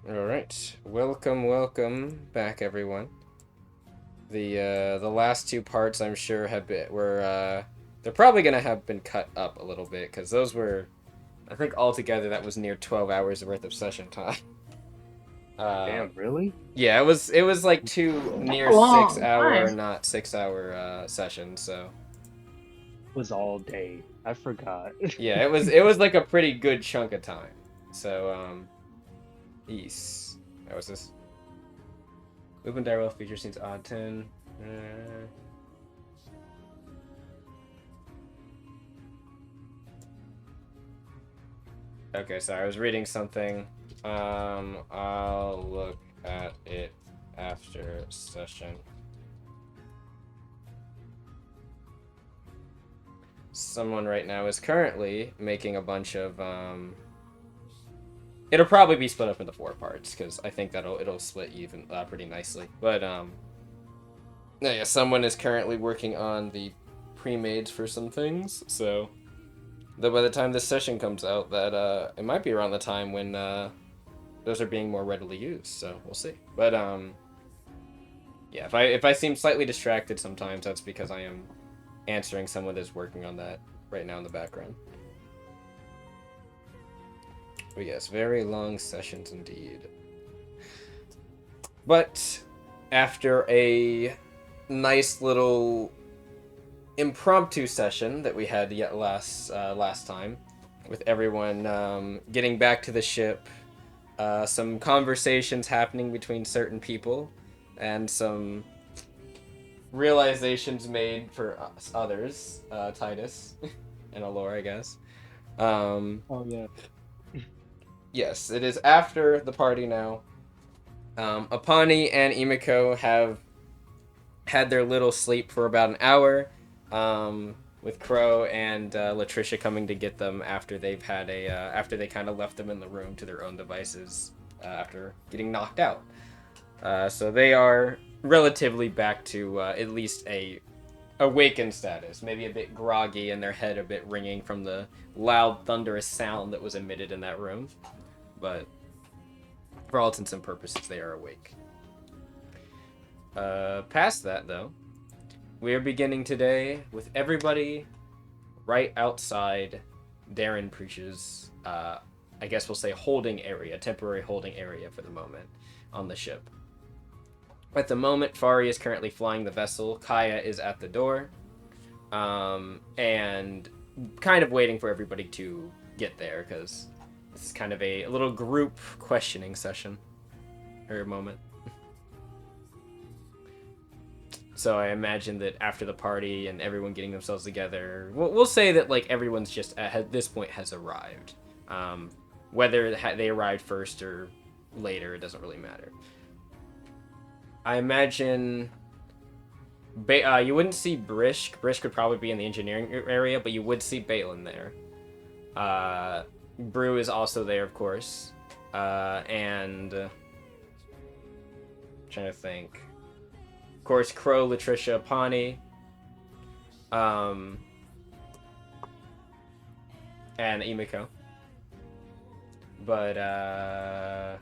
All right, welcome back, everyone. The last two parts, I'm sure, they're probably gonna have been cut up a little bit because those were, I think, altogether that was near 12 hours worth of session time. Uh, Damn, really? yeah, it was like two That's near a six long hour, time. not 6 hour sessions. So Was all day. I forgot. yeah, it was like a pretty good chunk of time. So yes, that was this. Movement Direwell feature scenes odd 10. Okay, sorry, I was reading something. I'll look at it after session. Someone right now is currently making a bunch of it'll probably be split up into 4 parts because I think it'll split even pretty nicely. But yeah, someone is currently working on the pre-mades for some things, so that by the time this session comes out, that it might be around the time when those are being more readily used. So we'll see. But yeah, if I seem slightly distracted sometimes, that's because I am answering someone that's working on that right now in the background. But yes, very long sessions indeed. But after a nice little impromptu session that we had yet last time, with everyone getting back to the ship, some conversations happening between certain people, and some realizations made for others, Titus and Alora, I guess. Oh yeah. Yes, it is after the party now. Apani and Imiko have had their little sleep for about an hour, with Crow and Latricia coming to get them after after they kind of left them in the room to their own devices after getting knocked out. So they are relatively back to at least a awakened status, maybe a bit groggy and their head a bit ringing from the loud thunderous sound that was emitted in that room. But for all intents and purposes, they are awake. Past that, though, we are beginning today with everybody right outside Darren Preach's, I guess we'll say holding area, temporary holding area for the moment on the ship. At the moment, Fari is currently flying the vessel. Kaya is at the door, and kind of waiting for everybody to get there because this is kind of a little group questioning session or moment. So I imagine that after the party and everyone getting themselves together, we'll say that like everyone's just at this point has arrived. Whether they arrived first or later, it doesn't really matter. I imagine you wouldn't see Brisk. Brisk would probably be in the engineering area, but you would see Balin there. Brew is also there, of course. And trying to think. Of course, Crow, Latricia, Pawnee, and Imiko. But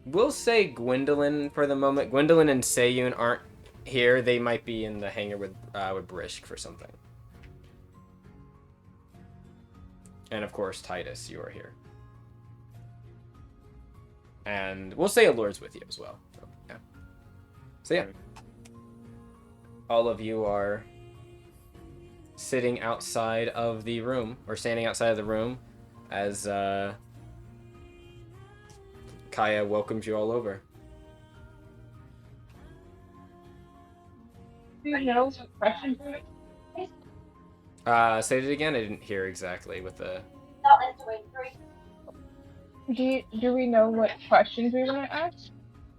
we'll say Gwendolyn for the moment. Gwendolyn and Seiyun aren't here. They might be in the hangar with Brisk for something. And of course, Titus, you are here. And we'll say Allure's with you as well. So yeah. All of you are sitting outside of the room, or standing outside of the room, as Kaya welcomes you all over. Do you know what questions? Say it again. I didn't hear exactly with the. Do we know what questions we want to ask?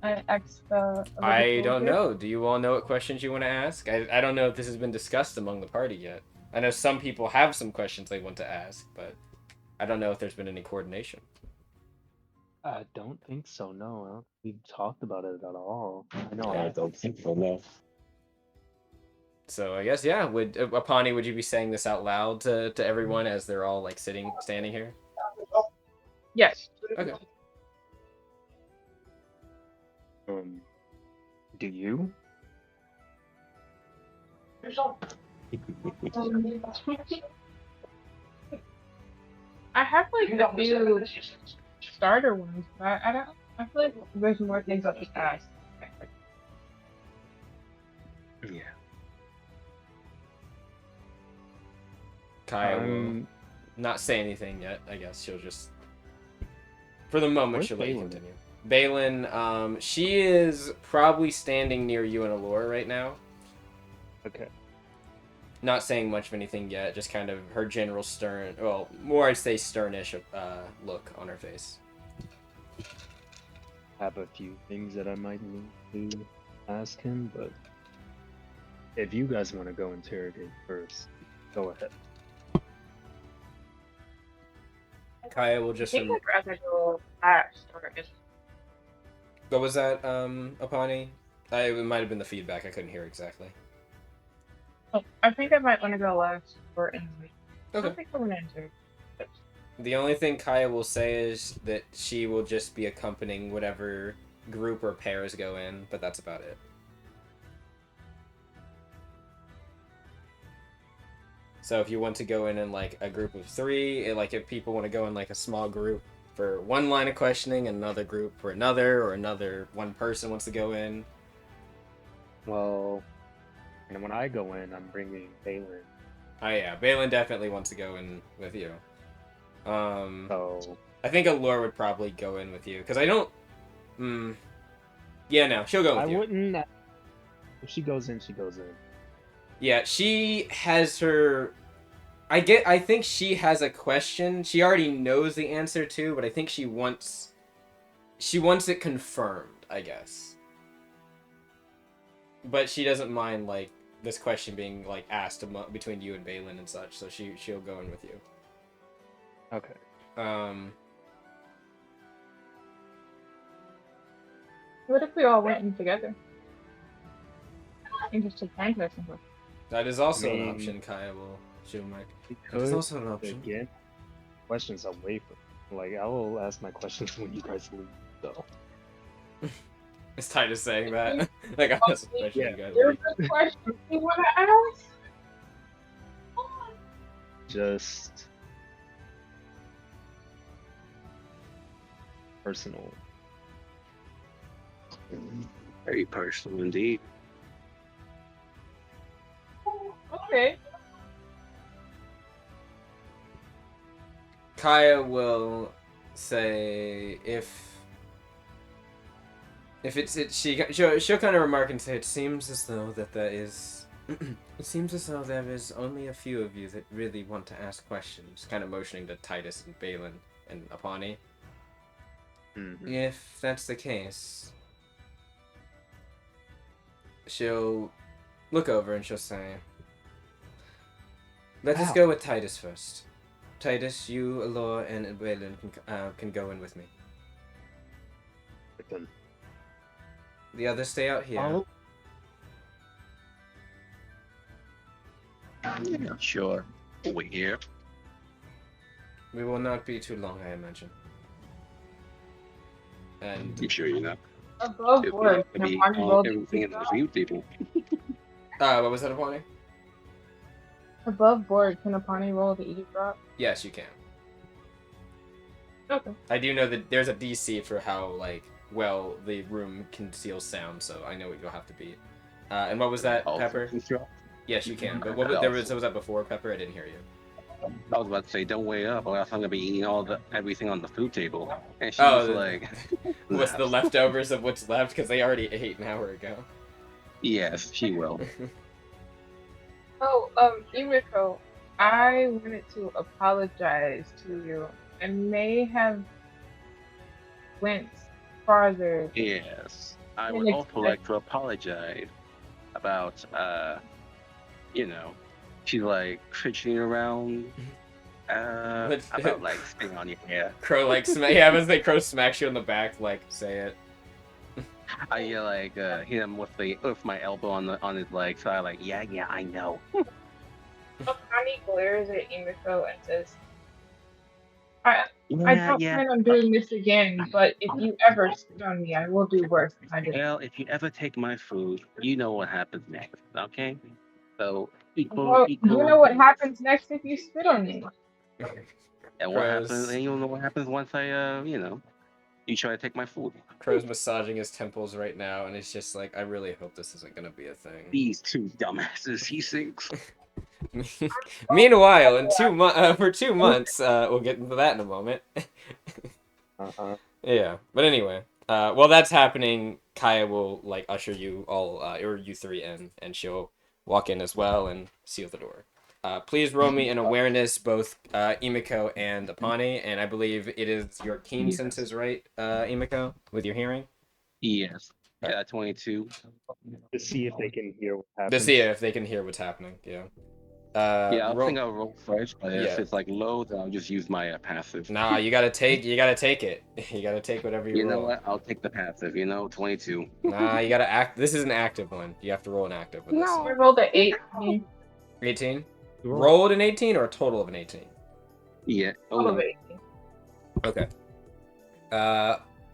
I ask the other I people don't here. know. Do you all know what questions you want to ask? I don't know if this has been discussed among the party yet. I know some people have some questions they want to ask, but I don't know if there's been any coordination. I don't think so, no. I don't think we've talked about it at all. I know I don't think so, no. So I guess yeah. Would Apani, would you be saying this out loud to everyone as they're all like standing here? Yes. Okay. Do you? I have like a few starter ones, but I don't. I feel like there's more things I'll just ask. Yeah. Kaya will not say anything yet. I guess she'll just, for the moment, Where's she'll let you Balin? continue. Balin, she is probably standing near you and Allure right now. Okay. Not saying much of anything yet, just kind of her general stern, well, more I'd say sternish look on her face. Have a few things that I might need to ask him, but if you guys want to go interrogate first, go ahead. Kaya will I just. think I'd rather go last or just. What was that, Apani? It might have been the feedback. I couldn't hear exactly. Oh, I think I might want to go last or anyway. I Okay. don't think I want to enter. The only thing Kaya will say is that she will just be accompanying whatever group or pairs go in, but that's about it. So if you want to go in like a group of 3, like if people want to go in like a small group for one line of questioning and another group for another, or another one person wants to go in. Well, and when I go in, I'm bringing Balin. Oh yeah, Balin definitely wants to go in with you. So I think Allure would probably go in with you, because I don't... Yeah, no, she'll go with I you. wouldn't. If she goes in, she goes in. Yeah, she has her... I think she has a question. She already knows the answer to, but I think she wants it confirmed, I guess. But she doesn't mind, like, this question being, like, asked between you and Balin and such, so she'll go in with you. Okay. What if we all went in together? Interesting time person. That is also an option, Kaya will show Mike. That is also an option. Again, questions away from. Like, I will ask my questions when you guys leave, though. It's Titus saying that. Like, I ask a question, you guys There's leave. a question you want to ask? Just personal. Very personal indeed. Okay. Kaya will say she'll kind of remark and say, it seems as though there is only a few of you that really want to ask questions, kind of motioning to Titus and Balin and Apani. Mm-hmm. If that's the case, she'll look over and she'll say, let us go with Titus first. Titus, you, Allure, and Balin can go in with me. The others stay out here. Oh. Yeah, sure. Over here. We will not be too long, I imagine. And I'm sure you're not. Above It'll board. be Can roll the everything in the view table. what was that, Apani? Above board, can Apani roll the eavesdrop? Yes, you can. Okay. I do know that there's a DC for how, like, well the room conceals sound, so I know what you'll have to beat. And what was that, Pepper? Yes, you can. But what was that before, Pepper? I didn't hear you. I was about to say, don't wait up, or else I'm gonna be eating everything on the food table. And she Oh, was like, what's the leftovers of what's left? Because they already ate an hour ago. yes, she will. Oh, Yumiko, I wanted to apologize to you. I may have went farther. Yes, I would also like to apologize about, she's like fidgeting around, about like spitting on your hair. Crow like Crow smacks you on the back, like, say it. I hit him with my elbow on his leg, so I like, yeah, I know. Apani glares at Yumiko and says, I Yeah, don't yeah. plan on doing this again, but if you ever spit on me, I will do worse than I did. Well, if you ever take my food, you know what happens next. Okay? So equal, Well, you know equal. what happens next if you spit on me. And what happens? Crow's And you'll know what happens once you try to take my food. massaging his temples right now, and it's just like, I really hope this isn't gonna be a thing. These two dumbasses, he thinks. Meanwhile, for 2 months, we'll get into that in a moment. Uh-huh. Yeah, but anyway, while that's happening, Kaya will like usher you all, or you three in, and she'll walk in as well and seal the door. Please roll me an awareness, both Imiko and Apani, and I believe it is your keen Yes. senses, right, Imiko, with your hearing? Yes. Yeah, 22. To see if they can hear what To happens. see if they can hear what's happening. Yeah. Yeah, I roll... think I'll roll first, but Yeah. if it's like low, then I'll just use my passive. Nah, you gotta take it. You gotta take whatever you You roll. know what? I'll take the passive. 22. Nah, you gotta act. This is an active one. You have to roll an active with I rolled an 18. this. 18? Roll. Rolled an 18 or a total of an 18? Yeah. Oh All of no. it. Okay.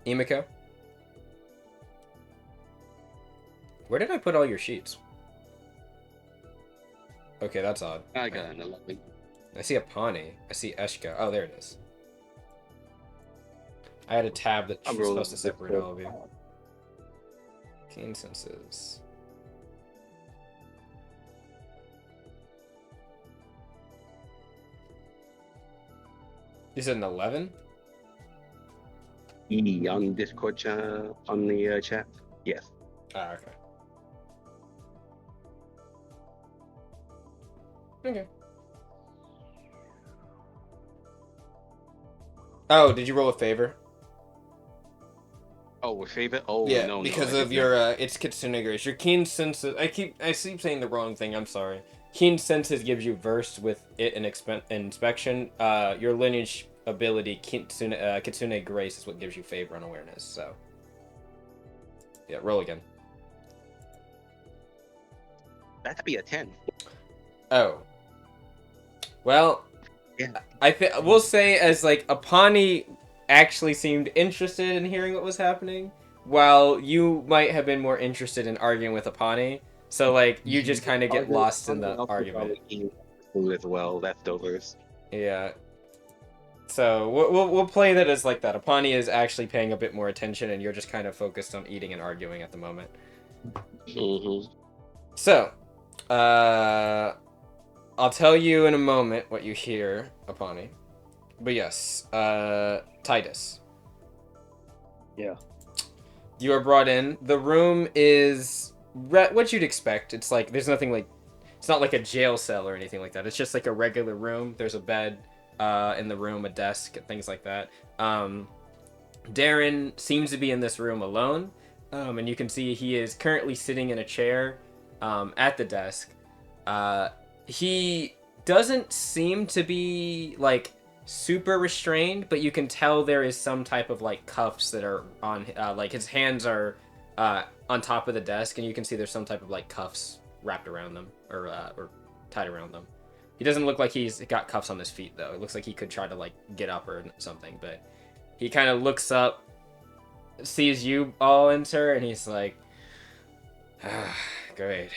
Imiko? Where did I put all your sheets? Okay, that's odd. I got an 11. I see Apani. I see Eshka. Oh, there it is. I had a tab that I'm was rolling supposed to separate all of you. Keen senses. You said an 11? On Discord on the chat. Yes. Ah, okay. Okay. Oh, did you roll a favor? Oh, with favorite? Oh Yeah, no, because no, I of did your not. it's Kitsune Grace. Your keen senses. I keep saying the wrong thing. I'm sorry. Keen senses gives you versed with it and inspection. Your lineage ability Kitsune Grace is what gives you favor on awareness. So yeah, roll again. That'd be a 10. Oh. Well, Yeah. we'll say as like Apani actually seemed interested in hearing what was happening, while you might have been more interested in arguing with Apani. So like you just kind of get lost in the argument. Food as well, leftovers. Yeah. So we'll play that as like that. Apani is actually paying a bit more attention, and you're just kind of focused on eating and arguing at the moment. Mm-hmm. So, I'll tell you in a moment what you hear, Apani. But yes, Titus. Yeah. You are brought in. The room is what you'd expect. It's like there's nothing like, it's not like a jail cell or anything like that. It's just like a regular room. There's a bed in the room, a desk, things like that. Darren seems to be in this room alone, and you can see he is currently sitting in a chair at the desk. He doesn't seem to be like super restrained, but you can tell there is some type of like cuffs that are on like his hands are on top of the desk, and you can see there's some type of like cuffs wrapped around them or tied around them. He doesn't look like he's got cuffs on his feet though. It looks like he could try to like get up or something, but he kind of looks up, sees you all enter, and he's like, ah, great.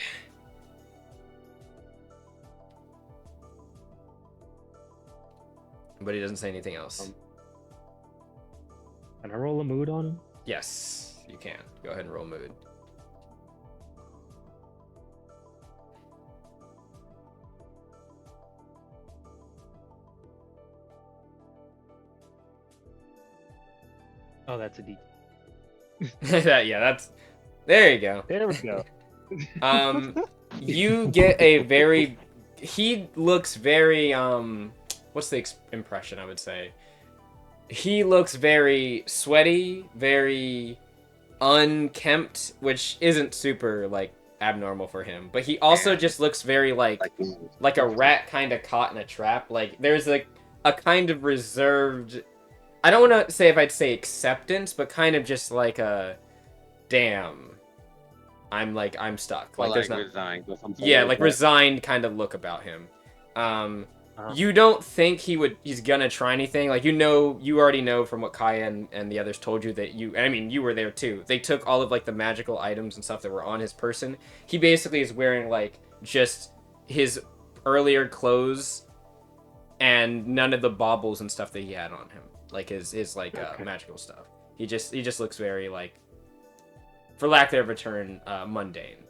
But he doesn't say anything else. Can I roll a mood on him? Yes, you can. Go ahead and roll mood. Oh, that's a D. Yeah, that's... There you go. There we go. You get a very... He looks very, what's the impression I would say? He looks very sweaty, very unkempt, which isn't super, like, abnormal for him. But he also just looks very, like a rat kind of caught in a trap. Like, there's, like, a kind of reserved... I don't want to say if I'd say acceptance, but kind of just like a... Damn. I'm stuck. Like, there's not... resigned or something. Yeah, like resigned kind of look about him. You don't think he's gonna try anything. Like, you already know from what Kaya and the others told you that you were there too. They took all of, like, the magical items and stuff that were on his person. He basically is wearing, like, just his earlier clothes and none of the baubles and stuff that he had on him. Like, his like, Okay. magical stuff. He just looks very, like, for lack of a term, mundane.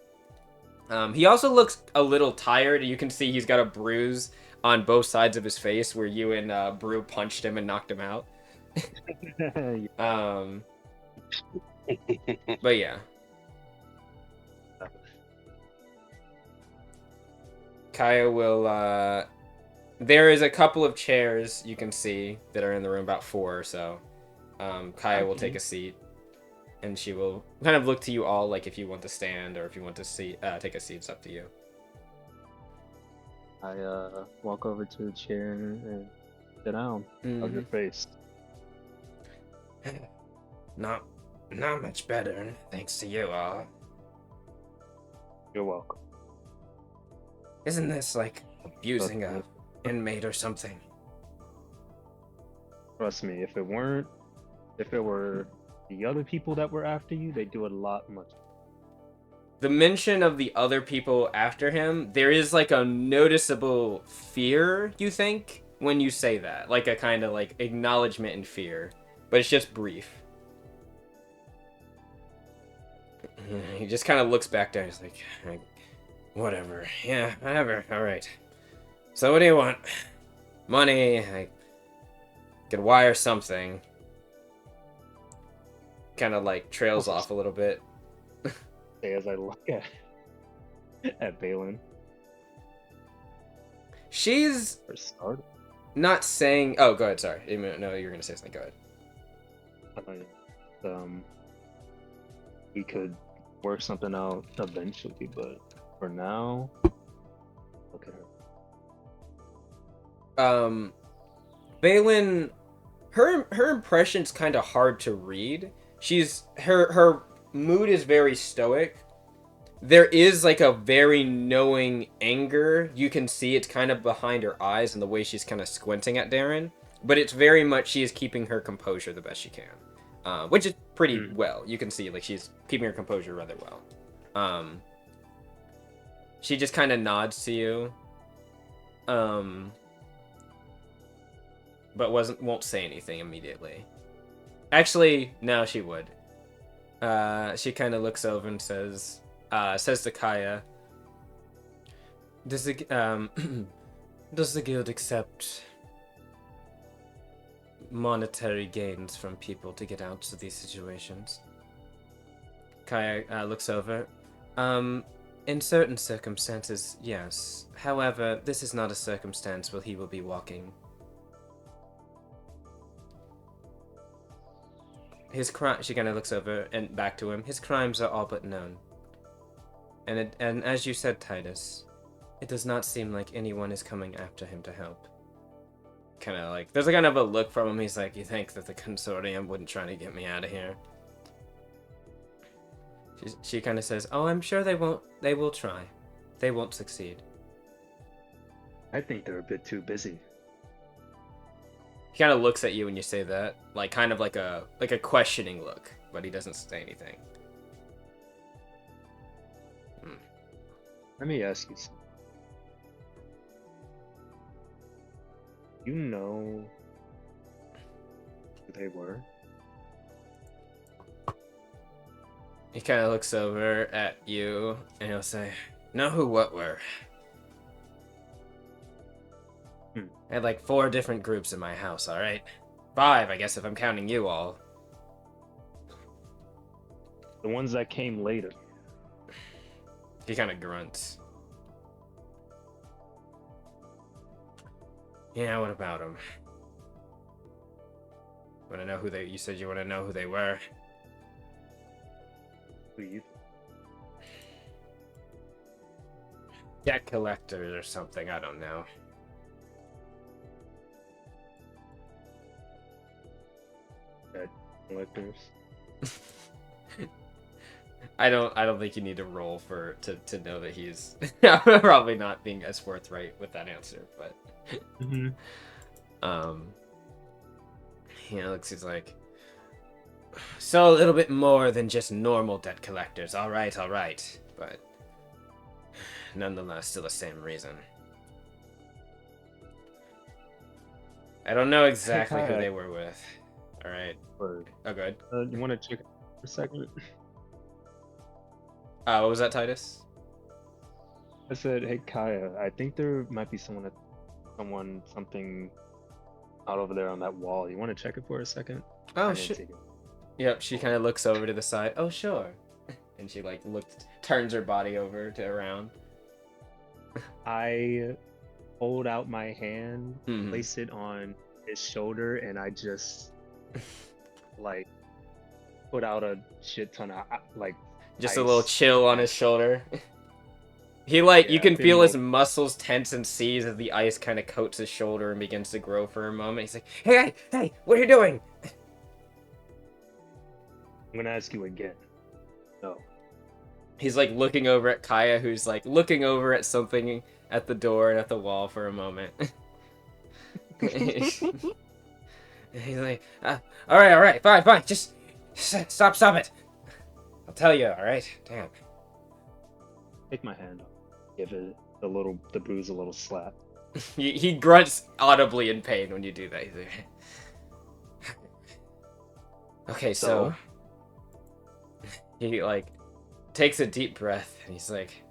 He also looks a little tired. You can see he's got a bruise on both sides of his face where you and Brew punched him and knocked him out. But yeah. Kaya will, there is a couple of chairs you can see that are in the room, about 4 or so. Kaya will take a seat, and she will kind of look to you all, like, if you want to stand or if you want to take a seat, it's up to you. I walk over to a chair and sit down. How's your face? Not much better, thanks to you all. You're welcome. Isn't this like abusing a inmate or something? Trust me, if it were the other people that were after you, they do it a lot much. The mention of the other people after him, there is like a noticeable fear, you think, when you say that. Like a kind of like acknowledgement and fear. But it's just brief. He just kind of looks back down. He's like, whatever. Yeah, whatever. All right. So what do you want? Money. I could wire something. Kind of like trails off a little bit. As I look at Balin. She's For start. not saying. Oh, go ahead. Sorry. No, you were gonna say something. Go ahead. We could work something out eventually, but for now, look at her. Balin, her impression's kind of hard to read. Her mood is very stoic. There is like a very knowing anger. You can see it's kind of behind her eyes and the way she's kind of squinting at Darren. But it's very much she is keeping her composure the best she can. Which is pretty well. You can see like she's keeping her composure rather well. She just kind of nods to you. But won't say anything immediately. Actually, no, she would. She kind of looks over and says to Kaya, does the guild accept monetary gains from people to get out of these situations? Kaya looks over. In certain circumstances, yes. However, this is not a circumstance where he will be walking. She kind of looks over and back to him. His crimes are all but known. And as you said, Titus, it does not seem like anyone is coming after him to help. Kind of like, there's a kind of a look from him. He's like, you think that the Consortium wouldn't try to get me out of here? She kind of says, oh, I'm sure they won't. They will try. They won't succeed. I think they're a bit too busy. He kind of looks at you when you say that, like kind of like a questioning look, but he doesn't say anything. Let me ask you something. You know who they were? He kind of looks over at you and he'll say, know who what were? I had like 4 different groups in my house, alright? 5, I guess, if I'm counting you all. The ones that came later. He kind of grunts. Yeah, what about them? Want to know who you said you want to know who they were? Who you? Debt collectors or something, I don't know. Debt collectors? I don't think you need to roll to know that he's probably not being as forthright with that answer, but he's like, so a little bit more than just normal debt collectors. All right, but nonetheless, still the same reason. I don't know exactly who they were with. All right. Oh, good. You want to check it for a second? What was that, Titus? I said, hey Kaya, I think there might be something out over there on that wall. You want to check it for a second? Oh, shit. Yep, she kind of looks over to the side. Oh, sure. And she like turns her body over to around. I hold out my hand, place it on his shoulder, and I just like put out a shit ton of just ice. A little chill on his shoulder. He you can feel his muscles tense and seize as the ice kind of coats his shoulder and begins to grow for a moment. He's like, hey, what are you doing? I'm gonna ask you again. No. He's like looking over at Kaya, who's like looking over at something at the door and at the wall for a moment. He's like, all right, fine, just stop it. I'll tell you, all right? Damn. Take my hand off. Give it the bruise a little slap. he grunts audibly in pain when you do that. He's like, okay, so he like takes a deep breath and he's like,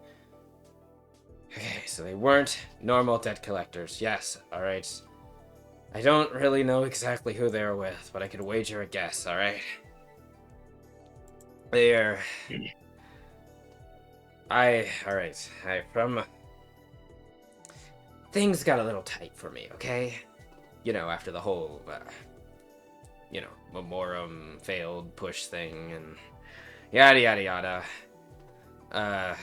okay, so they weren't normal debt collectors. Yes, all right. I don't really know exactly who they were with, but I could wager a guess, all right? They're... Things got a little tight for me, okay? You know, after the whole, Memorem failed push thing and yada yada yada. I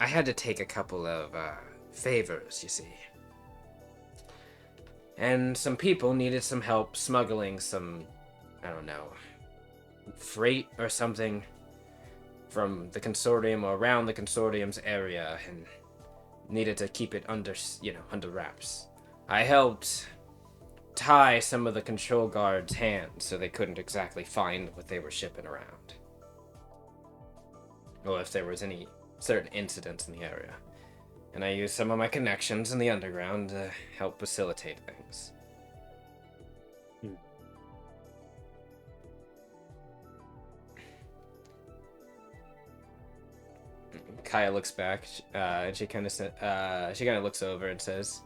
had to take a couple of, favors, you see. And some people needed some help smuggling some, I don't know, freight or something from the Consortium or around the Consortium's area and needed to keep it under wraps. I helped tie some of the control guards' hands so they couldn't exactly find what they were shipping around. Or if there was any certain incidents in the area. And I used some of my connections in the underground to help facilitate things. Kaya looks back, and she kind of looks over and says,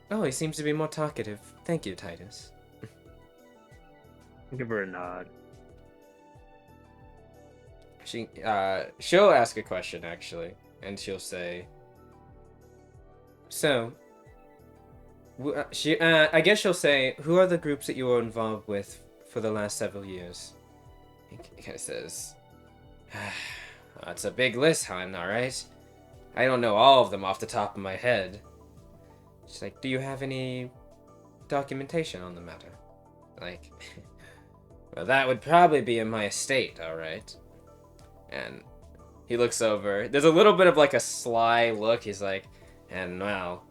"Oh, he seems to be more talkative. Thank you, Titus." Give her a nod. She'll ask a question actually, and she'll say, "So, I guess she'll say, who are the groups that you were involved with for the last several years?" He kind of says, "That's a big list, hon, alright? I don't know all of them off the top of my head." She's like, "Do you have any documentation on the matter?" Like, well, that would probably be in my estate, alright? And he looks over. There's a little bit of like a sly look. He's like, and well,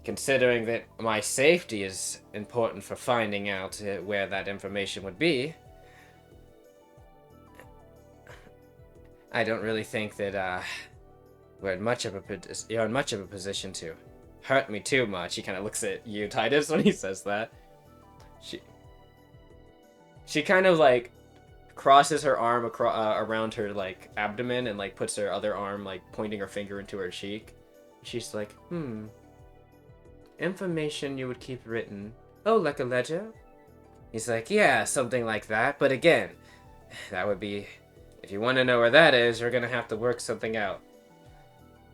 considering that my safety is important for finding out where that information would be, I don't really think that you're in much of a position to hurt me too much. He kind of looks at you, Titus, when he says that. She kind of like crosses her arm around her like abdomen and like puts her other arm like pointing her finger into her cheek. She's like, information you would keep written. Oh, like a ledger? He's like, yeah, something like that. But again, that would be, if you want to know where that is, you're gonna have to work something out.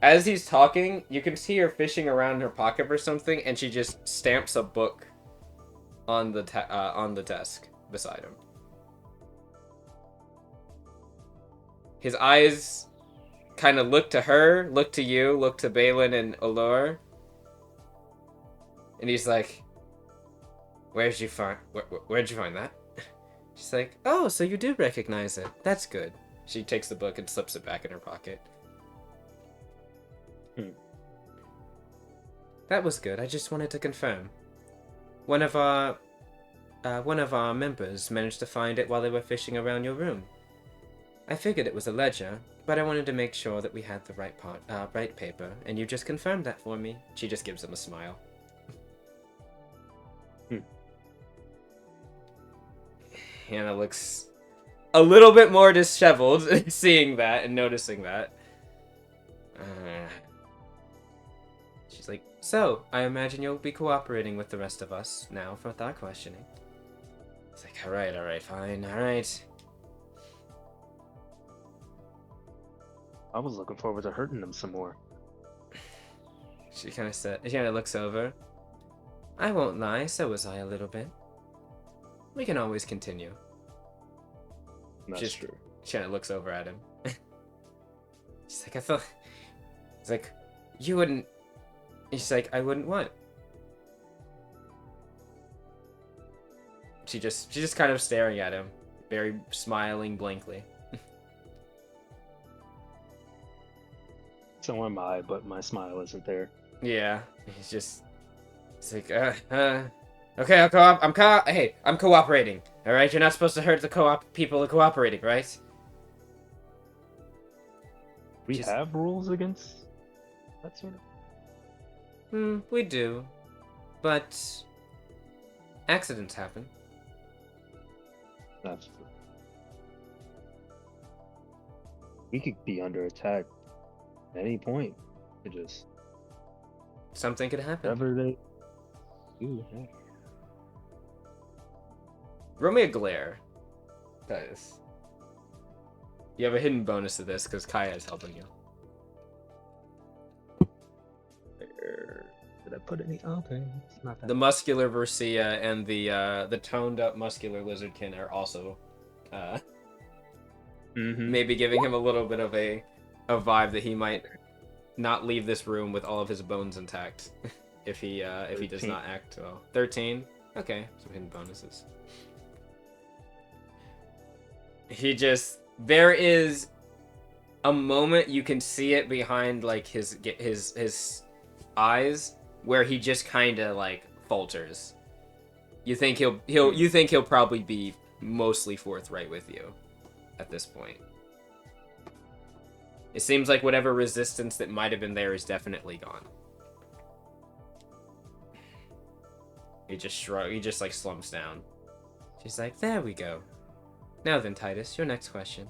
As he's talking, you can see her fishing around her pocket for something, and she just stamps a book on the desk beside him. His eyes kind of look to her, look to you, look to Balin and Allure. And he's like, where'd you find that? She's like, oh, so you do recognize it. That's good. She takes the book and slips it back in her pocket. That was good. I just wanted to confirm. One of our members managed to find it while they were fishing around your room. I figured it was a ledger, but I wanted to make sure that we had the right paper, and you just confirmed that for me. She just gives him a smile. Hannah looks a little bit more disheveled seeing that and noticing that. She's like, so, I imagine you'll be cooperating with the rest of us now for our questioning. It's like, alright, fine, alright. I was looking forward to hurting them some more. She kind of looks over. I won't lie, so was I a little bit. We can always continue. That's true. She kind of looks over at him. She's like, I thought... It's like, you wouldn't... She's like, I wouldn't what? She's just kind of staring at him, very smiling blankly. So am I, but my smile isn't there. Yeah, it's like, okay, I'm cooperating. All right, you're not supposed to hurt the people cooperating, right? We have rules against that sort of. We do, but accidents happen. That's true. We could be under attack at any point. It just something could happen. whatever they do. Yeah. Roll me a glare, guys. You have a hidden bonus to this because Kaya is helping you. Did I put any? Okay, it's not that. The muscular Versia and the toned up muscular lizardkin are also maybe giving him a little bit of a vibe that he might not leave this room with all of his bones intact if he does not act well. 13. Okay, some hidden bonuses. There is a moment you can see it behind like his eyes where he just kind of like falters. You think he'll probably be mostly forthright with you at this point. It seems like whatever resistance that might have been there is definitely gone. He just like slumps down. She's like, there we go. Now then, Titus, your next question.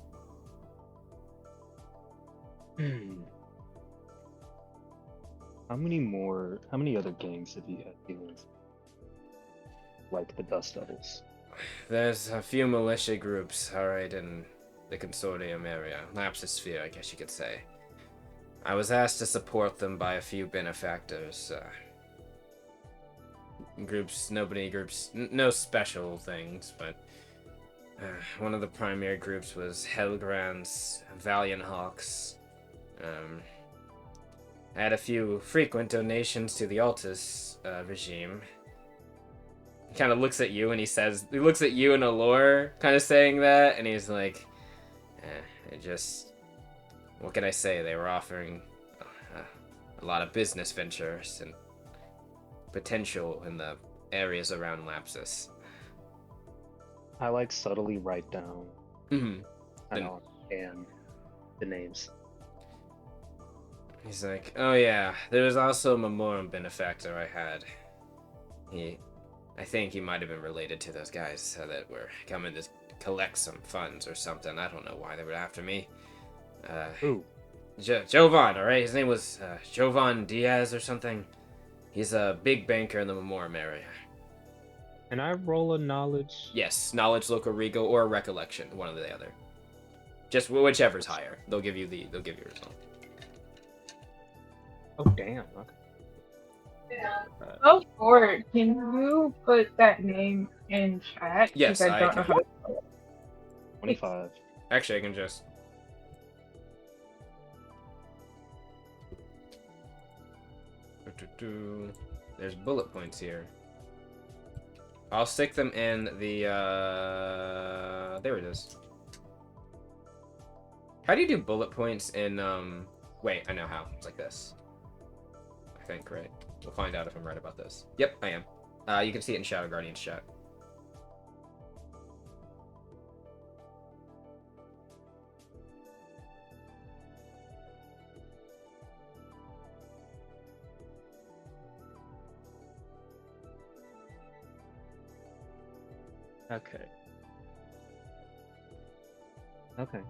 How many other gangs have you had dealings with? Like the Dust Devils? There's a few militia groups, alright, in the Consortium area. Lapsus sphere, I guess you could say. I was asked to support them by a few benefactors. No special things, but one of the primary groups was Hellgrants, Valiant Hawks. I had a few frequent donations to the Altus regime. He kind of looks at you and he looks at you and Allure kind of saying that, and he's like, what can I say? They were offering a lot of business ventures and potential in the areas around Lapsus. I like subtly write down Mm-hmm. and the names. He's like, oh yeah, there was also a Memorem benefactor I had. I think he might have been related to those guys that were coming to collect some funds or something. I don't know why they were after me. Who? Jovan, alright? His name was Jovan Diaz or something. He's a big banker in the Memorem area. Can I roll a knowledge? Yes, knowledge, local, regal, or recollection, one or the other. Just whichever's higher. They'll give you a result. Oh damn. Okay. Oh, Ford, can you put that name in chat? Yes, Because I don't know can. how to spell it. 25. Actually, I can just... There's bullet points here. I'll stick them in the, there it is. How do you do bullet points in, wait, I know how. It's like this. I think, right? We'll find out if I'm right about this. Yep, I am. You can see it in Shadow Guardian's chat. Okay. Okay.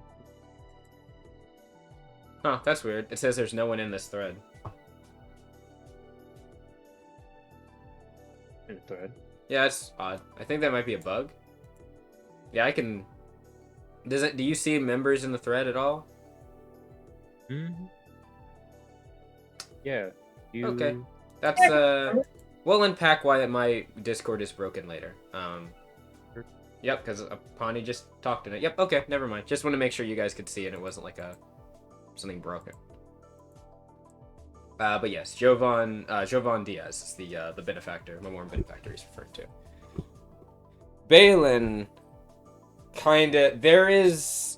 Huh, that's weird. It says there's no one in this thread. In a thread. Yeah, that's odd. I think that might be a bug. Yeah, I can... Do you see members in the thread at all? Mm-hmm. Yeah. Okay. That's, we'll unpack why my Discord is broken later. Yep, because Pawnee just talked in it. Yep, okay, never mind. Just want to make sure you guys could see it. It wasn't like something broken. But yes, Jovan Diaz is the benefactor, Memorem benefactor he's referred to. Balin, kinda, there is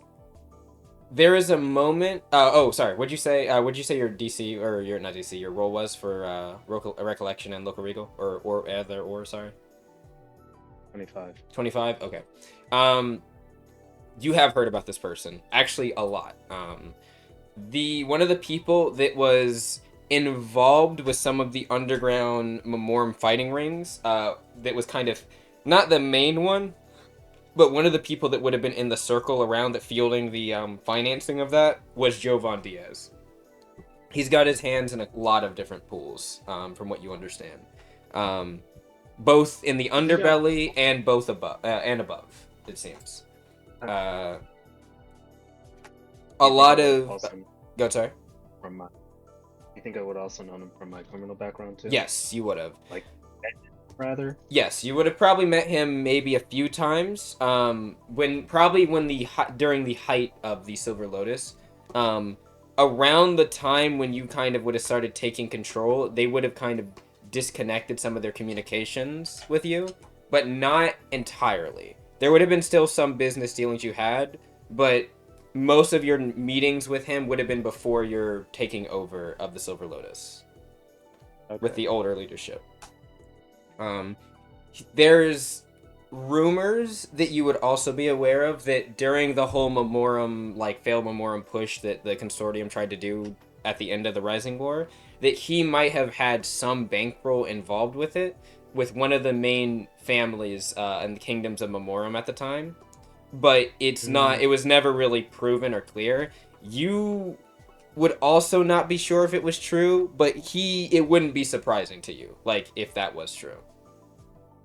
a moment. Oh, sorry. What'd you say? What'd you say your DC or your not DC? Your role was for recollection and local regal or sorry. 25. 25. Okay. You have heard about this person actually a lot. One of the people that was involved with some of the underground Memorem fighting rings. That was kind of not the main one, but one of the people that would have been in the circle around that fielding the financing of that was Jovan Diaz. He's got his hands in a lot of different pools, from what you understand. Both in the underbelly and both above, it seems. A lot of... Go, sorry? You think I would also know him from my criminal background, too? Yes, you would have. Like, rather? Yes, you would have probably met him maybe a few times. During the height of the Silver Lotus. Around the time when you kind of would have started taking control, they would have kind of disconnected some of their communications with you, but not entirely. There would have been still some business dealings you had, but most of your meetings with him would have been before your taking over of the Silver Lotus. Okay. With the older leadership. There's rumors that you would also be aware of that during the whole Memorem, failed Memorem push that the Consortium tried to do at the end of the Rising War, that he might have had some bankroll involved with it, with one of the main families in the kingdoms of Memorem at the time. But it's not, it was never really proven or clear. You would also not be sure if it was true, but it wouldn't be surprising to you, if that was true.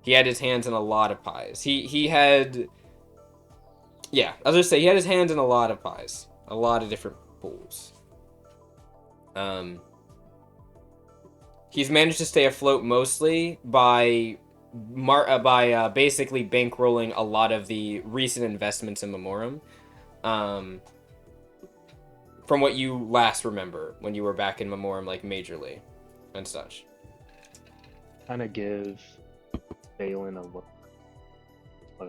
He had his hands in a lot of pies. He had his hands in a lot of pies. A lot of different pools. He's managed to stay afloat mostly by basically bankrolling a lot of the recent investments in Memorem. From what you last remember when you were back in Memorem, majorly and such. Kind of give Balin a look, a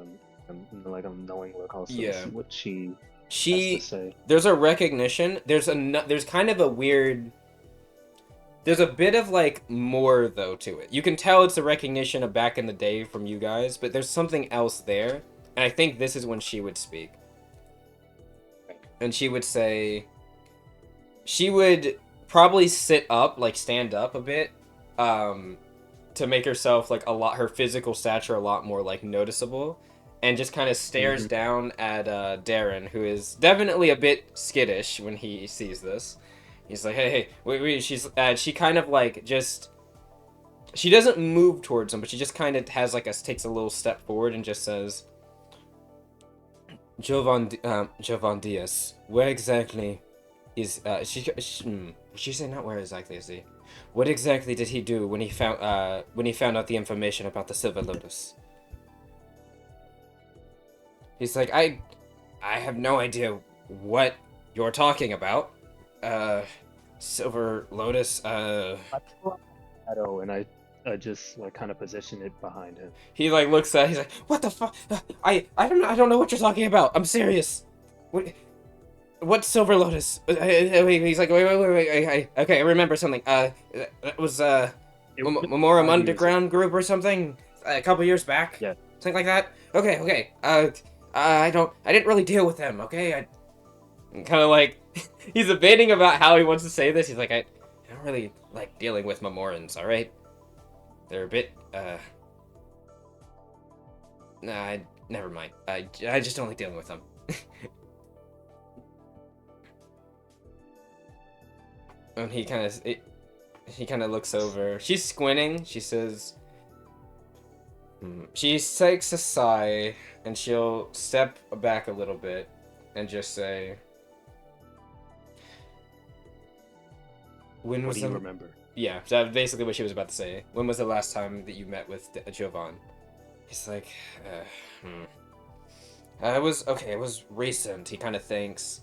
knowing look. Also, yeah. What she has to say. There's a recognition. There's kind of a weird. There's a bit of more though to it. You can tell it's a recognition of back in the day from you guys, but there's something else there, and I think this is when she would speak. And she would say. She would probably sit up, stand up a bit, to make herself her physical stature a lot more noticeable, and just kind of stares down at Darren, who is definitely a bit skittish when he sees this. He's like, hey, wait, she kind of just, she doesn't move towards him, but she just kind of has takes a little step forward and just says, Jovan Diaz, where exactly is, she said not where exactly is he? What exactly did he do when he found out the information about the Silver Lotus? He's like, I have no idea what you're talking about. Silver Lotus, and I just kind of position it behind him. He looks at, he's like, what the fuck? I don't know what you're talking about. I'm serious. What? What Silver Lotus? He's like, wait. Okay, I remember something. It was It was Memorem 5 years ago. Underground group or something a couple years back. Yeah. Something like that. Okay. I didn't really deal with them. Okay, I'm kind of like, he's debating about how he wants to say this. He's like, I don't really like dealing with Memorans. All right, they're a bit Nah, never mind. I just don't like dealing with them. And he kind of looks over. She's squinting. She says, She takes a sigh, and she'll step back a little bit, and just say, "When What was do you the?" remember? Yeah, that's basically what she was about to say. When was the last time that you met with Jovan? He's like, it was okay. It was recent. He kind of thinks,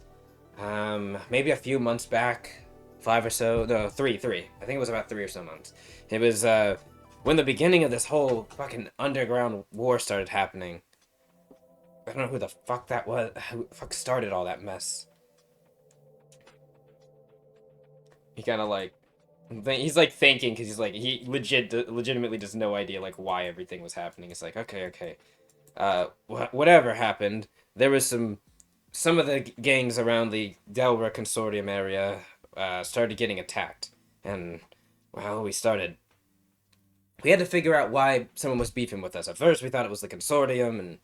maybe a few months back, 5 or so. No, three. I think it was about 3 or so months. It was when the beginning of this whole fucking underground war started happening. I don't know who the fuck that was. Who the fuck started all that mess? He kind of like, he's like thinking because he's like he legitimately has no idea like why everything was happening. It's like okay. Whatever happened, there was some of the gangs around the Delra Consortium area started getting attacked, and well, we had to figure out why someone was beefing with us. At first, we thought it was the Consortium, and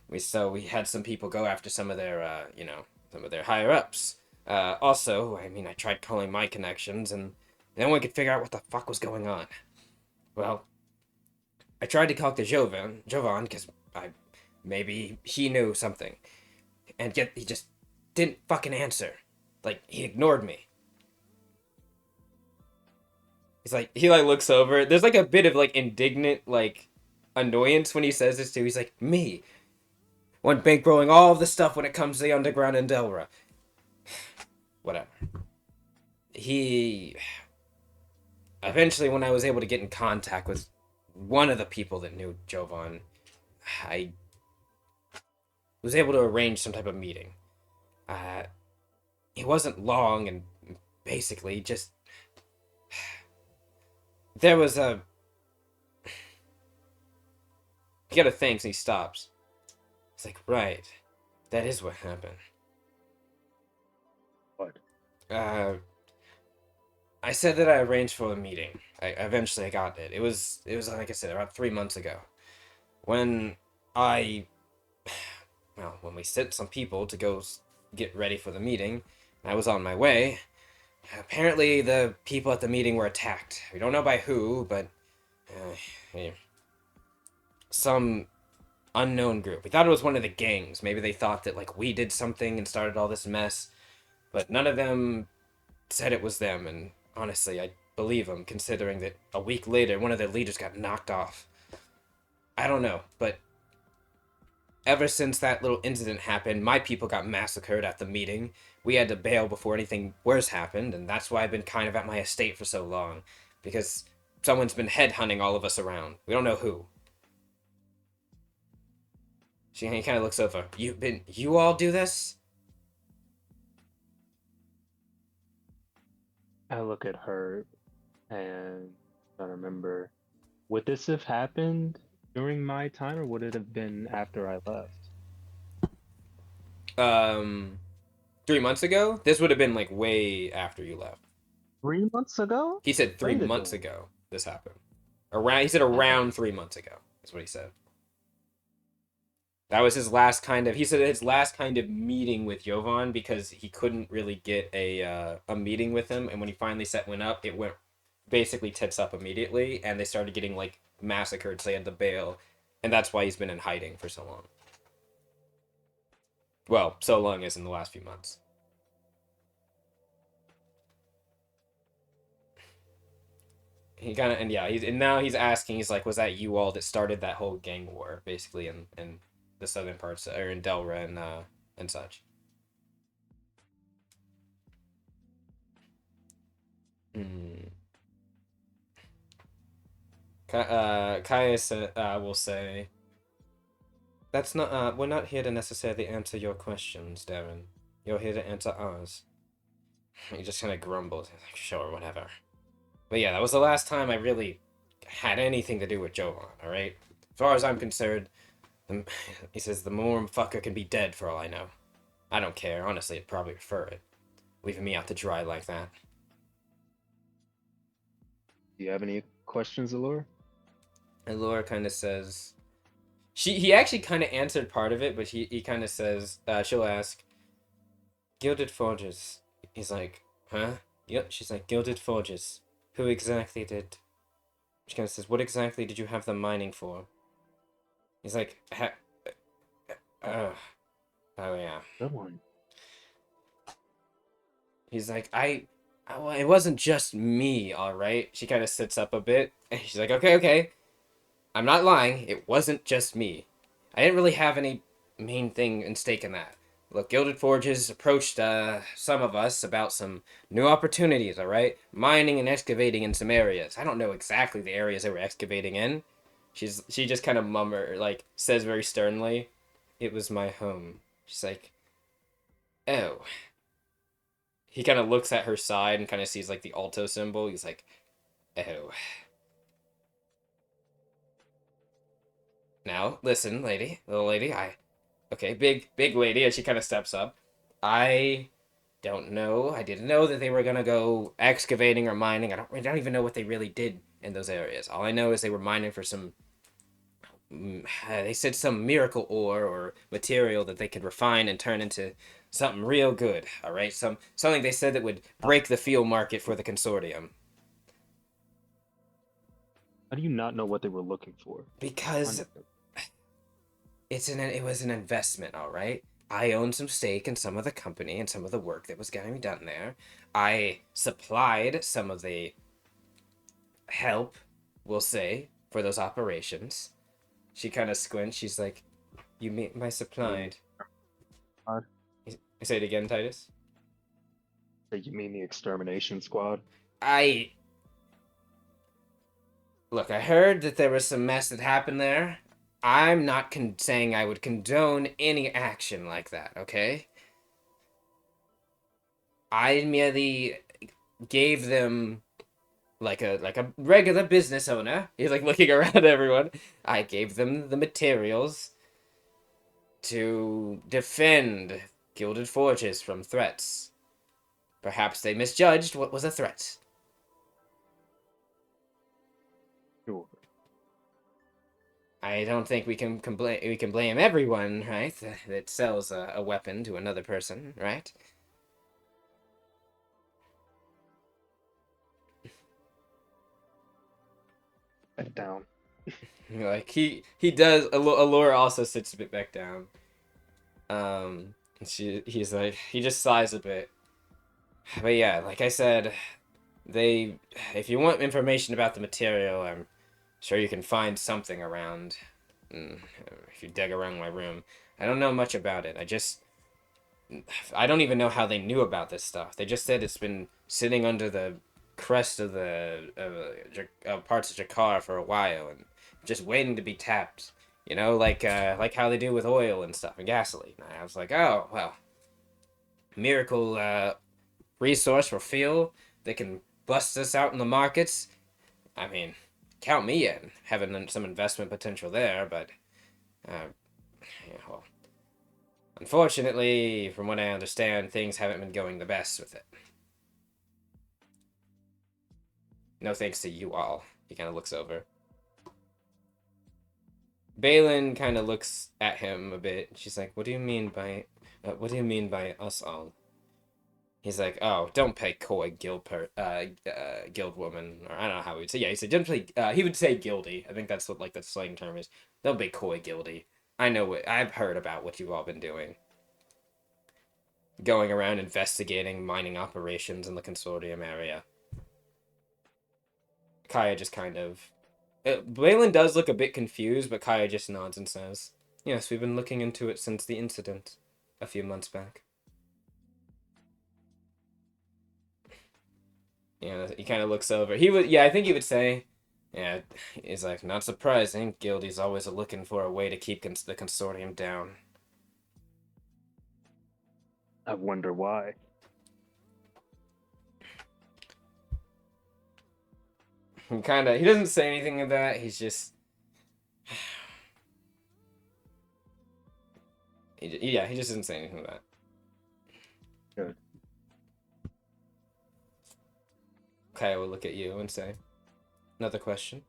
we had some people go after some of their some of their higher ups. Also, I mean, I tried calling my connections, and no one could figure out what the fuck was going on. Well, I tried to talk to Jovan, because maybe he knew something, and yet he just didn't fucking answer. Like, he ignored me. He looks over. There's like a bit of like indignant like annoyance when he says this too. He's like, me, one bankrolling all of the stuff when it comes to the underground in Delra. Whatever. He eventually, when I was able to get in contact with one of the people that knew Jovan, I was able to arrange some type of meeting. It wasn't long, and basically just there was a. He got a thanks and he stops. It's like, right, that is what happened. What? I said that I arranged for a meeting. I eventually got it. It was like I said, about 3 months ago, when I, well, when we sent some people to go get ready for the meeting. I was on my way. Apparently, the people at the meeting were attacked. We don't know by who, but some unknown group. We thought it was one of the gangs. Maybe they thought that like we did something and started all this mess, but none of them said it was them. And honestly, I believe them, considering that a week later, one of their leaders got knocked off. I don't know, but ever since that little incident happened, my people got massacred at the meeting. We had to bail before anything worse happened, and that's why I've been kind of at my estate for so long. Because someone's been headhunting all of us around. We don't know who. She kind of looks over. You all do this? I look at her and I remember, would this have happened during my time or would it have been after I left? 3 months ago? This would have been like way after you left. 3 months ago? He said 3 months ago this happened. He said around 3 months ago is what he said. That was his last kind of. He said his last kind of meeting with Jovan, because he couldn't really get a meeting with him, and when he finally set one up, it went basically tits up immediately, and they started getting like massacred, so they had to bail, and that's why he's been in hiding for so long. Well, so long as in the last few months. He kind of, and yeah, now he's asking. He's like, was that you all that started that whole gang war, basically, in the southern parts, or in Delra and such? Caius will say, "That's not. We're not here to necessarily answer your questions, Darren. You're here to answer ours. He just kind of grumbled. Like, sure, whatever. But yeah, that was the last time I really had anything to do with Jovan, alright? As far as I'm concerned, he says the Memorem fucker can be dead for all I know. I don't care. Honestly, I'd probably prefer it. Leaving me out to dry like that. Do you have any questions, Allure? And Laura kind of says... He actually kind of answered part of it, but he kind of says... she'll ask... Gilded Forges. He's like, huh? Yep, she's like, Gilded Forges. Who exactly did... She kind of says, what exactly did you have them mining for? He's like, oh yeah. Good one. He's like, well, it wasn't just me, alright? She kind of sits up a bit, and she's like, okay. I'm not lying, it wasn't just me. I didn't really have any main thing in stake in that. Look, Gilded Forges approached, some of us about some new opportunities, alright? Mining and excavating in some areas. I don't know exactly the areas they were excavating in. She just kind of says very sternly, it was my home. She's like, oh. He kind of looks at her side and kind of sees, like, the alto symbol. He's like, oh. Now, listen, little lady, okay, big lady, as she kind of steps up. I don't know. I didn't know that they were gonna go excavating or mining. I don't even know what they really did in those areas. All I know is they were mining for some... They said some miracle ore or material that they could refine and turn into something real good, alright? Something they said that would break the field market for the Consortium. How do you not know what they were looking for? Because it was an investment, alright? I owned some stake in some of the company and some of the work that was going to be done there. I supplied some of the help, we'll say, for those operations. She kind of squints. She's like, you mean by supplied? Say it again, Titus. You mean the extermination squad? Look, I heard that there was some mess that happened there. I'm not saying I would condone any action like that, okay? I merely gave them like a regular business owner. He's like looking around at everyone. I gave them the materials to defend Gilded Forges from threats. Perhaps they misjudged what was a threat. Sure. I don't think we can blame everyone, right? That sells a weapon to another person, right? Back down. Like he does. Allura also sits a bit back down. He's like, he just sighs a bit. But yeah, like I said, if you want information about the material, I'm sure you can find something around. If you dig around my room. I don't know much about it. I don't even know how they knew about this stuff. They just said it's been sitting under the crest of the parts of Jakar for a while and just waiting to be tapped. You know, like how they do with oil and stuff and gasoline. I was like, oh well, miracle resource for fuel that can bust us out in the markets. I mean, count me in, having some investment potential there, but yeah, well, unfortunately, from what I understand, things haven't been going the best with it. No thanks to you all. He kind of looks over. Balin kind of looks at him a bit. She's like, what do you mean by us all? He's like, oh, don't play coy, guild woman, or I don't know how he would say. Yeah, he said, don't play. He would say guildy. I think that's what the slang term is. Don't be coy, guildy. I know I've heard about what you've all been doing. Going around investigating mining operations in the Consortium area. Kaya just kind of... Balin does look a bit confused, but Kaya just nods and says, yes, we've been looking into it since the incident a few months back. Yeah, he kind of looks over. I think he would say, yeah, he's like, not surprising. Guildy's always looking for a way to keep the Consortium down. I wonder why. He doesn't say anything of that. He's just, he just doesn't say anything of that. Good. Kaya will look at you and say, another question.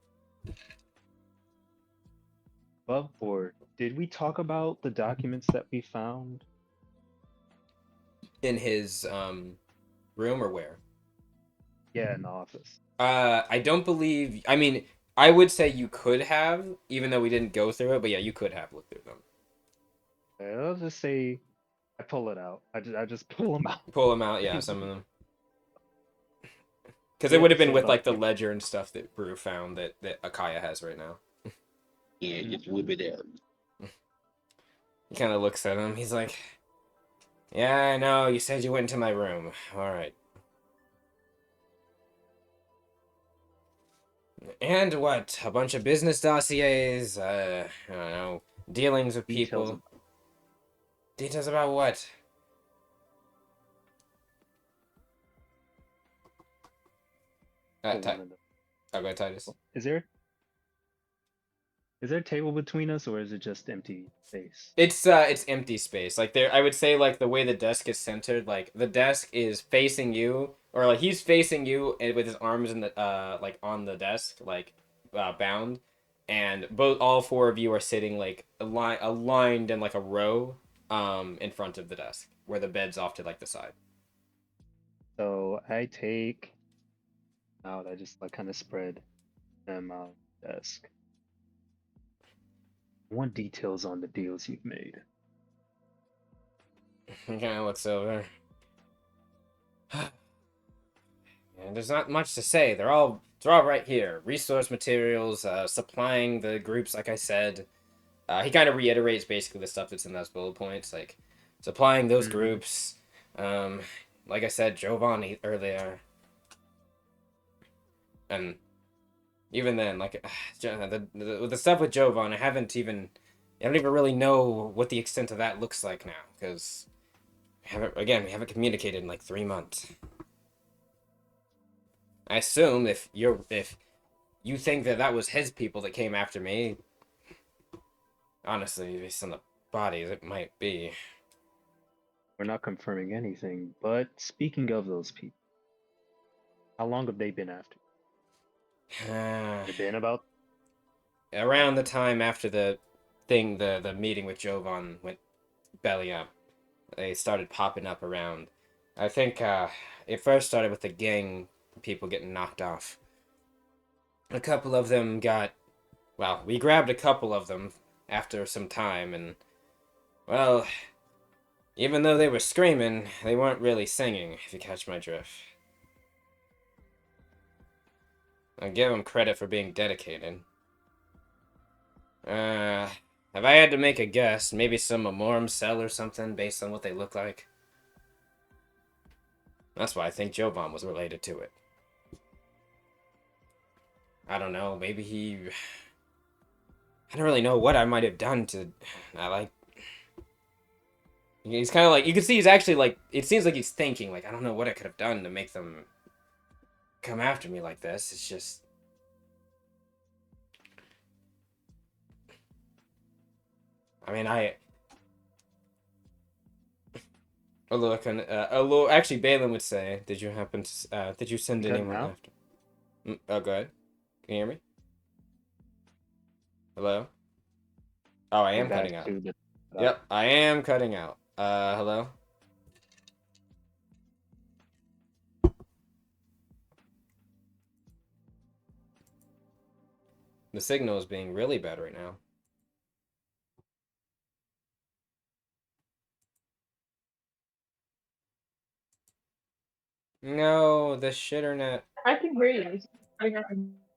Above board, did we talk about the documents that we found? In his room or where? Yeah, in the office. I don't believe. I mean, I would say you could have, even though we didn't go through it. But yeah, you could have looked through them. I'll just say I pull it out. I just pull them out. Pull them out, yeah, some of them. Because it would have been with like the ledger and stuff that Brew found that Akaya has right now. Yeah, just whip it out. He kind of looks at him. He's like, "Yeah, I know. You said you went into my room. All right." And what? A bunch of business dossiers? I don't know. Dealings with people. Details about what? Oh, go ahead, Titus. Is there a table between us, or is it just empty space? It's empty space. Like I would say like the way the desk is centered, like the desk is facing you, or like he's facing you and with his arms in the like on the desk, like bound, and all four of you are sitting like aligned in like a row in front of the desk where the bed's off to like the side. So I take out. I just like kind of spread them out desk. I want details on the deals you've made. He kind of looks over. And there's not much to say. They're all right here. Resource materials, supplying the groups, like I said. He kind of reiterates basically the stuff that's in those bullet points, like supplying those groups. Like I said, Giovanni earlier. And even then, like the stuff with Jovan, I don't even really know what the extent of that looks like now, because we haven't communicated in like 3 months. I assume if you think that was his people that came after me, honestly, based on the bodies, it might be. We're not confirming anything, but speaking of those people, how long have they been after? It's been about around the time after the meeting with Jovan went belly up. They started popping up around. I think it first started with the gang people getting knocked off. A couple of them we grabbed a couple of them after some time, and well, even though they were screaming, they weren't really singing, if you catch my drift. I give them credit for being dedicated. If I had to make a guess, maybe some Memorem cell or something based on what they look like. That's why I think Jovan was related to it. I don't know, maybe I don't really know what I might have done to... He's kind of like... You can see he's actually like... It seems like he's thinking, like, I don't know what I could have done to make them come after me like this. It's just... I mean, although actually Balin would say, did you send anyone after? Oh, go ahead. Can you hear me? Hello? Oh, I am cutting out. Yep, I am cutting out. Hello? The signal is being really bad right now. No, the shitternet. I can hear you.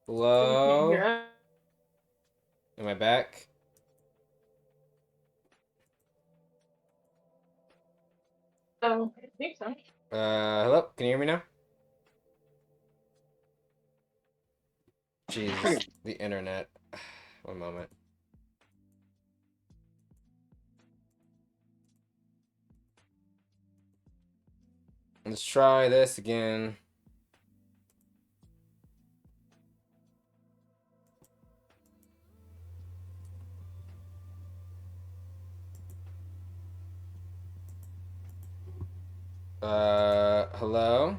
Hello? Am I back? I think so. Hello? Can you hear me now? Jeez, the internet. One moment. Let's try this again. Hello?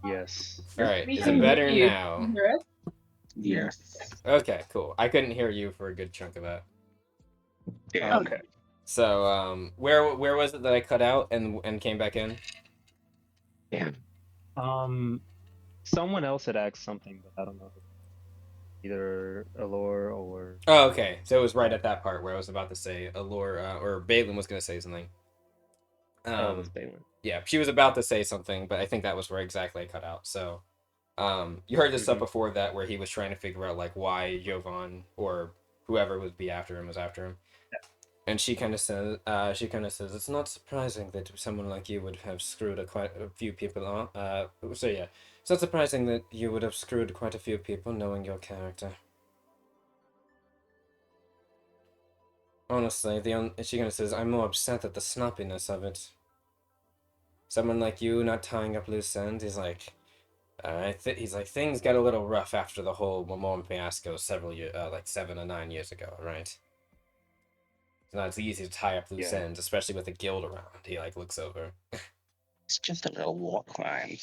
Yes. Alright, We is can it better hear you. now? Can you hear us? Yes. Okay, cool. I couldn't hear you for a good chunk of that. Yeah. Okay. So, where was it that I cut out and came back in? Yeah. Someone else had asked something, but I don't know. Either Allure or. Oh, okay. So it was right at that part where I was about to say Allure, or Balin was going to say something. Oh, it was Balin. Yeah, she was about to say something, but I think that was where exactly I cut out. So, you heard this stuff before that where he was trying to figure out like why Jovan or whoever would be after him was after him. Yeah. And she kind of says, it's not surprising that someone like you would have screwed quite a few people on. So yeah, it's not surprising that you would have screwed quite a few people knowing your character. Honestly, she kind of says, I'm more upset at the snappiness of it. Someone like you not tying up loose ends. He's like, he's like, things got a little rough after the whole Memorem fiasco several years, like 7 or 9 years ago, right? It's not as easy to tie up loose ends, especially with a guild around. He like looks over. It's just a little war crime.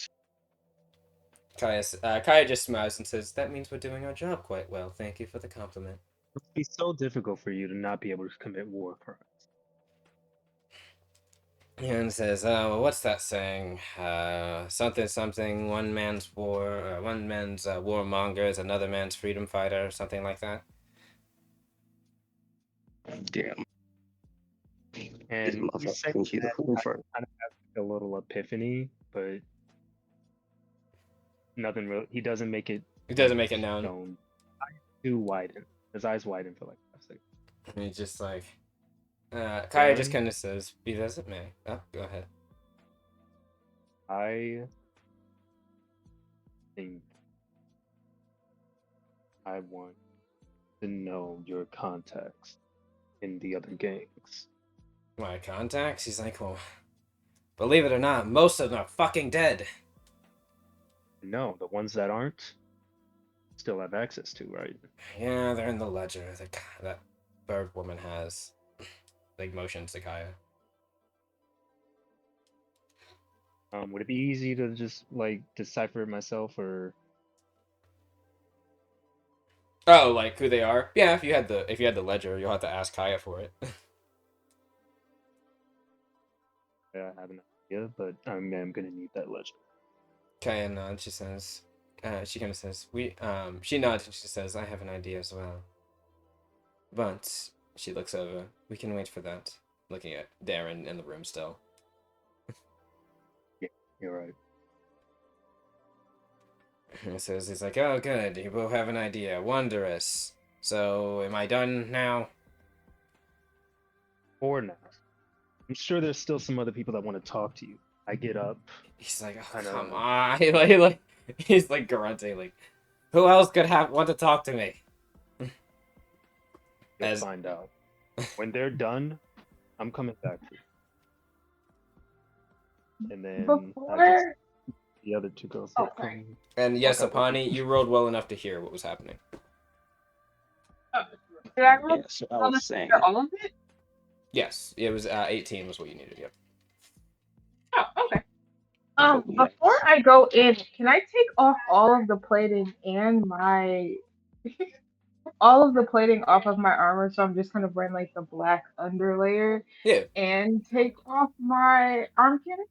Kaya just smiles and says, that means we're doing our job quite well. Thank you for the compliment. It'd be so difficult for you to not be able to commit war crimes. And says, well, what's that saying? Something, one man's warmonger is another man's freedom fighter, or something like that. Damn. And he said that I kind of have a little epiphany, but nothing real. He doesn't make it. He doesn't make it known. Too widen. His eyes widen for like 5 seconds. And he's just like, Kaya just kind of says, be as it may. Oh, go ahead. I think I want to know your contacts in the other gangs. My contacts? He's like, well, believe it or not, most of them are fucking dead. No, the ones that aren't still have access to, right? Yeah, they're in the ledger that bird woman has. Like motions to Kaya. Would it be easy to just like decipher it myself, or? Oh, like who they are? Yeah, if you had the ledger, you'll have to ask Kaya for it. Yeah, I have an idea, but I'm gonna need that ledger. Kaya nods. She says, she kind of says, she nods and she says, I have an idea as well. But she looks over. We can wait for that. Looking at Darren in the room still. Yeah, you're right. He says, he's like, oh, good. You both have an idea. Wondrous. So, am I done now? For now. I'm sure there's still some other people that want to talk to you. I get up. He's like, oh, come on. He's like grunting, like, who else could want to talk to me? You'll find out. When they're done, I'm coming back to you. And then the other two girls. And yes, Apani, you rolled well enough to hear what was happening. Did I roll all of it? Yes, it was 18 was what you needed. Yep. Oh, okay. Before I go in, can I take off all of the plating and my all of the plating off of my armor, so I'm just kind of wearing like the black underlayer? Yeah. And take off my arm cannon?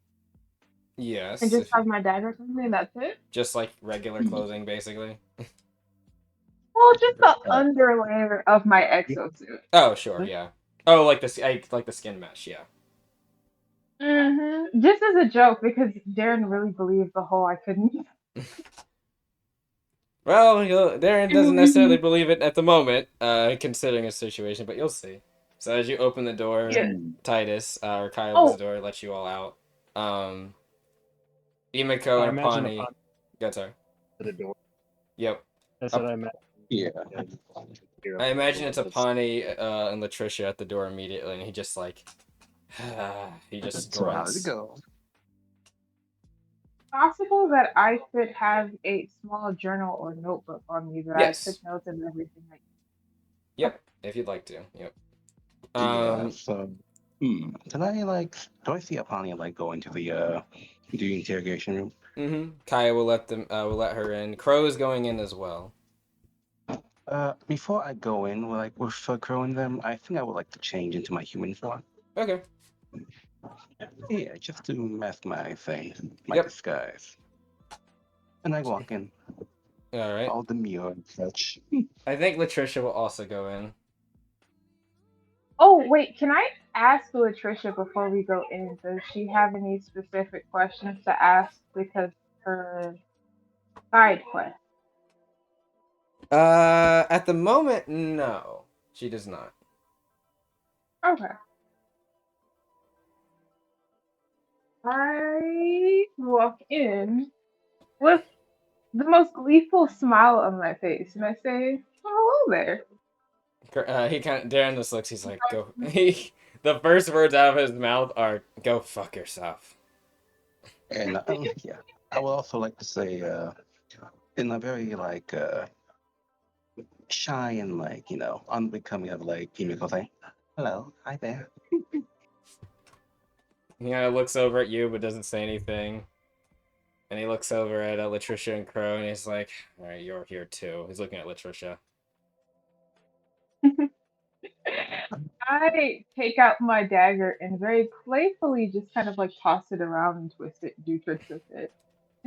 Yes. And just have my dagger or something, that's it? Just like regular clothing, basically. Well, just the underlayer of my exosuit. Oh, sure, yeah. Oh, like the skin mesh, yeah. Mm-hmm. Just as a joke, because Darren really believed the whole I couldn't. Well, Darren doesn't necessarily believe it at the moment, considering his situation, but you'll see. So as you open the door, Titus, or Kyle opens the door, lets you all out. Imiko and Apani. Go, sorry. To the door. Yep. That's what I meant. Yeah. I imagine it's Apani and Latricia at the door immediately, and he just like he just grunts. How'd it go? possible that I could have a small journal or notebook on me that I took Yes. notes of everything? Yep. If you'd like to. Yep. Yeah. So, can I like? Do I see Apollonia like go into the interrogation room? Kaya will let her in. Crow is going in as well. Before I go in, like with Crow and them, I think I would like to change into my human form. Okay. Yeah, just to mask my thing, my Yep. disguise. And I walk in, All right. all demure and such. I think Latricia will also go in. Oh, wait, can I ask Latricia before we go in? Does she have any specific questions to ask? Because her side quest. At the moment, no. She does not. Okay. I walk in with the most gleeful smile on my face, and I say, "Oh, hello there." He kind of Darren just looks. He's like, "Go." The first words out of his mouth are, "Go fuck yourself." And yeah, I would also like to say, in a very like shy and like unbecoming of like Kimiko saying, "Hello, hi there." He kind of looks over at you but doesn't say anything. And he looks over at Latricia and Crow and he's like, "All right, you're here too." He's looking at Latricia. I take out my dagger and very playfully just kind of like toss it around and twist it, do tricks with it.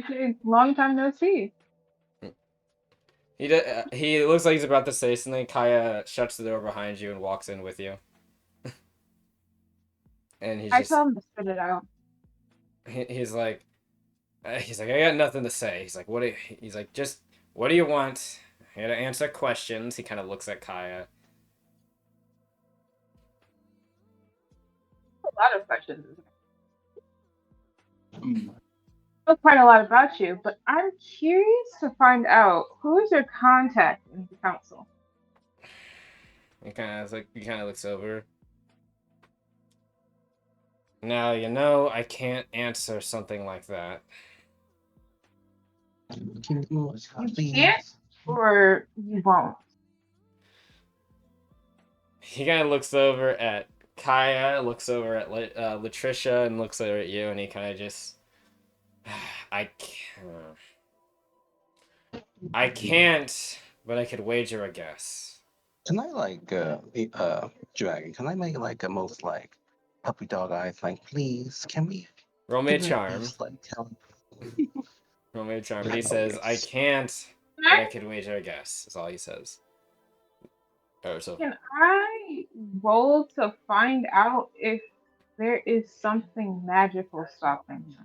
I say, long time no see. He looks like he's about to say something. Kaya shuts the door behind you and walks in with you. And I tell him to spit it out. he's like, I got nothing to say. He's like, he's like, just, what do you want? Here to answer questions. He kind of looks at Kaya. A lot of questions. I know quite a lot about you, but I'm curious to find out who is your contact in the council. He kind of looks over. Now, I can't answer something like that. You can't, or you won't. He kind of looks over at Kaya, looks over at Latricia, and looks over at you, and he kind of just, I can't, but I could wager a guess. Can I like Dragon? Can I make like a most like puppy dog eyes? Like, please, can we? Roll me a charm. Least, like, tell... Roll me a charm. But he says, "I can't, but I could wager a guess." That's all he says. Can I roll to find out if there is something magical stopping you?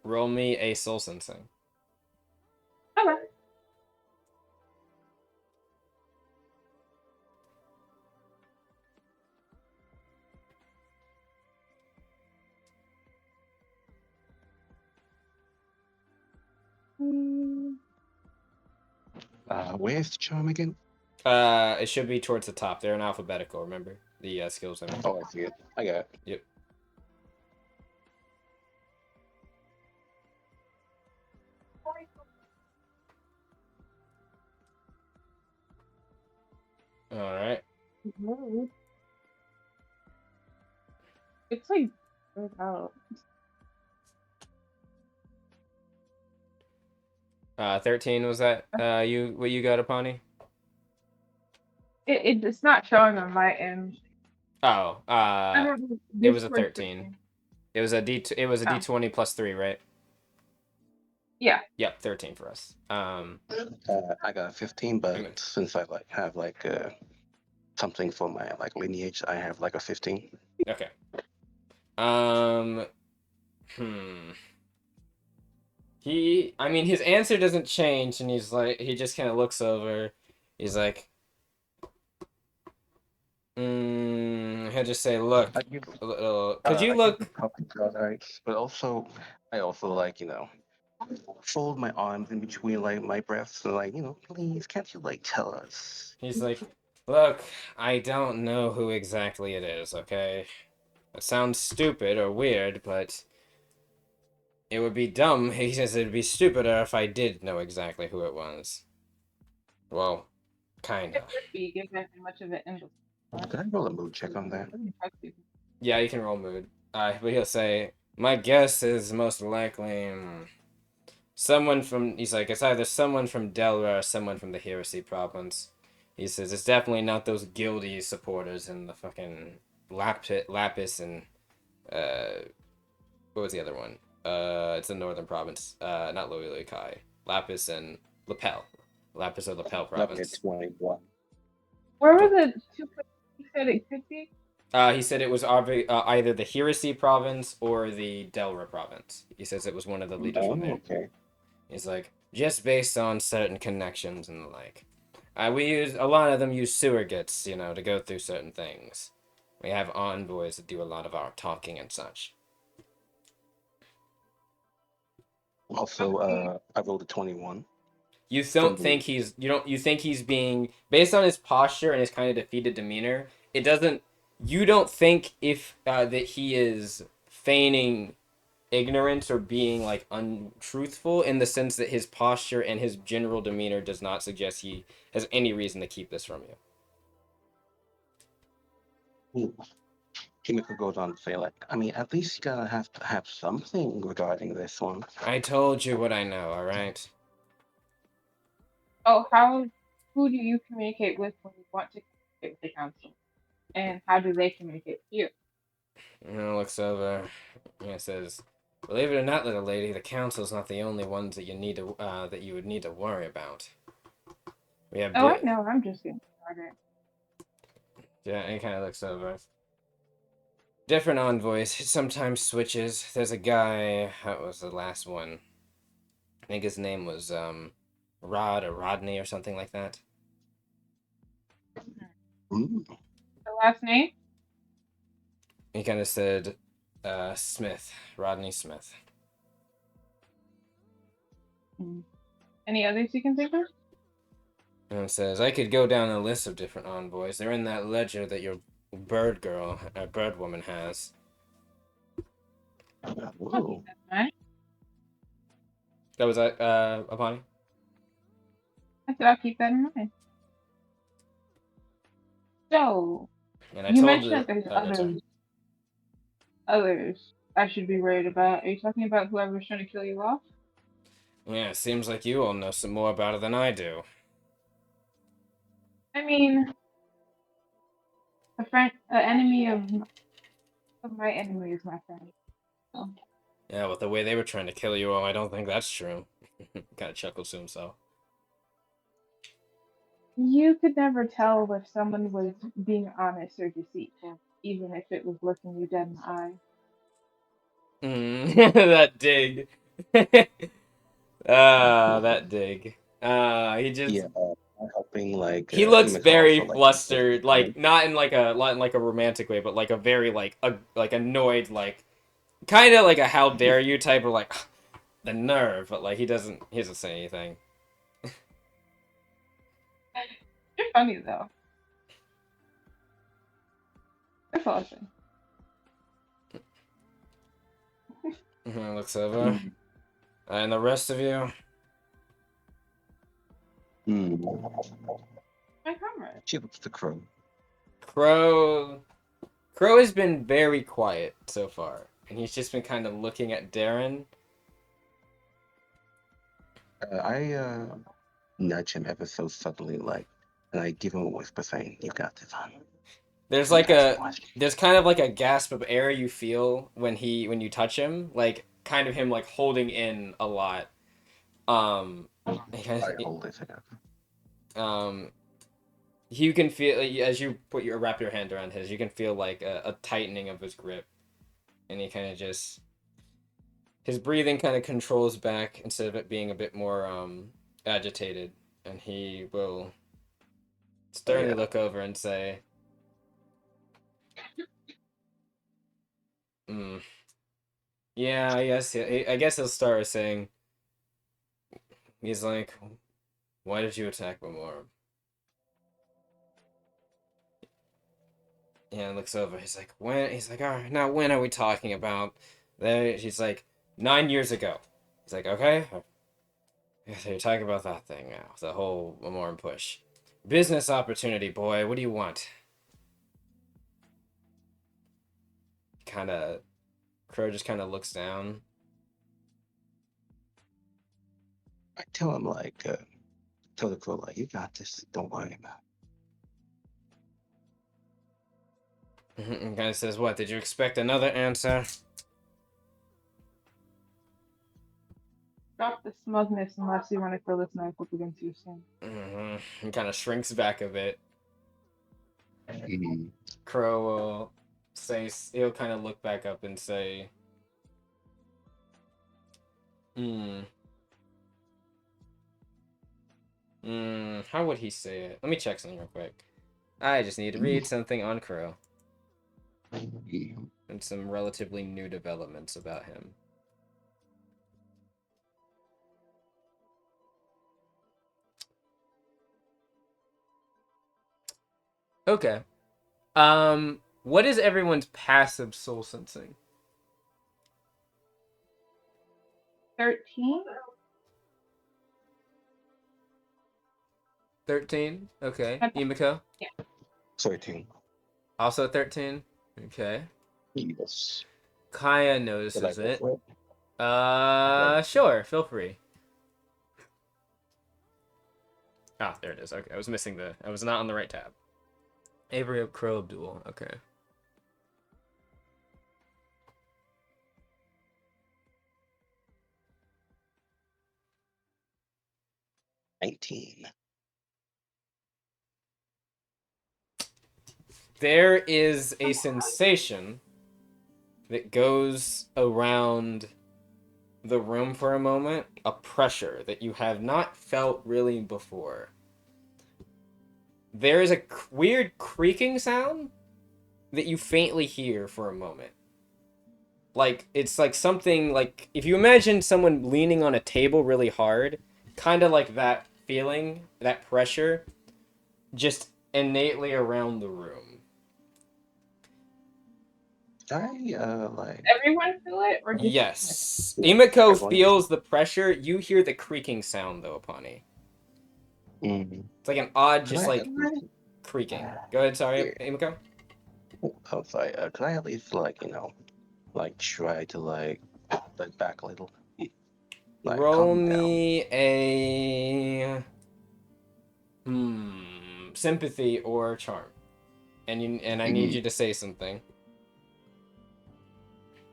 Roll me a soul sensing. Okay. Where's the charm again? It should be towards the top. They're in alphabetical. Remember the skills. Oh, I see it. I got it. Yep. All right. It's like out. 13 was that? What you got, Apani? It's not showing on my end. Oh, it was a 13. It was a Oh. D20 plus 3, right? Yeah. Yep, 13 for us. I got a 15, but since I like have like something for my like lineage, I have like a 15. Okay. His answer doesn't change, and he just kind of looks over. He's like, he'll just say, "Look, could you look?" But also, I also like fold my arms in between like my breasts and like please, can't you like tell us? He's like, "Look, I don't know who exactly it is. Okay, it sounds stupid or weird, but It would be dumb. He says it'd be stupider if I did know exactly who it was. Well, kinda. It would be given much of it in the. Can I roll a mood check on that? Yeah, you can roll mood. But he'll say, my guess is most likely someone from. He's like, it's either someone from Delra or someone from the Heresy province. He says it's definitely not those guilty supporters in the fucking Lapis and what was the other one? It's the northern province. Not Vacay. Lapis and Lapel. Lapis or Lapel province. 21. Where were the two places you said it could be? He said it was either the Heresy province or the Delra province. He says it was one of the leaders from there. Okay. He's like, just based on certain connections and the like. We use a lot of them use surrogates, to go through certain things. We have envoys that do a lot of our talking and such. Also, I rolled a 21. You don't think he's you think he's being, based on his posture and his kind of defeated demeanor, you don't think if that he is feigning ignorance or being like untruthful, in the sense that his posture and his general demeanor does not suggest he has any reason to keep this from you. Kimiko goes on to say, like, I mean, at least you gotta have to have something regarding this one. I told you what I know, alright? Oh, who do you communicate with when you want to communicate with the council? And how do they communicate with you? Looks over. It says, believe it or not, little lady, the council's not the only ones that you would need to worry about. We have. I know. I'm just getting started. Yeah, he kind of looks over. Different envoys. It sometimes switches. There's a guy. What was the last one? I think his name was Rod or Rodney or something like that. Ooh. The last name? He kind of said, Smith. Rodney Smith. Any others you can think of? And it says, I could go down a list of different envoys. They're in that ledger that your bird woman has. Ooh. That was Apani? I said I'll keep that in mind. So, And you mentioned that there's others I should be worried about. Are you talking about whoever's trying to kill you off? Yeah, it seems like you all know some more about it than I do. I mean, an enemy of my enemy is my friend. So. Yeah, with the way they were trying to kill you all, I don't think that's true. Kind of chuckles to himself. You could never tell if someone was being honest or deceitful, even if it was looking you dead in the eye. That dig. That dig. He just helping, like, he looks very also, like, flustered, like not in like a romantic way, but like a very like annoyed, like kind of like a how dare you type of like the nerve, but like he doesn't say anything. You're funny though. That's awesome. Looks over. And the rest of you? My comrade. She looks to Crow. Crow has been very quiet so far, and he's just been kind of looking at Darren. I nudge him ever so subtly, like, and I give him a whisper saying, "You got this, hon." There's kind of like a gasp of air you feel when you touch him, like kind of him like holding in a lot. I hold it. You can feel, as you wrap your hand around his, you can feel like a tightening of his grip, and he kind of just, his breathing kind of controls back instead of it being a bit more agitated, and he will sternly look over and say, yeah, I guess he'll start with saying, he's like, why did you attack Memorem? Yeah, looks over. He's like, when? He's like, all right, now when are we talking about? He's like, 9 years ago. He's like, okay, so you're talking about that thing now, the whole Memorem push. Business opportunity, boy. What do you want? Crow just kind of looks down. I tell him like, tell the Crow like, you got this. Don't worry about it. And kind of says, what? Did you expect another answer? Drop the smugness unless you want to throw this knife up against your skin. And kind of shrinks back a bit. Mm-hmm. Crow will say, he'll kind of look back up and say, how would he say it? Let me check something real quick. I just need to read something on Crow. And some relatively new developments about him. Okay. What is everyone's passive soul sensing? 13? 13? Okay. Emiko? Yeah. 13. Also 13? Okay. Yes. Kaya notices it. It? Sure. Feel free. Ah, there it is. Okay, I was missing I was not on the right tab. Avery Crow Abdul. Okay. $19. There is a sensation that goes around the room for a moment, a pressure that you have not felt really before. There is a weird creaking sound that you faintly hear for a moment. Like, it's like something, like, if you imagine someone leaning on a table really hard, kind of like that feeling, that pressure, just innately around the room. Everyone feel it, or just yes. Emiko feels the pressure. You hear the creaking sound though, Apani. It's like an odd, just like creaking. Go ahead, sorry, Emiko. I'm sorry. Can I at least like try to like back a little? Roll me a sympathy or charm, and I need you to say something.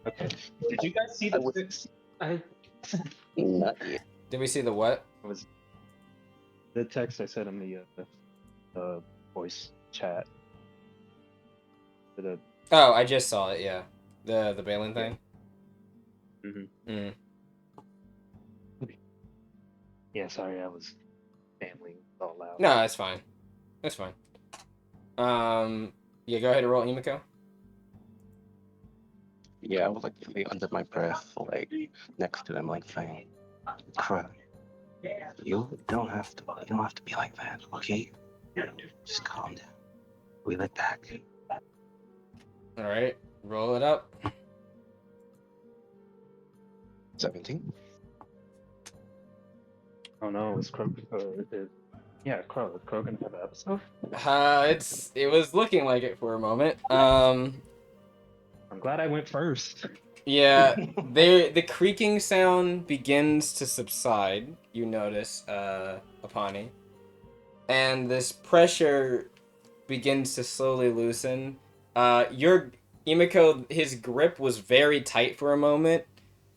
Okay. Did you guys see the Not yet. Did we see the what? Was the text I sent in the voice chat? Oh, I just saw it. Yeah, the Balin thing. Yeah. Yeah, sorry, I was family all loud. No, that's fine. That's fine. Yeah, go ahead and roll, Emiko. Yeah, I was like under my breath, like next to them, like saying, "Crap, you don't have to be like that, okay? Just calm down. Wheel it back." All right, roll it up. 17. Oh no, is Crow? Yeah, Crow. Is Crow gonna have an episode? It was looking like it for a moment. I'm glad I went first. Yeah, the creaking sound begins to subside. You notice, Apani, and this pressure begins to slowly loosen. Your Emiko, his grip was very tight for a moment,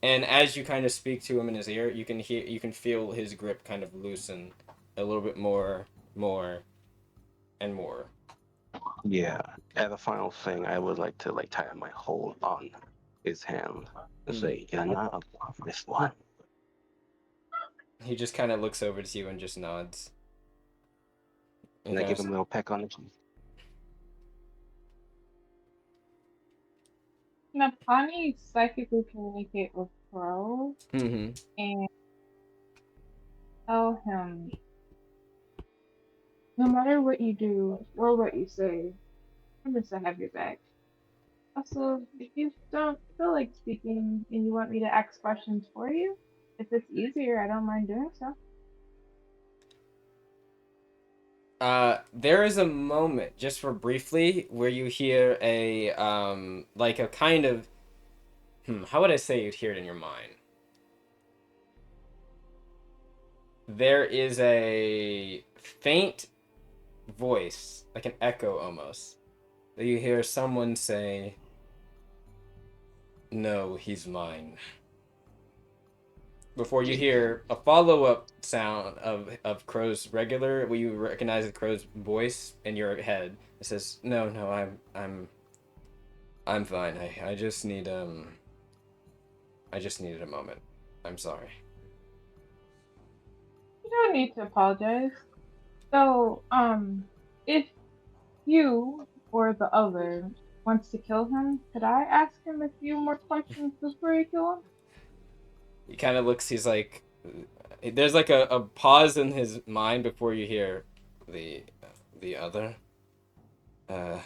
and as you kind of speak to him in his ear, you can feel his grip kind of loosen a little bit more, and more. Yeah. As a final thing, I would like to tighten my hold on his hand and say, "You're not above this one." He just kind of looks over to you and just nods. And I give him a little peck on the cheek. Can Apani psychically communicate with Crow and tell him, no matter what you do or what you say, I'm just gonna have your back. Also, if you don't feel like speaking and you want me to ask questions for you, if it's easier, I don't mind doing so. There is a moment, just for briefly, where you hear a like a kind of how would I say you'd hear it in your mind? There is a faint voice, like an echo almost, that you hear someone say, "No, he's mine." Before you hear a follow-up sound of Crow's regular, where you recognize the Crow's voice in your head. It says, "No, no, I'm fine. I just need I just needed a moment. I'm sorry." You don't need to apologize. So, if you or the other wants to kill him, could I ask him a few more questions before you kill him? He kind of looks. He's like, there's like a pause in his mind before you hear the other. Uh,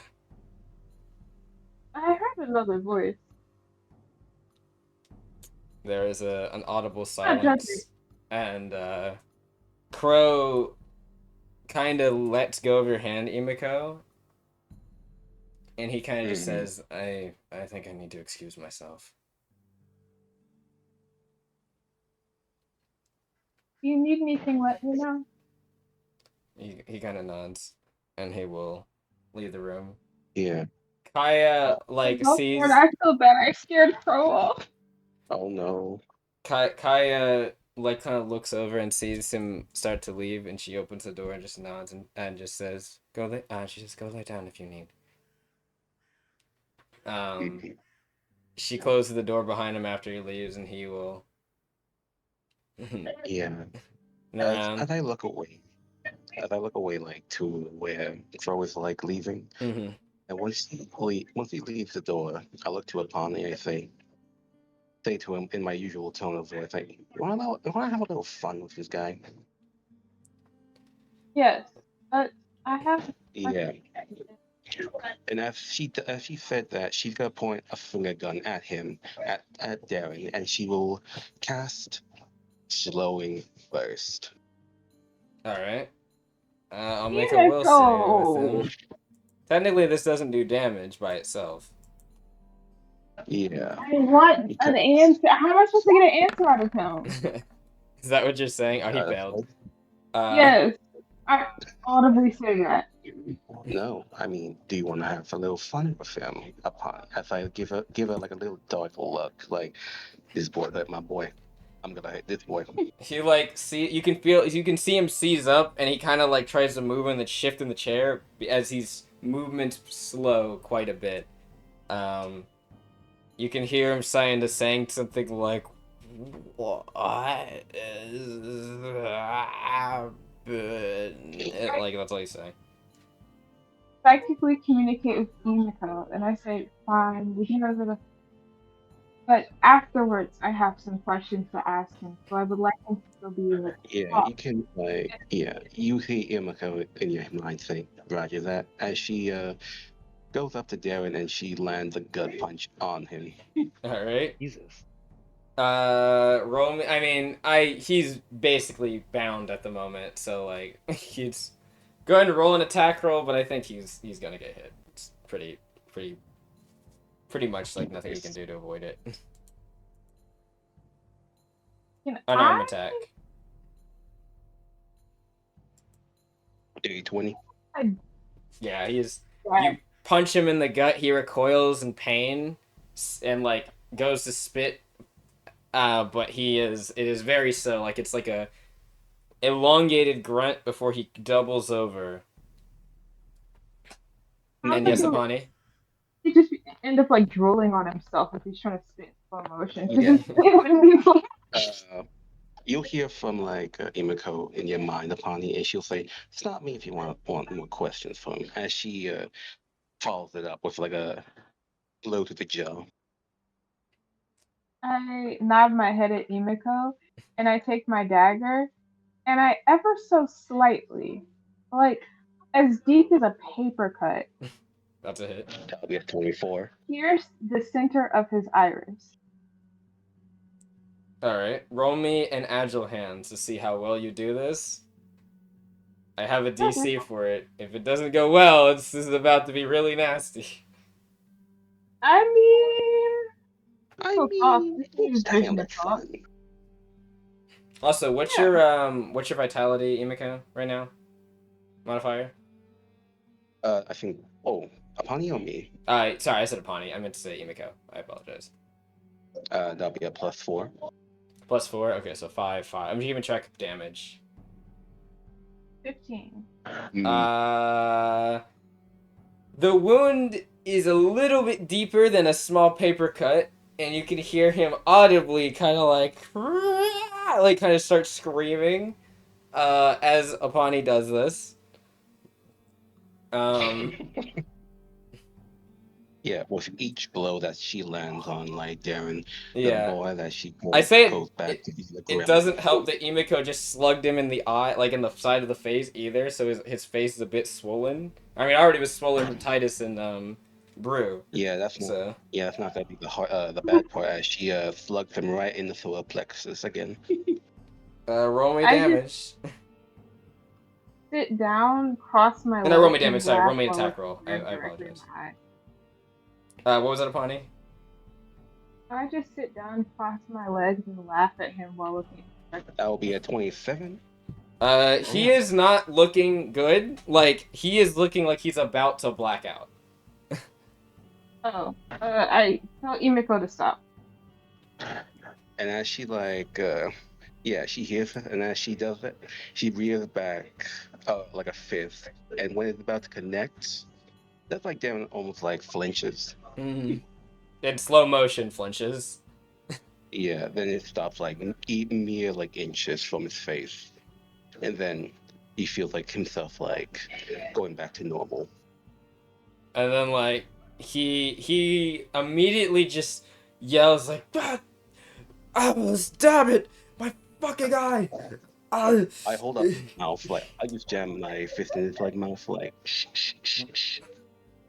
I heard another voice. there is an audible Not judging. silence, and Crow kind of lets go of your hand, Imiko, and he kind of just says, I think I need to excuse myself." If you need anything, let me know. He kind of nods, and he will leave the room. Yeah. Kaya like Oh, sees. Lord, I feel bad. I scared Crow off. Oh no. Kaya like kind of looks over and sees him start to leave, and she opens the door and just nods and just says, "Go lay." She says, "Go lay down if you need." She closes the door behind him after he leaves, and he will. Yeah. Around. As I look away, like to where Crow is like leaving, and once he leaves the door, I look to Apani. I say to him in my usual tone of voice, like, "Want to have a little fun with this guy?" Yes, but I have. Yeah. And as she said that, she's gonna point a finger gun at him, at Darren, and she will cast slowing burst. All right. I'll make a Yeah, will save with go. him. Technically, this doesn't do damage by itself. Yeah. I want an answer. How am I supposed to get an answer out of him? Is that what you're saying? Oh, he failed. Yes, I audibly say that. No, I mean, do you want to have a little fun with him? Upon as I give her like a little dark look, like this boy hurt my boy. I'm gonna hit this boy. He like you can see him seize up, and he kind of like tries to move and then shift in the chair as he's movement slow quite a bit. You can hear him saying something like, "What is happening?" Like that's all he's saying. Psychically communicate with Emiko, and I say, fine, we can go to the. But afterwards, I have some questions to ask him, so I would like him to still be able to Yeah, talk. you can you hear Imako in your mind say, "Roger that," as she goes up to Darren and she lands a gut punch on him. All right. Jesus. Roll me. I mean, he's basically bound at the moment, so like he's go ahead and roll an attack roll, but I think he's gonna get hit. It's pretty much like nothing you can do to avoid it. Can Unarmed attack. Dirty 20. Yeah, you punch him in the gut, he recoils in pain and like goes to spit. But it is very slow. Like it's like a elongated grunt before he doubles over. And yes, Apani. He just end up like drooling on himself if he's trying to spit in slow motion. Yeah. You'll hear from like Imiko in your mind, Apani, and she'll say, "Stop me if you want more questions from him." As she follows it up with like a blow to the jaw. I nod my head at Emiko, and I take my dagger, and I ever so slightly, like as deep as a paper cut, That's a hit. That'll be a 24. Pierce the center of his iris. Alright, roll me an agile hands to see how well you do this. I have a DC for it. If it doesn't go well, this is about to be really nasty. I mean, It's kind of fun. Also, what's your vitality, Imiko, right now? Modifier? I think. Oh, Apani or me? Sorry, I said Apani. I meant to say Imiko. I apologize. That'll be a +4. +4. Okay, so 5. I'm just keeping track of damage. 15. The wound is a little bit deeper than a small paper cut, and you can hear him audibly kind of like kind of start screaming as Apani does this. Yeah, with each blow that she lands on, like Darren, yeah. the boy that she goes, I say goes back to the ground. It doesn't help that Imiko just slugged him in the eye, like in the side of the face either, so his face is a bit swollen. I mean, I already was swollen from Titus and Brew. Yeah, that's so. That's not gonna be the bad part, as she slugged him right in the solar plexus again. Roll me damage. Sit down, cross my legs. No, roll me damage. Sorry, roll me an attack roll. I apologize. What was that, Apani? I just sit down, cross my legs, and laugh at him while looking at That will be a 27. He is not looking good. Like, he is looking like he's about to black out. I tell Imiko to stop. And as she she hears it, and as she does it, she rears back like a fist, and when it's about to connect, that's like Darren almost like flinches. In slow motion, flinches. Yeah, then it stops like mere like inches from his face, and then he feels like himself like going back to normal. And then like he immediately just yells like, "Oh, stop it! My fucking eye!" I hold up his mouth, like I just jam my fist in his like mouth, like shh, shh, shh, shh.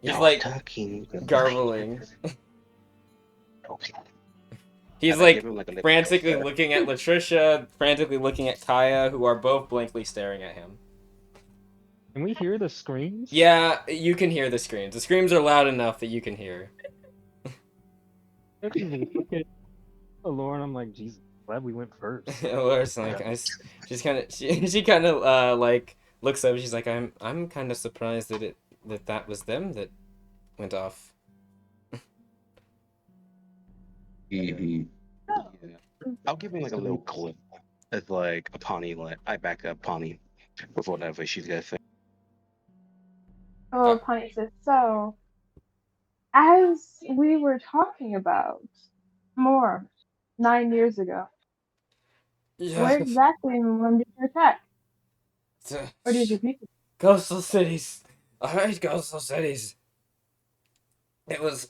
He's like gargling. He's like frantically looking at Latricia, frantically looking at Kaya, who are both blankly staring at him. Can we hear the screams? Yeah, you can hear the screams. The screams are loud enough that you can hear. Look at Lauren, I'm like, Jesus, glad we went first. Laura's like, she kind of like looks up. She's like, I'm kind of surprised that was them that went off. Yeah. I'll give him like a little clip. It's like Apani, like I back up Apani with whatever she's gonna say. Oh, Apani says, so, as we were talking about more 9 years ago, where exactly when did you attack? Or did you people? Coastal cities. I hate coastal cities.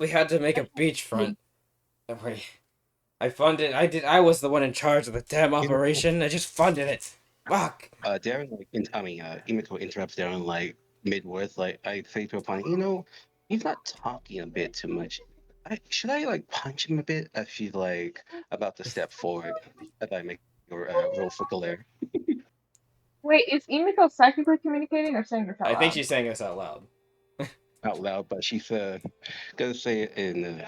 We had to make a beachfront. I was the one in charge of the damn operation. I just funded it. Fuck. Darren, Imiko interrupts Darren like mid-words. Like I say to Apani, he's not talking a bit too much. Should I like punch him a bit as she's like about to step forward as I make your roll for glare? Wait, is Imiko psychically communicating or saying this out loud? I think she's saying this out loud. Out loud, but she's gonna say it in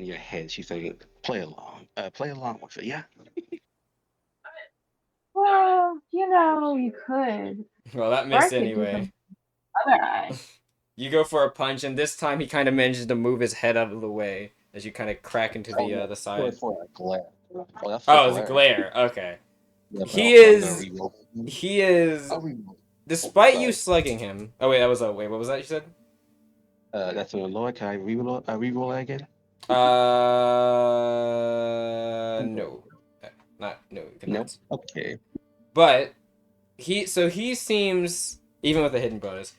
your head. She's saying, "Play along, with it, yeah." Well, you could. Well, that missed anyway. Other eye. You go for a punch, and this time he kind of manages to move his head out of the way as you kind of crack into the side. For a glare. Oh, it's a glare. Okay. Yeah, he is. Despite you slugging him. Oh wait, what was that you said? That's a lower. Can I reroll that again? No. No. Nope. Okay. But he seems, even with a hidden bonus,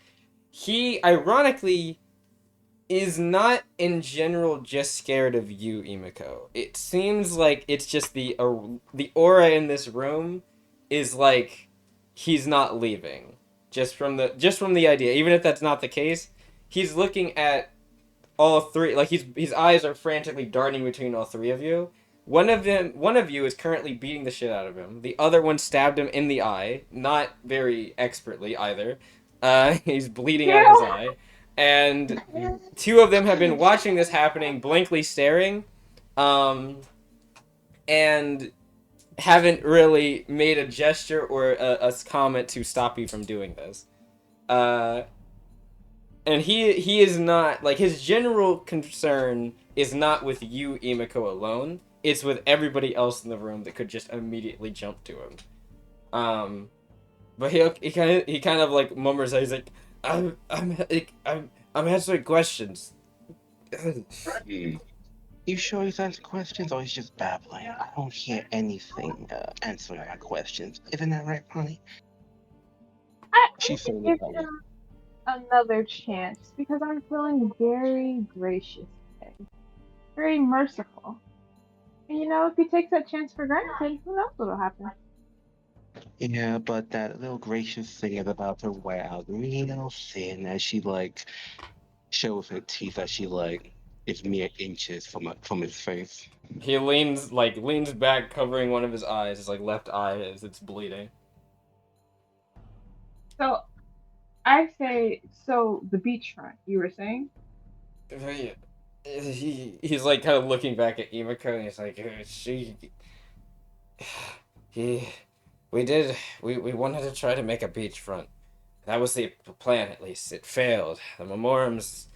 he ironically is not in general just scared of you, Imiko. It seems like it's just the aura in this room is like he's not leaving. Just from the idea, even if that's not the case, he's looking at all three. Like his eyes are frantically darting between all three of you. One of you is currently beating the shit out of him. The other one stabbed him in the eye, not very expertly either. He's bleeding out of his eye, and two of them have been watching this happening, blankly staring, and haven't really made a gesture or a comment to stop you from doing this. And he is not, like, his general concern is not with you, Imiko, alone. It's with everybody else in the room that could just immediately jump to him. But he kind of like murmurs. He's like, I'm answering questions. You sure he's answering questions, or he's just babbling? I don't hear anything answering my questions. Isn't that right, honey? She's saying him another chance because I'm feeling very gracious today, very merciful. And if he takes that chance for granted, who knows what'll happen? Yeah, but that little gracious thing is about to wear out real thin as she like shows her teeth as she like is mere inches from his face. He leans back, covering one of his eyes, his like left eye, as it's bleeding. So, I say, the beachfront, you were saying? He's like kind of looking back at Imiko, and he's like, we wanted to try to make a beachfront. That was the plan, at least. It failed. The Memorems,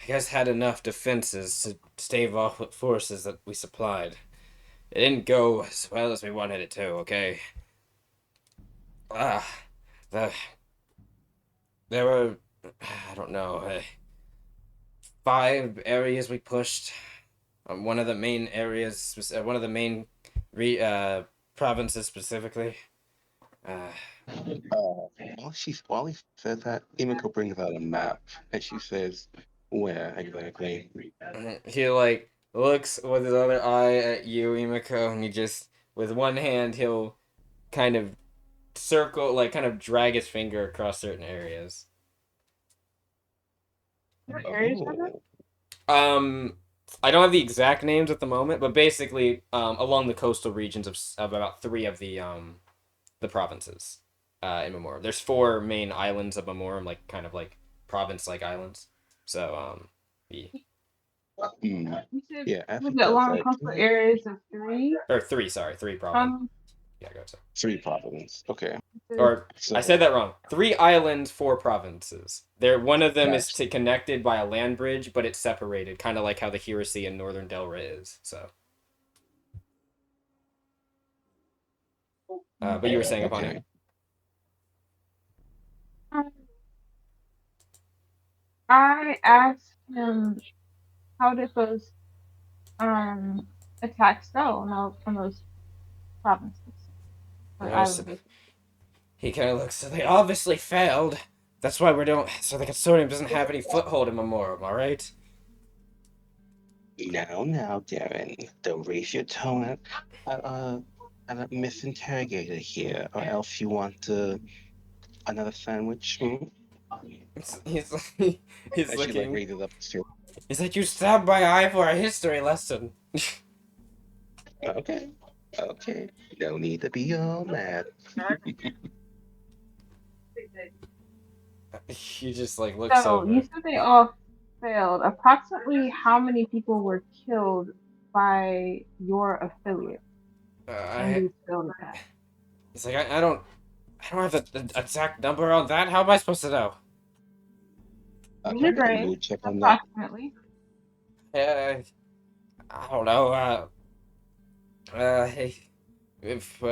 I guess, had enough defenses to stave off what forces that we supplied. It didn't go as well as we wanted it to, okay? There were, I don't know, 5 areas we pushed. One of the main areas, one of the main provinces specifically. While he says that, Imiko brings out a map and she says, "Where exactly?" He like looks with his other eye at you, Imiko, and he just with one hand he'll kind of kind of drag his finger across certain areas. What areas are there? I don't have the exact names at the moment, but basically, along the coastal regions of about 3 of the provinces, in Memorem. There's 4 main islands of Memorem, like kind of like province-like islands. So, yeah. Yeah, was it along coastal areas of 3? Or 3, sorry, 3 provinces. Yeah, go ahead. 3 provinces. Okay. Or I said that wrong. 3 islands, 4 provinces. One of them is connected by a land bridge, but it's separated, kind of like how the Hirasi in Northern Delray is. So. But you were saying upon it. I asked him, how did those attacks go from those provinces? He kind of looks. So they obviously failed. That's why so the Consortium doesn't have any foothold in Memorem, all right? Now, Darren, don't raise your tone at a misinterrogator here, or else you want another sandwich. He's looking. Like raises up his. He's like, you stabbed my eye for a history lesson. Okay. No need to be all mad. He just like looks over. So you said they all failed. Approximately how many people were killed by your affiliate? He's like, I don't have the exact number on that. How am I supposed to know? Check on approximately. I don't know. If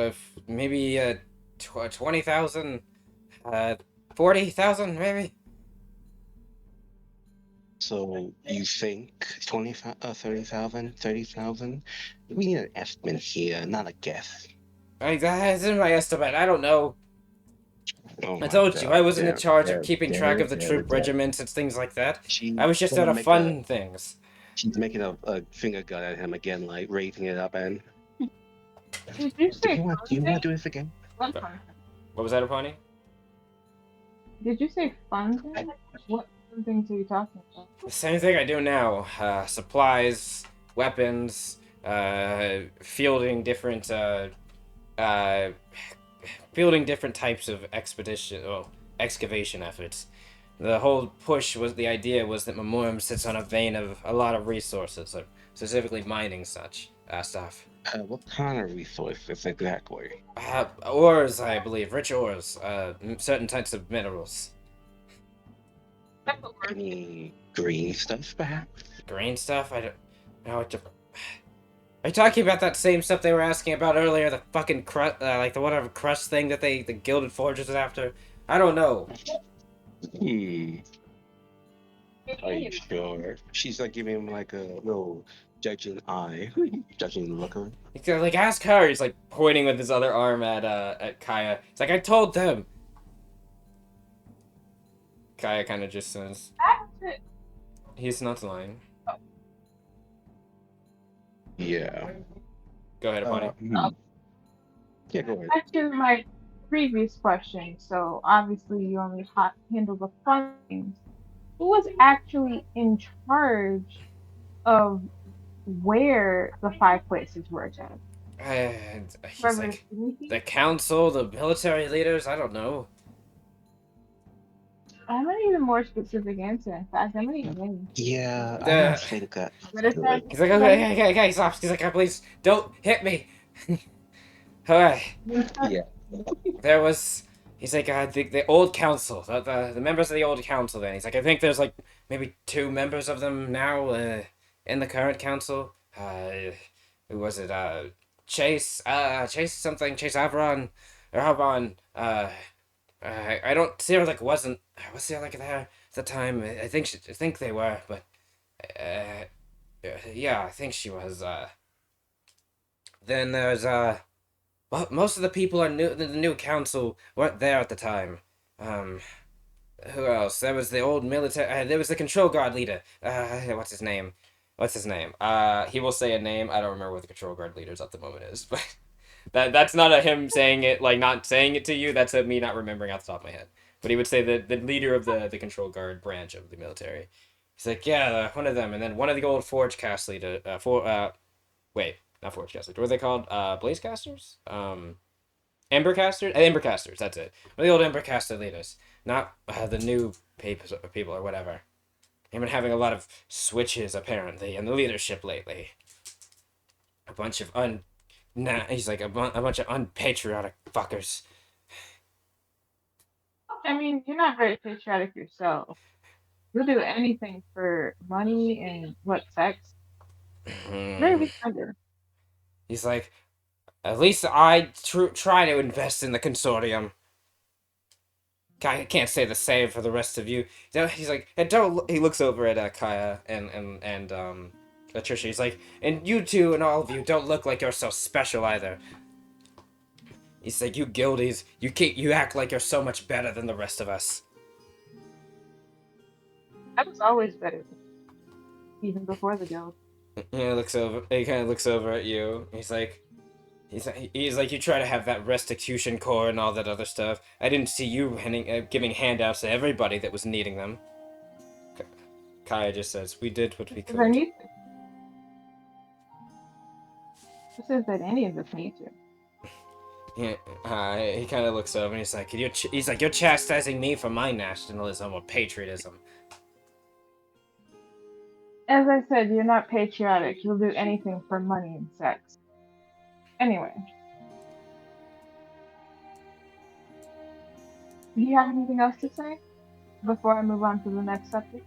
maybe 20,000, 40,000 maybe. So you think 30,000? We need an estimate here, not a guess. That's in my estimate. I don't know. I told you I wasn't in charge of keeping track of the troop regiments and things like that. I was just out of fun things. She's making a finger gun at him again, like raising it up and. Did you say? Do you want to do this again? What was that, Apani? Did you say funding? What things are you talking about? The same thing I do now. Supplies, weapons, fielding different, uh, fielding different types of excavation efforts. The whole push was the idea was that Memorem sits on a vein of a lot of resources, specifically mining such stuff. What kind of resources exactly? Ores, I believe, rich ores, certain types of minerals. Any green stuff, perhaps? Green stuff? I don't know what to... Are you talking about that same stuff they were asking about earlier? The fucking like the whatever crust thing that the Gilded Forges is after? I don't know. Are you sure? She's like giving him like a little judging eye, judging look. He's like, ask her. He's like pointing with his other arm at Kaya. He's like, I told them. Kaya kind of just says, he's not lying. Yeah. Go ahead, Bonnie. Yeah, go ahead. Back to my previous question. So obviously you only handle the fun things. Who was actually in charge of where the 5 places were attended? He's like, the council, the military leaders, I don't know. I'm gonna need a more specific answer. In fact, I'm gonna need names. Yeah, I don't think that. He's like, okay, stop. He's like, please, don't hit me. Alright. Yeah. There was... He's like, the old council, the members of the old council then. He's like, I think there's like maybe 2 members of them now in the current council. Who was it? Chase Avron, or Havon. I don't see her like wasn't there like there at the time. I think they were, but yeah, I think she was. Then there's well, most of the people are new. The new council weren't there at the time. Who else? There was the old military. There was the control guard leader. What's his name? He will say a name. I don't remember what the control guard leader's at the moment is, but that's not a him saying it, like not saying it to you. That's a me not remembering off the top of my head. But he would say the leader of the control guard branch of the military. He's like, yeah, one of them, and then one of the old Forge cast leader. Wait, not Forge casters. What are they called? Blaze casters? Ember casters? Ember casters, that's it. One of the old Ember caster leaders. Not the new people or whatever. They've been having a lot of switches, apparently, in the leadership lately. A bunch of he's like, a bunch of unpatriotic fuckers. I mean, you're not very patriotic yourself. You'll do anything for money and what, sex? Very tender. He's like, at least I try to invest in the consortium. I can't say the same for the rest of you. He's like, and don't. He looks over at Kaya and Trisha. He's like, and you two and all of you don't look like you're so special either. He's like, you guildies, you act like you're so much better than the rest of us. I was always better, even before the guild. He kind of looks over at you. He's like, you try to have that restitution core and all that other stuff. I didn't see you giving handouts to everybody that was needing them. Kaya just says, we did what we could. Who says that any of us need to? Yeah, he kind of looks over and he's like, you're chastising me for my nationalism or patriotism. As I said, you're not patriotic. You'll do anything for money and sex. Anyway. Do you have anything else to say before I move on to the next subject?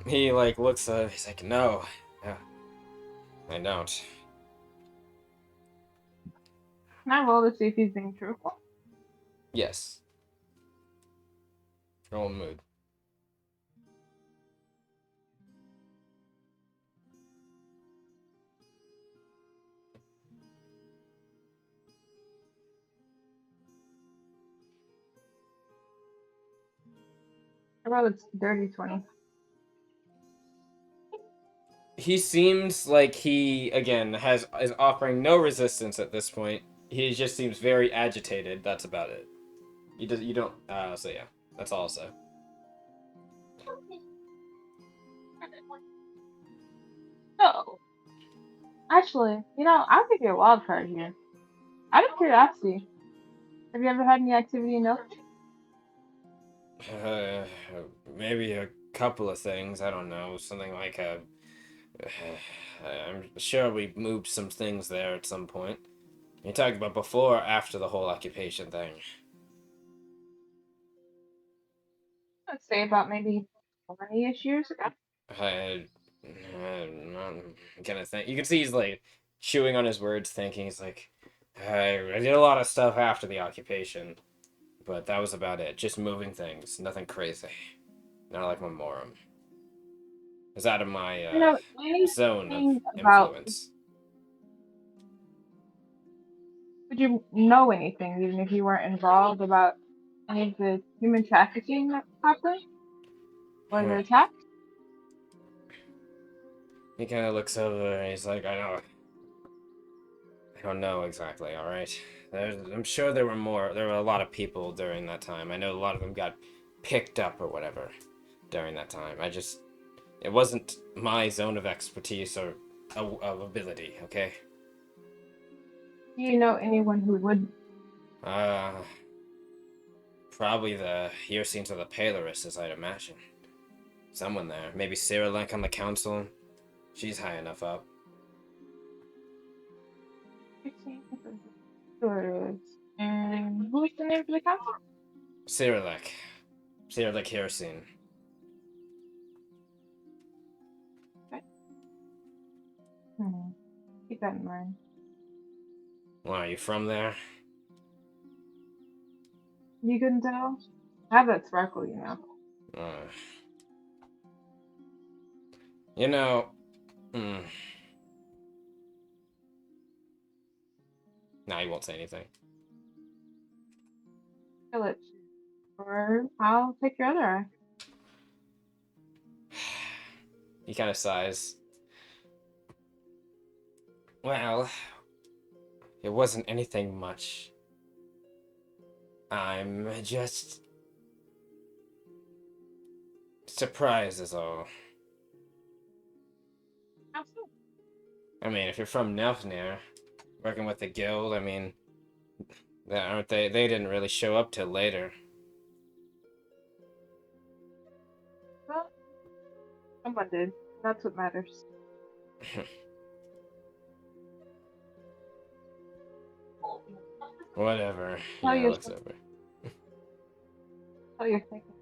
He like looks up, he's like, no, I don't. Can I roll to see if he's being truthful? Yes. Roll mood. I rolled a dirty 20. He seems like he, again, is offering no resistance at this point. He just seems very agitated. That's about it. You don't. So yeah, that's all I'll say. So, actually, I'll give you a wild card here. Out of curiosity, have you ever had any activity in Elfin? Uh, Maybe a couple of things. I don't know. Something like a. I'm sure we moved some things there at some point. You're talking about before or after the whole occupation thing? I'd say about maybe 20-ish years ago. I'm gonna think. You can see he's like chewing on his words, thinking. He's like, I did a lot of stuff after the occupation, but that was about it. Just moving things, nothing crazy. Not like Memorem. It's out of my zone of Anything about, influence. would you know anything, even if you weren't involved, about any of the human trafficking that happened? Or the attack? He kind of looks over and he's like, I don't know exactly, alright? I'm sure there were a lot of people during that time. I know a lot of them got picked up or whatever during that time. It wasn't my zone of expertise or of ability, okay? Do you know anyone who would? Probably the Hircines or the Palarists, I'd imagine. Someone there. Maybe Cyrilek on the council. She's high enough up. And who's the name of the council? Cyrilek. Cyrilek Hircine. Okay. Keep that in mind. Well, are you from there? You couldn't tell? I have that sparkle, Uh, you know... Nah, he won't say anything. Kill it. Or I'll take your other eye. He kind of sighs. Well, it wasn't anything much. I'm just... surprised is all. How so? I mean, if you're from Nelfnir, working with the guild, I mean... Aren't they? They didn't really show up till later. Well, someone did. That's what matters. Whatever. How Yeah, you're looks over. how you're thinking.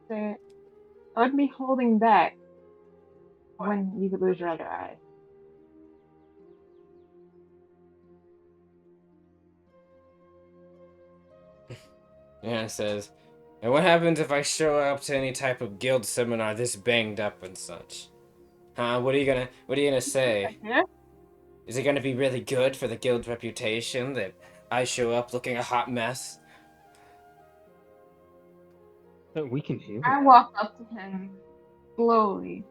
Say it. I'd be holding back when you could lose your other eye. Yeah, it says, and what happens if I show up to any type of guild seminar this banged up and such? Huh? What are you gonna say? Yeah? Is it gonna be really good for the guild's reputation that I show up looking a hot mess? We can hear I that. walk up to him slowly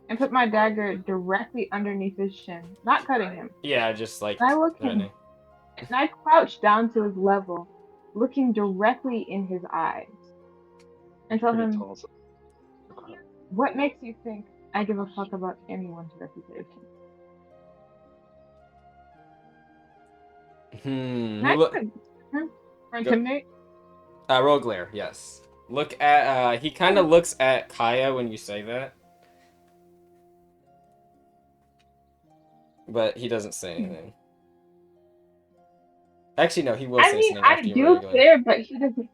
and put my dagger directly underneath his shin, not cutting him. Yeah, just like And I look him, threatening. and I crouch down to his level, looking directly in his eyes, and tell Pretty him, tall. "What makes you think I give a fuck about anyone's reputation?" Can I Look. for intimidate? Roll glare. Yes. Look at. He kind of looks at Kaya when you say that, but he doesn't say anything. Actually, no, he will say something after you do regular. care, but he doesn't.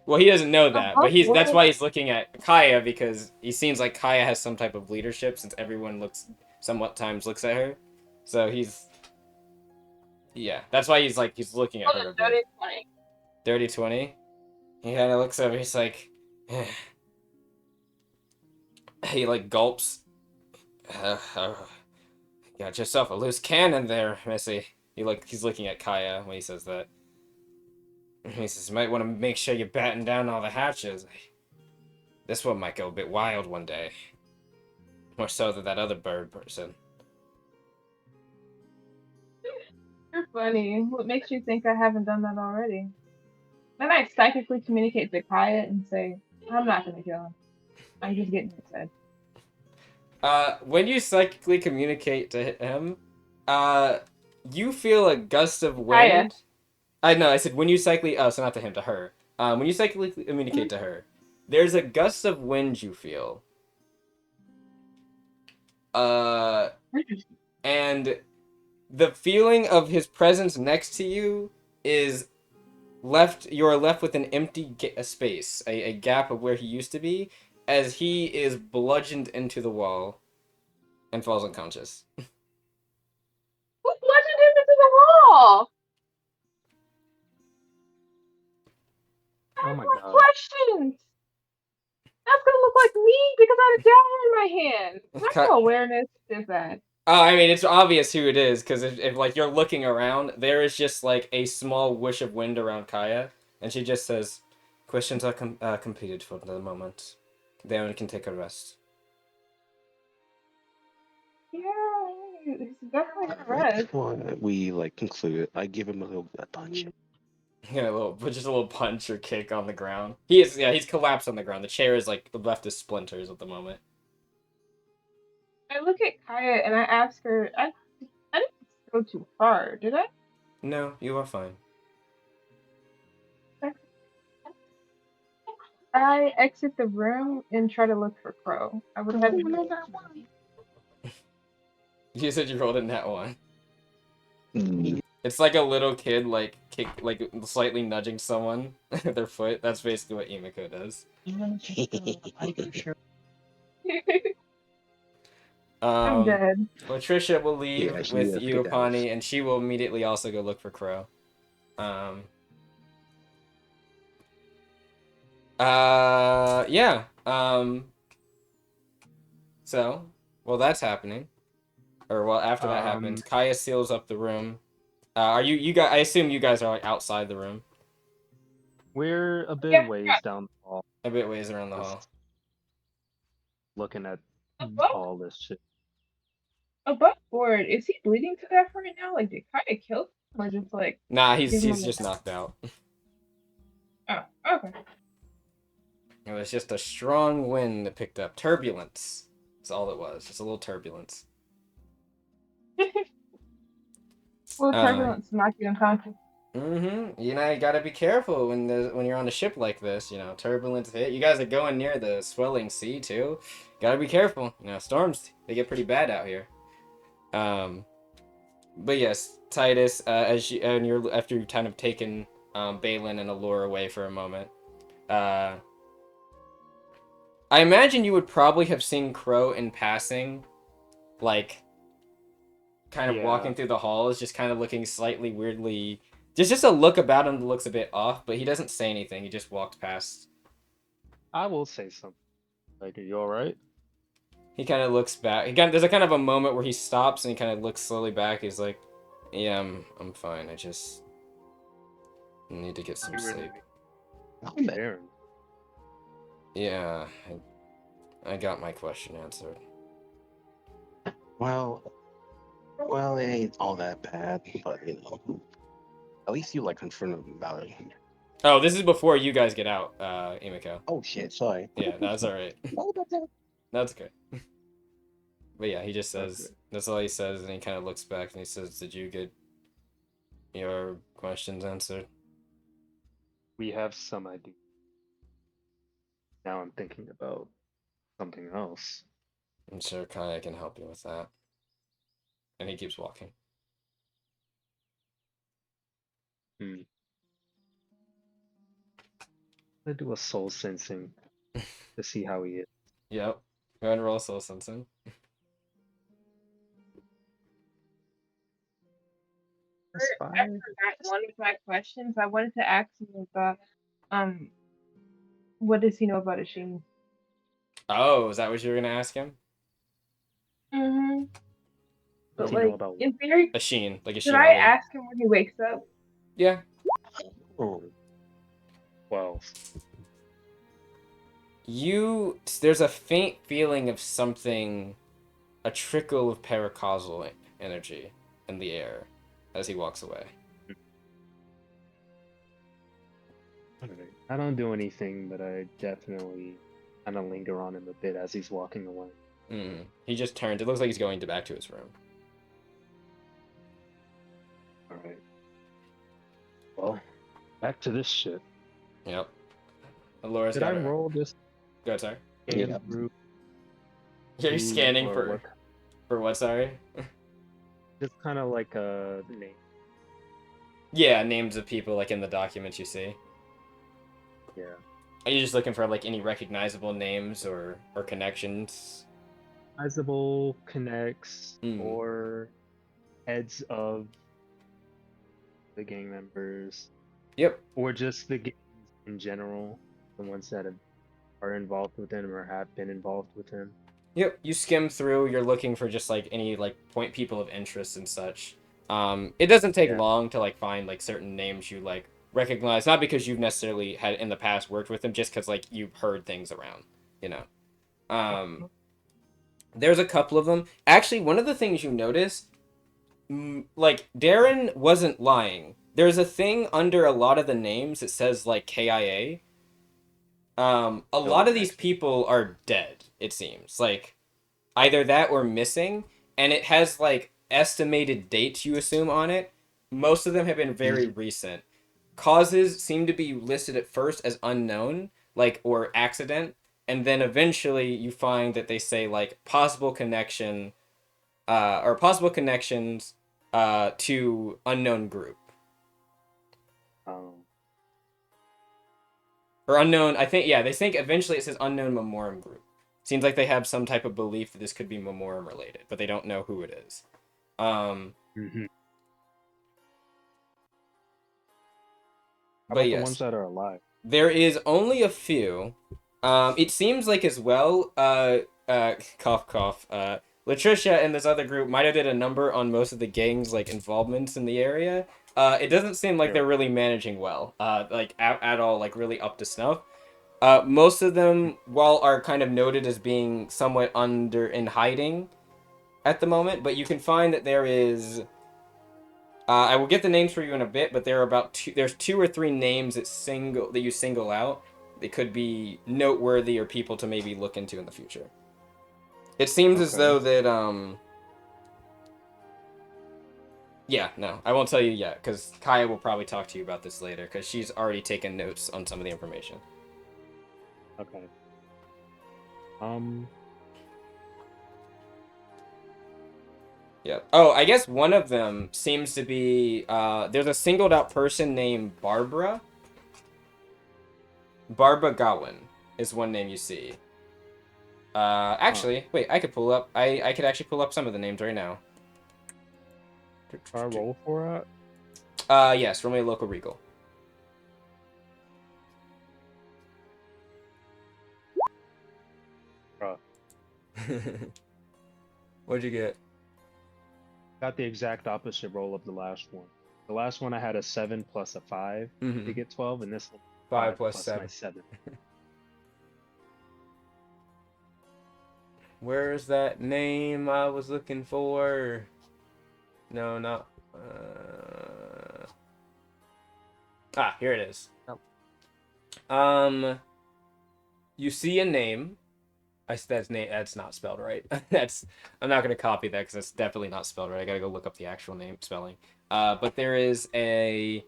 Well, he doesn't know that, but that's World. why he's looking at Kaya, because he seems like Kaya has some type of leadership since everyone looks at her. So he's yeah, that's why he's looking at her a bit. 30 20. He kind of looks over, he's like he like gulps. Got yourself a loose cannon there, Missy. He's looking at Kaya when he says that. He says, you might want to make sure you batten down all the hatches. This one might go a bit wild one day. More so than that other bird person. You're funny. What makes you think I haven't done that already? Then I psychically communicate to Kaya and say, I'm not gonna kill him. I'm just getting upset. When you psychically communicate to him, you feel a gust of Kaya. wind. I know, I said when you psychically, oh, so not to him, to her. When you psychically communicate to her, there's a gust of wind you feel. And the feeling of his presence next to you is you're left with an empty space, a gap of where he used to be, as he is bludgeoned into the wall and falls unconscious. Who bludgeoned him into the wall? I have more questions. That's gonna look like me because I had a dagger in my hand. My awareness is that. Oh, I mean, it's obvious who it is, because if like, you're looking around, there is just, like, a small whoosh of wind around Kaya, and she just says, questions are completed for the moment. They only can take a rest. Yeah, it's definitely a rest. Before we, like, conclude it, I give him a little punch. Yeah, just a little punch or kick on the ground. He's collapsed on the ground. The chair is, like, left as splinters at the moment. I look at Kaya and I ask her, I didn't go too far, did I? No, you are fine. I exit the room and try to look for Crow. I would have You said you rolled a nat 1. Mm. It's like a little kid, like, slightly nudging someone with their foot. That's basically what Emiko does. I'm dead. Latricia will leave Yeah, she with has you, good Apani, eyes. and she will immediately also go look for Crow. Yeah. So, well, that's happening. Or, well, after that happens, Kaya seals up the room. Are you guys, I assume you guys are, like, outside the room. We're a bit ways down the hall. A bit ways around the hall. Looking at all this shit. Above board, is he bleeding to death right now? Like, did Kaya kill him? Or just like... Nah, he's just knocked out. Oh, okay. It was just a strong wind that picked up. Turbulence. That's all it was. Just a little turbulence. Well, turbulence knock you unconscious. Mm-hmm. You know, you gotta be careful when you're on a ship like this. You know, turbulence hit. You guys are going near the swelling sea too. Gotta be careful. You know, storms, they get pretty bad out here. But yes, Titus, after you've kind of taken Balin and Allure away for a moment, I imagine you would probably have seen Crow in passing, like, kind of walking through the halls, just kind of looking slightly weirdly. There's just a look about him that looks a bit off, but he doesn't say anything. He just walked past. I will say something. Like, are you alright? He kind of looks back. There's a kind of a moment where he stops and he kind of looks slowly back. He's like, yeah, I'm fine. I just need to get some sleep. Yeah, I got my question answered. Well, it ain't all that bad, but, you know, at least you, like, confront him about it. Oh, this is before you guys get out, Emiko. Oh, shit, sorry. Yeah, that's alright. That's okay. But yeah, he just says, that's all he says, and he kind of looks back and he says, did you get your questions answered? We have some idea. Now I'm thinking about something else. I'm sure Kaya can help you with that. And he keeps walking. I do a soul sensing to see how he is. Yep. Go ahead and roll soul sensing. I forgot one of my questions. I wanted to ask him about, what does he know about Ashin? Oh, is that what you were gonna ask him? Mm-hmm. But like, about in theory, Ashin, like Ashin. Should I ask him when he wakes up? Yeah. Oh. Well. There's a faint feeling of something, a trickle of paracausal energy in the air as he walks away. I don't do anything, but I definitely kind of linger on him a bit as he's walking away. He just turns. It looks like he's going back to his room. All right. Well, back to this shit. Yep. Laura's Did got I her. roll this Go ahead, sorry. game through? You're scanning or for what? for what? Sorry. Just kind of like a name. Yeah, names of people like in the documents you see. Yeah. Are you just looking for like any recognizable names or connections? Sizable connects or heads of the gang members. Yep. Or just the gangs in general, the ones that are involved with him or have been involved with him. Yep. You skim through. You're looking for just like any like point people of interest and such. It doesn't take long to like find like certain names you like recognize, not because you've necessarily had in the past worked with them, just because like you've heard things around, you know. There's a couple of them. Actually, one of the things you notice, like Darren wasn't lying. There's a thing under a lot of the names that says like KIA. A lot of these people are dead, it seems. Like either that or missing, and it has like estimated dates you assume on it. Most of them have been very recent. Causes seem to be listed at first as unknown, like or accident, and then eventually you find that they say like possible connection, or possible connections, to unknown group. Or unknown. I think they think eventually it says unknown Memorem group. Seems like they have some type of belief that this could be Memorem related, but they don't know who it is. But yes, the ones that are alive. There is only a few. It seems like as well. Cough cough. Latricia and this other group might have did a number on most of the gang's like involvements in the area. It doesn't seem like they're really managing well. Like at all, like really up to snuff. Most of them, while are kind of noted as being somewhat in hiding at the moment, but you can find that there is. I will get the names for you in a bit, but there are there's 2 or 3 names that you single out. They could be noteworthy or people to maybe look into in the future. It seems as though that yeah, no, I won't tell you yet because Kaya will probably talk to you about this later because she's already taken notes on some of the information. Okay. Yeah. Oh, I guess one of them seems to be there's a singled out person named Barbara. Barbara Gowan is one name you see. Actually, wait, I could pull up. I could actually pull up some of the names right now. I roll for it? Yes, roll me a local regal. What'd you get? Got the exact opposite roll of the last one. The last one I had a 7 plus a 5 to get 12, and this one 5 plus 7. My 7. Where's that name I was looking for? No, not. Here it is. You see a name. That's not spelled right. I'm not gonna copy that because that's definitely not spelled right. I gotta go look up the actual name spelling. But there is a.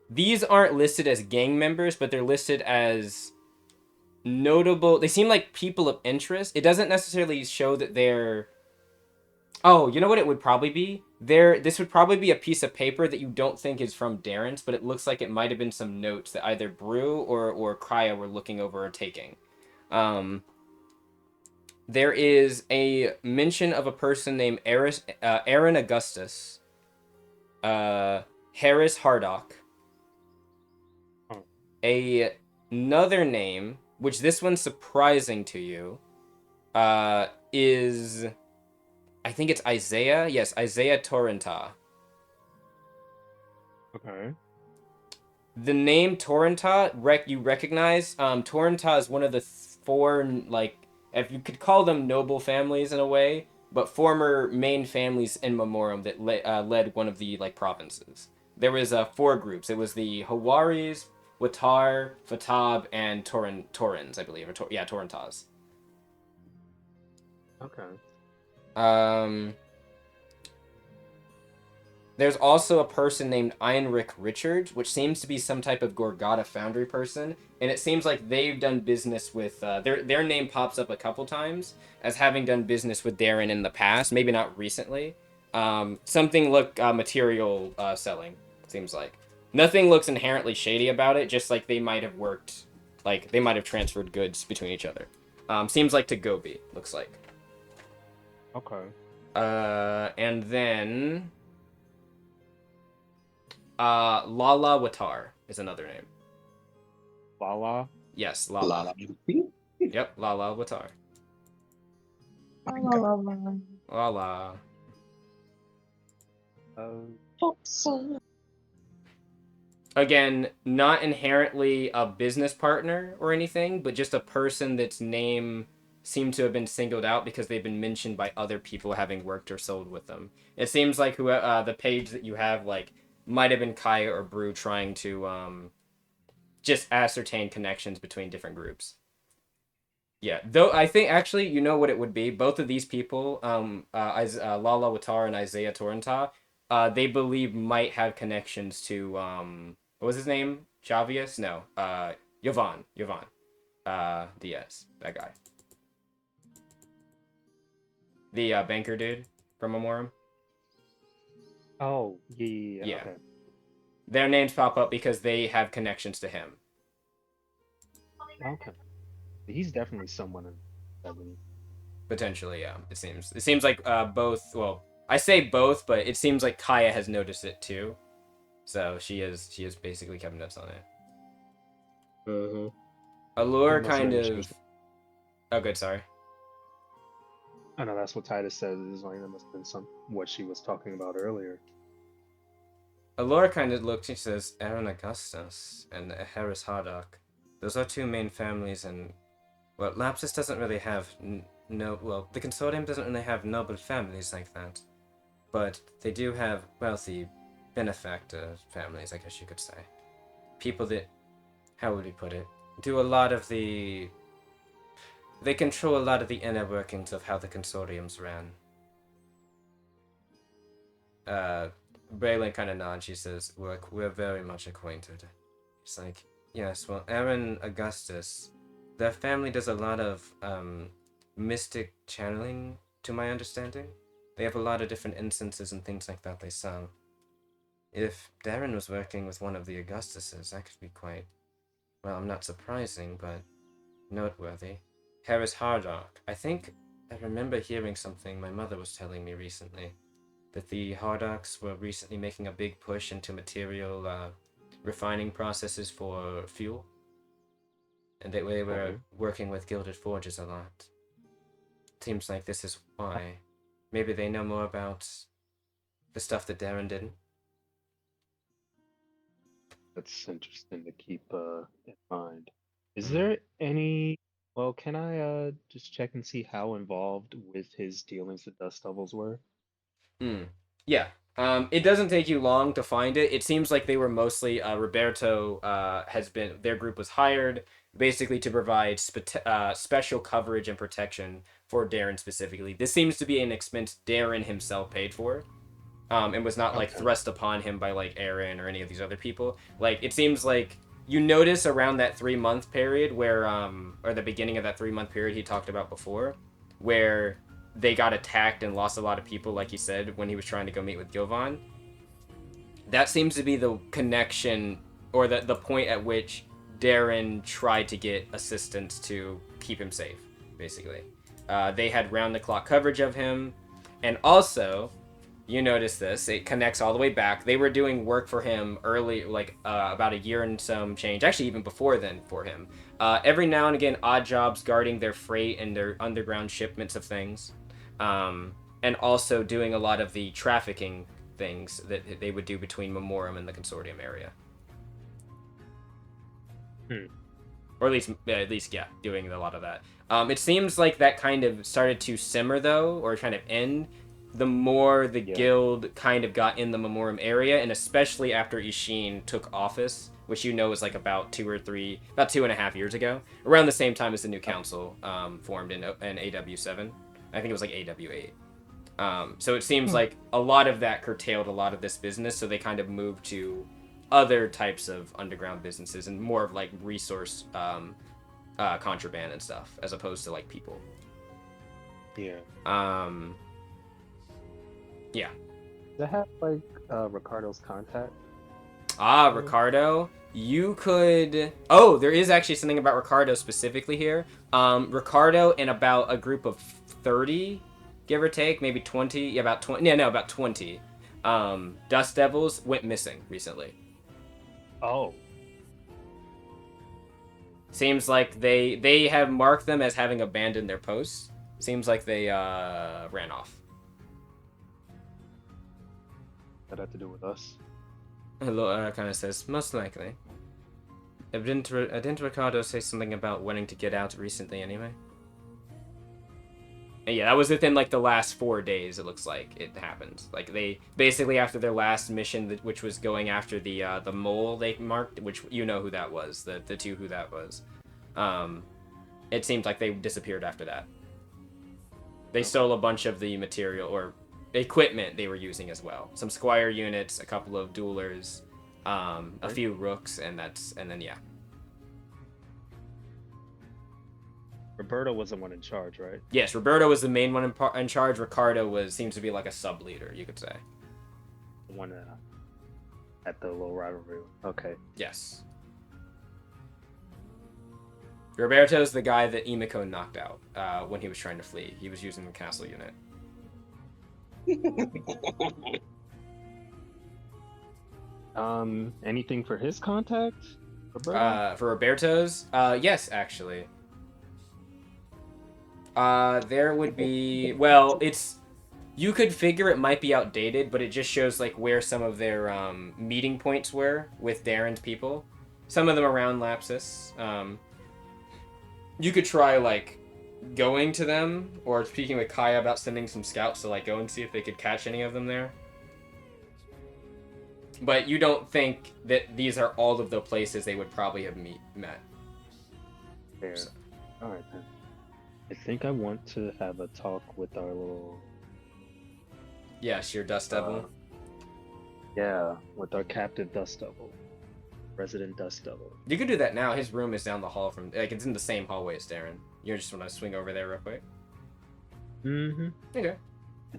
These aren't listed as gang members, but they're listed as notable. They seem like people of interest. It doesn't necessarily show that they're. Oh, you know what it would probably be? This would probably be a piece of paper that you don't think is from Darren's, but it looks like it might have been some notes that either Brew or Krya were looking over or taking. There is a mention of a person named Aaron Augustus, Harris Hardock. Another name, which this one's surprising to you, is, I think it's Isaiah. Yes, Isaiah Torrenta. Okay. The name Torrenta, you recognize. Torrenta is one of the 4, like, if you could call them noble families in a way, but former main families in Memorem that led one of the like provinces. There was 4 groups. It was the Hawaris, Watar, Fatab, and Torrens, I believe. Torrentaz. Okay. There's also a person named Einrich Richards, which seems to be some type of Gorgata Foundry person, and it seems like they've done business with, their name pops up a couple times as having done business with Darren in the past, maybe not recently. Something look material selling, seems like. Nothing looks inherently shady about it, just like they might have worked, like they might have transferred goods between each other. Seems like to Gobi, looks like. Okay. And then Lala Watar is another name. Lala? Yes, Lala. Yep, Lala Watar. Lala. Again, not inherently a business partner or anything, but just a person that's name seemed to have been singled out because they've been mentioned by other people having worked or sold with them. It seems like the page that you have like might have been Kaya or Brew trying to just ascertain connections between different groups. Yeah, though I think actually you know what it would be. Both of these people, Lala Watar and Isaiah Torrenta, they believe might have connections to what was his name? Javius? No, Yovan Diaz, that guy, the banker dude from Memorem. Oh, yeah. Okay. Their names pop up because they have connections to him. Okay. He's definitely someone that we... Potentially, yeah. It seems like both. Well, I say both, but it seems like Kaya has noticed it too. So she is basically kept notes on it. Mm-hmm. Allure kind of. Oh, good. Sorry. I know that's what Titus says. Is like that must have been what she was talking about earlier. Allure kind of looks. She says, "Aaron Augustus and Harris Hardock. Those are two main families, and well, Lapsus doesn't really have the Consortium doesn't really have noble families like that, but they do have wealthy benefactor families, I guess you could say. People that, how would we put it, do a lot of the... They control a lot of the inner workings of how the Consortium's ran." Braylon kind of nods. She says, we're very much acquainted. It's like, yes, well, Aaron Augustus, their family does a lot of mystic channeling, to my understanding. They have a lot of different instances and things like that they sell. If Darren was working with one of the Augustuses, that could be quite, well, not surprising, but noteworthy. Harris Hardock. I think I remember hearing something my mother was telling me recently, that the Hardocks were recently making a big push into material refining processes for fuel, and they were working with Gilded Forges a lot. Seems like this is why. Maybe they know more about the stuff that Darren didn't. That's interesting to keep in mind. Is there any... Well, can I just check and see how involved with his dealings the Dust Devils were? Yeah. It doesn't take you long to find it. It seems like they were mostly Roberto their group was hired basically to provide special coverage and protection for Darren specifically. This seems to be an expense Darren himself paid for. And was not like thrust upon him by like Aaron or any of these other people. Like it seems like you notice around that 3-month period where or the beginning of that 3-month period he talked about before, where they got attacked and lost a lot of people, like he said, when he was trying to go meet with Gilvan. That seems to be the connection or the point at which Darren tried to get assistance to keep him safe, basically. They had round-the-clock coverage of him, and also... You notice this. It connects all the way back. They were doing work for him early, like about a year and some change. Actually, even before then for him. Every now and again, odd jobs guarding their freight and their underground shipments of things. And also doing a lot of the trafficking things that they would do between Memorem and the Consortium area. Or at least, yeah, doing a lot of that. It seems like that kind of started to simmer, though, or kind of end the more the guild kind of got in the Memorem area, and especially after Ishin took office which you know is like about 2.5 years ago, around the same time as the new council formed in AW7. I think it was like AW8. So it seems like a lot of that curtailed a lot of this business, so they kind of moved to other types of underground businesses and more of like resource contraband and stuff, as opposed to like people. Yeah. Yeah. Does it have like Ricardo's contact? Ricardo. You could. Oh, there is actually something about Ricardo specifically here. Ricardo and about a group of 30, give or take, maybe 20. Yeah, about 20. Yeah, no, about 20. Dust Devils went missing recently. Oh. Seems like they have marked them as having abandoned their posts. Seems like they ran off. That had to do with us. Laura kind of says, most likely. Didn't Ricardo say something about wanting to get out recently anyway? And yeah, that was within like the last 4 days, it looks like it happened. Like they basically after their last mission, which was going after the mole they marked, which you know who that was, the two who that was. It seemed like they disappeared after that. They stole a bunch of the material or equipment they were using as well. Some squire units, a couple of duelers, a few rooks, and then yeah. Roberto was the one in charge, right? Yes, Roberto was the main one in charge. Ricardo seems to be like a sub leader, you could say. The one at the low rivalry. Okay. Yes. Roberto's the guy that Emiko knocked out when he was trying to flee. He was using the castle unit. Anything for his contact? For Roberto's? Yes, actually. There would be... Well, it's... You could figure it might be outdated, but it just shows, like, where some of their, meeting points were with Darren's people. Some of them around Lapsus. You could try, like, going to them, or speaking with Kaya about sending some scouts to, like, go and see if they could catch any of them there. But you don't think that these are all of the places they would probably have met. Fair. So. Alright, then. I think I want to have a talk with our little... Yes, your Dust Devil. Yeah, with our captive Dust Devil. Resident Dust Devil. You could do that now. His room is down the hall from... Like, it's in the same hallway as Darren. You just want to swing over there real quick? Mm-hmm. Okay.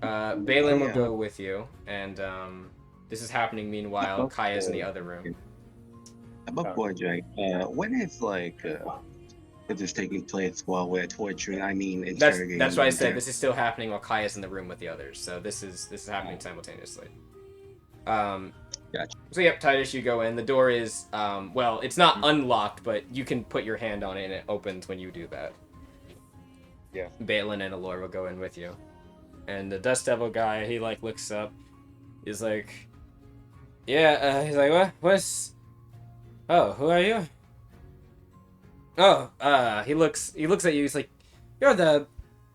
Balin will go with you, and, this is happening meanwhile. Kaya's in the other room. I'm up for Jake. When is, like, is this taking place while we're torturing? I mean, interrogating. That's why I said this is still happening while Kaya's in the room with the others. So this is happening simultaneously. Gotcha. So yep, Titus, you go in. The door is well, it's not unlocked, but you can put your hand on it and it opens when you do that. Yeah. Balin and Alor will go in with you, and the Dust Devil guy, he like looks up. He's like, yeah. He's like, what? What's? Oh, who are you? Oh, he looks at you. He's like, you're that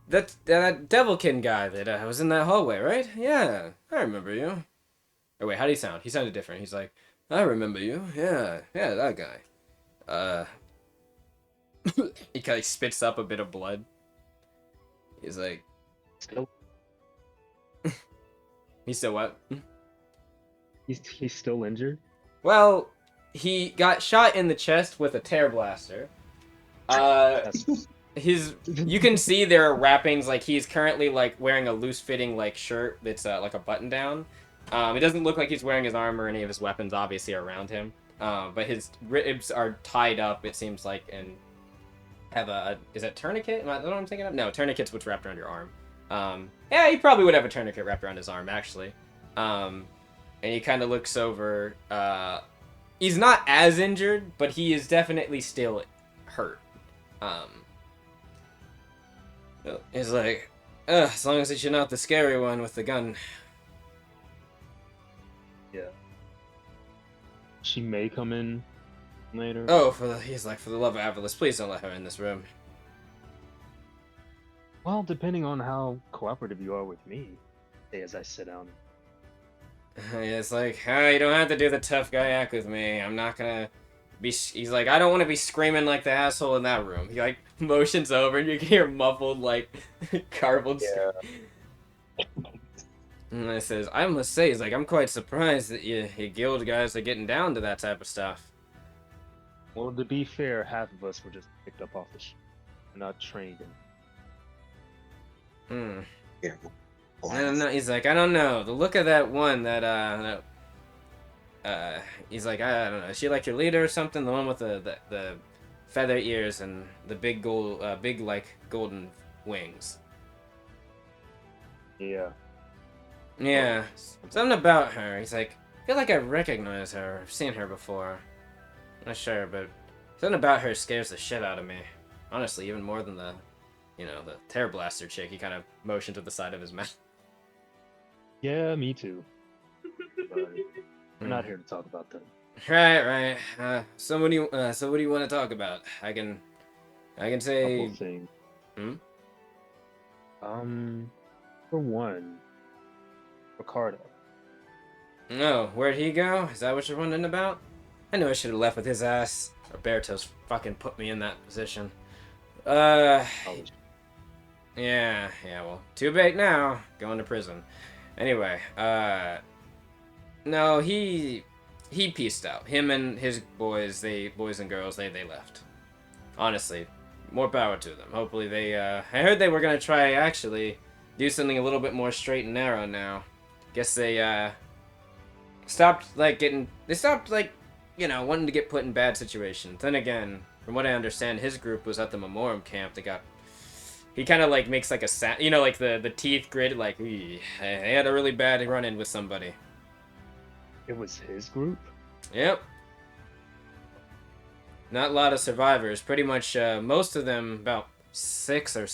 Devilkin guy that was in that hallway, right? Yeah, I remember you. Oh wait, how do he sound? He sounded different. He's like, I remember you. Yeah, that guy. He kind of spits up a bit of blood. He's like, Still? he's still what? He's still injured? Well, he got shot in the chest with a tear blaster. You can see there are wrappings, like he's currently like wearing a loose-fitting like shirt that's like a button-down. It doesn't look like he's wearing his armor or any of his weapons obviously around him. But his ribs are tied up, it seems like, and have is that tourniquet? Is that what I'm thinking of? No, tourniquet's what's wrapped around your arm. Yeah, he probably would have a tourniquet wrapped around his arm, actually. And he kind of looks over. He's not as injured, but he is definitely still hurt. He's like, as long as you're not the scary one with the gun. Yeah. She may come in later. Oh, he's like, for the love of Avalis, please don't let her in this room. Well, depending on how cooperative you are with me, as I sit down. It's like, you don't have to do the tough guy act with me. I'm not gonna he's like, I don't want to be screaming like the asshole in that room. He like motions over, and you can hear muffled like garbled. Yeah. And I says, I must say, he's like, I'm quite surprised that you guild guys are getting down to that type of stuff. Well, to be fair, half of us were just picked up off the ship. We're not trained in. Yeah. I don't know. He's like, I don't know. The look of that one, he's like, I don't know. Is she like your leader or something? The one with the feather ears and the big like golden wings. Yeah. Yeah, something about her. He's like, I feel like I recognize her. I've seen her before. I'm not sure, but something about her scares the shit out of me. Honestly, even more than the Terror Blaster chick. He kind of motioned to the side of his mouth. Yeah, me too. But we're not here to talk about that. Right. So what do you want to talk about? I can say. Couple things. Hmm? For one, Ricardo. No, where'd he go? Is that what you're wondering about? I knew I should have left with his ass. Roberto's fucking put me in that position. Yeah, well, too bad now. Going to prison. Anyway, no, he pieced out. Him and his boys and girls, they left. Honestly, more power to them. Hopefully they, I heard they were gonna try, actually, do something a little bit more straight and narrow now. Guess they, stopped, wanting to get put in bad situations. Then again, from what I understand, his group was at the Memorem camp. He kind of, like, makes, like, a sound, like, the teeth gritted, like, they had a really bad run-in with somebody. It was his group? Yep. Not a lot of survivors. Pretty much, most of them, about 6 or 8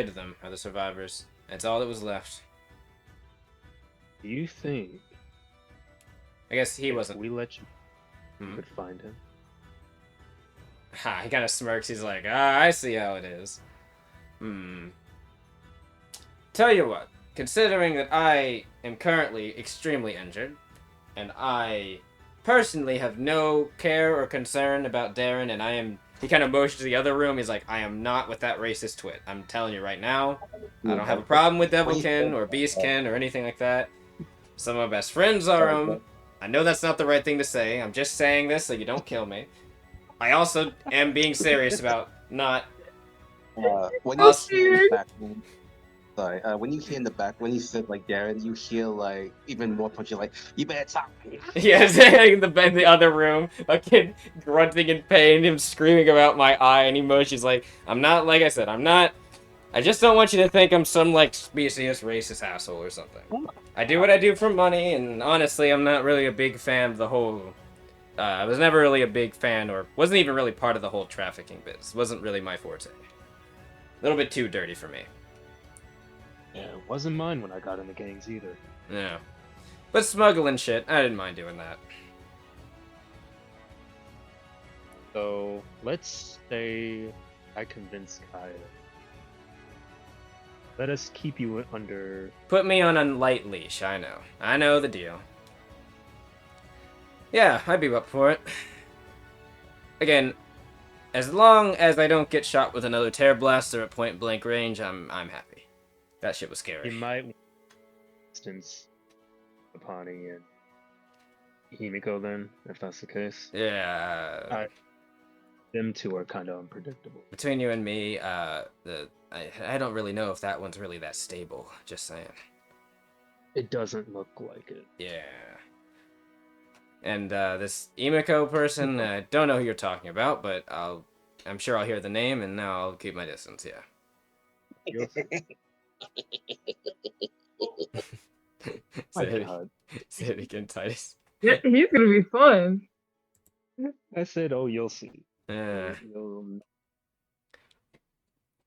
of them are the survivors. That's all that was left. Do you think... I guess he wasn't. we let you... You could find him? Ha, he kind of smirks. He's like, I see how it is. Tell you what, considering that I am currently extremely injured, and I personally have no care or concern about Darren, and he kind of motions to the other room. He's like, I am not with that racist twit. I'm telling you right now, I don't have a problem with Devilkin or Beastkin or anything like that. Some of my best friends are them. I know that's not the right thing to say. I'm just saying this so you don't kill me. I also am being serious about not... when you hear in the back, when you hear in the back, when you said like Darren, you hear like even more punchy, like you better talk. Yes, in the other room, a kid grunting in pain, him screaming about my eye, and emotions like, I'm not, like I said, I'm not. I just don't want you to think I'm some like specious racist asshole or something. I do what I do for money, and honestly, I'm not really a big fan of the whole. I was never really a big fan, or wasn't even really part of the whole trafficking biz. Wasn't really my forte. A little bit too dirty for me. Yeah, it wasn't mine when I got in the gangs either. Yeah. But smuggling shit, I didn't mind doing that. So, let's say I convince Kaya. Let us keep you under... Put me on a light leash, I know. I know the deal. Yeah, I'd be up for it. Again, as long as I don't get shot with another Terror Blaster at point blank range, I'm happy. That shit was scary. You might instance Apani and Himiko then, if that's the case. Yeah. Them two are kind of unpredictable. Between you and me, I don't really know if that one's really that stable. Just saying. It doesn't look like it. Yeah. And this Emiko person, I don't know who you're talking about, but I'm sure I'll hear the name, and now I'll keep my distance. Yeah. Say it again, Titus. Yeah, he's gonna be fun. I said, oh, you'll see. Yeah.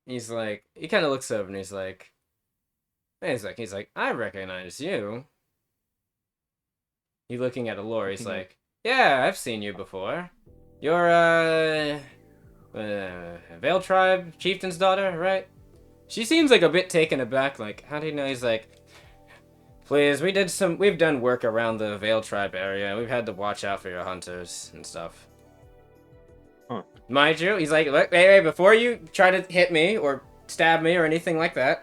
He's like, he kind of looks over and he's like, I recognize you. He's looking at Allure. He's like, yeah, I've seen you before. You're Vale Tribe Chieftain's daughter, right? She seems like a bit taken aback. Like, how do you know? He's like, please, we've done work around the Vale Tribe area. We've had to watch out for your hunters and stuff. Huh. Mind you, he's like, look, hey, before you try to hit me or stab me or anything like that,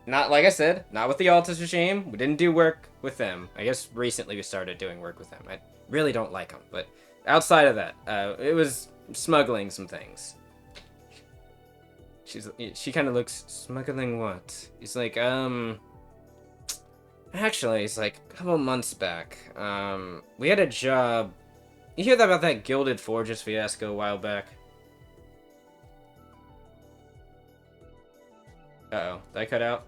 not like I said, not with the Altus regime. We didn't do work with them. I guess recently we started doing work with them. I really don't like them, but outside of that, it was smuggling some things. She kind of looks, smuggling what? He's like, actually, it's like a couple months back. We had a job. You hear that about that Gilded Forges fiasco a while back? Uh-oh, did I cut out?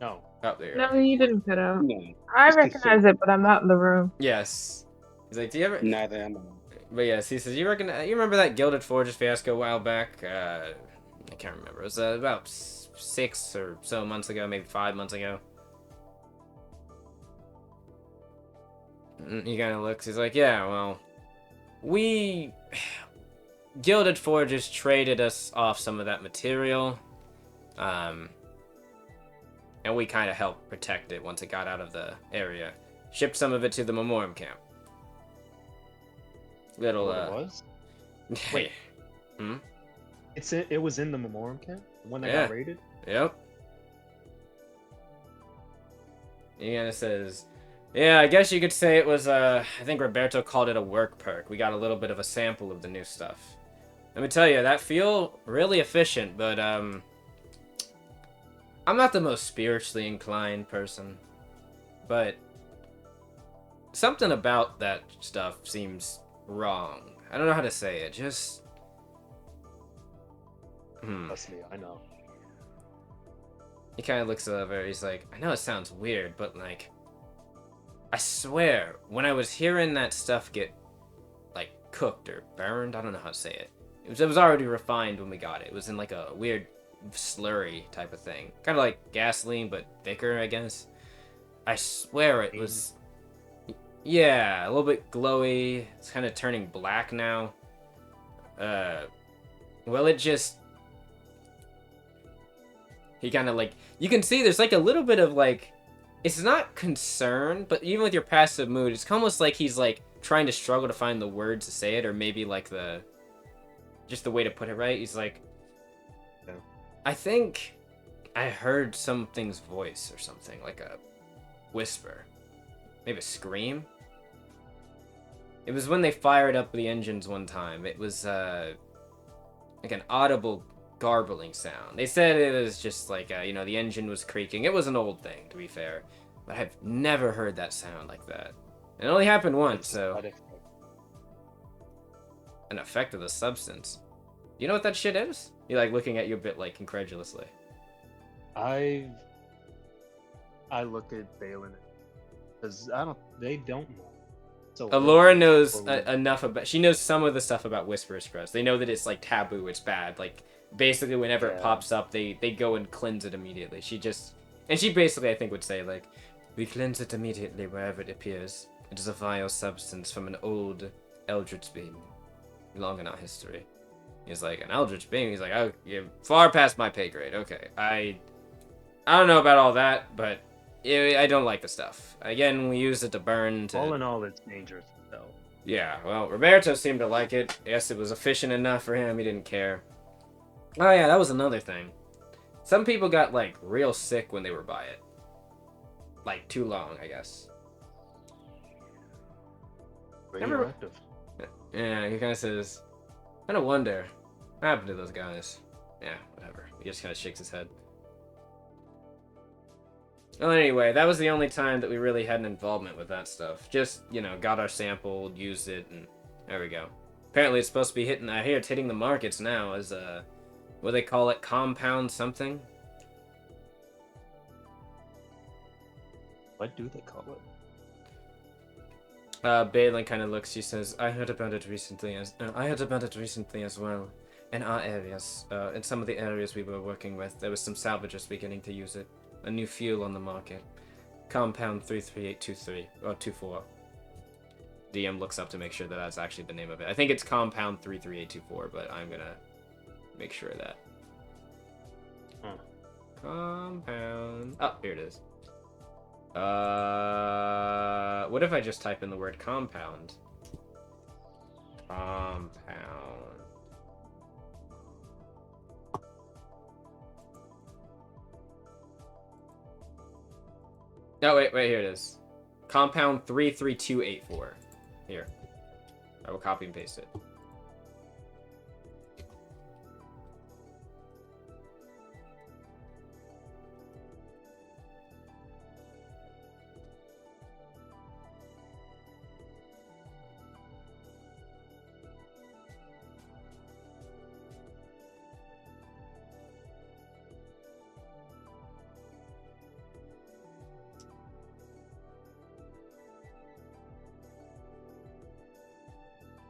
No. Oh, there you No, are. you didn't cut out. No, I just recognize it, but I'm not in the room. Yes. He's like, do you ever... neither am I. But yes, he says, you remember that Gilded Forges fiasco a while back? I can't remember. It was about 6 or so months ago, maybe 5 months ago. He kind of looks, he's like, yeah, well, we... Gilded Forges traded us off some of that material. And we kind of helped protect it once it got out of the area. Shipped some of it to the Memorem camp. Little, What it was? Wait. It was in the Memorem camp? The one that Yeah. got raided? Yep. He kind of says, yeah, I guess you could say it was, I think Roberto called it a work perk. We got a little bit of a sample of the new stuff. Let me tell you, that feel really efficient, but, I'm not the most spiritually inclined person. But something about that stuff seems wrong. I don't know how to say it, just... Trust me, I know. He kind of looks over, he's like, I know it sounds weird, but like... I swear, when I was hearing that stuff get, like, cooked or burned, I don't know how to say it. It was already refined when we got it. It was in like a weird slurry type of thing. Kind of like gasoline, but thicker, I guess. I swear it was... Yeah, a little bit glowy. It's kind of turning black now. Well, it just... He kind of like... You can see there's like a little bit of like... It's not concern, but even with your passive mood, it's almost like he's like trying to struggle to find the words to say it, or maybe like the... Just the way to put it right. He's like... Yeah. I think I heard something's voice or something, like a whisper. Maybe a scream? It was when they fired up the engines one time. It was, like an audible garbling sound. They said it was just like, the engine was creaking. It was an old thing, to be fair. But I've never heard that sound like that. It only happened once, so... An effect of the substance. You know what that shit is? He like looking at you a bit like incredulously. I look at Balin because they don't know. So Alora knows enough about. She knows some of the stuff about Whisperer's Crest. They know that it's like taboo. It's bad. Like basically, whenever it pops up, they go and cleanse it immediately. She basically I think would say like, we cleanse it immediately wherever it appears. It is a vile substance from an old eldritch being, long in our history. He's like, an eldritch being. He's like, oh, you're far past my pay grade. Okay, I don't know about all that, but. I don't like the stuff. Again, we use it to burn. All in all, it's dangerous though. Yeah, well, Roberto seemed to like it. Yes, it was efficient enough for him. He didn't care. Oh yeah, that was another thing. Some people got, like, real sick when they were by it. Like, too long, I guess. Radioactive. Yeah, he kind of says, I don't wonder. What happened to those guys? Yeah, whatever. He just kind of shakes his head. Well, anyway, that was the only time that we really had an involvement with that stuff. Just, got our sample, used it, and there we go. Apparently it's supposed to be hitting, I hear it's hitting the markets now as, what do they call it, compound something? What do they call it? Balin kind of looks, she says, I heard about it recently as well. In our areas, in some of the areas we were working with, there was some salvagers beginning to use it. A new fuel on the market. Compound 33823, or 24. DM looks up to make sure that that's actually the name of it. I think it's Compound 33824, but I'm gonna make sure of that. Compound... Oh, here it is. What if I just type in the word compound? Compound. No, wait, here it is. Compound 33284. Here. I will copy and paste it.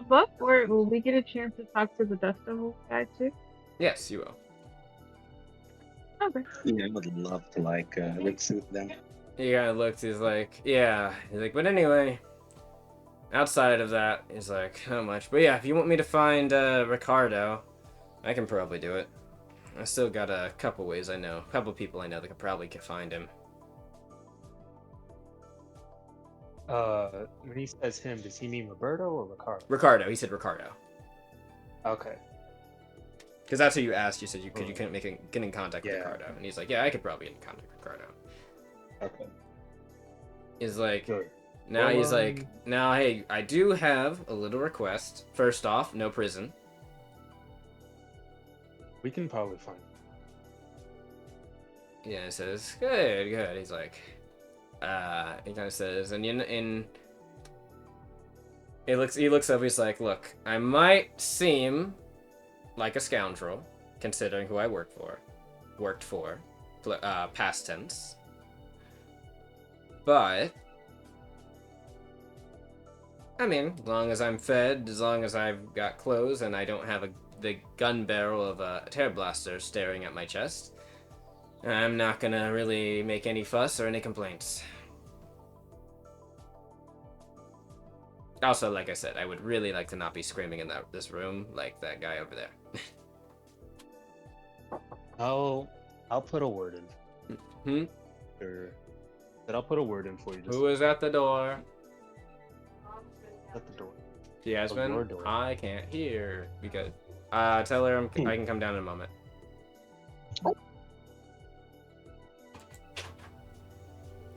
But will we get a chance to talk to the Dust Devil guy too? Yes, you will. Okay. Yeah, I would love to recruit them. He kind of looks, he's like, yeah. He's like, but anyway, outside of that, he's like, how much? But yeah, if you want me to find Ricardo, I can probably do it. I still got a couple ways I know. A couple people I know that could probably find him. When he says him, does he mean Roberto or Ricardo? Ricardo. He said Ricardo. Okay. Because that's who you asked. You said you couldn't get in contact with Yeah. Ricardo. And he's like, yeah, I could probably get in contact with Ricardo. Okay. He's like, Good. now Well, he's like, now, hey, I do have a little request. First off, no prison. We can probably find. Yeah, he says, good. He's like, he kind of says, and he looks up, he's like, look, I might seem like a scoundrel, considering who I worked for, past tense, but, I mean, as long as I'm fed, as long as I've got clothes, and I don't have the gun barrel of a tear blaster staring at my chest, I'm not gonna really make any fuss or any complaints. Also, like I said, I would really like to not be screaming in this room like that guy over there. I'll put a word in. Sure. But I'll put a word in for you. Who is at the door? At the door. Jasmine? your door. I can't hear. Because tell her I can come down in a moment.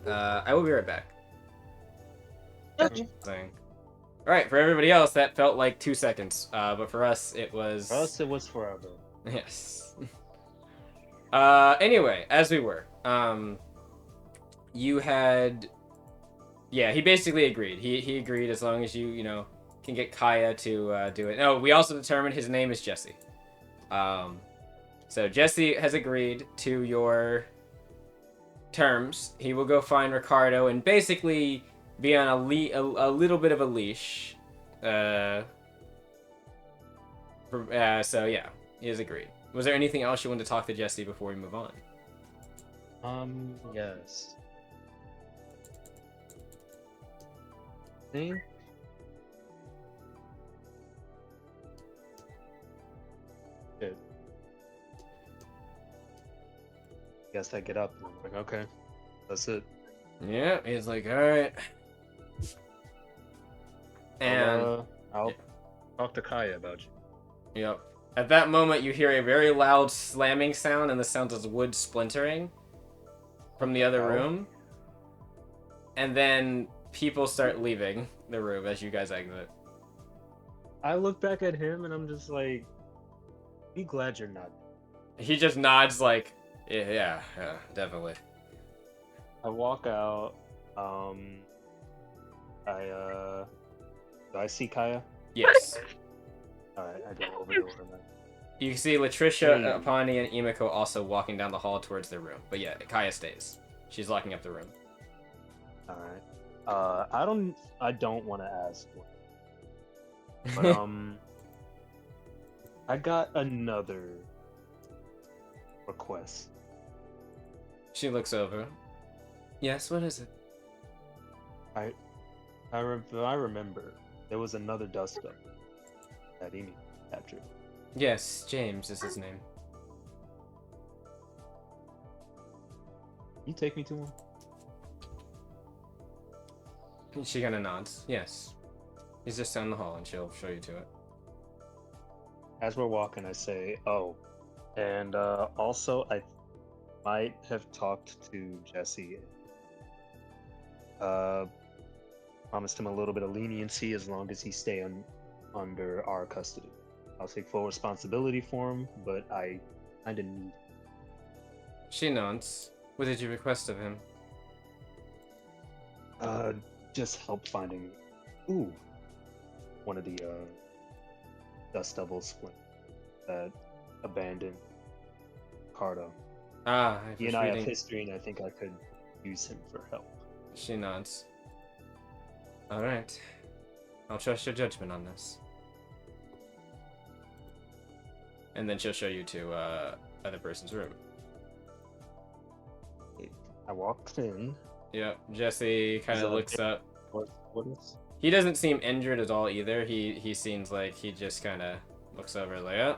I will be right back. Okay. Alright, for everybody else, that felt like 2 seconds. But for us, it was... For us, it was forever. Yes. Anyway, as we were, you had... Yeah, he basically agreed. He agreed as long as you can get Kaya to do it. No, we also determined his name is Jesse. So Jesse has agreed to your terms. He will go find Ricardo and basically be on a little bit of a leash. So yeah, he has agreed. Was there anything else you wanted to talk to Jesse before we move on? Yes. Thing? Good. Guess I get up and I'm like, okay, that's it. Yeah, he's like, all right. And I'll talk to Kaya about you. yep. At that moment, you hear a very loud slamming sound and the sound of wood splintering from the other room. And then people start leaving the room as you guys exit. I look back at him and I'm just like, be glad you're not. He just nods like, yeah, definitely. I walk out. Do I see Kaya? Yes. Alright, I go over to her. You can see Latricia, Apani, and Imiko also walking down the hall towards their room. But yeah, Kaya stays. She's locking up the room. Alright. I don't want to ask. But, I got another request. She looks over. Yes, what is it? I remember there was another dust up that he captured. Yes, James is his name. You take me to him? She kind of nods. Yes. He's just down the hall and she'll show you to it. As we're walking, I say, oh, and also I might have talked to Jesse. Promised him a little bit of leniency as long as he stay under our custody. I'll take full responsibility for him, but I kind of need. She nods. What did you request of him? Just help finding. Ooh, one of the dust devils that abandoned Cardo. Ah, He and I have history, and I think I could use him for help. She nods. Alright. I'll trust your judgment on this. And then she'll show you to other person's room. I walked in. Yep, Jesse kind of looks up. What is? He doesn't seem injured at all either. He seems like he just kind of looks over like, oh,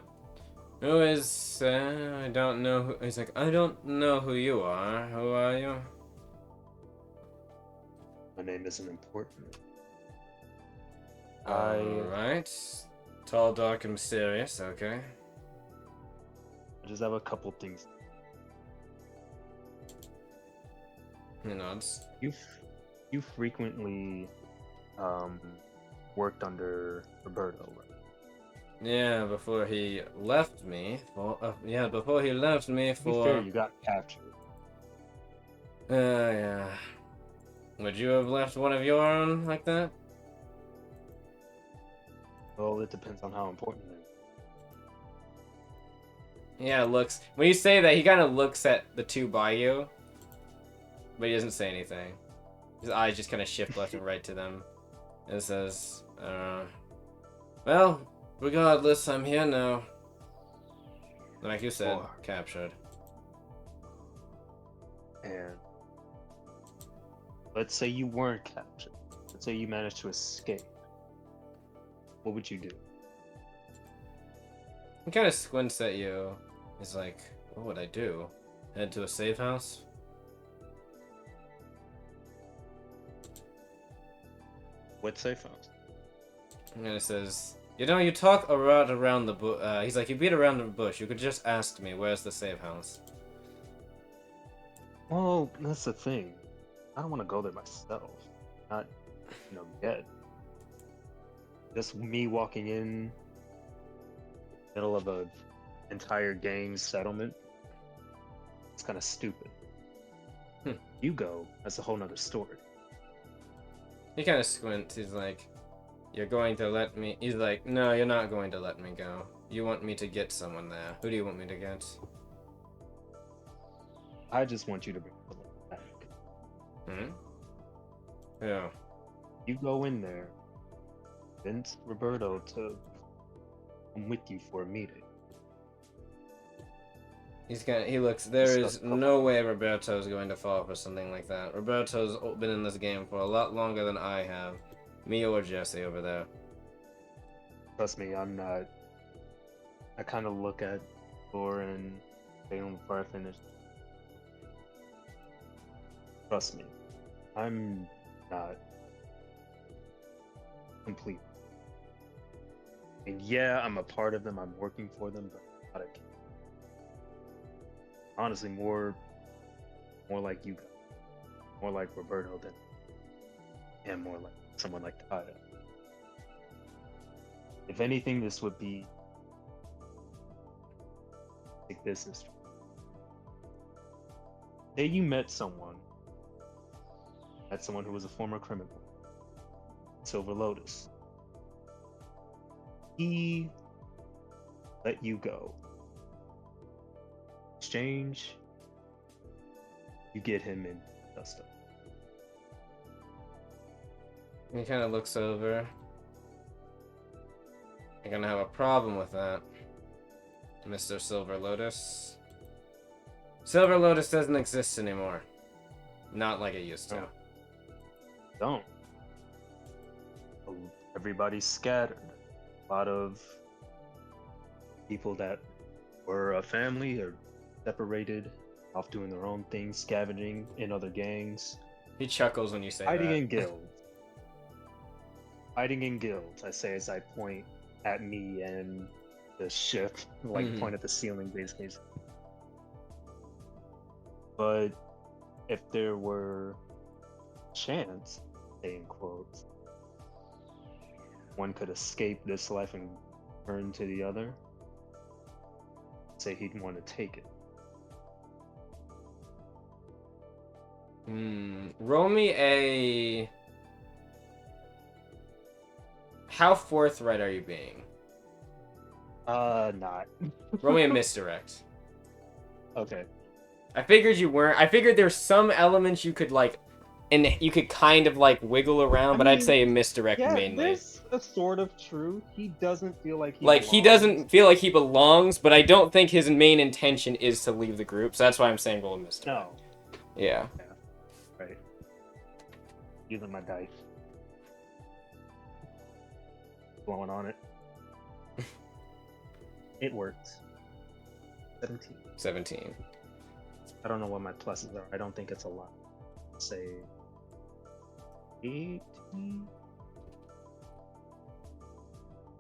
who is, I don't know who, he's like, I don't know who you are. Who are you? My name isn't important. Alright. Tall, dark, and mysterious, okay. I just have a couple things. He nods. You frequently worked under Roberto, right? Yeah, before he left me for before he left me To be fair, you got captured. Yeah. Would you have left one of your own like that? Well, it depends on how important it is. Yeah, looks. When you say that, he kind of looks at the two by you, but he doesn't say anything. His eyes just kind of shift left and right to them, and says, well, regardless, I'm here now. Like you said, captured. And let's say you weren't captured. Let's say you managed to escape. What would you do? He kind of squints at you. He's like, what would I do? Head to a safe house? What safe house? And it says, you know, you talk a lot around the bush. He's like, you beat around the bush. You could just ask me, where's the safe house? Well, that's the thing. I don't want to go there myself. Not, yet. Just me walking in, middle of a entire gang settlement. It's kind of stupid. You go. That's a whole nother story. He kind of squints. He's like, you're going to let me... He's like, no, you're not going to let me go. You want me to get someone there. Who do you want me to get? I just want you to bring the back. Yeah. You go in there, convince Roberto to come with you for a meeting. He looks, there is no way Roberto's going to fall for something like that. Roberto's been in this game for a lot longer than I have. Me or Jesse over there. Trust me, I'm not. I kind of look at Thor and Bale before I finish. Trust me, I'm not complete. And yeah, I'm a part of them, I'm working for them, but I'm not a honestly more like you, more like Roberto than, and more like someone like Tyler. If anything, this would be big business. Say you met someone who was a former criminal, Silver Lotus. He let you go. Exchange, you get him in dust up. He kind of looks over. You're gonna have a problem with that, Mr. Silver Lotus. Silver Lotus doesn't exist anymore. Not like it used to. Don't. Everybody's scattered. A lot of people that were a family are separated, off doing their own thing, scavenging in other gangs. He chuckles when you say Hiding that. in guilds. Hiding in guilds, I say as I point at me and the ship, point at the ceiling basically. But if there were chance, say in quotes, one could escape this life and turn to the other, say he'd want to take it. Roll me a... How forthright are you being? Not. Roll me a misdirect. Okay. I figured you weren't. I figured there's some elements you could, like... And you could kind of, like, wiggle around, but I'd say a misdirect Yeah, mainly. there's a sort of true. He doesn't feel like he Like, belongs. he doesn't feel like he belongs, but I don't think his main intention is to leave the group, so that's why I'm saying roll a misdirect. No. Yeah. Right. Using my dice. Blowing on it. It worked. 17. 17. I don't know what my pluses are. I don't think it's a lot. Say 18.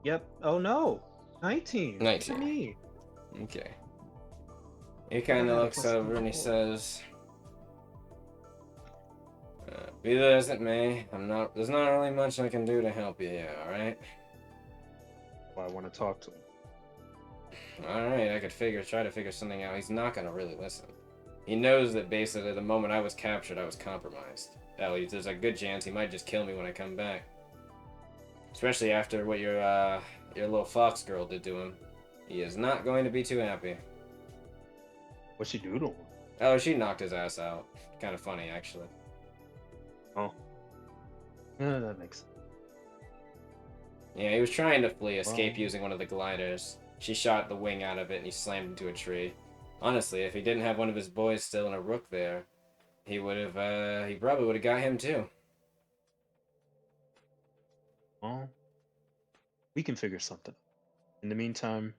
Yep. Oh no. 19. 19. For me. Okay. He kind of looks over and he says, be that as it may, there's not really much I can do to help you here, alright? Well, I want to talk to him. Alright, I could try to figure something out. He's not gonna really listen. He knows that basically the moment I was captured, I was compromised. At least there's a good chance he might just kill me when I come back. Especially after what your little fox girl did to him. He is not going to be too happy. What'd she do to him? Oh, she knocked his ass out. Kind of funny, actually. Oh. Yeah, that makes sense. Yeah, he was trying to escape using one of the gliders. She shot the wing out of it and he slammed into a tree. Honestly, if he didn't have one of his boys still in a rook there, he probably would have got him too. Well, we can figure something. In the meantime,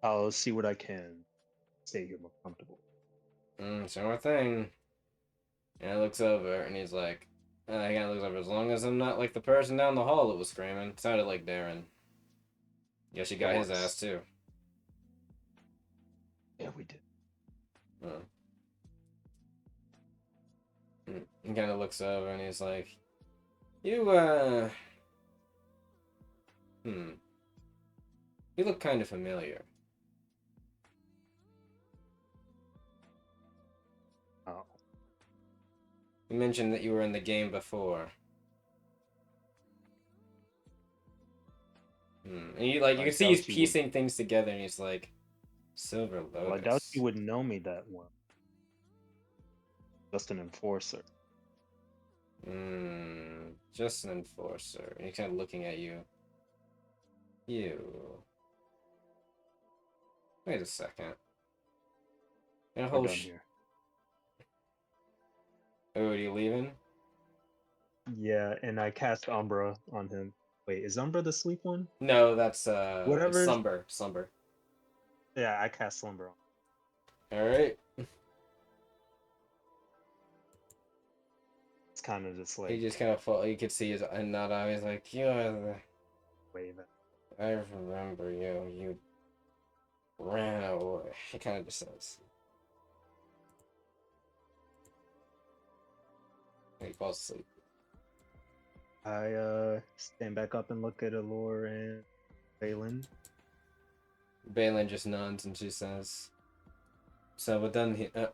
I'll see what I can. Stay here more comfortable. Sure thing. And he looks over and he's like, he kind of looks over, as long as I'm not like the person down the hall that was screaming. Sounded like Darren. Guess you got his ass too. Yeah, we did. He kind of looks over and he's like, you look kind of familiar. Oh. You mentioned that you were in the game before. And you can see he's piecing things together and he's like, Silver Lotus. Well, I doubt you would know me that well. Just an enforcer. Just an enforcer. And he's kind of looking at you. You. Wait a second. We're done here. Oh, are you leaving? Yeah, and I cast Umbra on him. Wait, is Umbra the sleep one? No, that's Whatever. Slumber. Yeah, I cast Slumber on. Alright. It's kind of just like... He just kind of fall. You could see his nod eye. He's like, you are the... Wave. I remember you. You ran away. He kind of just says. He falls asleep. I stand back up and look at Allure and Balin. Balin just nods and she says, so we're done here.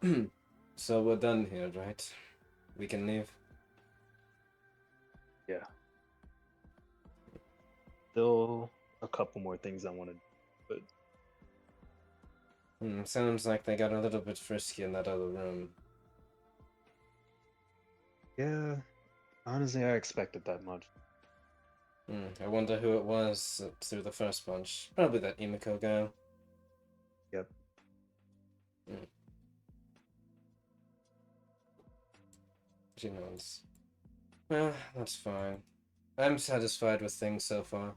So we're done here, right? We can leave. Yeah. Still a couple more things I want to do, but sounds like they got a little bit frisky in that other room. yeah, honestly, I expected that much. I wonder who it was through the first bunch. Probably that Emiko guy. Yep. She nods. Well, that's fine. I'm satisfied with things so far.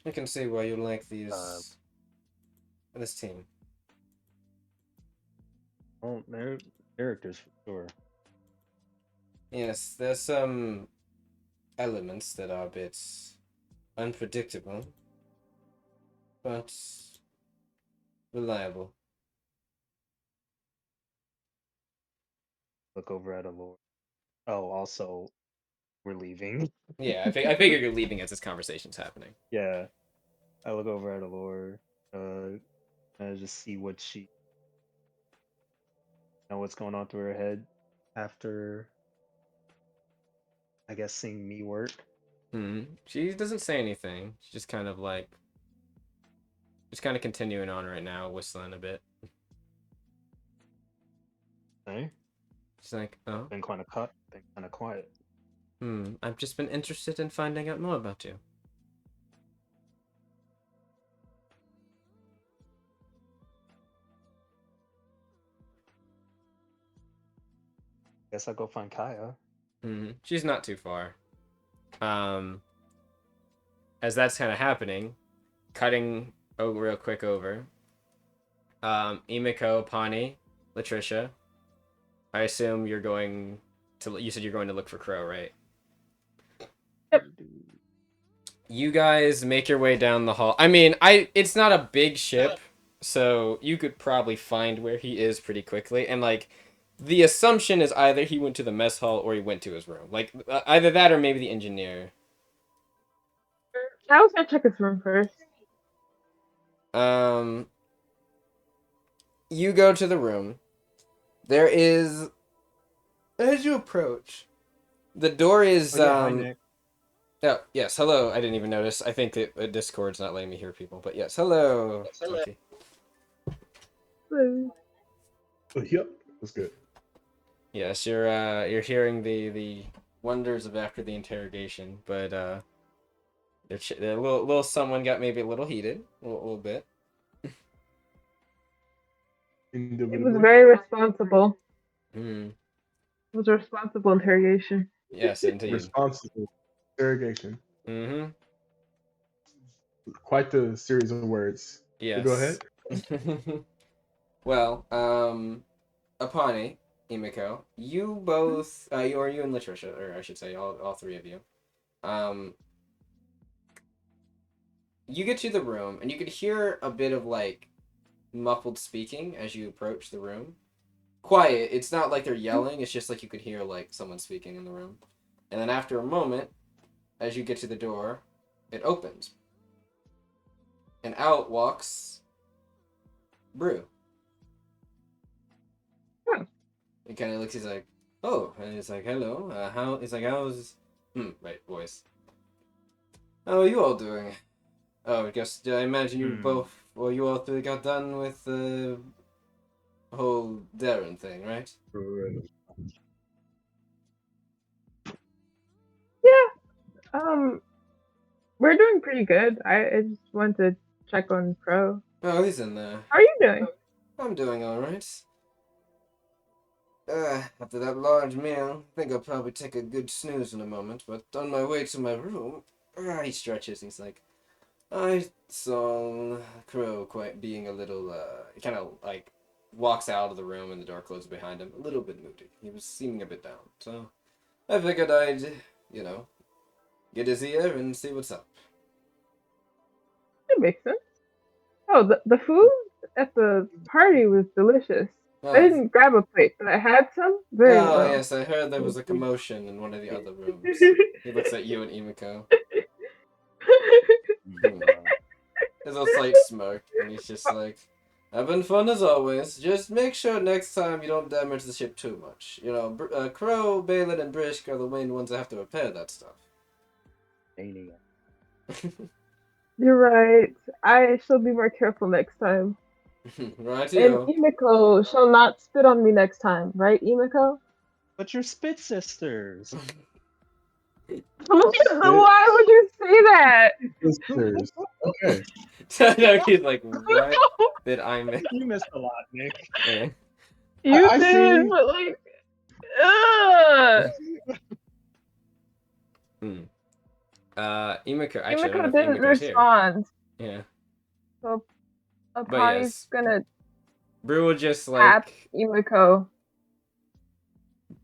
I can see why you like this team. Oh, they're characters for sure. Yes, there's some elements that are a bit unpredictable, but reliable. look over at Allure. Oh, also, we're leaving. Yeah, I figure you're leaving as this conversation's happening. Yeah, I look over at Allure. I just see what she know what's going on through her head after, I guess, seeing me work. She doesn't say anything. She's just kind of like, just kind of continuing on right now, whistling a bit. Okay. She's like, oh, Been kind of quiet. I've just been interested in finding out more about you. Guess I'll go find Kaya. She's not too far. As that's kind of happening, cutting real quick over. Emiko, Pani, Latricia. I assume you're going to. You said you're going to look for Crow, right? Yep. You guys make your way down the hall. I mean, it's not a big ship, so you could probably find where he is pretty quickly. And like, the assumption is either he went to the mess hall or he went to his room. Like either that or maybe the engineer. I was gonna check his room first. You go to the room. There is, as you approach, the door is Hi, Nick. Oh, yes, hello. I didn't even notice. I think that Discord's not letting me hear people, but yes, hello. Monkey. Yep, that's good. Yes, you're hearing the wonders of after the interrogation, but the little someone got maybe a little heated, a little bit. It was very responsible. Hmm. It was a responsible interrogation. Yes, indeed. Responsible interrogation. Mm-hmm. Quite the series of words. Yes. Go ahead. Well, Apani, Emiko, you both, you and Latricia, or I should say, all three of you, you get to the room, and you could hear a bit of, like, muffled speaking as you approach the room. Quiet, it's not like they're yelling, it's just like you could hear, like, someone speaking in the room. And then after a moment, as you get to the door, it opens. And out walks Brew. He kind of looks, he's like, oh, and he's like, hello, how's, right, voice. How are you all doing? Oh, I guess, I imagine you you all three got done with the whole Darren thing, right? Yeah. We're doing pretty good. I just wanted to check on Pro. Oh, he's in there. How are you doing? I'm doing alright. After that large meal, I think I'll probably take a good snooze in a moment, but on my way to my room, he stretches and he's like, I saw Crow quite being a little, he kind of, like, walks out of the room and the door closes behind him, a little bit moody. He was seeming a bit down, so I figured I'd, get his ear and see what's up. That makes sense. Oh, the food at the party was delicious. Oh, I didn't grab a plate, but I had some. Very well. Yes, I heard there was a commotion in one of the other rooms. He looks at you and Emiko. There's a slight smirk, and he's just like, having fun as always. Just make sure next time you don't damage the ship too much. Crow, Balin, and Brisk are the main ones that have to repair that stuff. You're right. I shall be more careful next time. Right, And Emiko shall not spit on me next time, right, Emiko? But you're spit sisters. Why would you say that? Sisters. Okay. No, he's like, what did I miss? You missed a lot, Nick. Yeah. You I did, see. but like, ugh. Emiko, actually, I don't know Emiko if didn't Emiko's here. respond. Yeah. So, But Apani's yes. gonna Brew will just tap like Emiko.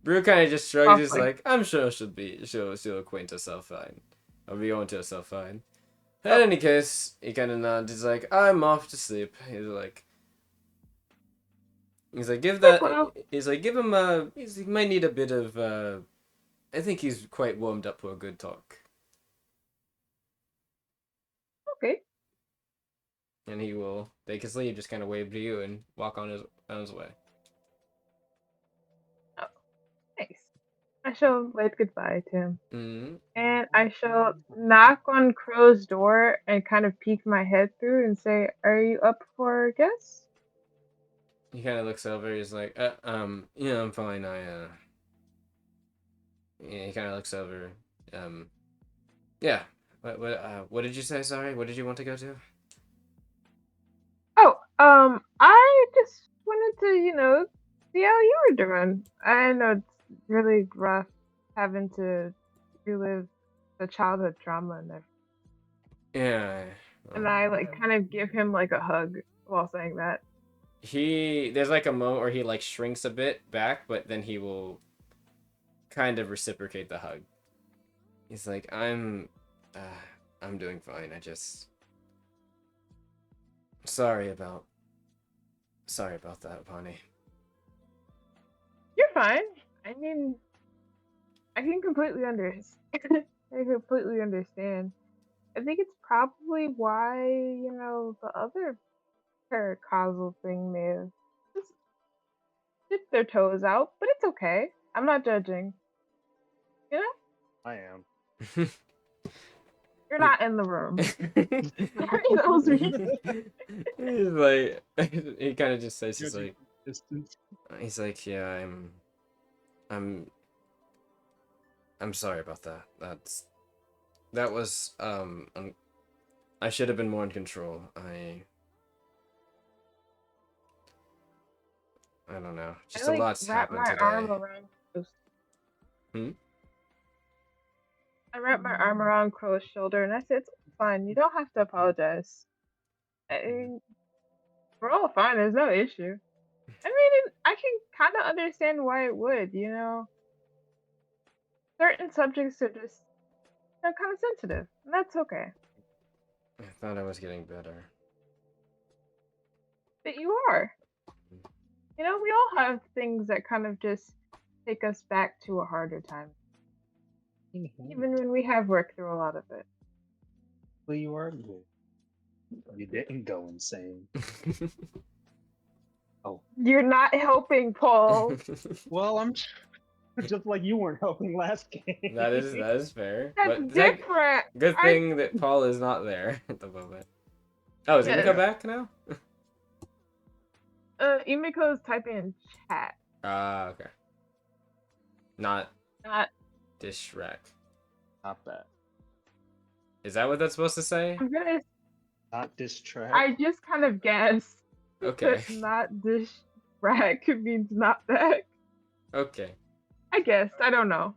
Brew kind of just shrugs, just Softly. like, I'm sure she'll acquaint herself fine. I'll be going to herself fine. In any case, he kind of nods. He's like, I'm off to sleep. He's like, He's like, give Like, that. well, He's like, give him a. He might need a bit of. I think he's quite warmed up for a good talk, okay. and he will take his leave. Just kind of wave to you and walk on his way. Oh, nice. I shall wave goodbye to him. Mm-hmm. And I shall knock on Crow's door and kind of peek my head through and say, "Are you up for a guess?" He kind of looks over. He's like, yeah, I'm fine. Yeah, he kind of looks over. Yeah. What did you say? Sorry. What did you want to go to? Oh, I just wanted to, see how you were doing. I know it's really rough having to relive the childhood trauma and everything. Yeah. And I like kind of give him like a hug while saying that. There's like a moment where he like shrinks a bit back, but then he will kind of reciprocate the hug. He's like, I'm doing fine. I just sorry about that, Bonnie. You're fine. I mean, I can completely understand. I completely understand. I think it's probably why, the other paracausal thing may have just dipped their toes out, but it's okay. I'm not judging. You know? I am. You're not in the room. He knows me. He's like, he kind of just says, Distance. he's like, yeah, I'm sorry about that. That was, I should have been more in control. I don't know. Just I a like lot's wrap happened my arm today. around Crow's. Hmm? I wrap my arm around Crow's shoulder and I said, "It's fine. You don't have to apologize. We're all fine. There's no issue." I mean, I can kind of understand why it would. Certain subjects are just kind of sensitive, and that's okay. I thought I was getting better. But you are. We all have things that kind of just take us back to a harder time, even when we have worked through a lot of it. Well, you are good. You didn't go insane. Oh. You're not helping, Paul. Well, I'm just like you weren't helping last game. that is fair. That's But different. good thing that Paul is not there at the moment. Oh, is Yes. Emiko back now? Emiko's typing in chat. Ah, okay. Not Not. dish rack. Not that. Is that what that's supposed to say? I'm gonna. Not distract. I just kind of guessed. Okay. That not dish rack means not back. Okay. I guessed. I don't know.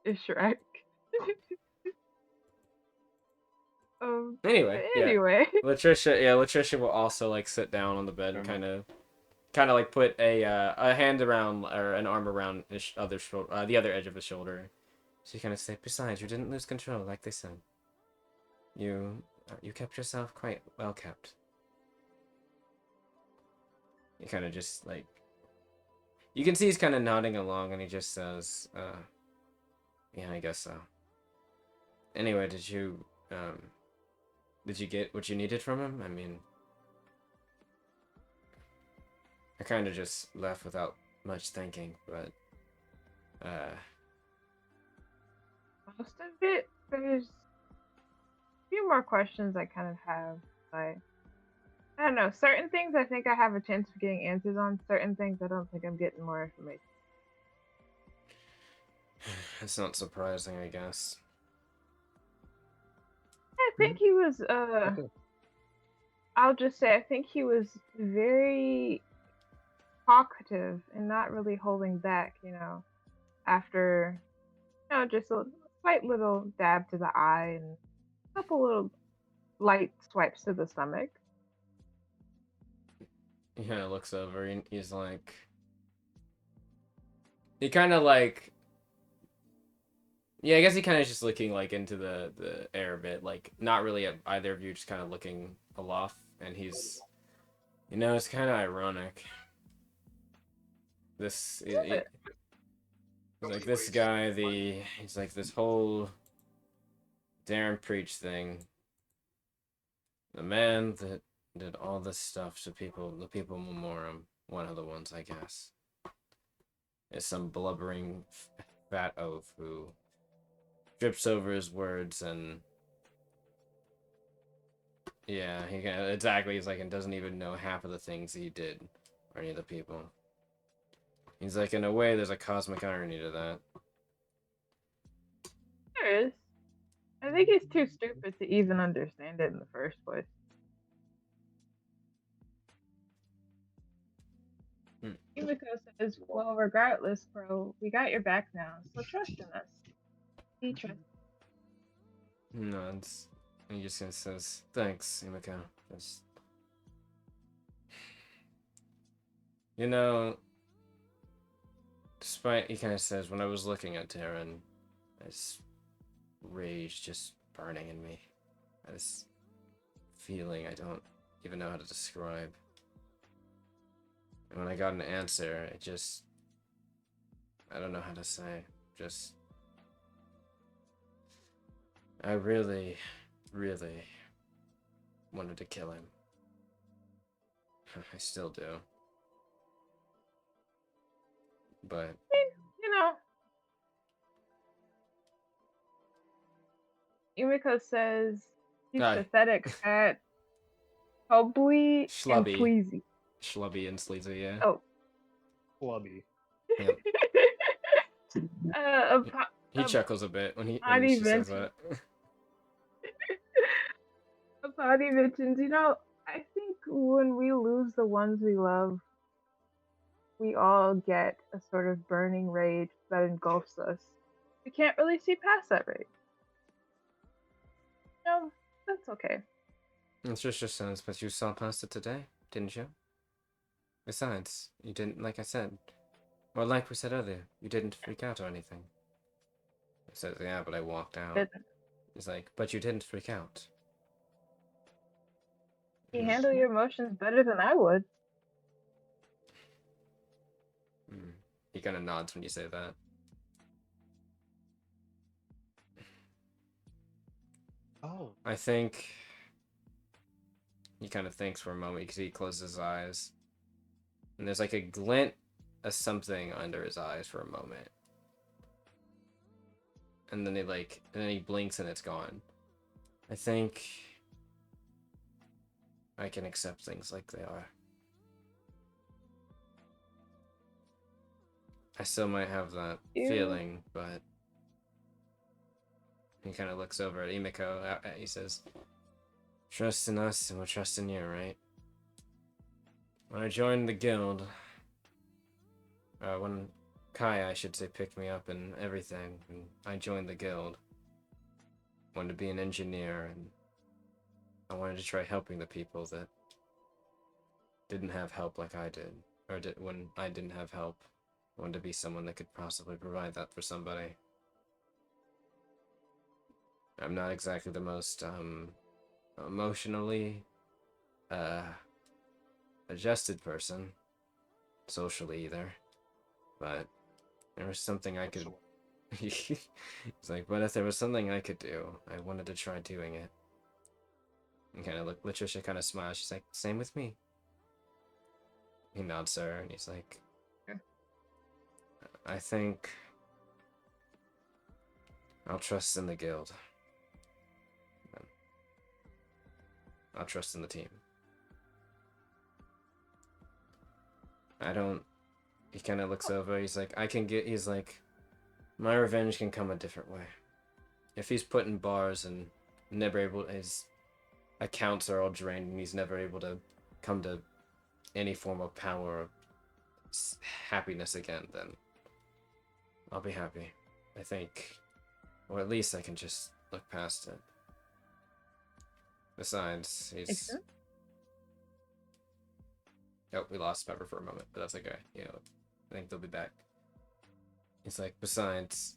Dish rack. Anyway, Anyway. yeah. Latricia will also like sit down on the bed and kind of like put a hand around or an arm around the other edge of his shoulder. She kind of say, besides, you didn't lose control, like they said. You kept yourself quite well kept. He kind of just like, you can see he's kind of nodding along, and he just says, yeah, I guess so. Anyway, did you get what you needed from him? I mean, I kind of just left without much thinking, but Most of it, there's a few more questions I kind of have. Like, I don't know. Certain things I think I have a chance of getting answers on. Certain things I don't think I'm getting more information. it's not surprising, I guess. I think he was. I'll just say I think he was very talkative and not really holding back. After just a slight little dab to the eye and a couple little light swipes to the stomach. He kind of looks over and he's like, he kind of like, yeah, I guess he kind of just looking like into the air a bit, like not really at either of you, just kind of looking aloft, and he's, it's kind of ironic. He's like this guy. He's like this whole Darren Preach thing. The man that did all this stuff to the people of Memorem, one of the ones, I guess, is some blubbering fat oaf who trips over his words and yeah, exactly. He's like, and doesn't even know half of the things he did or any of the people. He's like, in a way, there's a cosmic irony to that. There is. I think he's too stupid to even understand it in the first place. Yumiko says, well, regardless, bro, we got your back now, so trust in us. Be trust. No, he just says, thanks, Yumiko. Despite, he kind of says, when I was looking at Darren, this rage just burning in me. This feeling I don't even know how to describe. And when I got an answer, I don't know how to say. I really, really wanted to kill him. I still do. But Yumiko says he's pathetic, fat, ugly, and sleazy. Schlubby and sleazy, yeah. Oh. Flubby. Yep. He chuckles a bit when she says that. Apati mentions, I think when we lose the ones we love, we all get a sort of burning rage that engulfs us. We can't really see past that rage. No, that's okay. It's just your sense, but you saw past it today, didn't you? Besides, you didn't, like I said, or like we said earlier, you didn't freak out or anything. He says, yeah, but I walked out. Didn't. He's like, but you didn't freak out. You handle your emotions better than I would. He kind of nods when you say that. Oh. I think he kind of thinks for a moment because he closes his eyes. And there's like a glint of something under his eyes for a moment. And then he blinks and it's gone. I think I can accept things like they are. I still might have that feeling, but he kind of looks over at Imiko. He says, trust in us and we'll trust in you, right? When I joined the guild, when Kai, I should say, picked me up and everything, and I joined the guild, wanted to be an engineer, and I wanted to try helping the people that didn't have help like I did, when I didn't have help. I wanted to be someone that could possibly provide that for somebody. I'm not exactly the most emotionally adjusted person, socially either, but there was something I could. It's like, but if there was something I could do, I wanted to try doing it. And kind of look, Latricia kind of smiles. She's like, same with me. He nods to her and he's like, I think I'll trust in the guild. I'll trust in the team. He kind of looks over, he's like, he's like, my revenge can come a different way. If he's put in bars and his accounts are all drained and he's never able to come to any form of power or happiness again, then I'll be happy. I think, or at least I can just look past it. Besides, he's... Oh, we lost Pepper for a moment, but that's okay. I think they'll be back. He's like, besides...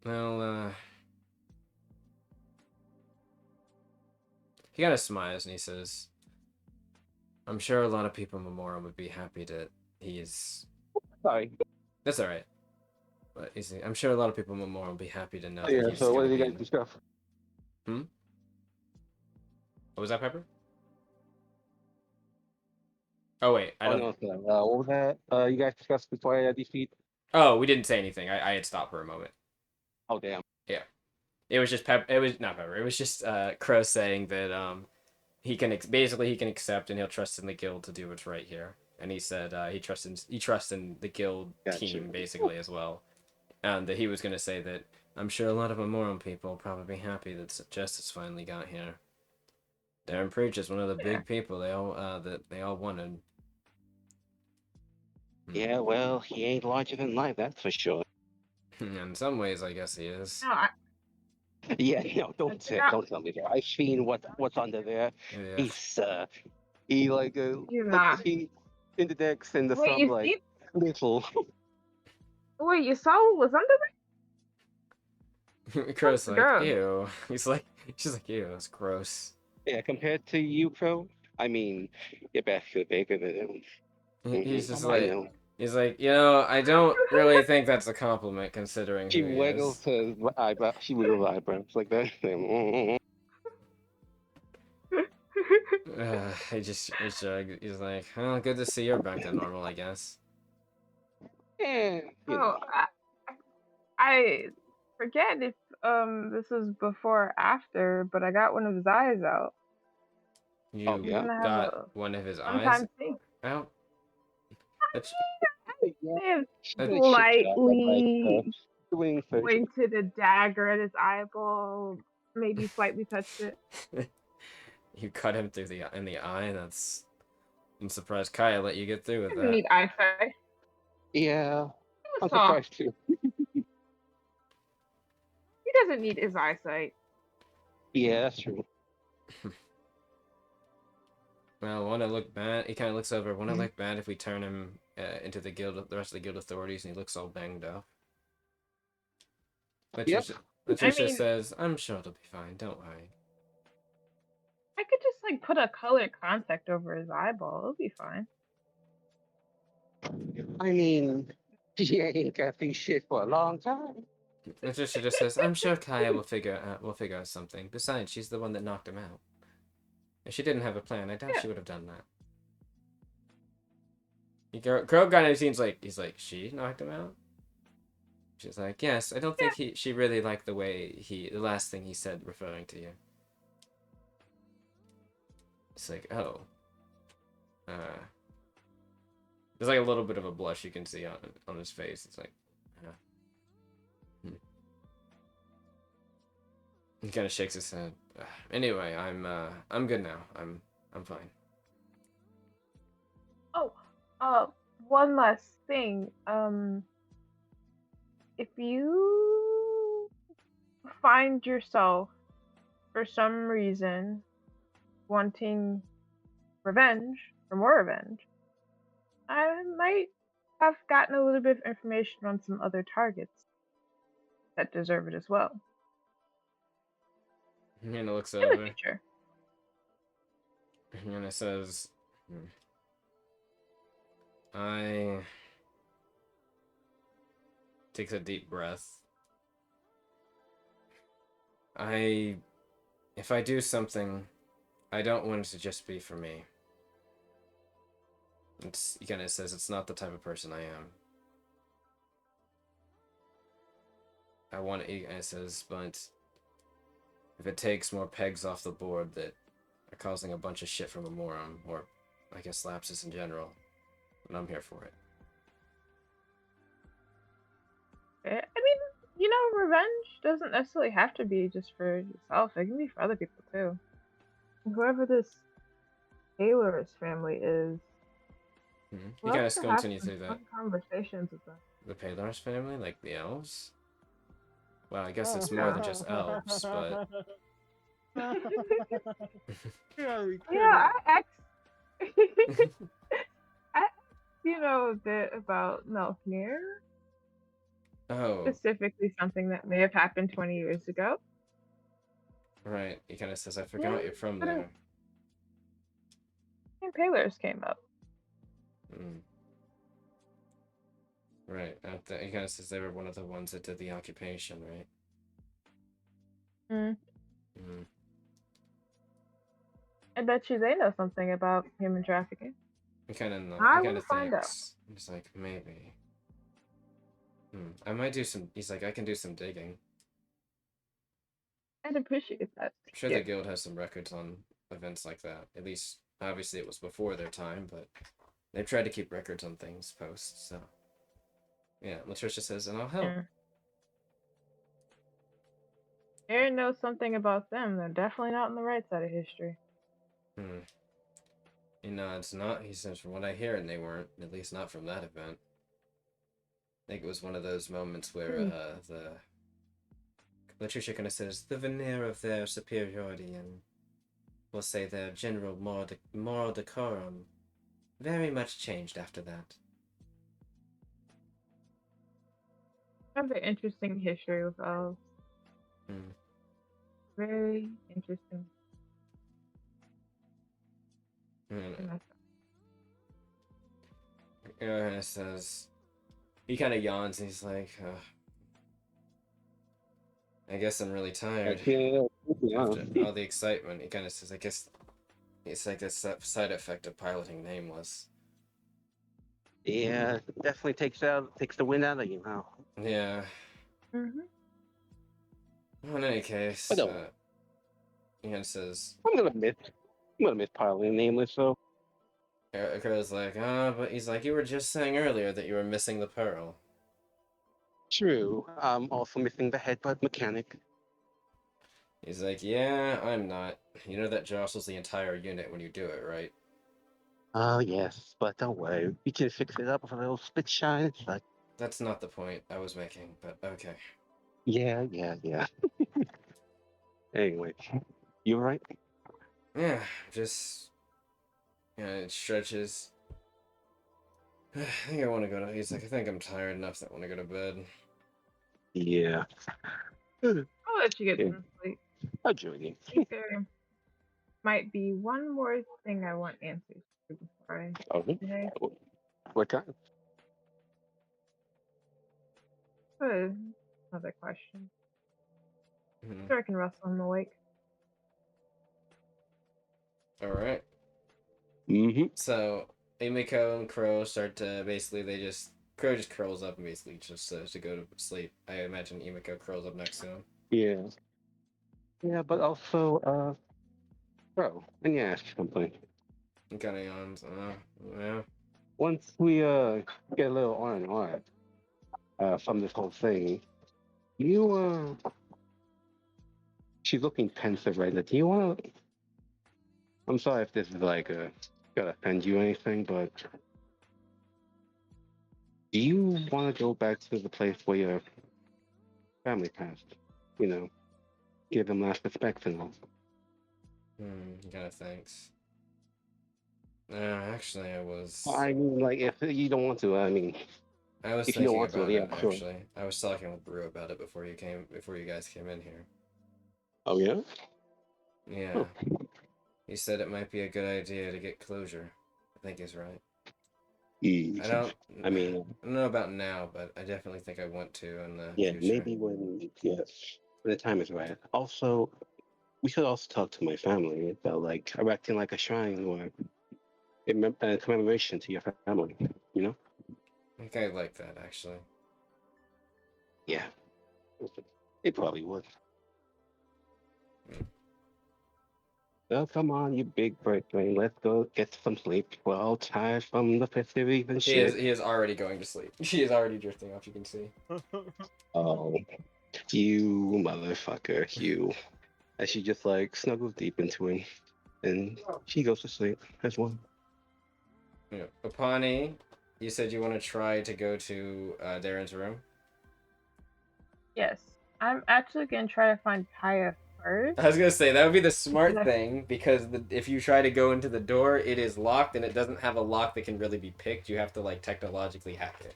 Well, kind of smiles and he says, "I'm sure a lot of people in Memorem would be happy that he's." Sorry. That's all right. But I'm sure a lot of people in Memorem would be happy to know Oh, that yeah. he's So what gonna did you be. guys discuss? What was that, Pepper? Oh wait, I Oh don't. no, sorry. What was that? You guys discussed before I defeat? Oh, we didn't say anything. I had stopped for a moment. Oh damn. Yeah, it was just It was not Pepper. It was just Crow saying that he can basically he can accept and he'll trust in the guild to do what's right here. And he said he trusts in the guild Gotcha. team basically as well. And that he was gonna say that I'm sure a lot of Memorem people will probably be happy that justice finally got here. Darren Preach is one of the big people that they all wanted. Yeah, well, he ain't larger than life, that's for sure. In some ways, I guess he is. No, Yeah, don't tell me that. I've seen what's under there. Yeah. He's he like you're like not. he in the decks and the Wait, sub like little. Wait, you saw what was under Crow's like, gross. ew. She's like, ew, it's gross. Yeah, compared to you, Pro, I mean, your best feel bigger than him. He's just I like, know. he's like, I don't really think that's a compliment considering She who he wiggles is. her eyebrow. She wiggles her eyebrows like that. He's like, oh, good to see you're back to normal, I guess. Yeah, you Oh, know. I forget if this was before or after, but I got one of his eyes out. You yeah? Gonna have got a one of his eyes sometime thing. out? That's, Yeah, May have she did a shit job of like slightly doing surgery. pointed a dagger at his eyeball, maybe slightly touched it. you cut him through in the eye. I'm surprised Kaya let you get through with He doesn't that. need eyesight. Yeah, He I'm was soft. surprised too. He doesn't need his eyesight. Yeah, that's true. Well, want to look bad? He kind of looks over. Want to look bad if we turn him into the rest of the guild authorities, and he looks all banged up. Yep. Letitia mean- says, "I'm sure it'll be fine. Don't worry." I could just like put a colored contact over his eyeball. It'll be fine. I mean, she ain't got these shit for a long time. Letitia just says, "I'm sure Kaya will figure out something. Besides, she's the one that knocked him out. If she didn't have a plan, I doubt she would have done that." Crow kind of seems like he's like, she knocked him out. She's like, yes, I don't think she really liked the way the last thing he said referring to you. It's like, oh. There's like a little bit of a blush you can see on his face. It's like, He kind of shakes his head. Anyway, I'm good now. I'm fine. Oh, one last thing. If you find yourself for some reason wanting revenge or more revenge, I might have gotten a little bit of information on some other targets that deserve it as well Hannah looks in the over. future. Hannah says, I takes a deep breath. If I do something, I don't want it to just be for me. He kind of says it's not the type of person I am. He kind of says, but if it takes more pegs off the board that are causing a bunch of shit from Memorem, or I guess Lapsus in general, then I'm here for it. I mean, revenge doesn't necessarily have to be just for yourself. It can be for other people too. Whoever this Taylor's family is, You guys continue through that. Conversations with them. The Paylor's family, like the elves? Well, I guess it's more than just elves, but Yeah, I a bit about Melkmere. oh, Specifically something that may have happened 20 years ago. Right. He kind of says, I forgot you're from there. Impalers came up. Mm. Right. He kind of says they were one of the ones that did the occupation, right? Mm. Mm. I bet you they know something about human trafficking. He kind of I he kind will of find out. thinks. He's like, maybe. I might do some. He's like, I can do some digging. I'd appreciate that. I'm sure Yeah. the guild has some records on events like that. At least, obviously, it was before their time, but they've tried to keep records on things post. So, yeah, Latricia says, and I'll help. Yeah. Aaron knows something about them. They're definitely not on the right side of history. He nods. Not. He says, from what I hear, and they weren't. At least not from that event. I think it was one of those moments where the Latricia kind of says the veneer of their superiority and we'll say their general moral decorum very much changed after that. Have an interesting history with elves. Very interesting. Aaron says, he kind of yawns and he's like, I guess I'm really tired. After all the excitement, he kind of says, I guess it's like a side effect of piloting Nameless. Yeah, definitely takes the wind out of you now. Yeah. Mm-hmm. Well, in any case, I don't. he kind of says, I'm gonna miss piloting Nameless, so. Crow's like, but he's like, you were just saying earlier that you were missing the pearl. True. I'm also missing the headbutt mechanic. He's like, yeah, I'm not. You know that jostles the entire unit when you do it, right? Oh, yes, but don't worry. We can fix it up with a little spit shine, but... That's not the point I was making, but okay. Yeah. Anyway, you alright? Yeah, just... it stretches. I think I want to go to... He's like, I think I'm tired enough that I want to go to bed. Yeah. I'll let you get some sleep. I'll join you. I think there might be one more thing I want answers to before I... Okay. What kind? Another question. Mm-hmm. Sure, I can rustle him awake. Alright. Mm-hmm. So, Emiko and Crow start to basically, Crow just curls up and basically just to go to sleep. I imagine Emiko curls up next to him. Yeah. Yeah, but also, bro, let me ask you something. He kind of yawns. Yeah. Once we, get a little R&R, from this whole thing, she's looking pensive right now. Do you want to... I'm sorry if this is like gonna offend you or anything, but do you want to go back to the place where your family passed? You know, give them last respects and all. He kind of thinks. Actually, I was... I mean, like, if you don't want to, I mean, I was if you don't thinking want to, about yeah, it, sure. actually. I was talking with Brew about it before you guys came in here. Oh, yeah? Yeah. Oh. He said it might be a good idea to get closure. I think he's right. I don't know about now, but I definitely think I want to in the future. Maybe when the time is right. Also, we should also talk to my family about like erecting like a shrine or a commemoration to your family. You know? I think I like that, actually. Yeah, it probably would. Oh, come on, you big bird brain. Let's go get some sleep. We're all tired from the festivities and shit. He is already going to sleep. He is already drifting off, you can see. Oh, you motherfucker, you. And she just like snuggles deep into him, and she goes to sleep as well. Yeah. Apani, you said you want to try to go to Darren's room? Yes. I'm actually going to try to find Kaya first. I was going to say, that would be the smart thing, because if you try to go into the door, it is locked, and it doesn't have a lock that can really be picked. You have to, like, technologically hack it.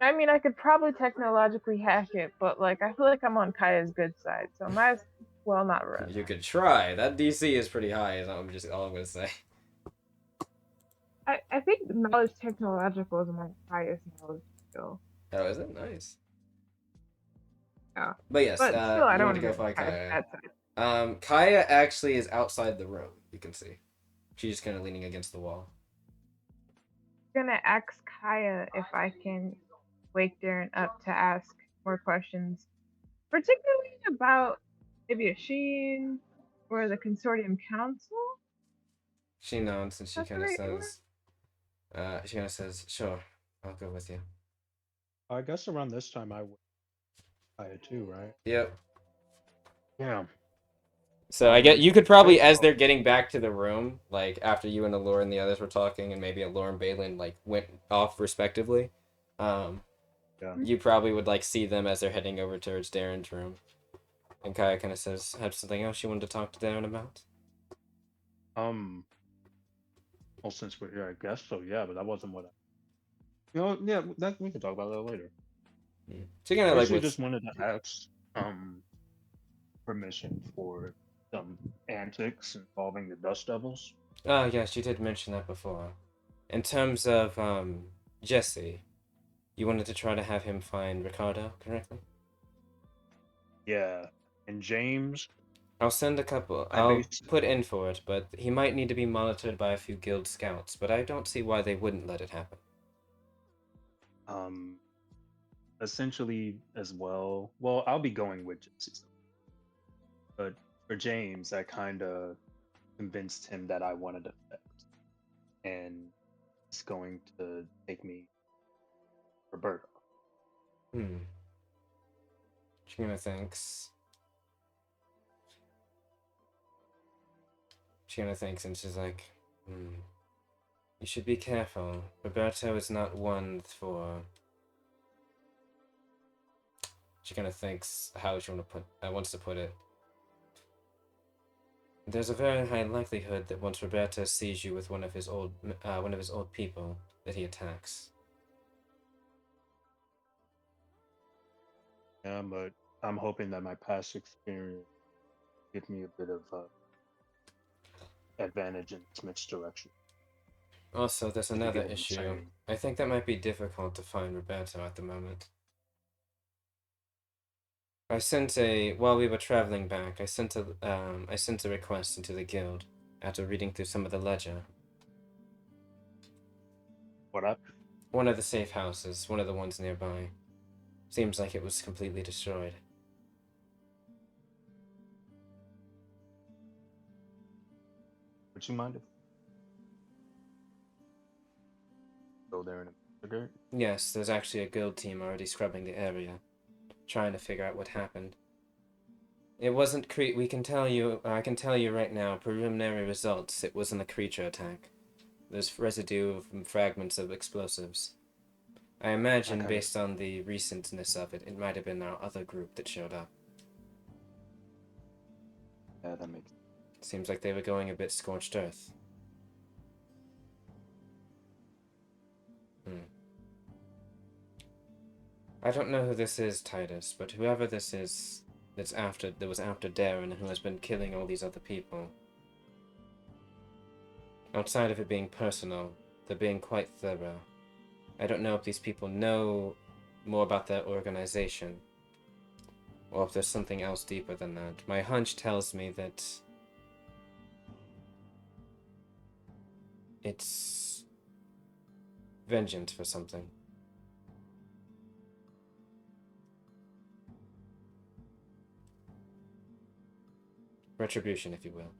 I mean, I could probably technologically hack it, but like, I feel like I'm on Kaya's good side, so I might as well not risk. You could try. That DC is pretty high. Is I'm just all I'm gonna say. I think knowledge technological is my highest knowledge skill. Oh, is it nice? Yeah. But yes, But still, I you don't want want to to go go find Kaya's Kaya. bad side. Kaya actually is outside the room. You can see. She's just kind of leaning against the wall. I'm gonna ask Kaya if I can wake Darren up to ask more questions, particularly about maybe a Sheen or the Consortium Council. She nods and That's the right word? she kind of says, "Sure, I'll go with you." I guess around this time I would Kaya too, right? Yep. Yeah. So I get you could probably, as they're getting back to the room, like after you and Allure and the others were talking, and maybe Allure and Balin like went off respectively. Yeah. You probably would like see them as they're heading over towards Darren's room. And Kaya kind of says, "Have something else you wanted to talk to Darren about?" Well, since we're here, I guess so. Yeah, but that wasn't what I. Yeah, that we can talk about that later. So kind I of like actually with just wanted to ask permission for some antics involving the Dust Devils. oh yes, you did mention that before. In terms of Jesse, you wanted to try to have him find Ricardo, correctly? Yeah, and James. I'll send a couple. I I'll based put in for it, but he might need to be monitored by a few guild scouts, but I don't see why they wouldn't let it happen. Essentially as well. Well, I'll be going with Jesse, but for James, I kind of convinced him that I wanted effect, and it's going to take me Roberto. She thinks. She thinks and she's like, You should be careful. Roberto is not one for. She kind of thinks how she wants to put it. There's a very high likelihood that once Roberto sees you with one of his old people, that he attacks. Yeah, but I'm hoping that my past experience gives me a bit of advantage in Smith's direction. Also, there's If you another get what I'm issue. saying. I think that might be difficult to find Roberto at the moment. While we were traveling back, I sent a request into the guild after reading through some of the ledger. What up? One of the safe houses, one of the ones nearby. Seems like it was completely destroyed. Would you mind if go there and investigate? Yes, there's actually a guild team already scrubbing the area, trying to figure out what happened. It wasn't we can tell you, I can tell you right now, preliminary results, it wasn't a creature attack. There's residue from fragments of explosives. I imagine, based on the recentness of it, it might have been our other group that showed up. Yeah, that makes sense. Seems like they were going a bit scorched earth. I don't know who this is, Titus, but whoever this is that was after Darren and who has been killing all these other people. Outside of it being personal, they're being quite thorough. I don't know if these people know more about their organization, or if there's something else deeper than that. My hunch tells me that it's vengeance for something. Retribution, if you will.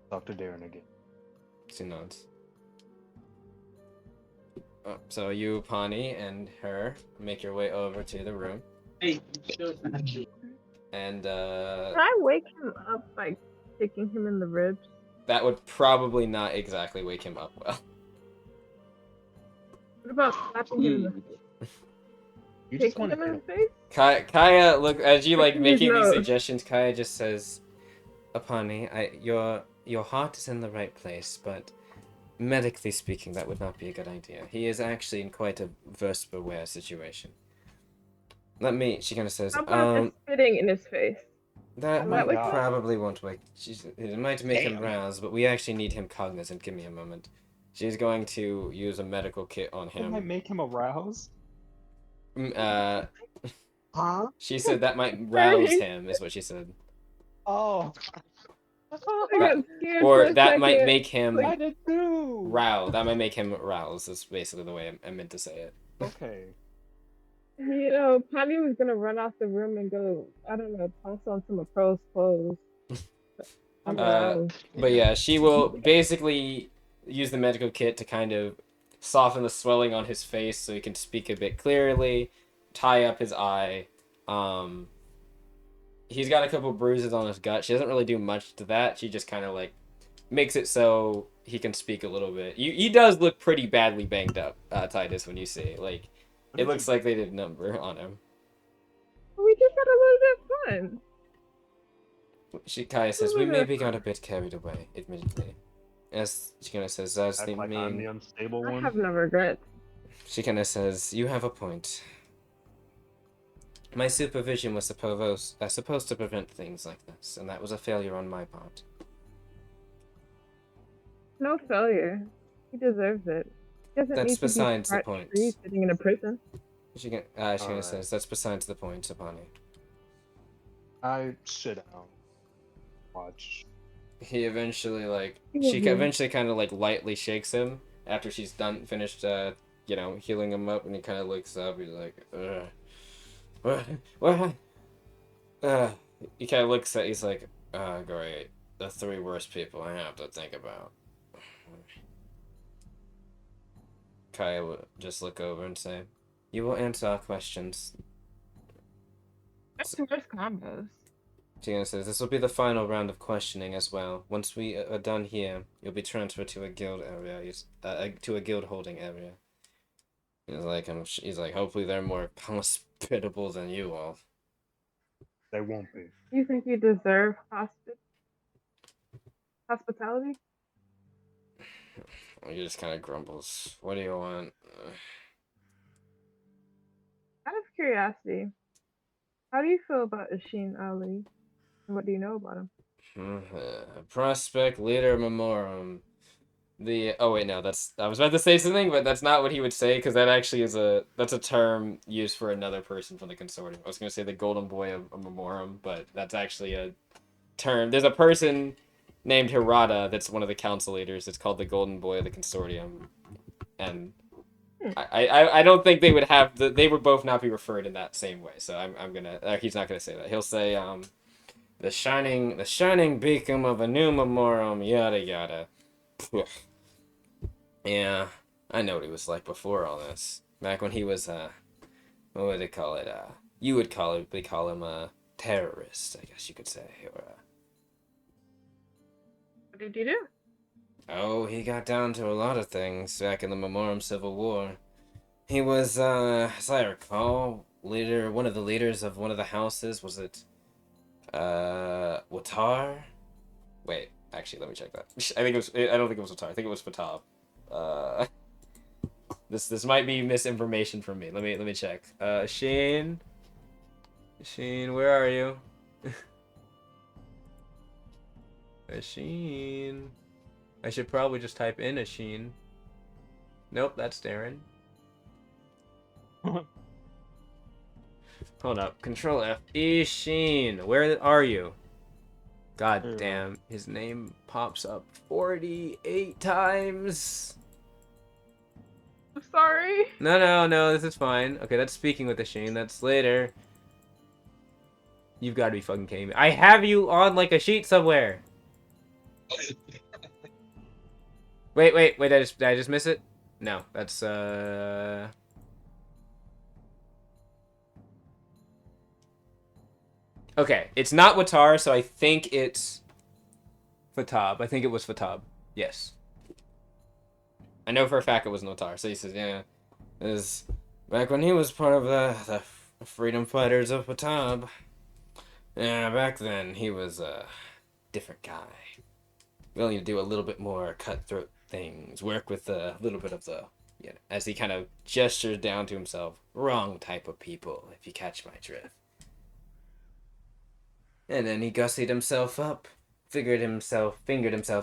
Dr. Darren again. She nods. Oh, so you, Pawnee, and her make your way over to the room. And Can I wake him up by kicking him in the ribs? that would probably not exactly wake him up well. What about slapping him in the face? You just Kicking want him to in hit the him. face? Kaya, look, as you like Picking his making these nose. suggestions, Kaya just says, Apani, your heart is in the right place, but medically speaking, that would not be a good idea. He is actually in quite a verse-beware situation. She kind of says, How about just spitting in his face? that Oh my might God. probably won't wake. It might make him Damn. roused, but we actually need him cognizant. Give me a moment. She's going to use a medical kit on That might him. make him aroused. Huh? She said that might rouse him, is what she said. Oh. I got scared for Or a that might second. make him I did too. rouse. That might make him rouse, is basically the way I meant to say it. Okay. You know, Patty was gonna run out the room and go, I don't know, toss on some of Pro's clothes. I'm aroused. But yeah, she will basically use the medical kit to kind of soften the swelling on his face so he can speak a bit clearly, tie up his eye. He's got a couple bruises on his gut. She doesn't really do much to that. She just kind of like makes it so he can speak a little bit. He does look pretty badly banged up, Titus, when you see it. Like, it looks like they did a number on him. We just had a little bit of fun. Kaya says, we maybe got a bit carried away, admittedly. As she kind of says, that's Act the like I'm the unstable I one. have no regrets. She kind of says, you have a point. My supervision was supposed to prevent things like this, and that was a failure on my part. No failure. He deserves it. He doesn't That's need to be besides the scot-free point. sitting in a prison. She kind of Alright. says, that's besides the point, Apani. I sit down. Watch. He eventually, Mhm. eventually kind of, lightly shakes him after she's finished, healing him up, and he kind of looks up, he's like, what? He kind of looks at, he's like, great. The three worst people I have to think about. Kaya will just look over and say, you will answer our questions. That's the worst combos. Tina says, this will be the final round of questioning as well. Once we are done here, you'll be transferred to a guild area, to a guild holding area. He's like, hopefully they're more hospitable than you all. They won't be. You think you deserve hospitality? He just kind of grumbles. What do you want? Out of curiosity, how do you feel about Ashin Ali? And what do you know about him? Prospect leader Memorem. Oh wait, no, I was about to say something, but that's not what he would say, because that actually is that's a term used for another person from the Consortium. I was gonna say the golden boy of Memorem, but that's actually a term. There's a person named Hirata that's one of the council leaders. It's called the golden boy of the Consortium, and I don't think they would have they would both not be referred in that same way. So I'm gonna he's not gonna say that. He'll say the shining beacon of a new Memorem, yada yada. Yeah, I know what he was like before all this. Back when he was what would they call it? They call him a terrorist, I guess you could say, or What did you do? oh, he got down to a lot of things back in the Memorem Civil War. He was, as I recall, one of the leaders of one of the houses. Was it, Watar? Wait, actually, let me check that. I don't think it was Watar. I think it was Fatab. This might be misinformation from me. Let me check. Sheen, where are you? Sheen. I should probably just type in Asheen. Nope, that's Darren. Hold up. Control F. Isheen, where are you? God Here. damn, his name pops up 48 times. I'm sorry. No, this is fine. Okay, that's speaking with Asheen. That's later. You've got to be fucking kidding me. I have you on like a sheet somewhere. Wait, did I just miss it? No, that's okay, it's not Watar, so I think it's Fatab. I think it was Fatab. Yes. I know for a fact it was Watar. So he says, yeah, Back when he was part of the freedom fighters of Patab. Yeah, back then he was a different guy. Willing to do a little bit more cutthroat things, work with a little bit of the, as he kind of gestures down to himself, wrong type of people, if you catch my drift. And then he gussied himself up, fingered himself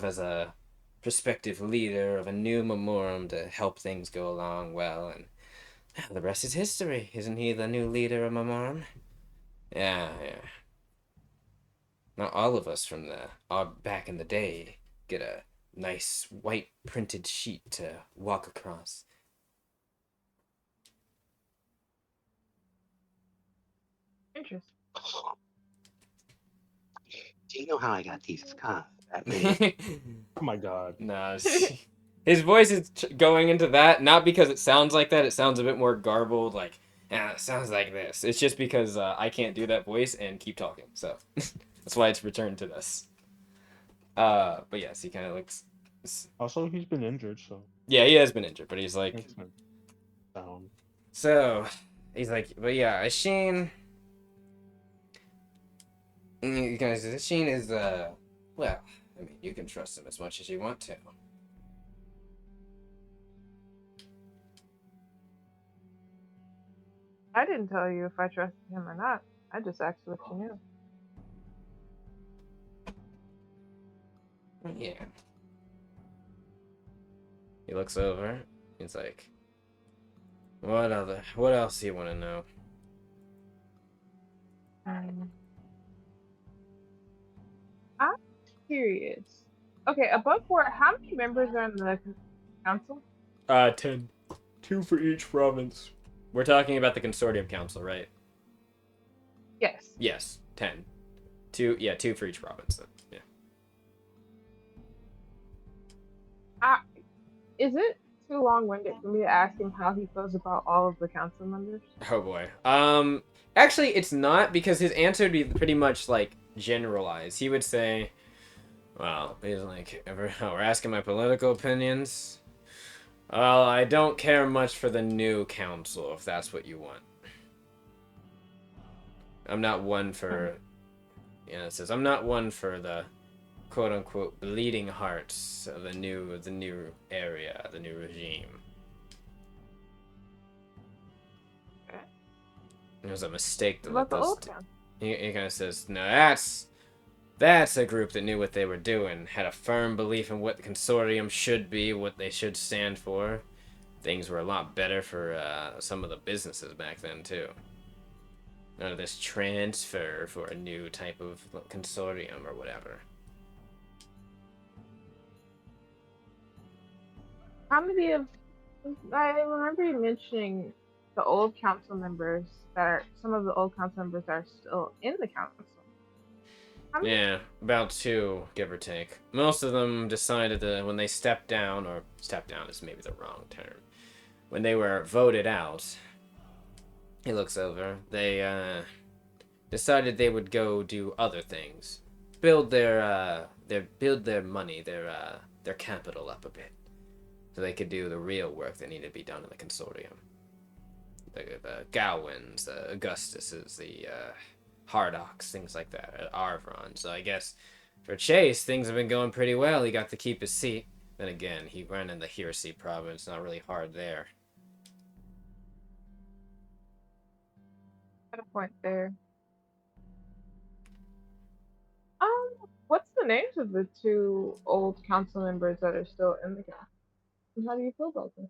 as a prospective leader of a new Memorem to help things go along well, and the rest is history. Isn't he the new leader of Memorem? Yeah. Not all of us from back in the day get a nice white printed sheet to walk across. Interesting. Do you know how I got these scars? That many. Oh my god. No, his voice is going into that not because it sounds like that. It sounds a bit more garbled, like it sounds like this. It's just because I can't do that voice and keep talking, so that's why it's returned to this. But yes, he kind of looks. Also, he's been injured, so Yeah, he has been injured, but he's like. makes sense. Sound. So, he's like, but yeah, Asheen. You guys, Asheen is well, I mean, you can trust him as much as you want to. I didn't tell you if I trusted him or not. I just asked what you knew. Yeah. He looks over. He's like, what else do you want to know? I'm curious. Okay, above board, how many members are in the council? 10. 2 for each province. We're talking about the Consortium Council, right? Yes. Yes, 10. 2 for each province then. Yeah. Is it too long-winded for me to ask him how he feels about all of the council members? Oh boy. Actually it's not, because his answer would be pretty much like generalized. He would say, well, he's like, we're asking my political opinions. Well, I don't care much for the new council, if that's what you want. I'm not one for, it says, I'm not one for the quote-unquote bleeding hearts of the new area, the new regime. Okay. It was a mistake to What let about the this... old town? He kind of says, no, that's a group that knew what they were doing, had a firm belief in what the consortium should be, what they should stand for. Things were a lot better for some of the businesses back then, too. None of this transfer for a new type of consortium or whatever. How many of... I remember you mentioning the old council members some of the old council members that are still in the council. Yeah, about 2, give or take. Most of them decided to, when they stepped down, or stepped down is maybe the wrong term, when they were voted out, he looks over, they decided they would go do other things, build their money, their capital up a bit, so they could do the real work that needed to be done in the consortium. The Gowins, the Augustuses, the Hardocks, things like that, Arvron. So I guess for Chase, things have been going pretty well. He got to keep his seat. Then again, he ran in the Heresy province, not really hard there. Got a point there. What's the names of the 2 old council members that are still in the council? And how do you feel about them?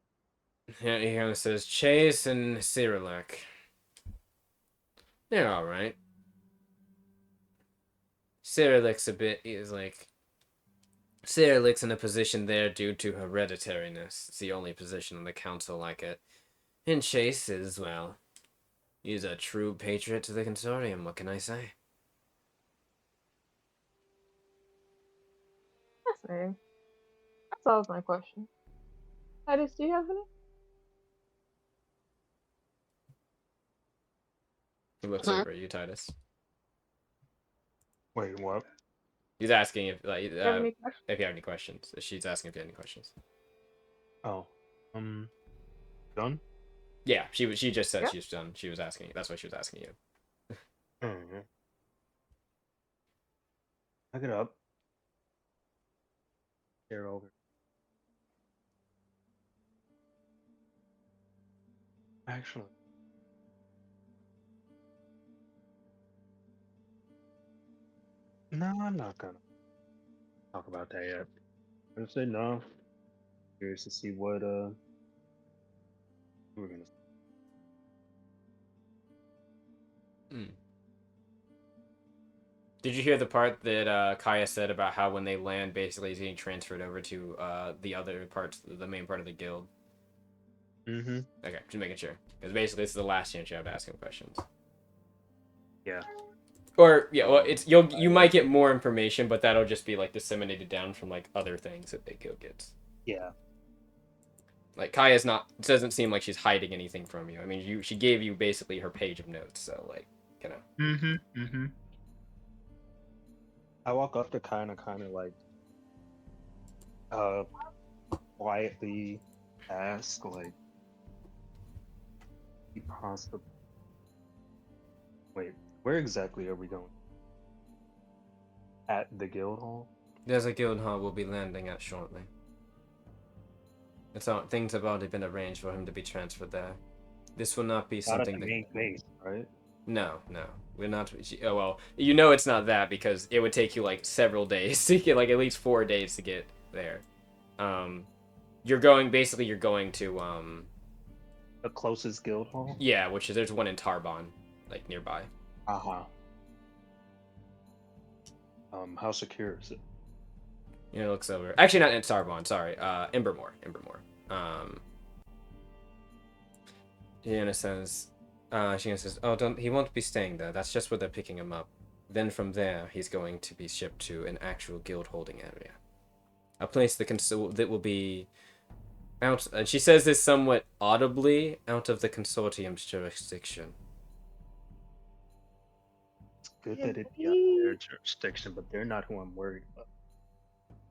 Yeah, he kind of says Chase and Cyrillic. They're all right. Cyrillic's Cyrillic's in a position there due to hereditariness. It's the only position in the council like it. And Chase is, well, he's a true patriot to the consortium, what can I say? Fascinating. That solves my question. Titus, do you have any? He looks over at you, Titus. Wait, what? He's asking if, Do you have any questions? if you have any questions. She's asking if you have any questions. Oh, done. Yeah, she just said Yep. she's done. She was asking. That's why she was asking you. Mm-hmm. Pick it up. Stare over. Actually, no, I'm not gonna talk about that yet. I'm gonna say no. Curious to see what we're gonna. Mm. Did you hear the part that Kaya said about how when they land, basically he's getting transferred over to the other parts, the main part of the guild? Mm-hmm. Okay, just making sure, because basically this is the last chance you have to ask him questions. Yeah. Or yeah, well, it's you might get more information, but that'll just be like disseminated down from like other things that the guild gets. Yeah. Like Kaya's not, it doesn't seem like she's hiding anything from you. I mean, she gave you basically her page of notes, so like, you know. Mm-hmm. Mm-hmm. I walk up to kind of like uh quietly ask like, "Be possible. Wait, where exactly are we going? At the guild hall? There's a guild hall we'll be landing at shortly. Things have already been arranged for him to be transferred there. This will not be Not at something the that. main base, right? No, we're not. Oh well, you know it's not that because it would take you like several days to get, like at least 4 days to get there. You're going to The closest guild hall? yeah, which is there's one in Tarbon, like nearby. Uh-huh. How secure is it? You know, looks over. Actually, not in Tarbon. Sorry, Embermore. Deanna says, Sheena says, "Oh, don't. He won't be staying there. That's just where they're picking him up. Then from there, he's going to be shipped to an actual guild holding area, a place that will be out." And she says this somewhat audibly, out of the Consortium's jurisdiction. It's good Yeah, that it'd be out of their jurisdiction, but they're not who I'm worried about.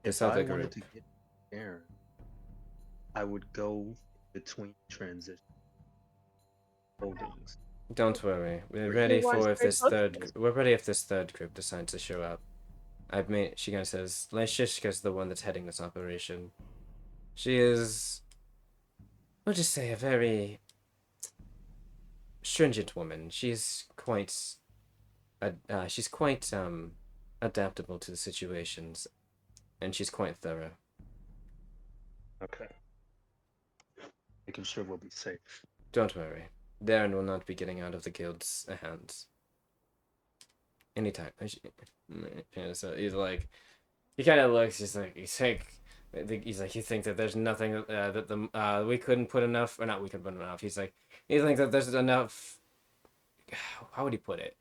This If I other wanted group. to get there, I would go between transition holdings. Don't worry. We're Were ready you want for if straight this close? third. We're ready if this third group decides to show up. I've made. She kind of says, Leshishka's the one that's heading this operation. She is. We'll just say a very stringent woman. She's quite adaptable to the situations, and she's quite thorough. Okay. Making sure we'll be safe. Don't worry. Darren will not be getting out of the guild's hands. Anytime. So he's like, he kind of looks. He's like, you think that there's nothing that we couldn't put enough, or not we couldn't put enough. He's like, you think that there's enough. How would he put it?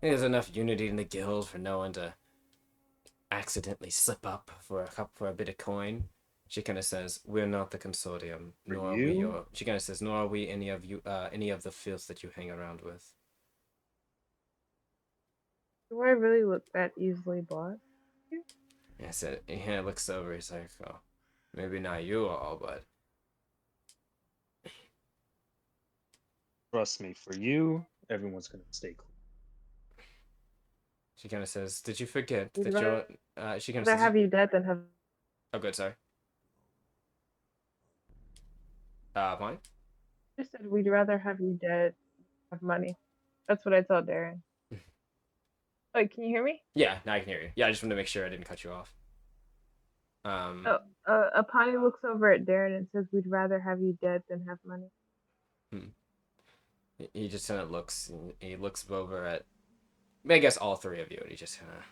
There's enough unity in the guild for no one to accidentally slip up for a bit of coin. She kind of says, "We're not the consortium, For nor are you? we your." She kind of says, "Nor are we any of you, any of the filth that you hang around with." Do I really look that easily bought? I said, he kind of looks over. He's like, "Oh, maybe not you all, but." Trust me, for you, everyone's gonna stay clean. She kind of says, "Did you forget We'd that rather you're?" She kind of rather says, have you dead than have. "Oh, good, sorry." Mine? I said we'd rather have you dead than have money. That's what I told Darren. Wait, can you hear me? Yeah, now I can hear you. Yeah, I just wanted to make sure I didn't cut you off. Oh, Apani looks over at Darren and says, "We'd rather have you dead than have money." He just kind of looks. He looks over at, I guess, all three of you, and he just kind of.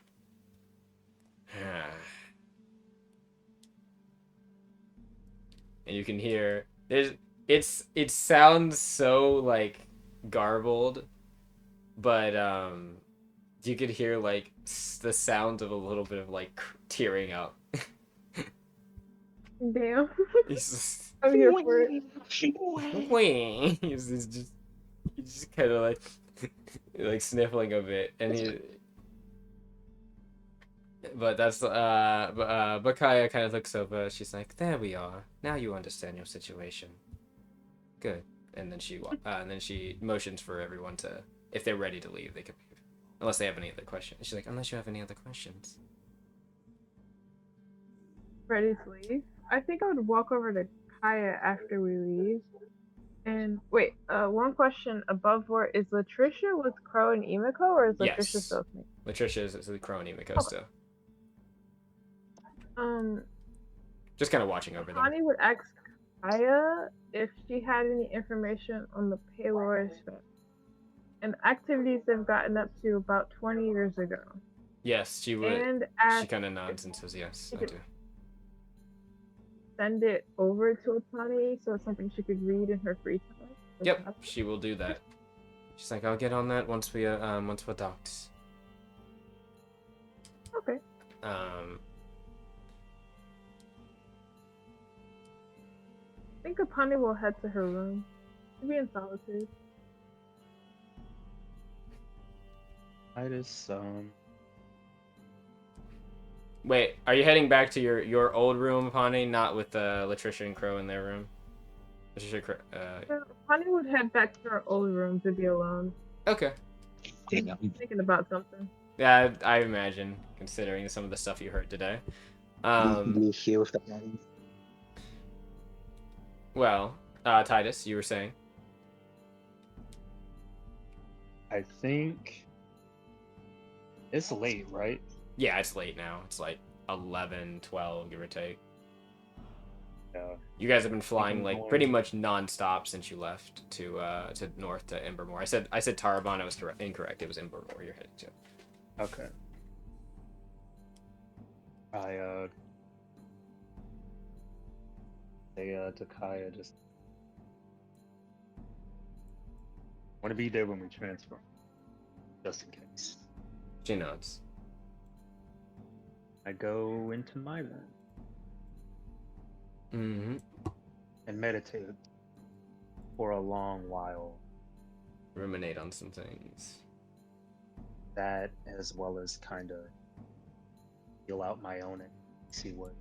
And you can hear it sounds so like garbled, but you could hear like the sound of a little bit of like tearing up. Damn. He's just, I'm here for it. he's just kind of like sniffling a bit, and but that's but Kaya kind of looks over. She's like, "There we are. Now you understand your situation. Good. and then she motions for everyone to, if they're ready to leave, they can leave, unless they have any other questions. She's like, unless you have any other questions. Ready to leave? I think I would walk over to Kaya after we leave. And wait, one question above board, is Latricia with Crow and Emiko, or is Latricia Yes. still with me? Latricia is the Crow and Emiko Okay. still. Um, Just kind of watching over them. Connie would ask Kaya if she had any information on the Paylor's and activities they've gotten up to about 20 years ago. Yes, she would. And She ask kind of nods and says, yes, I do. send it over to Connie so it's something she could read in her free time. Yep, she will do that. She's like, I'll get on that once we're docked. Okay. Um, I think Apani will head to her room. She'll be in solitude. Titus, Wait, are you heading back to your old room, Pawnee? Not with Latricia and Crow in their room? Latricia, Apani would head back to her old room to be alone. Okay. Thinking about something. Yeah, I imagine, considering some of the stuff you heard today. Well, Titus, you were saying? I think it's late, right? Yeah, it's late now. It's like 11, 12, give or take. Yeah. You guys have been flying like pretty much non-stop since you left to north to Embermore. I said Tarabon. I was incorrect. It was Embermore you're heading to. Okay. I say to Kaya, just want to be there when we transfer, just in case. She nods. I go into my room Mm-hmm. and meditate for a long while. Ruminate on some things. That, as well as kind of feel out my own and see what.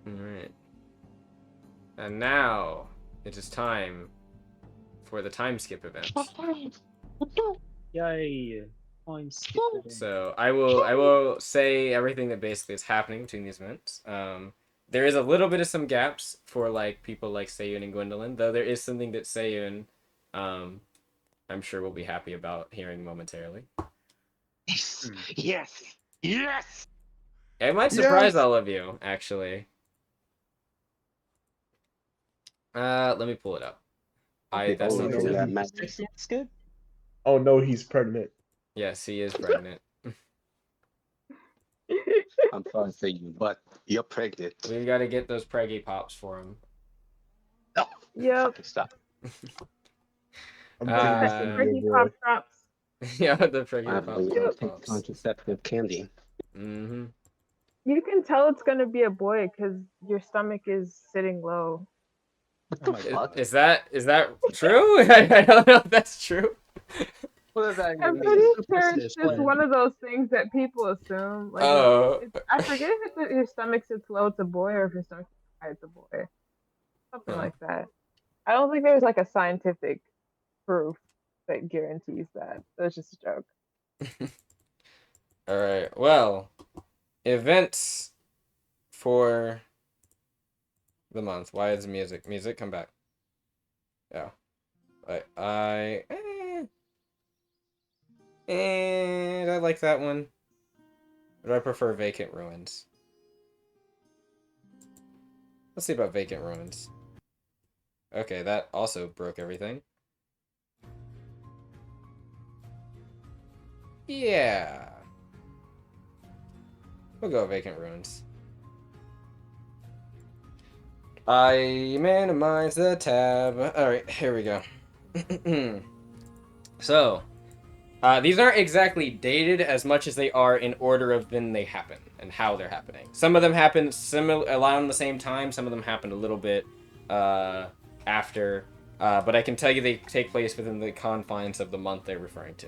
Alright. And now it is time for the time skip event. Yay! I'm skipping. So I will say everything that basically is happening between these events. There is a little bit of some gaps for like people like Seiyun and Gwendolyn, though there is something that Seiyun I'm sure will be happy about hearing momentarily. Yes! Yes! It might surprise all of you, actually. Let me pull it up. That's not That's good. Oh no, he's pregnant. Yes, he is pregnant. I'm sorry for you, but you're pregnant. We've got to get those preggy pops for him. No! Yep. Fucking stop. I'm Ricky Pop drops. Yeah, the I preggy have pops. contraceptive candy. Mm-hmm. You can tell it's gonna be a boy because your stomach is sitting low. What the fuck? Is that true? I don't know if that's true. What does that I'm even pretty mean? sure it's just one of those things that people assume. Like, Oh. I forget if your stomach sits low, it's a boy, or if your stomach sits high, it's a boy. Something like that. I don't think there's like a scientific proof that guarantees that. It's just a joke. All right. Well, events for the month. Why is music come back? Yeah. I like that one. Or do I prefer Vacant Ruins? Let's see about Vacant Ruins. Okay, that also broke everything. Yeah. We'll go Vacant Ruins. I minimize the tab. Alright, here we go. So, these aren't exactly dated as much as they are in order of when they happen and how they're happening. Some of them happen around the same time. Some of them happen a little bit after. But I can tell you they take place within the confines of the month they're referring to.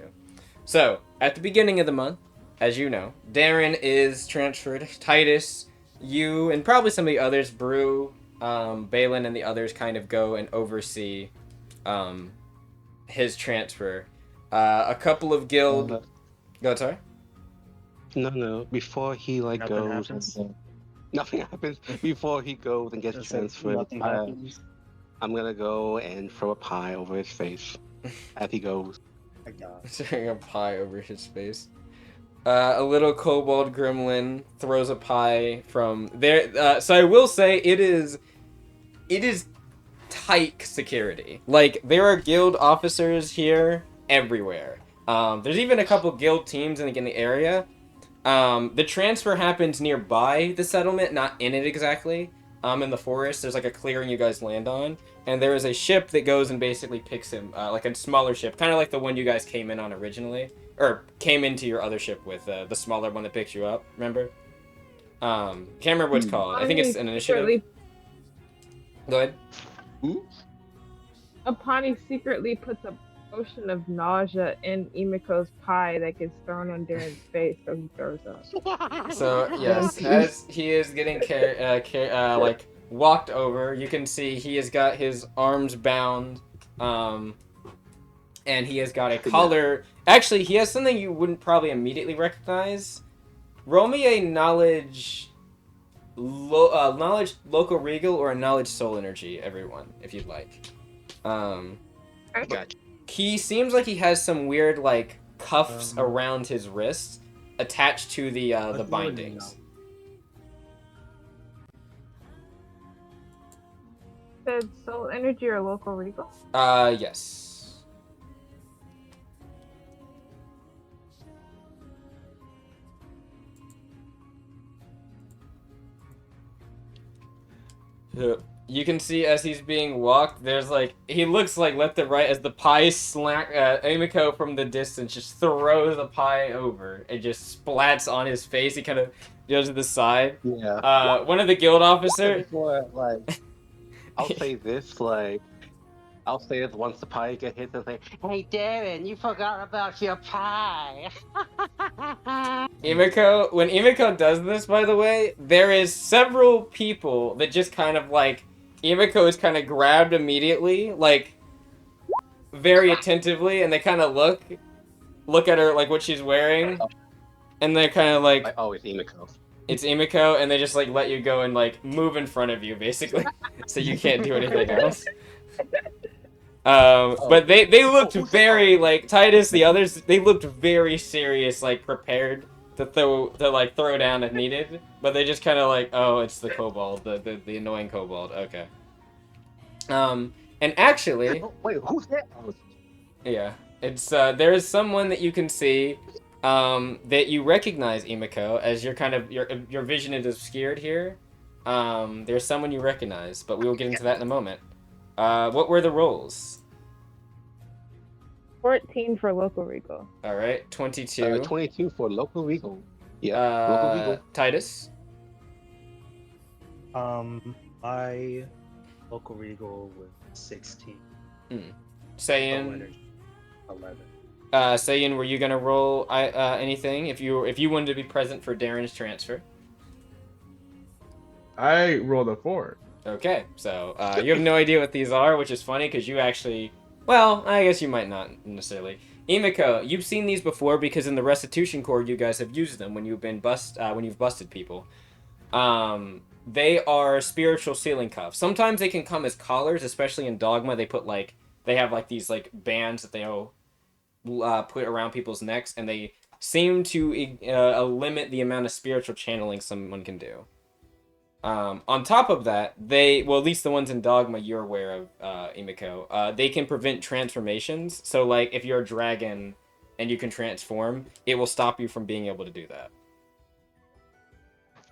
So, at the beginning of the month, as you know, Darren is transferred. Titus you and probably some of the others, Brew, Balin, and the others kind of go and oversee his transfer. A couple of guild. Go, sorry. No. Before he Nothing goes, happens? nothing happens. Before he goes and gets Just say transferred, nothing happens. I'm gonna go and throw a pie over his face as he goes. My God. Throwing a pie over his face. A little kobold gremlin throws a pie from there. So I will say it is tight security. Like, there are guild officers here everywhere. There's even a couple guild teams in the area. The transfer happens nearby the settlement, not in it exactly. In the forest, there's like a clearing you guys land on, and there is a ship that goes and basically picks him, like a smaller ship, kind of like the one you guys came in on originally, or came into your other ship with, the smaller one that picks you up. Remember? Can't remember what it's called. I think it's an initiative. Go ahead. Apani secretly puts a potion of nausea in Emiko's pie that gets thrown on Darren's face, so he throws up. So yes, as he is getting like walked over, you can see he has got his arms bound, and he has got a collar. Actually, he has something you wouldn't probably immediately recognize. Roll me a knowledge local regal or a knowledge soul energy, everyone, if you'd like. Gotcha. He seems like he has some weird like cuffs around his wrists attached to the bindings. Said soul energy or local regal? Yes. You can see as he's being walked, there's like, he looks like left and right as the pie Emiko from the distance just throws the pie over. It just splats on his face. He kind of goes to the side. Yeah. One of the guild officers. I'll say this, I'll say this once the pie gets hit, they'll say, "Hey, Darren, you forgot about your pie." Emiko, when Emiko does this, by the way, there is several people that just kind of like, Emiko is kind of grabbed immediately, like, very attentively, and they kind of look at her, like, what she's wearing, and they're kind of like, Oh, it's Emiko. It's Emiko, and they just, like, let you go and, like, move in front of you, basically, so you can't do anything else. But they looked very, like, Titus, the others, they looked very serious, like, prepared to throw down if needed, but they just kind of like, oh, it's the kobold, the annoying kobold, okay. And actually... Wait, who's that? Yeah, it's, there's someone that you can see, that you recognize, Emiko, as you're kind of, your vision is obscured here. There's someone you recognize, but we will get into that in a moment. What were the rolls? 14 for local regal. All right, 22. 22 for local regal. Yeah, local regal. Titus. My local regal was 16. Saiyan. 11. Saiyan, were you gonna roll anything if you wanted to be present for Darren's transfer? I rolled a 4. Okay, so you have no idea what these are, which is funny because you actually, well, I guess you might not necessarily. Emiko, you've seen these before because in the Restitution Corps you guys have used them when you've been when you've busted people. They are spiritual sealing cuffs. Sometimes they can come as collars, especially in Dogma. They have like these like bands that they'll put around people's necks, and they seem to limit the amount of spiritual channeling someone can do. On top of that, well, at least the ones in Dogma you're aware of, Emiko, they can prevent transformations. So, like, if you're a dragon and you can transform, it will stop you from being able to do that.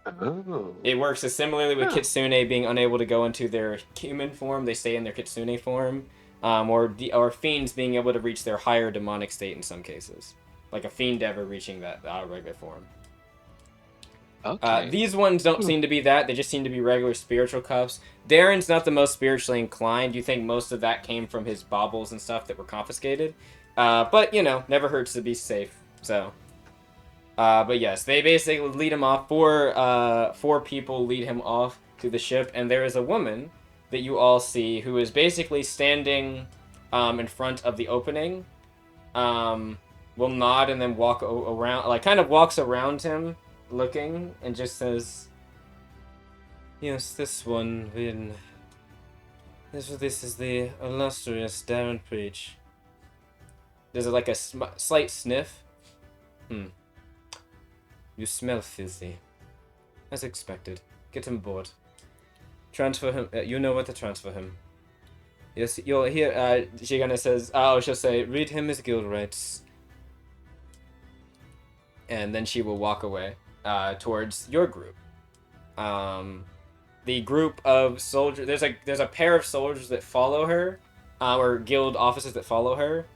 Oh. It works as similarly with Kitsune being unable to go into their human form, they stay in their Kitsune form, or fiends being able to reach their higher demonic state in some cases. Like a fiend ever reaching that regular form. Okay. These ones don't seem to be that. They just seem to be regular spiritual cuffs. Darren's not the most spiritually inclined. You think most of that came from his baubles and stuff that were confiscated. But, you know, never hurts to be safe. So, But yes, they basically lead him off. Four people lead him off to the ship, and there is a woman that you all see who is basically standing in front of the opening. Will nod and then walk around, like kind of walks around him, looking, and just says, "Yes, this one. This is the illustrious Darren Preach." There's like a slight sniff. You smell filthy. As expected. Get him aboard. Transfer him. You know where to transfer him. Yes, you'll hear. She kind of says. She'll say, "Read him his guild rights." And then she will walk away towards your group. The group of soldiers. There's a pair of soldiers that follow her, or guild officers that follow her.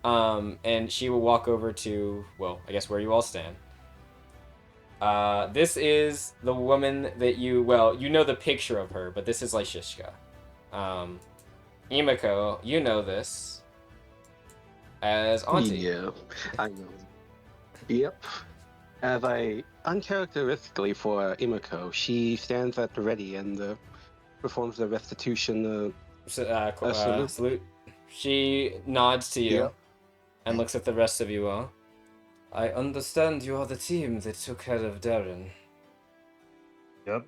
And she will walk over to, well, I guess where you all stand. This is the woman that you know the picture of her, but this is Lyshishka. Imiko, you know this as Auntie. Yeah, I know. Yep. As uncharacteristically for Imiko, she stands at the ready and performs the restitution Salute. She nods to you and looks at the rest of you all. I understand you are the team that took care of Darren. Yep.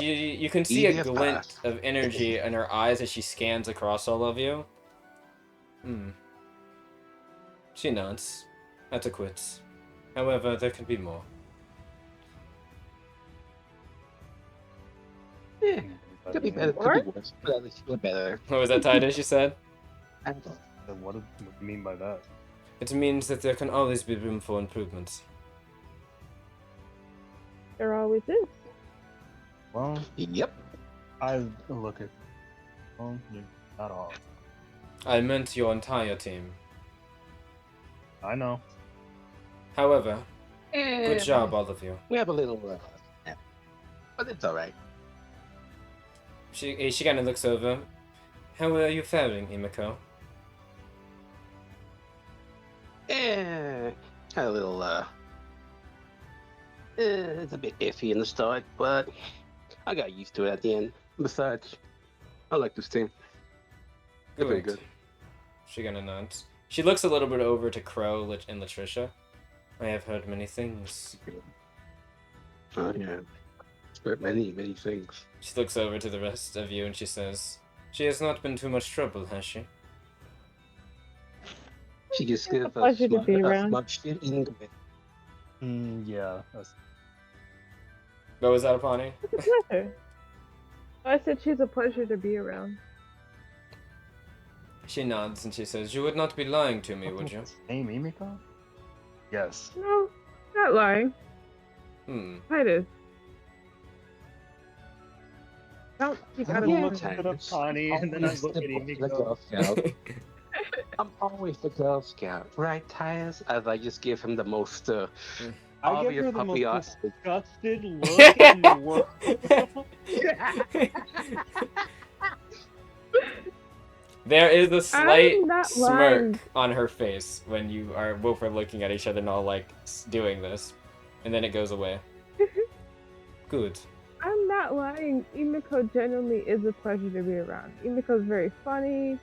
You can see a glint of energy in her eyes as she scans across all of you. She nods. That's a quits. However, there can be more. Yeah, could be better, could be worse, but at least you're better. What was that, Titus, you said? What do you mean by that? It means that there can always be room for improvements. There always is. Well, Yep. I look at. Well, not all. I meant your entire team. I know. However, good job, all of you. We have a little, but it's all right. She kind of looks over. How are you faring, Imiko? Had a little, it's a bit iffy in the start, but I got used to it at the end. Besides, I like this team. They're very good. She kind of nods. She looks a little bit over to Crow and Latricia. I have heard many things. Oh, yeah. Heard many, many things. She looks over to the rest of you and she says, "She has not been too much trouble, has she?" She just gives us pleasure to be around. smug shit eating a bit. Yeah. What was that, Apani? It's a pleasure. I said she's a pleasure to be around. She nods and she says, "You would not be lying to me, would you?" Hey, Mimiko? Yes. No, not lying. Titus. Don't speak out of I turn. look at Connie and then I look at Mimiko. I'm always the Girl Scout, right, Tyus? As I just give him the most I give obvious her the puppy most eye. disgusted look in the world. There is a slight I'm not smirk lying. on her face when you are both are looking at each other and all like doing this, and then it goes away. Good. I'm not lying. Imiko genuinely is a pleasure to be around. Imiko's very funny,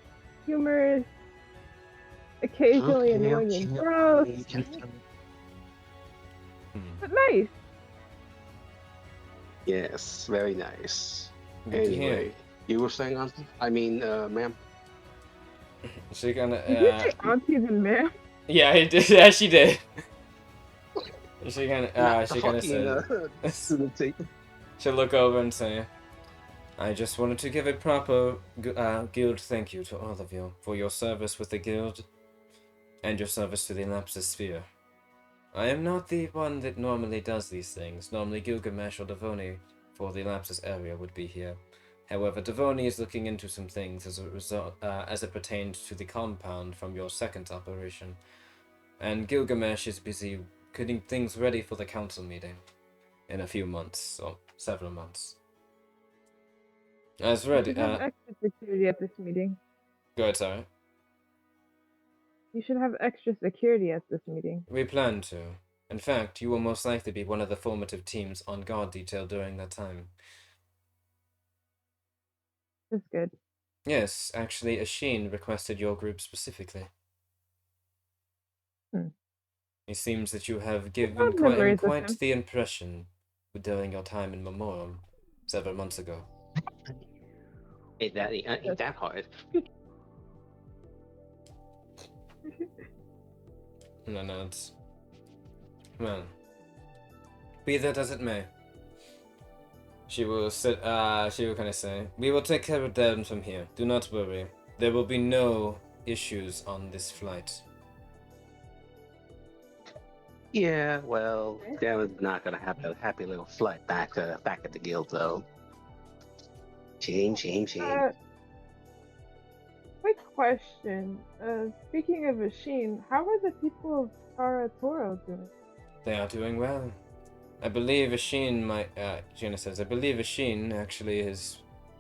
humorous, occasionally annoying and gross, but nice. Yes, very nice. Good to hear. Anyway, you were saying, Auntie? I mean, ma'am? She gonna. Did you say aunties and ma'am? Yeah, he did. Yeah, she did. She gonna say. She'll look over and say, "I just wanted to give a proper guild thank you to all of you for your service with the guild and your service to the Lapsus sphere. I am not the one that normally does these things. Normally Gilgamesh or Devoni for the Lapsus area would be here. However, Devoni is looking into some things as a result, as it pertains to the compound from your second operation, and Gilgamesh is busy getting things ready for the council meeting in a few months, or several months. As ready, We have extra security at this meeting. go ahead, sorry. You should have extra security at this meeting. We plan to. In fact, you will most likely be one of the formative teams on guard detail during that time. That's good. Yes, actually, Ashin requested your group specifically. It seems that you have given have memories of him. quite the impression during your time in Memorem several months ago. Ain't that hard. No, it's... Well, be that as it may. She will kind of say, we will take care of them from here. Do not worry. There will be no issues on this flight. Yeah, well, Darren's not gonna have a happy little flight back at the guild though. Shame. Quick question. Speaking of Ashin, how are the people of Tara Toro doing? They are doing well. I believe Ashin Gina says, I believe Ashin actually has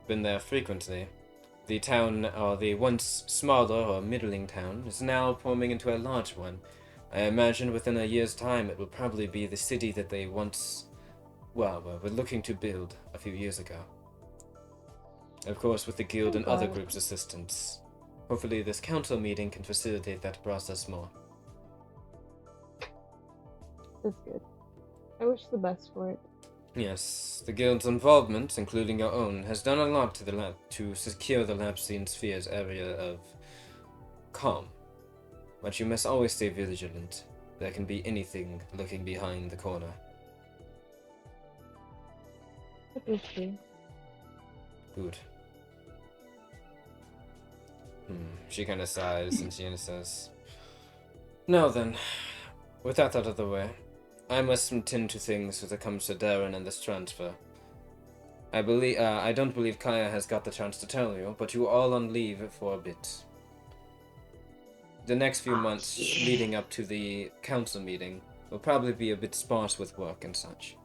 been there frequently. The town, or the once smaller or middling town, is now forming into a large one. I imagine within a year's time it will probably be the city that they once, were looking to build a few years ago. Of course, with the guild and other groups' assistance. Hopefully this council meeting can facilitate that process more. That's good. I wish the best for it. Yes, the guild's involvement, including your own, has done a lot to secure the Lapsian Sphere's area of calm. But you must always stay vigilant. There can be anything lurking behind the corner. That is true. Good. She kind of sighs and she says, now then, with that out of the way, I must attend to things as it comes to Darren and this transfer. I don't believe Kaya has got the chance to tell you, but you are all on leave for a bit. The next few months leading up to the council meeting will probably be a bit sparse with work and such.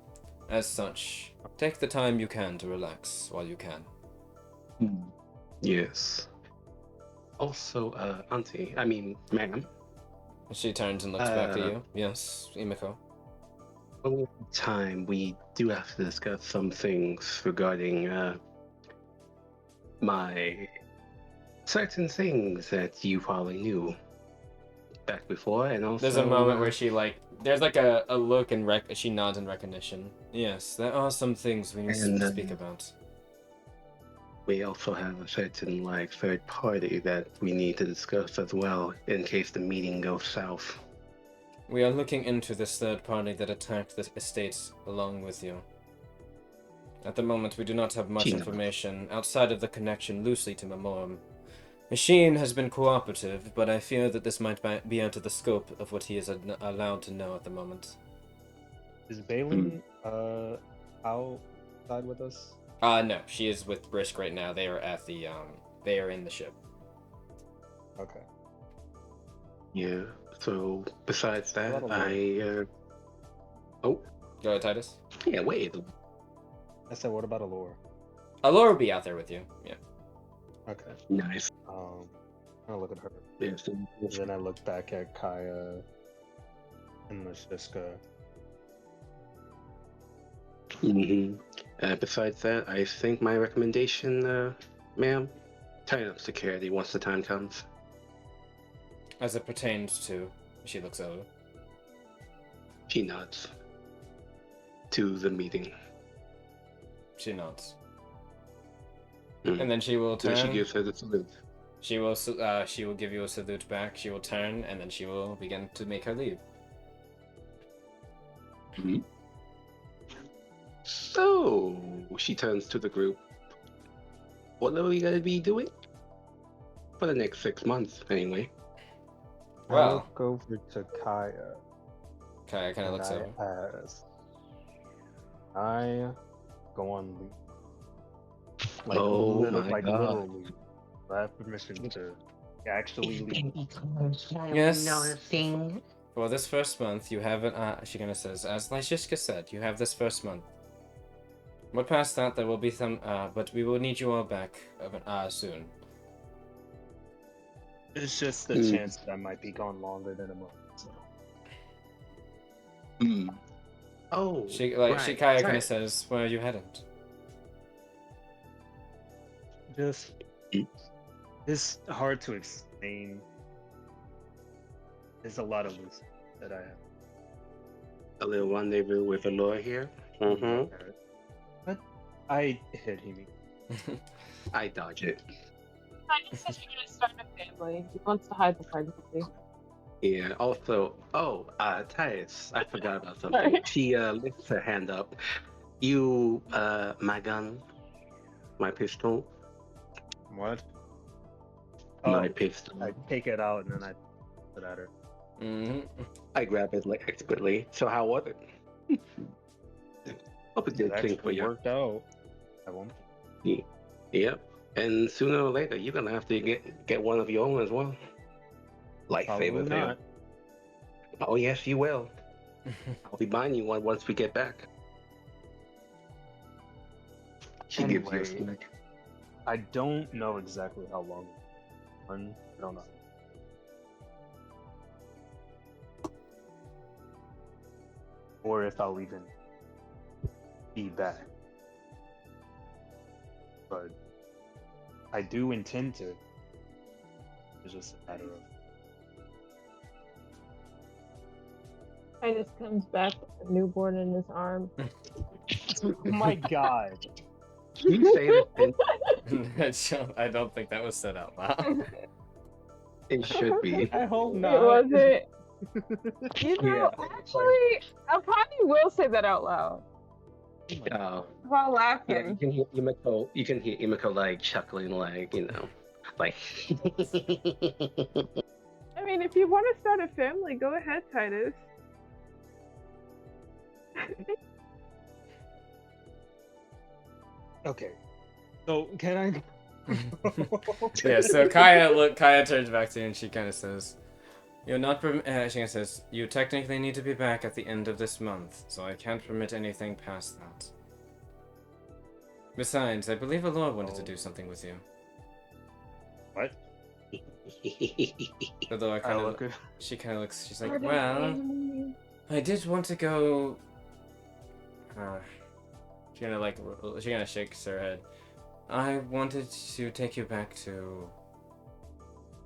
As such, take the time you can to relax while you can. Yes. Also, ma'am. She turns and looks back at you. Yes, Imiko. Over time, we do have to discuss some things regarding my certain things that you probably knew back before, and also there's a moment where she there's like a look and she nods in recognition. Yes, there are some things we need to speak about. We also have a certain third party that we need to discuss as well in case the meeting goes south. We are looking into this third party that attacked the estates along with you. At the moment, we do not have much information outside of the connection loosely to Memorem. Machine has been cooperative, but I fear that this might be out of the scope of what he is allowed to know at the moment. Is Balin outside with us? No, she is with Brisk right now. They are at the they are in the ship. Okay. Yeah. So besides that, Go ahead, Titus. Yeah, wait. I said, what about Allure? Allure will be out there with you. Yeah. Okay. Nice. I'll look at her. Yes. And then I look back at Kaya and Mashiska. Besides that, I think my recommendation, ma'am, tighten up security once the time comes. As it pertains to, she looks over. She nods. To the meeting. She nods. And then she will turn. She gives her the salute. She will give you a salute back. She will turn, and then she will begin to make her leave. So she turns to the group. What are we gonna be doing for the next 6 months, anyway? I look over to Kaya. Kaya kind of looks over. I go on leave. My God. Literally. I have permission to actually leave. Yes. For this first month, you have it. She kind of says, as Lyshishka said, you have this first month. But past that, there will be some. But we will need you all back soon. It's just the Mm. chance that I might be gone longer than a month. So. Oh, Shikaya kind right. of says, "Where are you headed?" Just it's hard to explain. There's a lot of loose that I have. A little rendezvous with a lawyer here. Mm-hmm. But I hit him. I dodge it. Titus says you're gonna start a family. He wants to hide the pregnancy. Yeah. Also, Titus, I forgot about something. She lifts her hand up. You, my gun, my pistol, What? my Oh, pistol. I take it out and then I put it at her. I grab it like expertly. So how was it? Hope it It did clean for actually you. worked out. I won't. Yep. And sooner or later, you're gonna have to get one of your own as well. Probably Lightsaber tail. not. Oh yes, you will. I'll be buying you one once we get back. She gives you a Anyway, snack. I don't know exactly how long. I don't know. Or if I'll even be back. But I do intend to. It's just a matter of. Titus comes back with a newborn in his arm. Oh my god. You say it, I don't think that was said out loud. it should be. I hope not. It wasn't. You know, Yeah. actually, I probably will say that out loud while Yeah, laughing. you can hear Imiko. You can hear Imiko like chuckling, like like. I mean, if you want to start a family, go ahead, Titus. Okay. So can I? Yeah, so Kaya turns back to you and she kind of says, "You're not she kinda says, "You technically need to be back at the end of this month, so I can't permit anything past that. Besides, I believe Alora wanted to do something with you." What? Although she kind of looks, she's like, "Well, I did want to go." She kind of shakes her head. "I wanted to take you back to,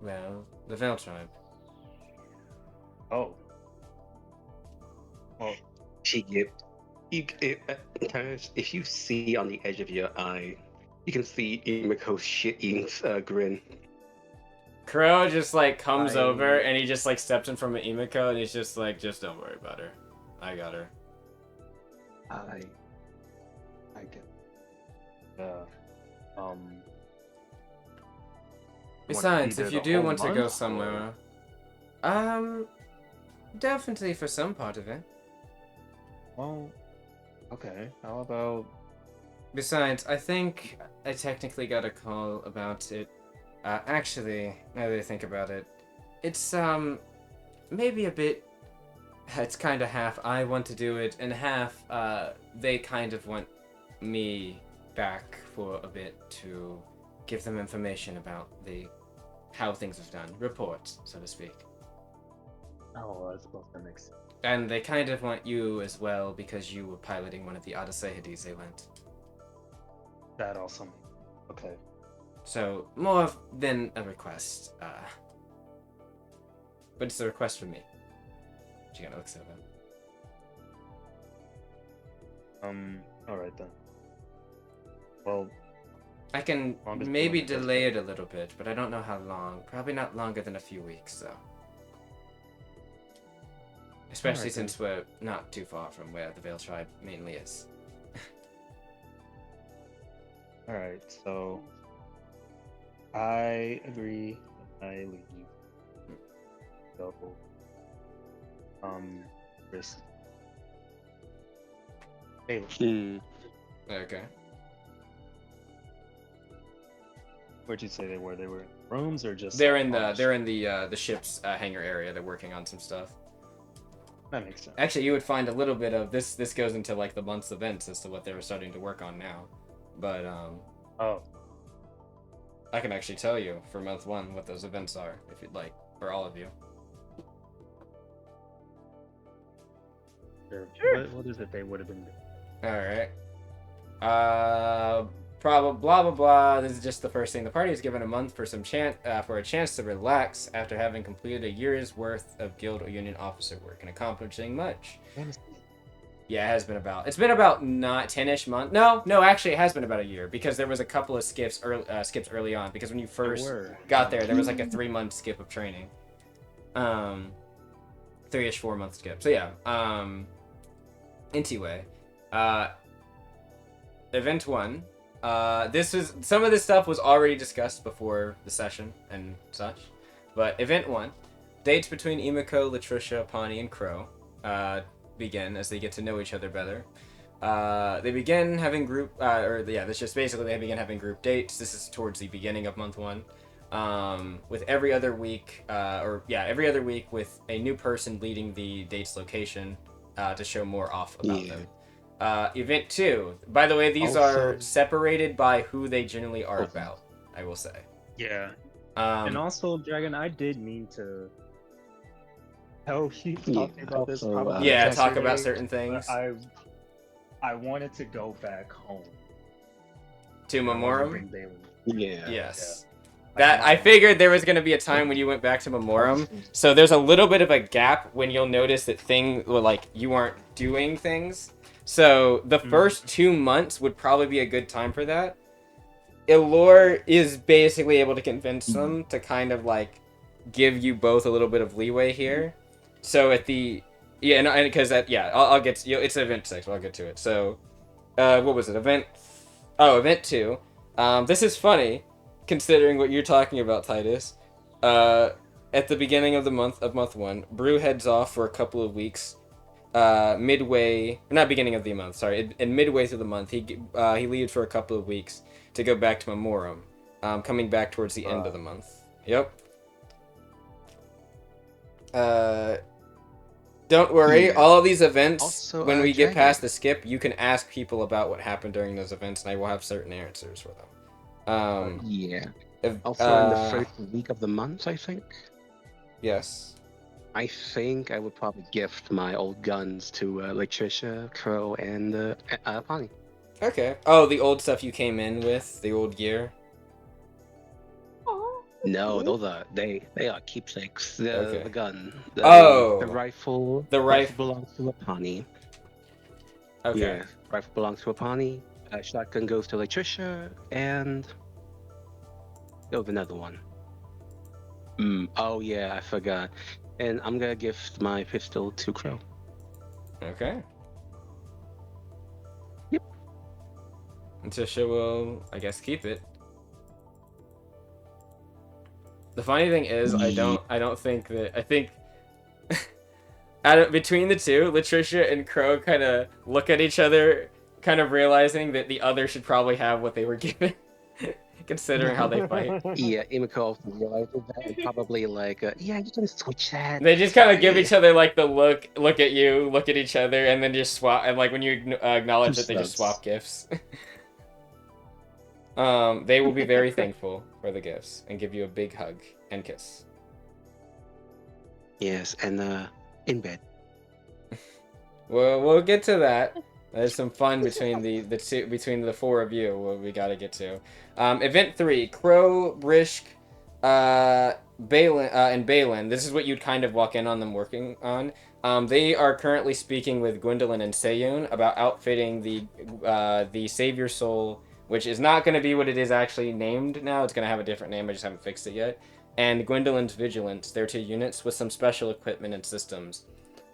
well, the Veil tribe." Oh. Well, She get if you see on the edge of your eye, you can see Imiko's shit-eating grin. Crow just like comes over and he just like steps in front of Imiko and he's just like, "Just don't worry about her. I got her." I get. yeah. Besides, if you do want to go or- somewhere, definitely for some part of it. Well, okay. How about? Besides, I think I technically got a call about it. Actually, now that I think about it, it's maybe a bit. It's kind of half I want to do it, and half they kind of want me back for a bit to give them information about how things have done, reports, so to speak. Oh, I suppose that makes sense. And they kind of want you as well because you were piloting one of the Odysseides they went. That also. Okay. So more than a request, but it's a request from me. She kind of looks at them. All right then. Well, I can Long as maybe Paloma does delay that. it a little bit, but I don't know how long. Probably not longer than a few weeks, though. Especially Alright, since we're not too far from where the Veil Tribe mainly is. all right. So I agree. I leave. So, risk. Hey, Okay. where'd you say they were? They were in rooms or just? They're like, in on the ship's hangar area. They're working on some stuff. That makes sense. Actually, you would find a little bit of this. This goes into like the month's events as to what they were starting to work on now, but Oh. I can actually tell you for month 1 what those events are, if you'd like, for all of you. Sure. What is it they would have been doing? Alright. Blah blah blah. This is just the first thing. The party is given a month for a chance to relax after having completed a year's worth of guild or union officer work and accomplishing much. Yeah, it has been about. It's been about not 10-ish months. No, actually, it has been about a year because there was a couple of skips early on. Because when you first got there was like a 3-month skip of training. 3-ish 4-month skip. So yeah. Anyway, event 1. This was some of this stuff was already discussed before the session and such, but event 1, dates between Imiko, Latricia, Pawnee, and Crow begin as they get to know each other better. They begin having that's just basically they begin having group dates. This is towards the beginning of month 1, with every other week with a new person leading the date's location to show more off about them. Event 2. By the way, these are separated by who they generally are about, I will say. Yeah. And also, Dragon, I did mean to tell you talking about this probably talk about certain things. I wanted to go back home. To Memorem? Yeah. Yes. That I figured there was going to be a time when you went back to Memorem, so there's a little bit of a gap when you'll notice that you aren't doing things. So the first 2 months would probably be a good time for that. Ilor is basically able to convince them to kind of like give you both a little bit of leeway here. So at the I'll get to, it's event 6. I'll get to it. So what was it? Event 2. This is funny considering what you're talking about, Titus. At the beginning of month 1, Brew heads off for a couple of weeks. Midway through the month, he leaves for a couple of weeks to go back to Memorem, coming back towards the end of the month. Yep. Don't worry, all of these events, also, when we get past the skip, you can ask people about what happened during those events, and I will have certain answers for them. Also, in the first week of the month, I think. Yes. I think I would probably gift my old guns to Latricia, Crow, and Pawnee. Okay. Oh, the old stuff you came in with, the old gear. No, those are they are keepsakes. The gun. The rifle. The rifle belongs to a Pawnee. Okay. Yeah, rifle belongs to a Pawnee. Shotgun goes to Latricia, and there was another one. Oh yeah, I forgot. And I'm gonna gift my pistol to Crow. Okay. Yep. And Tisha will, I guess, keep it. The funny thing is, I think between the two, Latricia and Crow kind of look at each other, kind of realizing that the other should probably have what they were given, considering how they fight. Yeah, Imiko also realizes that, and probably like, yeah, you can switch that. They just kind of give each other like the look at you, look at each other, and then just swap. And like when you acknowledge it, they just swap gifts. They will be very thankful for the gifts and give you a big hug and kiss. Yes, and in bed. Well, we'll get to that. There's some fun between the 4 of you. What we gotta get to. Event 3: Crow, Brisk, Balin, and Balin. This is what you'd kind of walk in on them working on. They are currently speaking with Gwendolyn and Seyun about outfitting the Savior Soul, which is not going to be what it is actually named now. It's going to have a different name. I just haven't fixed it yet. And Gwendolyn's Vigilance. They're 2 units with some special equipment and systems.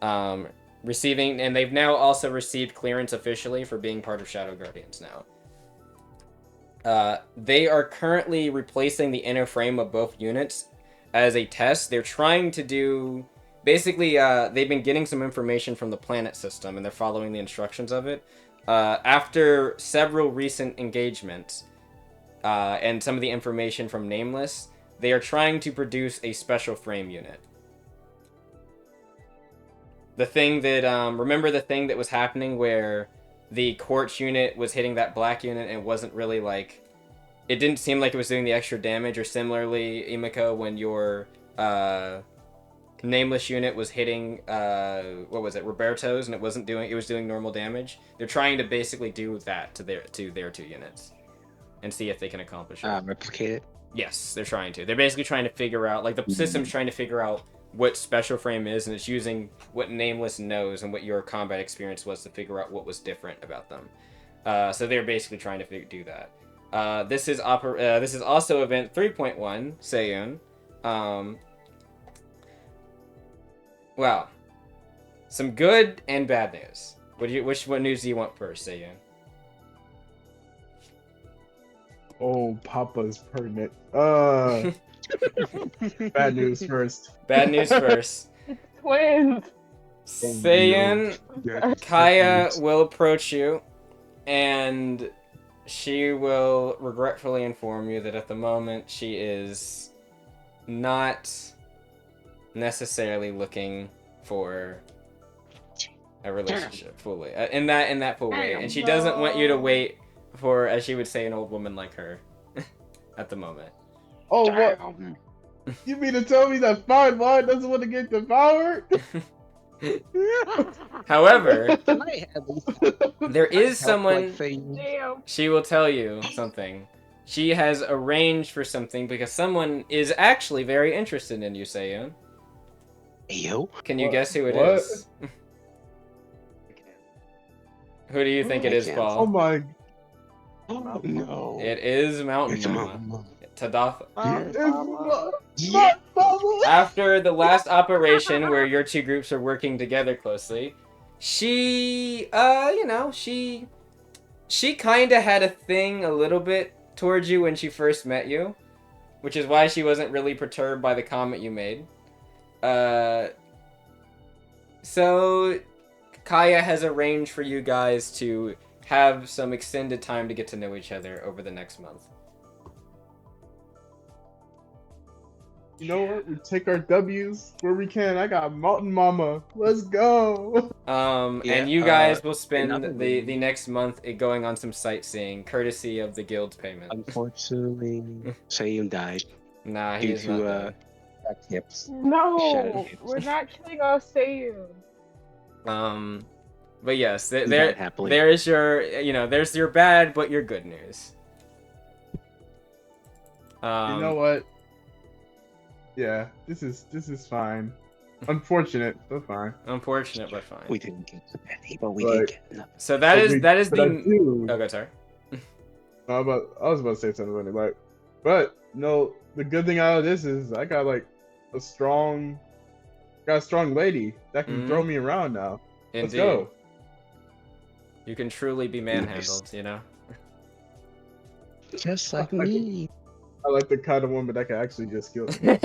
And they've now also received clearance officially for being part of Shadow Guardians now. They are currently replacing the inner frame of both units as a test. They're trying to do... Basically, they've been getting some information from the planet system, and they're following the instructions of it. After several recent engagements, and some of the information from Nameless, they are trying to produce a special frame unit. The thing that, remember the thing that was happening where the quartz unit was hitting that black unit and it wasn't really, like, it didn't seem like it was doing the extra damage. Or similarly, Imiko, when your nameless unit was hitting what was it, Roberto's, and it was doing normal damage. They're trying to basically do that to their 2 units and see if they can accomplish it. Replicate it. Yes, they're trying to. They're basically trying to figure out, like, the system's trying to figure out what special frame is, and it's using what Nameless knows and what your combat experience was to figure out what was different about them. So they're basically trying to do that. This is also event 3.1, Seiyun. Well, some good and bad news. What news do you want first, Seiyun? Oh, Papa's pertinent. Bad news first. Bad news first. Twins. Seiyun, Kaya will approach you, and she will regretfully inform you that at the moment she is not necessarily looking for a relationship fully in that full way, and she doesn't want you to wait for, as she would say, an old woman like her at the moment. Oh, what? You mean to tell me that fine wine doesn't want to get devoured? However, Can I have these? there is someone. Damn. She will tell you something. She has arranged for something because someone is actually very interested in you, Seiyun. Yo. Can you What? guess who it What? is? Who do you think it is, I can't. Oh Paul? my. Oh no. It is Mountain It's Mama. Mountain Mama. Tadatha. It's not Mama. After the last operation where your 2 groups are working together closely, she kind of had a thing a little bit towards you when she first met you, which is why she wasn't really perturbed by the comment you made. So Kaya has arranged for you guys to have some extended time to get to know each other over the next month. You know what? We take our W's where we can. I got Mountain Mama. Let's go. And you guys will spend another the one. next month going on some sightseeing, courtesy of the guild's payment. Unfortunately, Seiyun died Nah, he due is not to dead. back hips. No, we're not killing our Seiyu. But yes, He there died happily. there is your, there's your bad but your good news. You know what? Yeah, this is fine. Unfortunate, but fine. Unfortunate but fine. We didn't get the penny, but we But- did get enough. So that is But I the. do. Oh, good, sorry. I was about to say something funny, but no. The good thing out of this is I got like a strong lady that can Mhm. throw me around now. Let's Indeed, go. you can truly be manhandled. You know. Just like me. I like the kind of woman that can actually just kill me.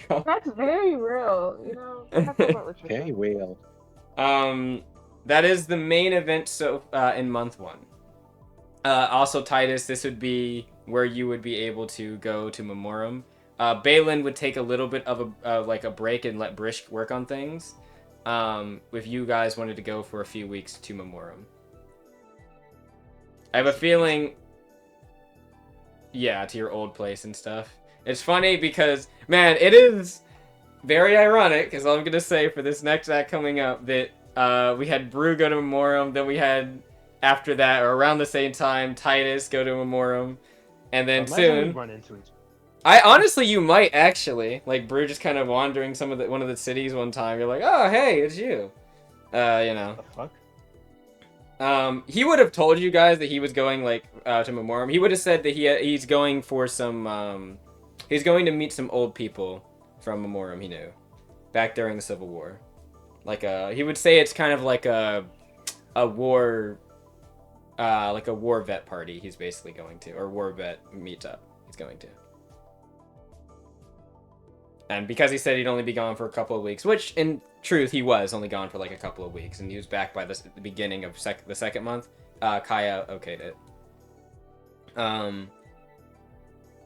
That's very real, you know. Talk about Richard. Okay, well. That is the main event. So in month 1. Also, Titus, this would be where you would be able to go to Memorem. Balin would take a little bit of a break and let Brisk work on things. If you guys wanted to go for a few weeks to Memorem. I have a feeling. Yeah, to your old place and stuff. It's funny because, man, it is very ironic, is all I'm gonna say for this next act coming up, that we had Brew go to Memorem, then we had, after that, or around the same time, Titus go to Memorem, and then Imagine soon... we run into each other. Honestly, you might actually. Like, Brew just kind of wandering one of the cities one time, you're like, oh, hey, it's you. The fuck? He would have told you guys that he was going, like, to Memoriam. He would have said that he's going for some, he's going to meet some old people from Memoriam he knew. Back during the Civil War. Like, he would say it's kind of like a war, like a war vet party he's basically going to. Or war vet meetup he's going to. And because he said he'd only be gone for a couple of weeks, which in truth he was only gone for like a couple of weeks, and he was back by the beginning of the second month, Kaya okayed it.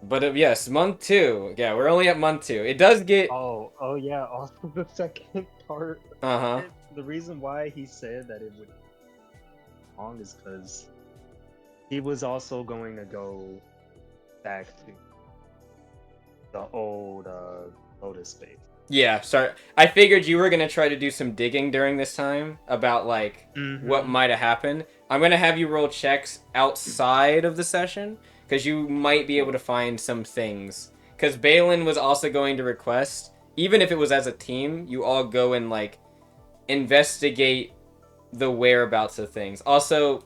But yes, month 2. Yeah, we're only at month 2. It does get. Oh yeah. Also, the second part. Uh-huh. The reason why he said that it would be long is because he was also going to go back to the old Lotus space. Yeah, sorry. I figured you were gonna try to do some digging during this time about like what might have happened. I'm gonna have you roll checks outside of the session because you might be able to find some things. Because Balin was also going to request, even if it was as a team, you all go and like investigate the whereabouts of things. Also,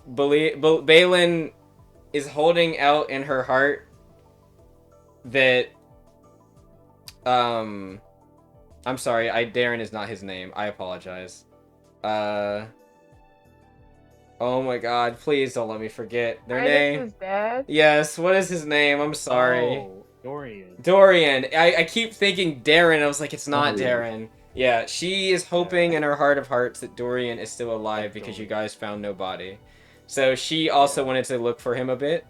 Balin is holding out in her heart that I'm sorry, Darren is not his name. I apologize. Oh my god, please don't let me forget their name. His dad? Yes, what is his name? I'm sorry. Oh, Dorian. Dorian. I keep thinking Darren. I was like, it's not Darren. Yeah, she is hoping in her heart of hearts that Dorian is still alive because you guys found no body. So she also wanted to look for him a bit.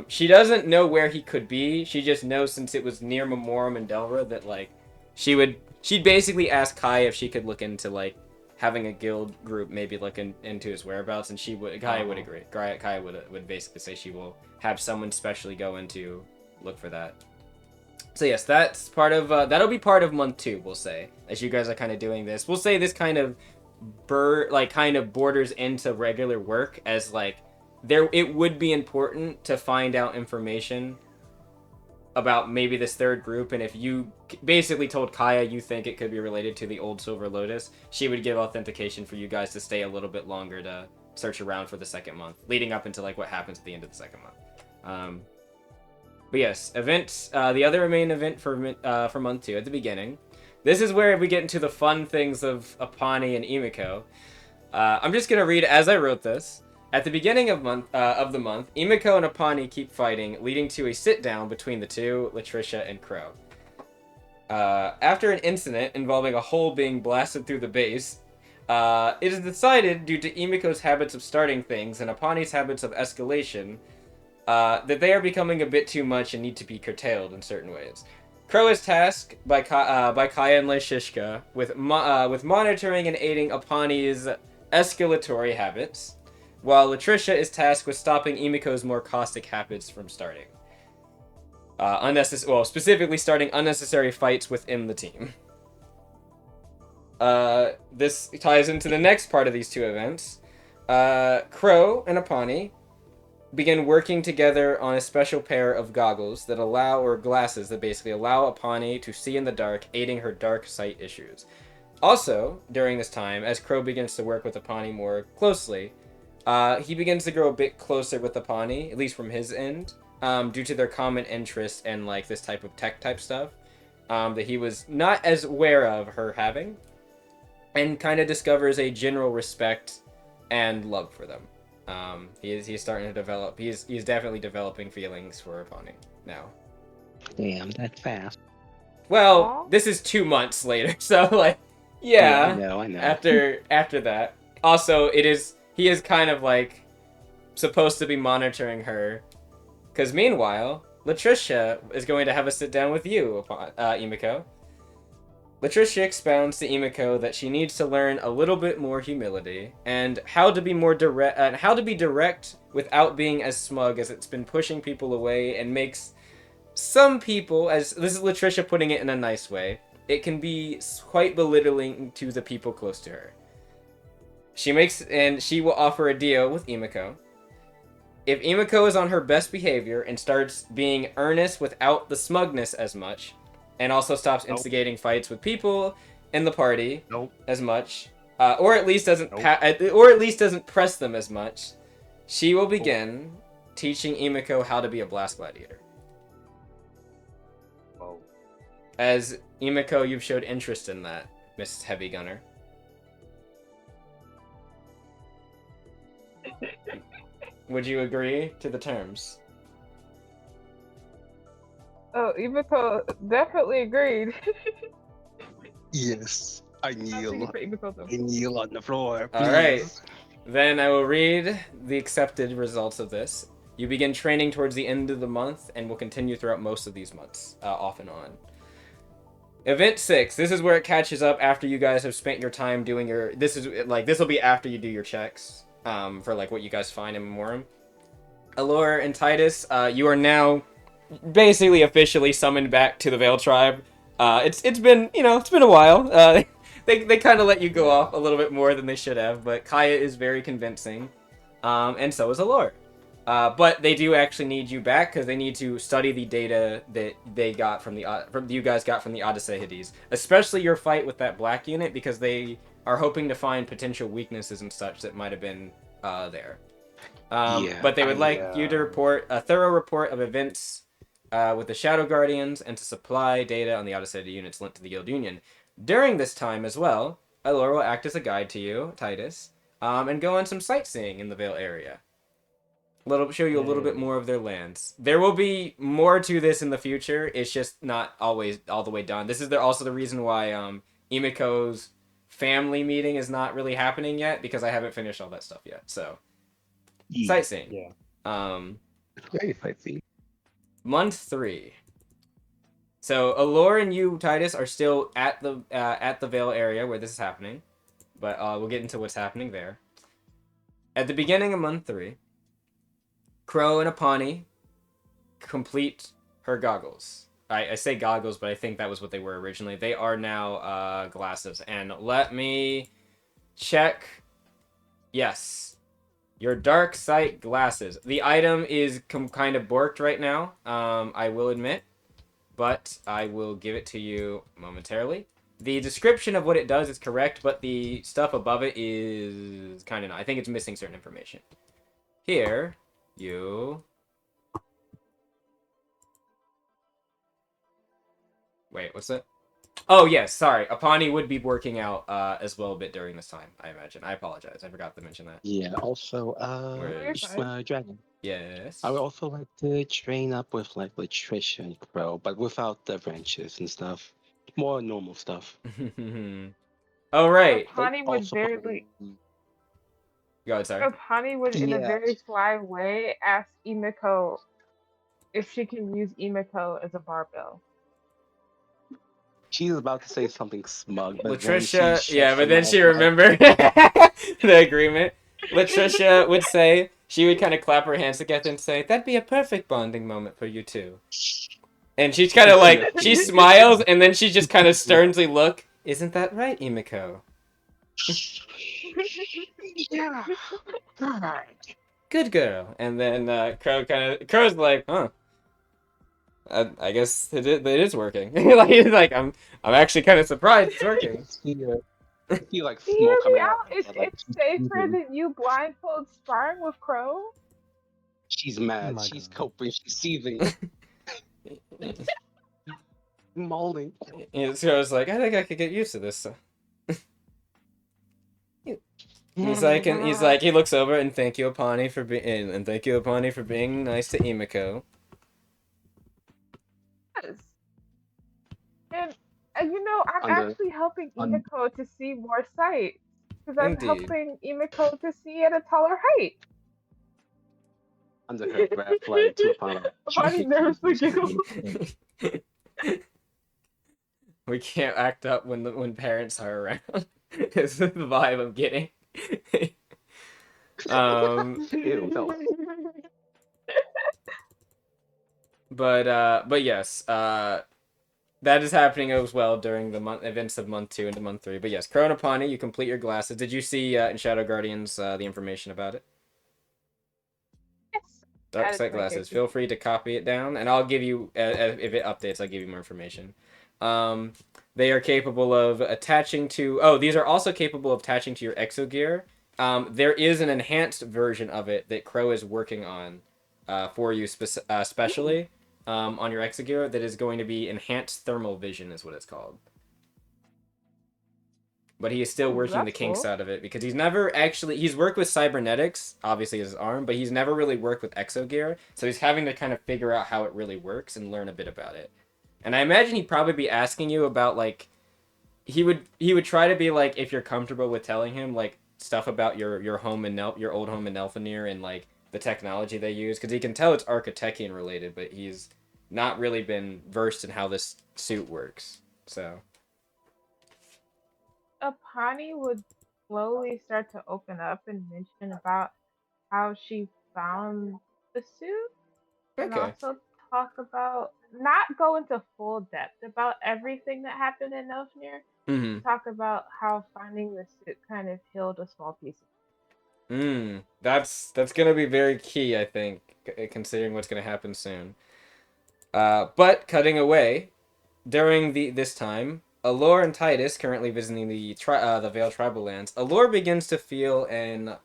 She doesn't know where he could be. She just knows since it was near Memorem and Delra that like she'd basically ask Kai if she could look into like having a guild group maybe look into his whereabouts, and Kai would agree. Kai would basically say she will have someone specially go into look for that. So yes, that's part of that'll be part of month 2, we'll say, as you guys are kind of doing this. We'll say this kind of kind of borders into regular work, as like it would be important to find out information about maybe this third group, and if you basically told Kaya you think it could be related to the old Silver Lotus, she would give authentication for you guys to stay a little bit longer to search around for the second month, leading up into like what happens at the end of the second month. But yes, events. The other main event for month 2 at the beginning. This is where we get into the fun things of Apani and Imiko. I'm just gonna read as I wrote this. At the beginning of the month, Imiko and Apani keep fighting, leading to a sit-down between the two, Latricia and Crow. After an incident involving a hole being blasted through the base, it is decided, due to Imiko's habits of starting things and Apani's habits of escalation, that they are becoming a bit too much and need to be curtailed in certain ways. Crow is tasked by Kaya and Leshishka with monitoring and aiding Apani's escalatory habits, while Latricia is tasked with stopping Imiko's more caustic habits from starting. Specifically starting unnecessary fights within the team. This ties into the next part of these two events. Crow and Apani begin working together on a special pair of goggles that glasses that basically allow Apani to see in the dark, aiding her dark sight issues. Also, during this time, as Crow begins to work with Apani more closely, he begins to grow a bit closer with Apani, at least from his end, due to their common interest in like this type of tech type stuff that he was not as aware of her having, and kind of discovers a general respect and love for them. He's starting to develop. He's definitely developing feelings for Apani now. Damn, that fast. Well, this is 2 months later, so like, yeah. I know. After that, also he is kind of like supposed to be monitoring her, because meanwhile, Latricia is going to have a sit down with you, Imiko. Latricia expounds to Imiko that she needs to learn a little bit more humility and how to be more direct without being as smug, as it's been pushing people away and makes some people, as this is Latricia putting it in a nice way, it can be quite belittling to the people close to her. She will offer a deal with Imiko. If Imiko is on her best behavior and starts being earnest without the smugness as much, and also stops instigating fights with people in the party as much, or at least doesn't press them as much, she will begin teaching Imiko how to be a blast gladiator. As Imiko, you've showed interest in that, Miss Heavy Gunner. Would you agree to the terms? Oh, Imiko definitely agreed. Yes, I kneel. I kneel on the floor. All right. Then I will read the accepted results of this. You begin training towards the end of the month and will continue throughout most of these months, off and on. Event 6. This is where it catches up after you guys have spent your time doing your... This will be after you do your checks. for like what you guys find in Memorem. Allure and Titus, you are now basically officially summoned back to the Veil Tribe. It's been it's been a while. They kind of let you go off a little bit more than they should have, but Kaya is very convincing, and so is Allure. But they do actually need you back because they need to study the data that they got from you guys got from the Odysseyides, especially your fight with that black unit, because they are hoping to find potential weaknesses and such that might have been there. But they would like you to report a thorough report of events with the Shadow Guardians and to supply data on the Odysseid units linked to the Guild Union. During this time as well, Allure will act as a guide to you, Titus, and go on some sightseeing in the Vale area. Show you a little bit more of their lands. There will be more to this in the future. It's just not always all the way done. This is also the reason why Imiko's family meeting is not really happening yet, because I haven't finished all that stuff yet. So, sightseeing. Yeah. Very sightseeing. Month 3. So Allure and you, Titus, are still at the Vale area where this is happening, but we'll get into what's happening there. At the beginning of month 3, Crow and Apani complete her goggles. I say goggles, but I think that was what they were originally. They are now glasses. And let me check. Yes. Your dark sight glasses. The item is kind of borked right now, I will admit. But I will give it to you momentarily. The description of what it does is correct, but the stuff above it is kind of not. I think it's missing certain information. Here, you... Wait, what's that? Oh, yes, sorry. Apani would be working out as well a bit during this time, I imagine. I apologize. I forgot to mention that. Yeah, also, Dragon. Yes. I would also like to train up with like Latricia and Crow, but without the wrenches and stuff. More normal stuff. Oh, right. Apani would Also, Go ahead, sorry. Apani would, in a very sly way, ask Imiko if she can use Imiko as a barbell. she's about to say something smug, but Latricia, then but then she remembered the agreement. Latricia would say, she would kind of clap her hands together and say, that'd be a perfect bonding moment for you two. And she's kind of like, she smiles, and then she just kind of sternly look, isn't that right, Imiko? Yeah. Good girl. And then Crow's like, huh. I guess it is working. like I'm actually kind of surprised it's working. You like smoke coming out. It's safer than you blindfold sparring with Crow. She's mad. Oh She's God. coping. She's seething. Molding. So I was like, I think I could get used to this. He's like, he looks over and thank you, Apani, for being nice to Imiko. Yes. And I'm actually helping Imiko to see more sight. Because I'm helping Imiko to see at a taller height. Under her breath, like to Apani nervously giggles. We can't act up when parents are around. It's the vibe I'm getting. Ew, no. But yes, that is happening as well during the events of month 2 into month 3. But yes, Crow and Apani, you complete your glasses. Did you see in Shadow Guardians the information about it? Yes. Dark sight glasses. Feel free to copy it down, and I'll give you if it updates, I'll give you more information. They are capable of attaching to. Oh, these are also capable of attaching to your exogear. There is an enhanced version of it that Crow is working on for you specially on your exogear that is going to be enhanced thermal vision is what it's called. But he is still working the kinks out of it because he's worked with cybernetics, obviously his arm, but he's never really worked with exogear, so he's having to kind of figure out how it really works and learn a bit about it. And I imagine he'd probably be asking you about, like, he would try to be like, if you're comfortable with telling him, like, stuff about your home in your old home in Nelfanir and, like, the technology they use, because he can tell it's Architekian related, but he's not really been versed in how this suit works. So Apani would slowly start to open up and mention about how she found the suit, and Okay. also talk about, not go into full depth about everything that happened in Elfnir, Mm-hmm. talk about how finding the suit kind of healed a small piece That's gonna be very key, I think, considering what's gonna happen soon. But cutting away, during this time, Allure and Titus, currently visiting the Vale tribal lands, Allure begins to feel an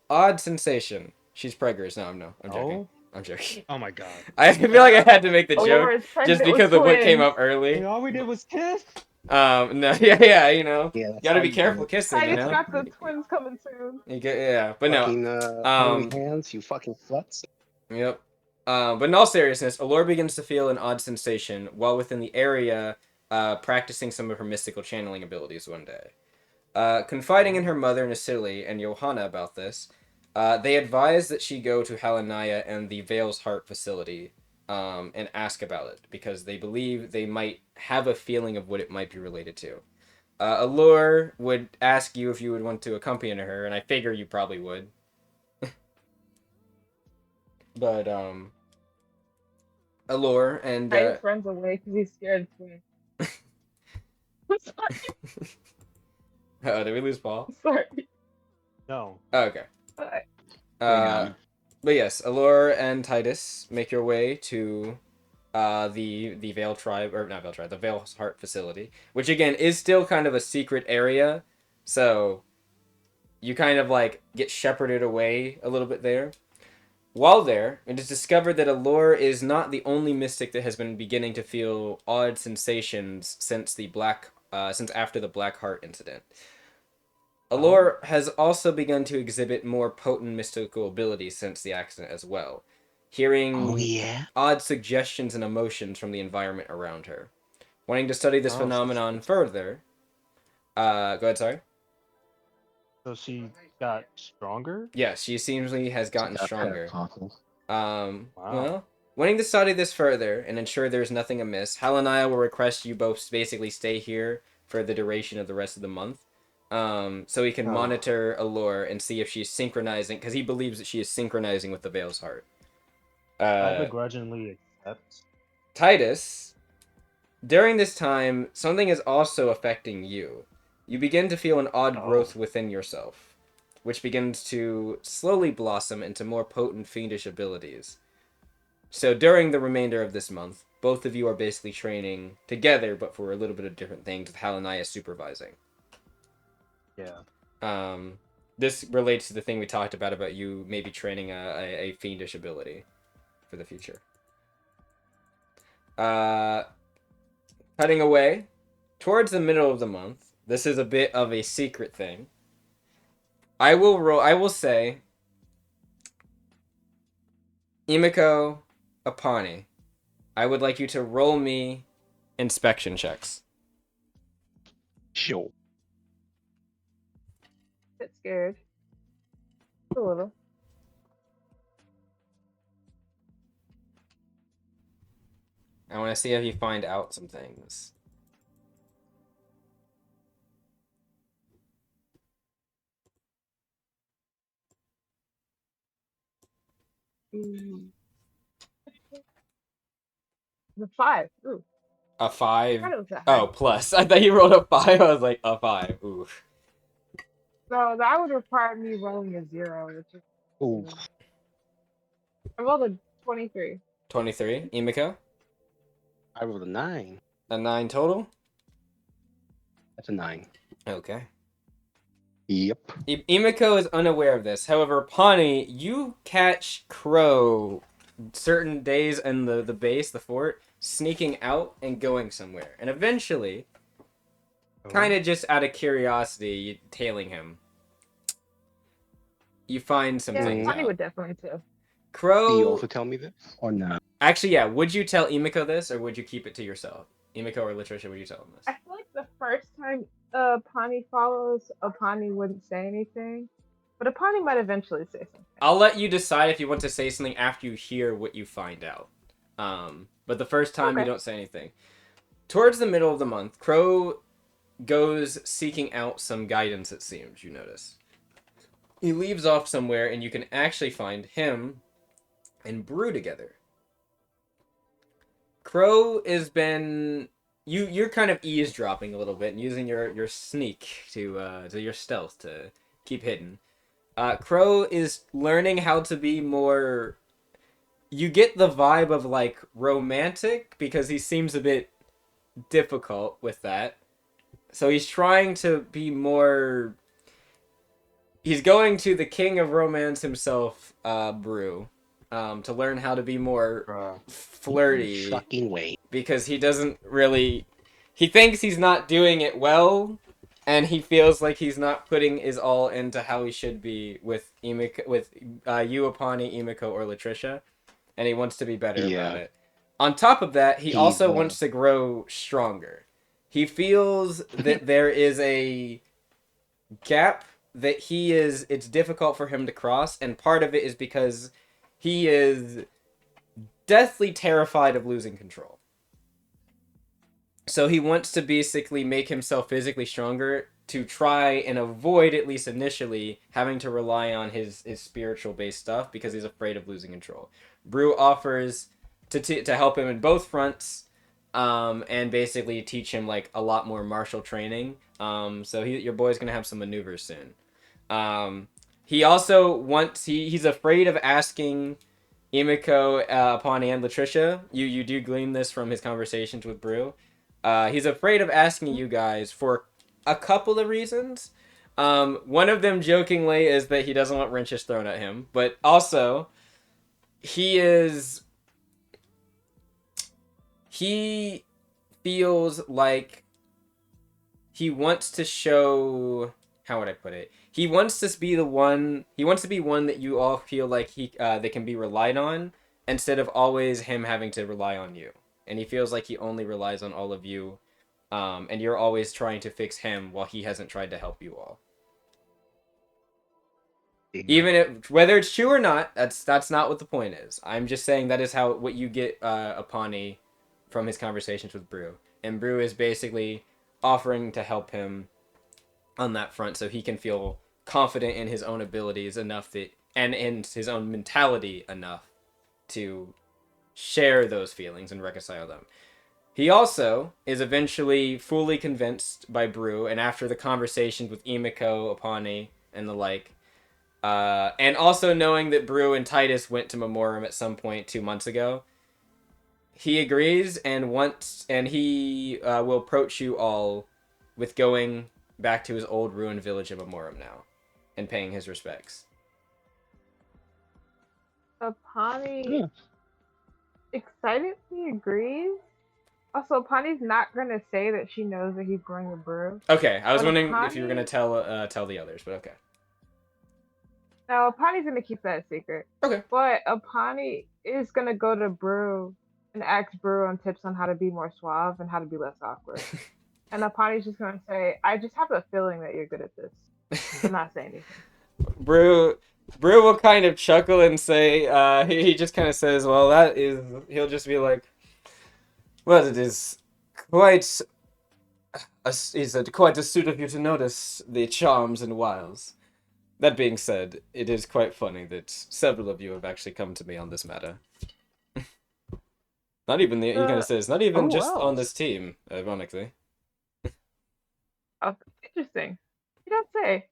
odd sensation. She's preggers. No, I'm joking. Oh, I'm joking. oh my god. I feel like I had to make the of. joke Allura is just pregnant with because of what came twins. up early. And all we did was kiss. No, yeah, you know, Yeah, that's gotta how be you do careful it. kissing, you Titus know. got the twins coming soon. Yeah, but no, Fucking holy hands, you fucking sluts. Yep. But in all seriousness, Allure begins to feel an odd sensation while within the area, practicing some of her mystical channeling abilities one day. Confiding in her mother Nasili and Johanna about this, they advise that she go to Halanaya and the Vale's Heart facility and ask about it, because they believe they might have a feeling of what it might be related to. Allure would ask you if you would want to accompany her, and I figure you probably would. But, Allure and Titus runs away because he's scared of twins. Sorry. oh, did we lose Paul? Sorry. No. Oh, okay. But But yes, Allure and Titus make your way to the Vale tribe, or not Vale tribe, the Vale's Heart facility, which again is still kind of a secret area, so you kind of like get shepherded away a little bit there. While there, it is discovered that Allure is not the only mystic that has been beginning to feel odd sensations since after the Black Heart incident. Allure has also begun to exhibit more potent mystical abilities since the accident as well, hearing Oh yeah. odd suggestions and emotions from the environment around her. Wanting to study this phenomenon further, go ahead, sorry. So she got stronger? Yes, she seemingly has gotten stronger. Wow. Well, wanting to study this further and ensure there's nothing amiss, Halanaya will request you both basically stay here for the duration of the rest of the month. So he can monitor Allure and see if she's synchronizing, because he believes that she is synchronizing with the Vale's Heart. I'll begrudgingly accept. Titus, during this time, something is also affecting you. You begin to feel an odd growth within yourself, which begins to slowly blossom into more potent fiendish abilities. So during the remainder of this month, both of you are basically training together, but for a little bit of different things, with Halanaya supervising. Yeah. This relates to the thing we talked about you maybe training a fiendish ability for the future. Cutting away, towards the middle of the month, this is a bit of a secret thing. I will say, Imiko, Apani, I would like you to roll me inspection checks. Sure. bit scared. A little. I want to see if you find out some things. The 5. Ooh. A 5? I thought it was a high. Oh, plus. I thought you rolled a 5. I was like, a 5. Ooh. No, that would require me rolling a 0, which is. Ooh. I rolled a 23. 23. Imiko? I rolled a 9. A 9 total? That's a 9. Okay. Yep. Imiko is unaware of this. However, Pawnee, you catch Crow certain days in the base, the fort, sneaking out and going somewhere. And eventually, kind of just out of curiosity, tailing him, you find some things Bonnie out. would definitely too. Crow... Do you also tell me this? Or not? Actually, yeah. Would you tell Imiko this, or would you keep it to yourself? Imiko or Latricia, would you tell him this? I feel like the first time Apani follows, Apani wouldn't say anything. But Apani might eventually say something. I'll let you decide if you want to say something after you hear what you find out. But the first time you don't say anything. Towards the middle of the month, Crow goes seeking out some guidance, it seems, you notice. He leaves off somewhere, and you can actually find him and Brew together. Crow has been... You're kind of eavesdropping a little bit and using your sneak to your stealth to keep hidden. Crow is learning how to be more... You get the vibe of, like, romantic, because he seems a bit difficult with that. So he's trying to be more... He's going to the king of romance himself, Brew, to learn how to be more flirty. Fucking wait. Because he doesn't really... He thinks he's not doing it well, and he feels like he's not putting his all into how he should be with you, Apani, Imiko, or Latricia, and he wants to be better about it. On top of that, he also wants to grow stronger. He feels that there is a gap that it's difficult for him to cross, and part of it is because he is deathly terrified of losing control. So he wants to basically make himself physically stronger to try and avoid, at least initially, having to rely on his spiritual-based stuff, because he's afraid of losing control. Brew offers to help him in both fronts, and basically teach him, like, a lot more martial training. So your boy's gonna have some maneuvers soon. He also wants... He's afraid of asking Imiko, Apani, and Latricia. You do glean this from his conversations with Brew. He's afraid of asking you guys for a couple of reasons. One of them, jokingly, is that he doesn't want wrenches thrown at him. But also, he feels like he wants to show... How would I put it? He wants to be one that you all feel like they can be relied on, instead of always him having to rely on you. And he feels like he only relies on all of you, and you're always trying to fix him while he hasn't tried to help you all. Even if, whether it's true or not, that's not what the point is. I'm just saying that is what you get Apani from his conversations with Brew. And Brew is basically offering to help him on that front, so he can feel confident in his own abilities enough and in his own mentality enough to share those feelings and reconcile them. He also is eventually fully convinced by Brew, and after the conversations with Imiko, Apani, and the like, and also knowing that Brew and Titus went to Memorem at some point 2 months ago, he agrees and he will approach you all with going back to his old ruined village of Memorem now, and paying his respects. Apani excitedly agrees. Also, Apani's not gonna say that she knows that he's going to Brew. Okay, I was wondering if you were gonna tell the others, but okay. No, Apani's gonna keep that a secret. Okay. But Apani is gonna go to Brew and ask Brew on tips on how to be more suave and how to be less awkward. And Apani's just gonna say, "I just have a feeling that you're good at this." I'm not saying anything. Brew will kind of chuckle and say, he just kind of says, well, he'll just be like, well, it is quite quite astute of you to notice the charms and wiles. That being said, it is quite funny that several of you have actually come to me on this matter. Not even he kind of says, not even just on this team, ironically. Oh, interesting. You don't say.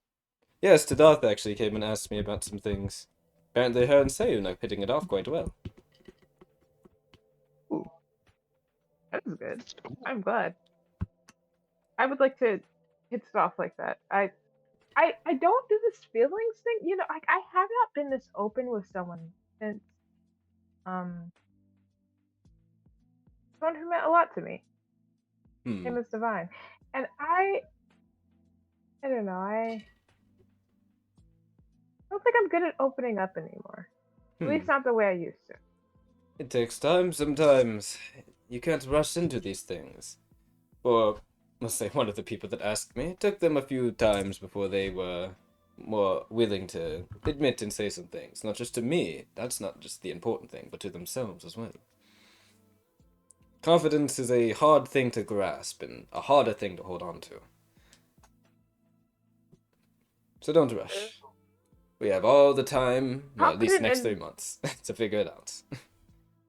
Yes, Tadarth actually came and asked me about some things. Apparently her and Sayun are hitting it off quite well. Ooh. That is good. I'm glad. I would like to hit it off like that. I don't do this feelings thing. You know, I have not been this open with someone since someone who meant a lot to me. Him is Divine. And I don't know, I don't think I'm good at opening up anymore. At least not the way I used to. It takes time sometimes. You can't rush into these things. Or, let's say, one of the people that asked me, it took them a few times before they were more willing to admit and say some things. Not just to me, that's not just the important thing, but to themselves as well. Confidence is a hard thing to grasp and a harder thing to hold on to. So don't rush. We have all the time, well, at least the Confident next in 3 months, to figure it out.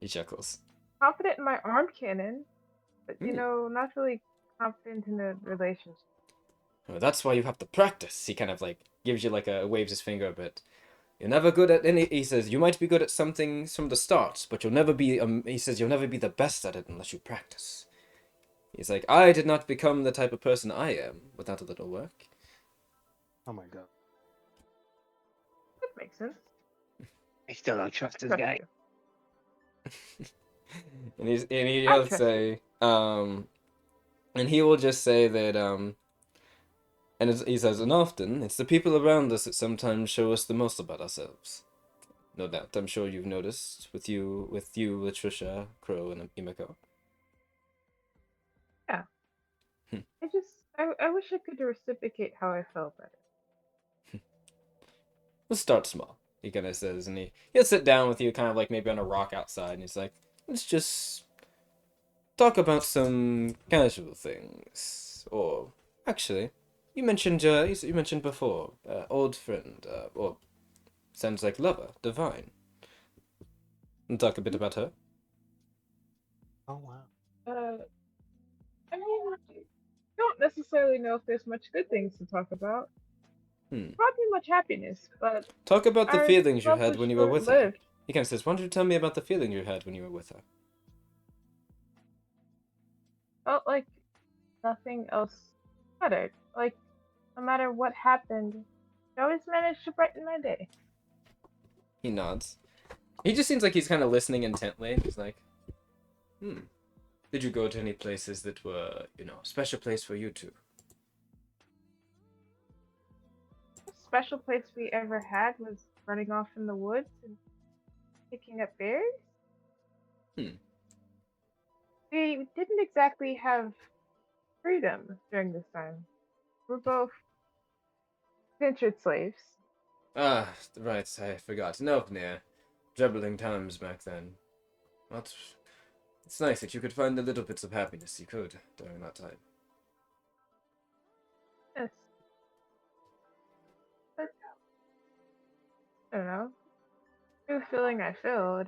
He chuckles. confident in my arm cannon, but Hmm. not really confident in the relationship. Well, that's why you have to practice. He kind of like gives you like a waves his finger a bit. You're never good at any. He says you might be good at some things from the start, but you'll never be. He says you'll never be the best at it unless you practice. He's like, I did not become the type of person I am without a little work. Oh my god. That makes sense. I still don't trust this Trust guy. you. And he I will trust say, and he will just say that, he says, and often it's the people around us that sometimes show us the most about ourselves. No doubt, I'm sure you've noticed with you, Latricia, Crow, and Imiko. Yeah. Hmm. I wish I could reciprocate how I felt about it. Let's start small. He kind of says, and he'll sit down with you, kind of like maybe on a rock outside, and he's like, let's just talk about some casual things. Or actually, you mentioned you mentioned before, old friend, or sounds like lover, Divine. And talk a bit about her. Oh wow. I mean, I don't necessarily know if there's much good things to talk about. Hmm. Probably much happiness, but Talk about the our feelings you love had was when you were with her. short-lived. He kind of says, why don't you tell me about the feeling you had when you were with her? Felt like nothing else mattered. Like, no matter what happened, she always managed to brighten my day. He nods. He just seems like he's kind of listening intently. He's like, did you go to any places that were, special place for you two? The special place we ever had was running off in the woods and picking up berries. Hmm. We didn't exactly have freedom during this time. We're both indentured slaves. Ah, right, I forgot. No, near. Troubling times back then. But it's nice that you could find the little bits of happiness you could during that time. Yes. But I don't know. The feeling I feel, it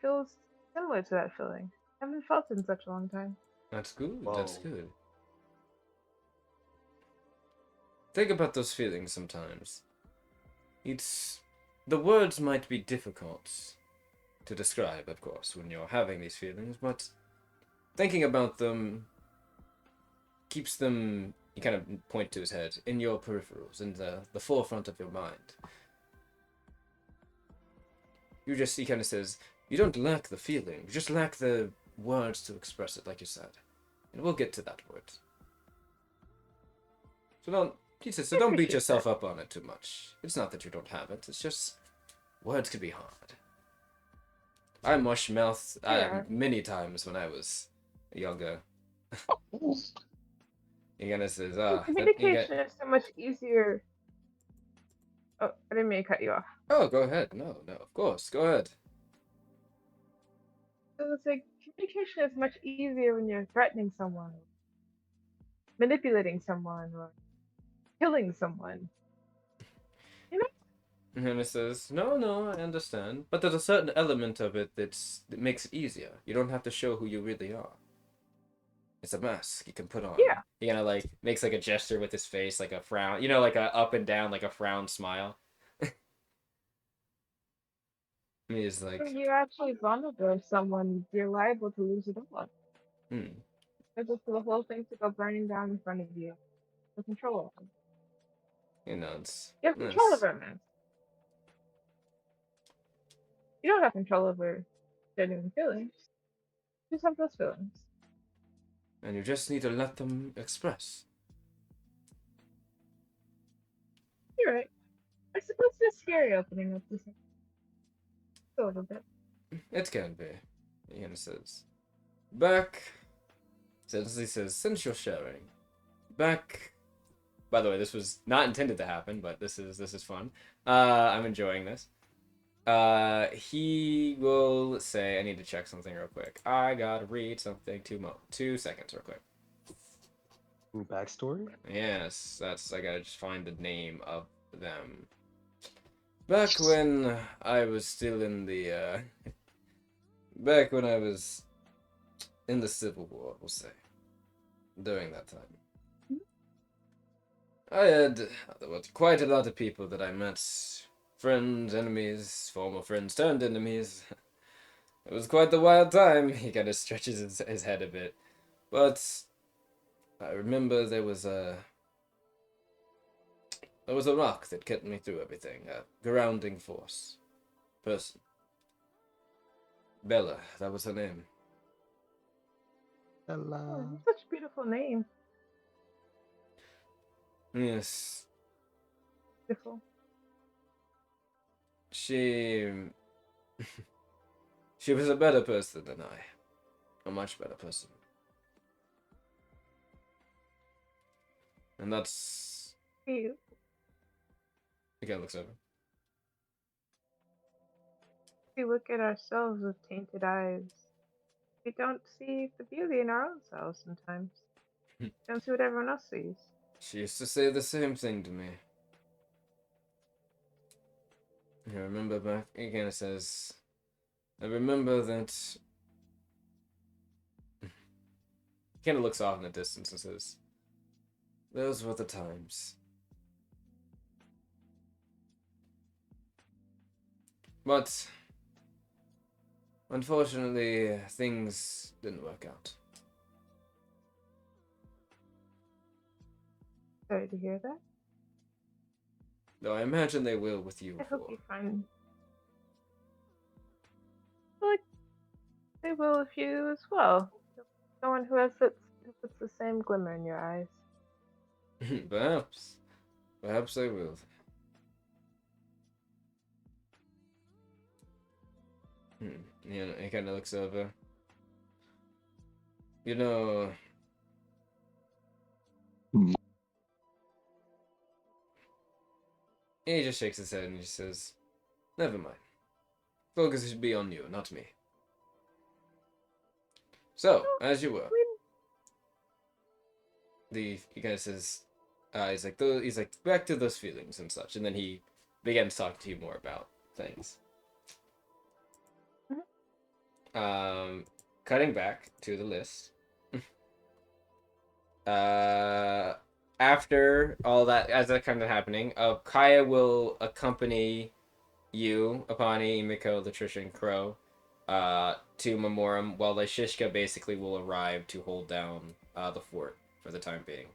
feels similar to that feeling. I haven't felt it in such a long time. That's good, that's Whoa. good. Think about those feelings sometimes. The words might be difficult to describe, of course, when you're having these feelings, but thinking about them keeps them, you kind of point to his head, in your peripherals, in the forefront of your mind. He kind of says, you don't lack the feeling, you just lack the words to express it, like you said. And we'll get to that word. He says, so I don't beat appreciate yourself that. up on it too much. It's not that you don't have it, it's just, words can be hard. I mush mouth Yeah. many times when I was younger. He kind of says, Communication is so much easier. Oh, I didn't mean to cut you off. Oh, go ahead. No, of course, go ahead. So it's like communication is much easier when you're threatening someone, manipulating someone, or killing someone. You know? And he says, no, I understand. But there's a certain element of it that makes it easier. You don't have to show who you really are. It's a mask you can put on. Yeah. He kind of like makes like a gesture with his face, like a frown. Like a up and down, like a frown smile. And he's like, When you're actually vulnerable to someone, you're liable to lose it all. hmm. It's just for the whole thing to go burning down in front of you. The control of them. He nods. You have control Yes. over a man. You don't have control over genuine feelings. You just have those feelings. And you just need to let them express. You're right. I suppose it's scary opening up this a little bit. It can be. He kind of says, back. Since you're sharing, back. By the way, this was not intended to happen, but this is fun. I'm enjoying this. He will say, I need to check something real quick. I gotta read something. 2 seconds, real quick. Ooh, backstory? Yes, that's I gotta just find the name of them. Back when I was still in the back when I was in the Civil War, we'll say. During that time. I had there was quite a lot of people that I met. Friends, enemies, former friends turned enemies. It was quite the wild time. He kind of stretches his head a bit. But I remember there was a rock that kept me through everything. A grounding force. Person. Bella, that was her name. Oh, Hello. that's such a beautiful name. Yes. Beautiful. She she was a better person than I. A much better person. And that's You, again looks over. we look at ourselves with tainted eyes. We don't see the beauty in our own selves sometimes. Don't see what everyone else sees. She used to say the same thing to me. I remember back again it says I remember that he kinda looks off in the distance and says those were the times. But unfortunately things didn't work out. Sorry to hear that. Though I imagine they will with you I hope four. you find. Well, they will with you as well. Someone who who puts the same glimmer in your eyes. Perhaps. Perhaps they will. You know, he kinda looks over. You know, he just shakes his head and he says, never mind. Focus should be on you, not me. So, as you were, he kind of says, he's like, back to those feelings and such, and then he begins talking to you more about things. Cutting back to the list. After all that, as that kind of happening, Kaya will accompany you, Apani, Miko, Latricia, and Crow, to Memorem, while Shishka basically will arrive to hold down the fort for the time being.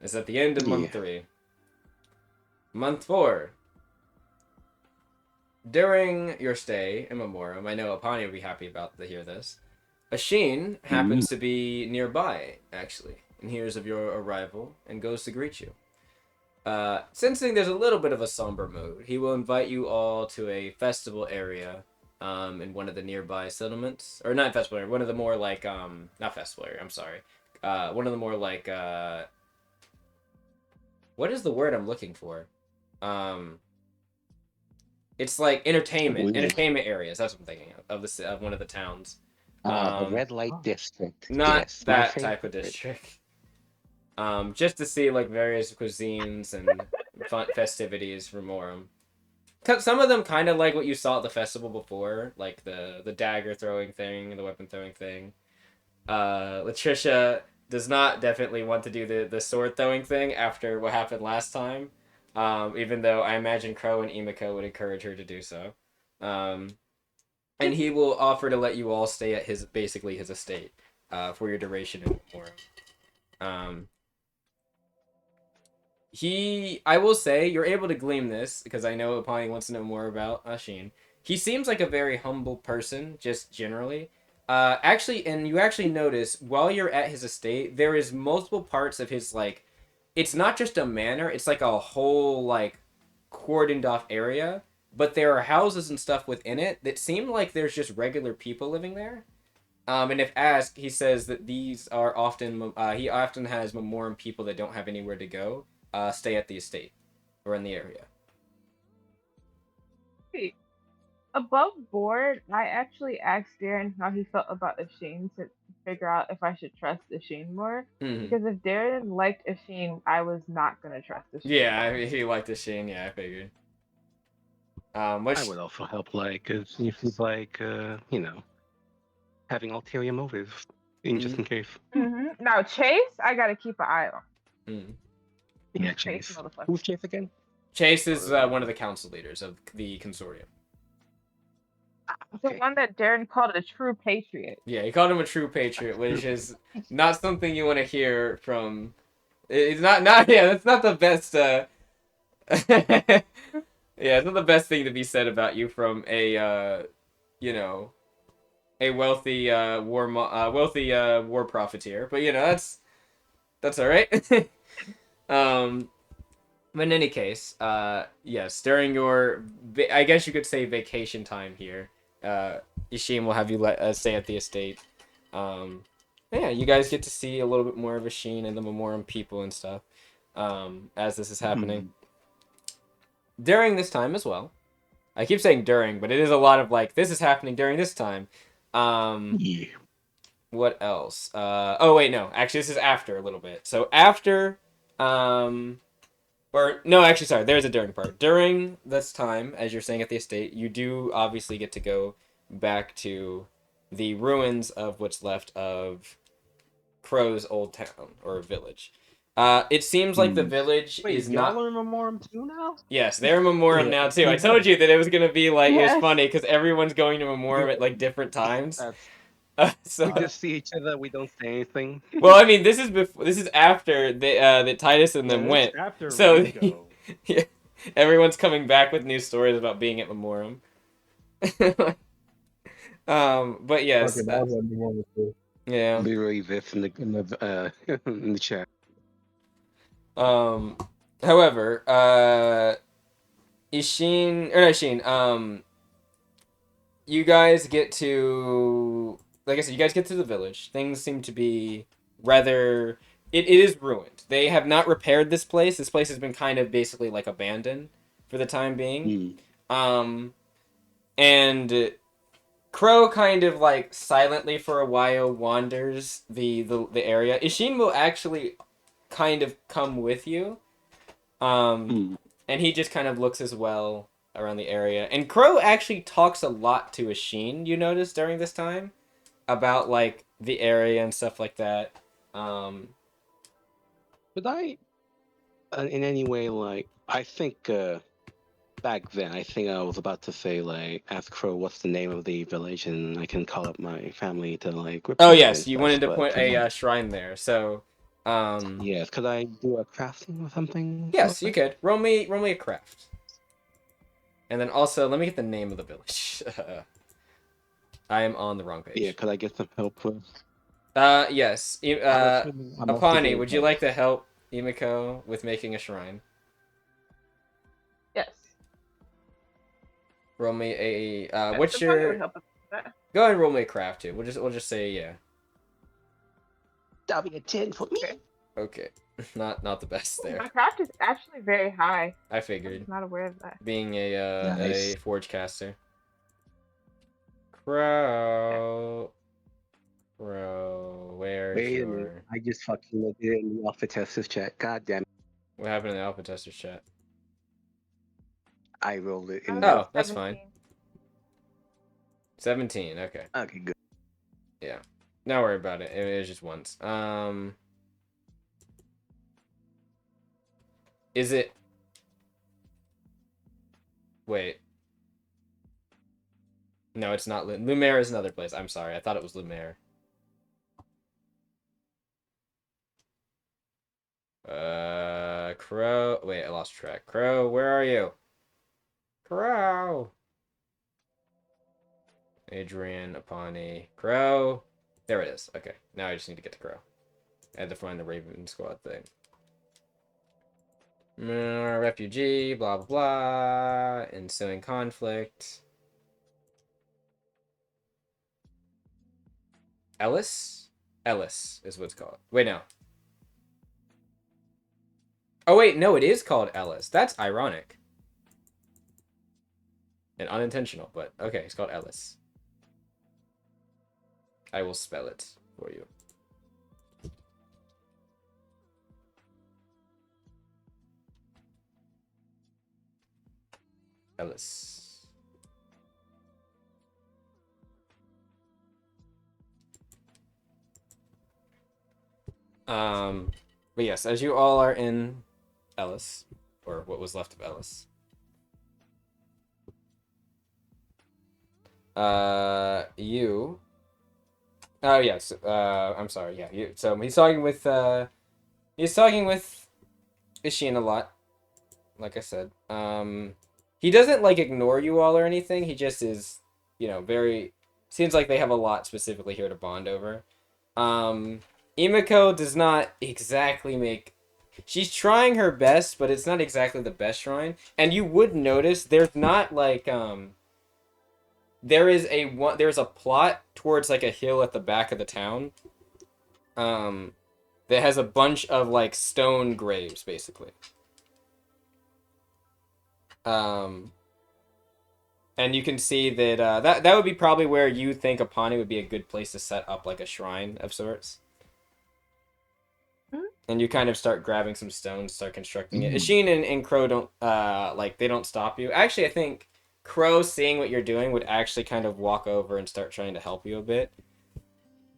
It's at the end of month 3. Month 4. During your stay in Memorem, I know Apani would be happy about to hear this. Ashin happens to be nearby, actually, and hears of your arrival and goes to greet you. Sensing there's a little bit of a somber mood, he will invite you all to a festival area in one of the nearby settlements. Or not festival area, one of the more like, not festival area, I'm sorry. One of the more like, what is the word I'm looking for? It's like entertainment areas, that's what I'm thinking of one of the towns. A red light district. Not Yes, my that type of favorite. district. Just to see like various cuisines and fun festivities for Morum. Some of them kind of like what you saw at the festival before, like the dagger throwing thing, the weapon throwing thing. Latricia does not definitely want to do the sword throwing thing after what happened last time. Even though I imagine Crow and Emiko would encourage her to do so. And he will offer to let you all stay at his estate for your duration in Morum. I will say, you're able to glean this, because I know Apani wants to know more about Ashin. He seems like a very humble person, just generally. Actually, and you actually notice, while you're at his estate, there is multiple parts of his, like, it's not just a manor, it's like a whole, like, cordoned off area, but there are houses and stuff within it that seem like there's just regular people living there. And if asked, he says that these are often, he often has Memoriam people that don't have anywhere to go, stay at the estate, or in the area. Great. above board, I actually asked Darren how he felt about Asheen to figure out if I should trust Asheen more. Mhm. Because if Darren liked Asheen, I was not gonna trust Asheen. Yeah, he liked the Shane. Yeah, I figured. I Which would also help, like, if he's like, having ulterior motives, just in case. Now Chase, I gotta keep an eye on. mm. Yeah, Chase, Chase. motherfucker. Who's Chase again? Chase is one of the council leaders of the consortium. The Okay. one that Darren called a true patriot. Yeah, he called him a true patriot, which is not something you want to hear from. It's not yeah. That's not the best. Yeah, it's not the best thing to be said about you from a you know, a wealthy war profiteer. But you know that's all right. But in any case, yes, during your, I guess you could say vacation time here, Ishim will have you stay at the estate. Yeah, you guys get to see a little bit more of Ishim and the Memorem people and stuff, as this is happening. During this time as well, I keep saying during, but it is a lot of like, this is happening during this time. Yeah. What else? Oh wait, no, actually this is after a little bit. So after, or no, actually, sorry. There's a during part. During this time, as you're saying at the estate, you do obviously get to go back to the ruins of what's left of Crow's old town or village. It seems like the village Wait, is y'all not. are Memorem too now? Yes, they're Memorem Yeah. now too. I told you that it was gonna be like it was Yes. funny because everyone's going to Memorem at like different times. That's So we just see each other. We don't say anything. well, I mean, this is before. This is after they that Titus and them went. After So we go. yeah, everyone's coming back with new stories about being at Memoriam. But yes, Fucking, I was like, the one with the- yeah. Literally this in in the chat. However, Ishin or not Ishin, you guys get to, like I said, you guys get to the village. Things seem to be rather. It is ruined. They have not repaired this place. This place has been kind of basically like abandoned for the time being. And Crow kind of like silently for a while wanders the area. Ishin will actually kind of come with you. And he just kind of looks as well around the area. And Crow actually talks a lot to Ishin, you notice, during this time about like the area and stuff like that. Could I, in any way, like, I think back then, I think I was about to say, like, ask Crow what's the name of the village, and I can call up my family to, like, repeat Oh it yes, and you stuff, wanted to but, put a shrine there. So yes, could I do a crafting or something? yes, you could. Roll me a craft. And then also, let me get the name of the village. I am on the wrong page. Yeah, could I get some help with? Yes. I'm also Apani, getting would you help. like to help Imiko with making a shrine? Yes. Roll me a Yes, what's it probably would your help with that. go ahead and roll me a craft too. We'll just say yeah. That'll be a 10 for me. Okay. Not the best there. My craft is actually very high. I I figured. was not aware of that. Being a Nice. forge caster. Crow. Where's Wait a your minute, I just fucking looked at it in the alpha testers chat. God damn it. what happened in the alpha testers chat? I rolled it in I'm the... Oh, at that's fine. 17. 17, okay. Okay, good. Yeah. Don't worry about it. It was just once. Is it wait. No, it's not. Lumiere is another place. I'm sorry. I thought it was Lumiere. Crow. Wait, I lost track. Crow, where are you? Crow. Adrian, Apani, Crow. There it is. Okay, now I just need to get to Crow. I had to find the Raven Squad thing. Refugee, blah, blah, blah. Ensuing conflict. Ellis? Ellis is what it's called. Wait, no. Oh, wait, no, it is called Ellis. That's ironic. And unintentional, but okay, it's called Ellis. I will spell it for you. Ellis. But yes, as you all are in Ellis, or what was left of Ellis, you. Oh yes. I'm sorry. Yeah. You. So he's talking with Ishin a lot. Like I said. He doesn't like ignore you all or anything. He just is, very. Seems like they have a lot specifically here to bond over. Imiko does not exactly make. She's trying her best, but it's not exactly the best shrine. And you would notice there's not like there's a plot towards like a hill at the back of the town. That has a bunch of like stone graves basically. And you can see that that would be probably where you think Apani would be a good place to set up like a shrine of sorts. And you kind of start grabbing some stones, start constructing it. Ishin and Crow don't they don't stop you. Actually, I think Crow, seeing what you're doing, would actually kind of walk over and start trying to help you a bit.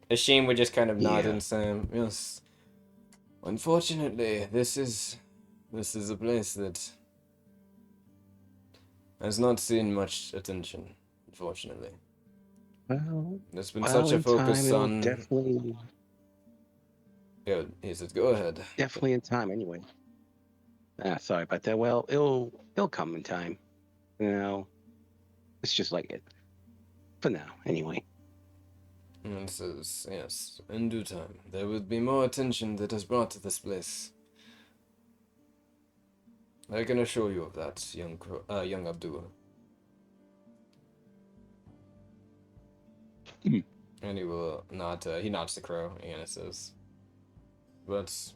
Ishin would just kind of nod and say, "Yes. Unfortunately, this is a place that has not seen much attention. Unfortunately, Well, there's been such a in focus time, on." definitely, Yeah, he said, "Go ahead." definitely in time. Anyway. Sorry about that. Well, it'll come in time. It's just like it. For now, anyway. And says, "Yes, in due time, there will be more attention that is brought to this place. I can assure you of that, young Abdul." And he will nod. He nods to Crow and it says, "But."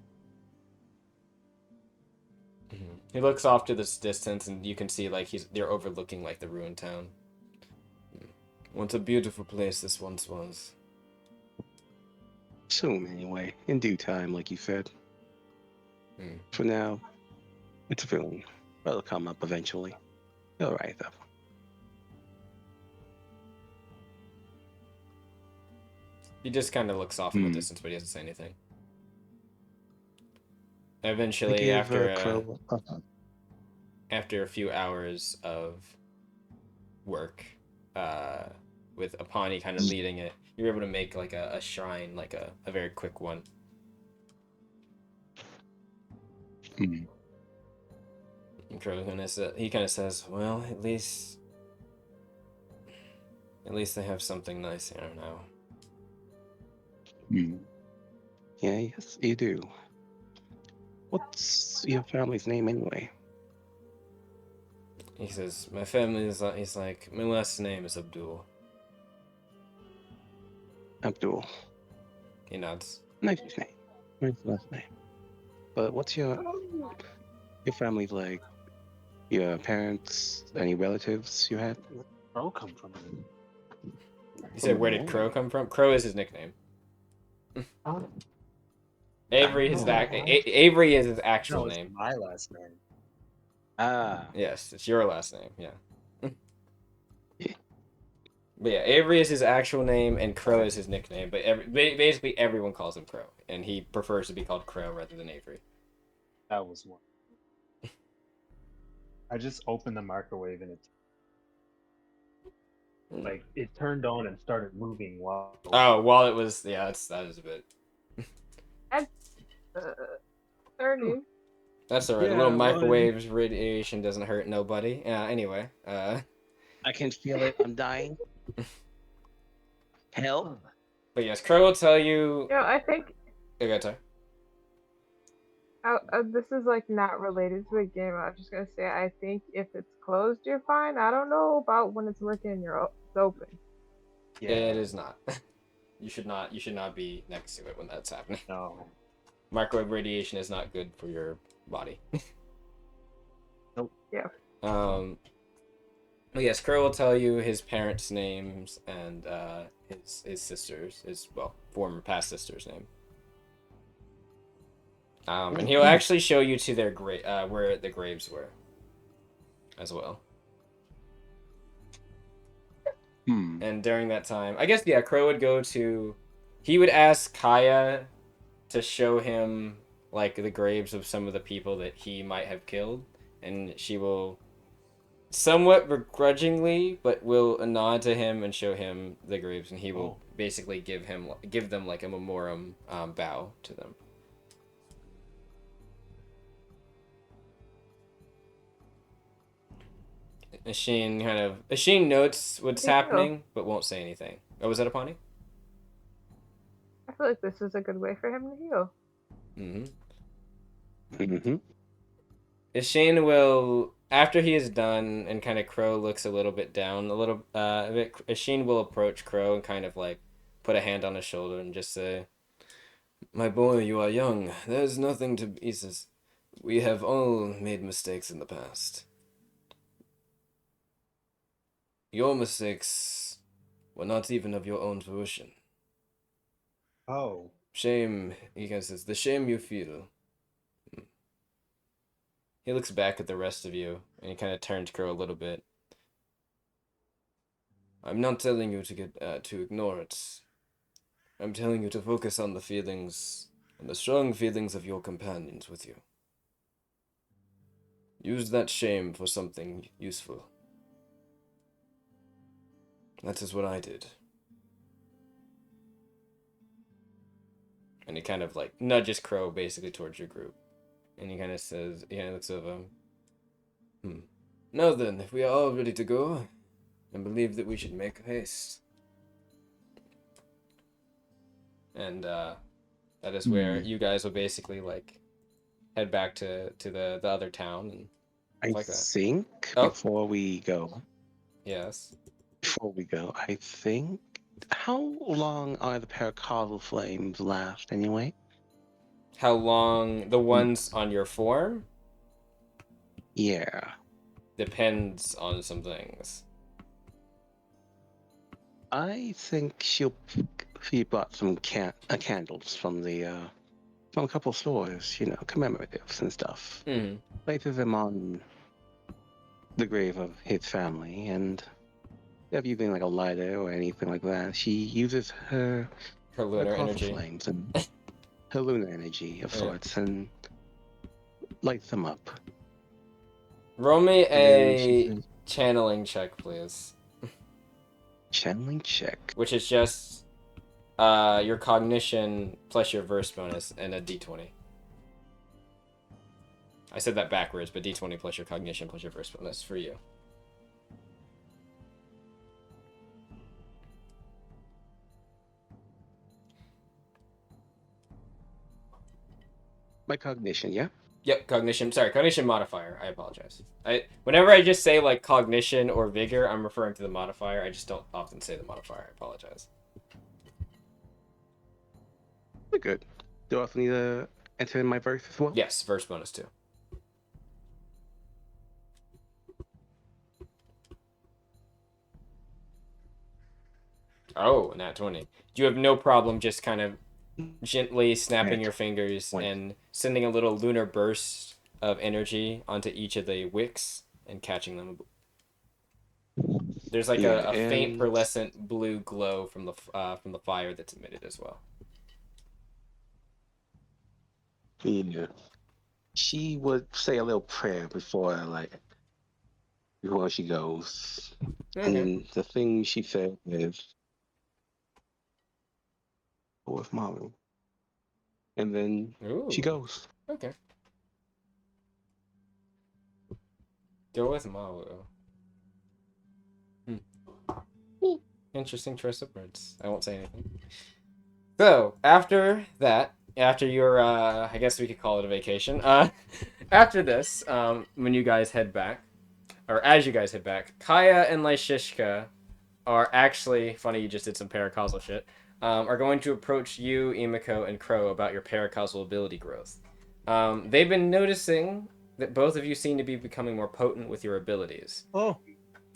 He looks off to this distance, and you can see like they're overlooking like the ruined town. What a beautiful place this once was. Soon, anyway. In due time, like you said. For now, it's a feeling. It'll come up eventually. All right, though. He just kind of looks off in the distance, but he doesn't say anything. Eventually, after a few hours of work, with Apani kind of leading it, you're able to make like a shrine, like a very quick one. And Crow he kind of says, "Well, at least they have something nice here now." Yeah, yes, you do. What's your family's name anyway? He says, "My family is," he's like, "my last name is Abdul." Abdul. He nods. Nice name. Nice last name. But what's your family like? Your parents? Any relatives you had? Where did Crow come from? He said, "Where did Crow come from?" Crow is his nickname. Avery is Avery is his actual name. It's my last name. Yes, it's your last name. Yeah. But yeah, Avery is his actual name, and Crow is his nickname. But basically, everyone calls him Crow, and he prefers to be called Crow rather than Avery. That was one. I just opened the microwave and it turned on and started moving while. Oh, while it was that is a bit. That's 30. That's alright. Yeah, a little microwave radiation doesn't hurt nobody. Anyway, I can feel it. I'm dying. Hell. But yes, Crow will tell you. I think. Okay, sorry. This is like not related to the game. I was just gonna say I think if it's closed, you're fine. I don't know about when it's working and it's open. Yeah. It is not. You should not be next to it when that's happening. No. Microwave radiation is not good for your body. Nope. Yeah. Well, yes, Crow will tell you his parents' names and his sisters, former past sister's name. And he'll actually show you to their where the graves were, as well. And during that time, I guess Crow would go to. He would ask Kaya to show him like the graves of some of the people that he might have killed, and she will somewhat begrudgingly, but will nod to him and show him the graves, and he will basically give them like a memorem bow to them. Asheen notes what's happening, but won't say anything. Oh, was that Apani? I feel like this is a good way for him to heal. Asheen will, after he is done and kind of Crow looks a little bit down, Asheen will approach Crow and kind of like put a hand on his shoulder and just say, "My boy, you are young. There's nothing to be. We have all made mistakes in the past. Your mistakes were not even of your own fruition. Oh. Shame," he kind of says, "the shame you feel." He looks back at the rest of you, and he kind of turns Crow a little bit. "I'm not telling you to ignore it. I'm telling you to focus on the feelings, and the strong feelings of your companions with you. Use that shame for something useful. That is what I did." And he kind of like nudges Crow basically towards your group. And he kind of says, he kind of looks over. Now then, if we are all ready to go, I believe that we should make haste. And that is where you guys will basically like head back to the other town and I like that. think Oh. before we go, I think, how long are the paracausal flames last anyway? How long the ones on your form? Yeah. Depends on some things. I think she bought some candles from from a couple of stores, commemoratives and stuff. Places them on the grave of his family, and instead of using like a lighter or anything like that, she uses her lunar causal energy. flames and her lunar energy of sorts, and lights them up. Roll me a channeling check, please. Channeling check. Which is just your cognition plus your verse bonus and a d20. I said that backwards, but d20 plus your cognition plus your verse bonus for you. My cognition, yeah? Yep, cognition. Sorry, cognition modifier. I apologize. Whenever I just say like cognition or vigor, I'm referring to the modifier. I just don't often say the modifier. I apologize. We're good. Do I also need to enter in my verse as well? Yes, verse bonus too. Oh, nat 20. You have no problem just kind of gently snapping your fingers and sending a little lunar burst of energy onto each of the wicks and catching them. There's like a faint pearlescent blue glow from the fire that's emitted as well. Yeah. She would say a little prayer before she goes. Okay. And the thing she said is, "Go with Maru." And then she goes. Okay. Go with Maru. Interesting choice of words. I won't say anything. So, after that, after your, I guess we could call it a vacation, after this, when you guys head back, or as you guys head back, Kaya and Lyshishka are actually, funny you just did some paracausal shit, are going to approach you, Imiko, and Crow about your paracausal ability growth. They've been noticing that both of you seem to be becoming more potent with your abilities. Oh.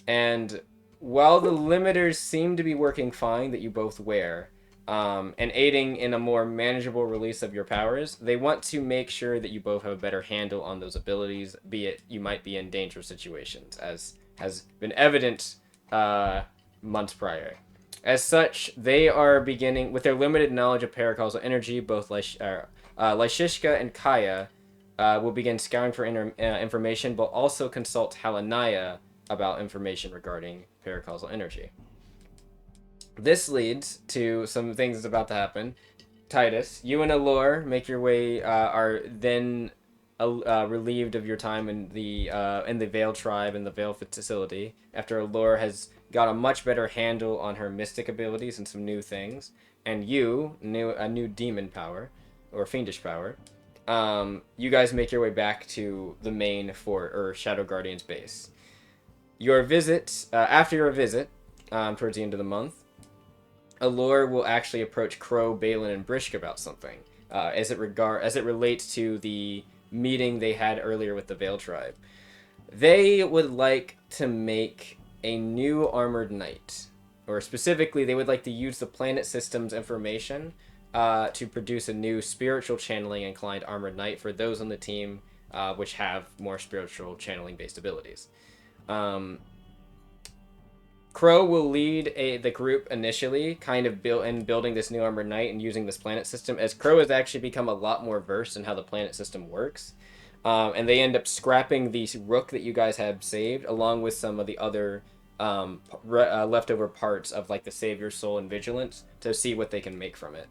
And while the limiters seem to be working fine that you both wear, and aiding in a more manageable release of your powers, they want to make sure that you both have a better handle on those abilities, be it you might be in dangerous situations, as has been evident months prior. As such, they are beginning, with their limited knowledge of paracausal energy, both Lyshishka and Kaya will begin scouring for information, but also consult Halanaya about information regarding paracausal energy. This leads to some things that's about to happen. Titus, you and Allure make your way, are then relieved of your time in the Vale tribe and the Vale facility after Allure has got a much better handle on her mystic abilities and some new things, and you knew a new demon power or fiendish power. You guys make your way back to the main fort or Shadow Guardian's base. Your visit, after your visit, towards the end of the month, Allure will actually approach Crow, Balin, and Brishk about something, as it relates to the meeting they had earlier with the Vale tribe. They would like to make a new armored knight, or specifically, they would like to use the planet system's information to produce a new spiritual channeling inclined armored knight for those on the team which have more spiritual channeling based abilities. Crow will lead the group initially, kind of building this new armored knight and using this planet system, as Crow has actually become a lot more versed in how the planet system works. And they end up scrapping the rook that you guys have saved, along with some of the other leftover parts of like the Savior Soul and Vigilance, to see what they can make from it.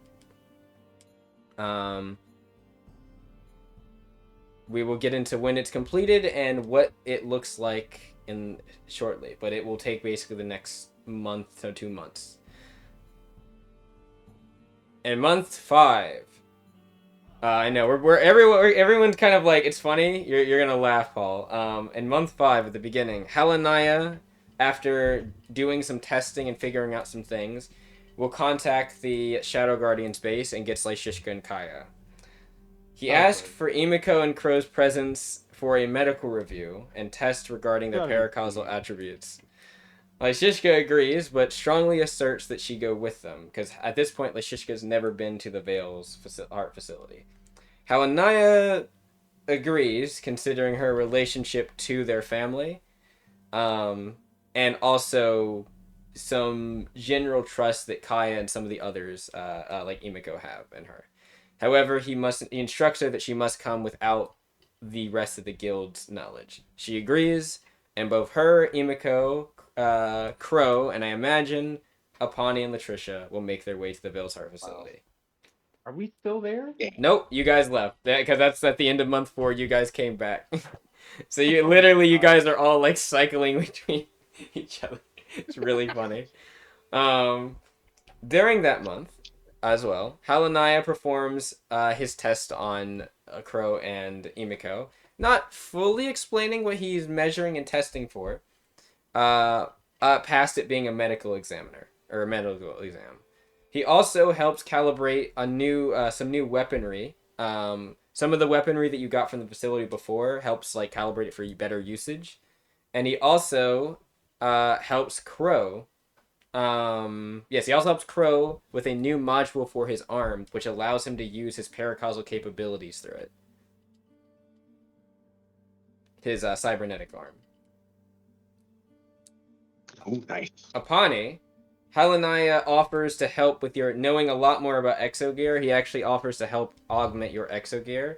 We will get into when it's completed and what it looks like in shortly, but it will take basically the next month to 2 months. In month 5, I know everyone's kind of like, it's funny. You're gonna laugh, Paul. In month 5 at the beginning, Halanaya, after doing some testing and figuring out some things, will contact the Shadow Guardian's base and gets Lyshishka and Kaya. He asked for Emiko and Crow's presence for a medical review and test regarding their paracausal attributes. Lyshishka agrees, but strongly asserts that she go with them, because at this point, Lyshishka's never been to the Vale's art facility. Halanaya agrees, considering her relationship to their family, and also some general trust that Kaya and some of the others, like Emiko, have in her. However, he instructs her that she must come without the rest of the guild's knowledge. She agrees, and both her, Emiko, Crow, and I imagine Apani and Latricia will make their way to the Vale's Heart facility. Are we still there? Nope, you guys left. Because that's at the end of month 4, you guys came back. So you guys are all like cycling between each other. It's really funny. During that month, as well, Halanaya performs his test on Crow and Emiko, not fully explaining what he's measuring and testing for, past it being a medical examiner, or a medical exam. He also helps calibrate some new weaponry. Some of the weaponry that you got from the facility before helps like calibrate it for better usage. And he also helps Crow. He also helps Crow with a new module for his arm, which allows him to use his paracausal capabilities through it. His cybernetic arm. Oh, nice. Apani, Halanaya offers to help with your knowing a lot more about exogear. He actually offers to help augment your exogear.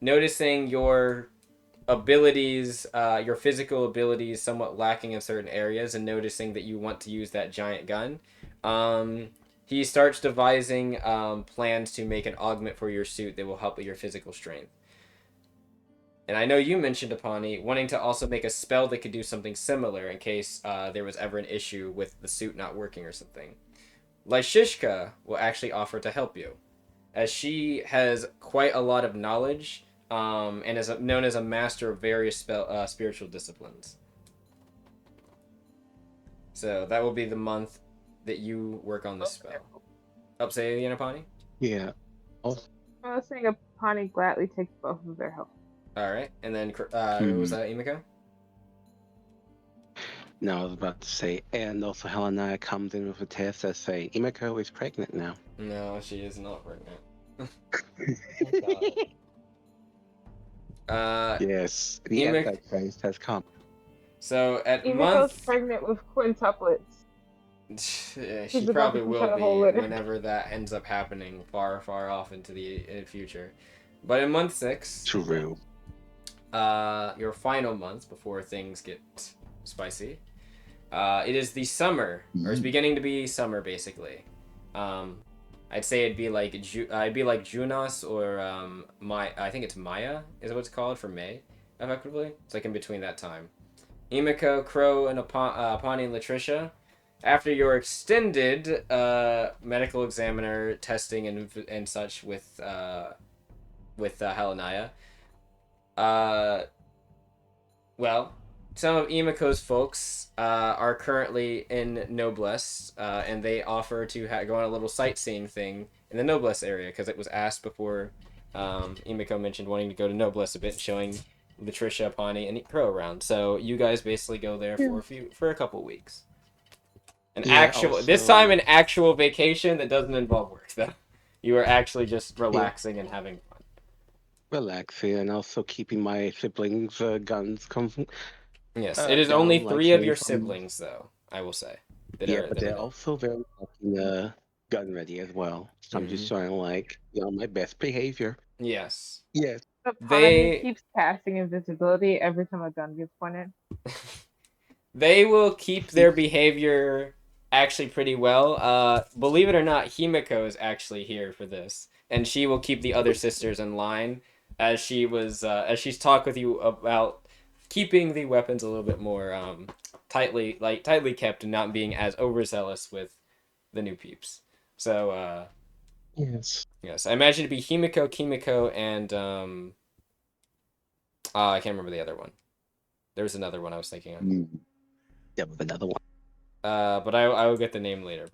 Noticing your abilities, your physical abilities somewhat lacking in certain areas, and noticing that you want to use that giant gun, he starts devising plans to make an augment for your suit that will help with your physical strength. And I know you mentioned, Apani, wanting to also make a spell that could do something similar in case there was ever an issue with the suit not working or something. Lyshishka will actually offer to help you, as she has quite a lot of knowledge and is known as a master of various spiritual disciplines. So that will be the month that you work on this spell. Say it again, Apani? Yeah. I was saying Apani gladly takes both of their help. Alright, and then what was that, Emiko? No, I was about to say, and also Helena comes in with a test that say Imiko is pregnant now. No, she is not pregnant. Yes, the Imik- Antichrist has come. So at Emiko's month, pregnant with quintuplets. she She's about probably to will put a whole be litter. whenever that ends up happening, far, far off into the future. But in month 6, True. your final month before things get spicy, it is the summer, or it's beginning to be summer, basically. I'd say it'd be like Junos or I think it's Maya is what it's called for May, effectively. It's like in between that time. Emiko, Crow, and Apani and Latricia, after your extended medical examiner testing and such with Helenaya, well, some of Emiko's folks are currently in Noblesse, and they offer to go on a little sightseeing thing in the Noblesse area because it was asked before. Emiko mentioned wanting to go to Noblesse a bit, showing Latricia, Pawnee, and Crow around. So you guys basically go there for a couple weeks. This time an actual vacation that doesn't involve work though. You are actually just relaxing and having fun. Relaxing and also keeping my siblings' guns Yes, it is down, only like 3 of say your from- siblings though, I will say. But they're also very fucking gun ready as well. So I'm just trying to be on my best behavior. Yes. Yes. But Pawnee keeps casting invisibility every time a gun gets pointed. They will keep their behavior actually pretty well. Believe it or not, Himiko is actually here for this, and she will keep the other sisters in line as she's talked with you about keeping the weapons a little bit more tightly kept and not being as overzealous with the new peeps. So yes, I imagine it to be Himiko, Kimiko, and I can't remember the other one. There was another one I was thinking of. Yep, another one. But I will get the name later.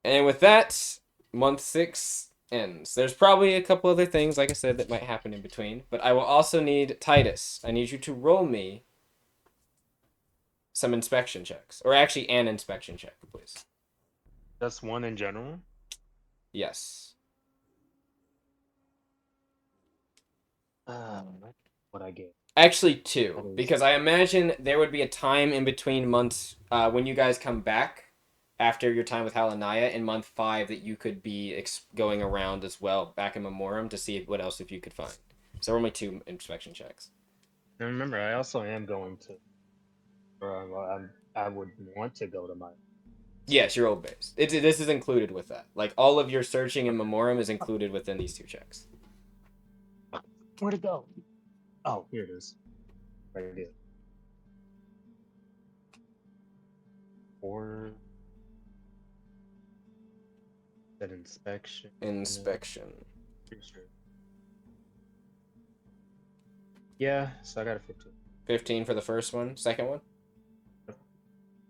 And with that, month 6 ends. There's probably a couple other things, like I said, that might happen in between. But I will also need Titus. I need you to roll me some inspection checks, or actually an inspection check, please. Just one in general. Yes. What I get? Actually 2, because I imagine there would be a time in between months when you guys come back after your time with Halanaya in month 5 that you could be going around as well back in Memorem to see what else if you could find. So only 2 inspection checks. And remember, I also am going to, I would want to go to my. Yes, your old base. This is included with that. Like all of your searching in Memorem is included within these 2 checks. Where'd it go? Oh, here it is. Right here. Or that inspection. Inspection. Pretty sure. Yeah, so I got a 15. 15 for the first one. Second one?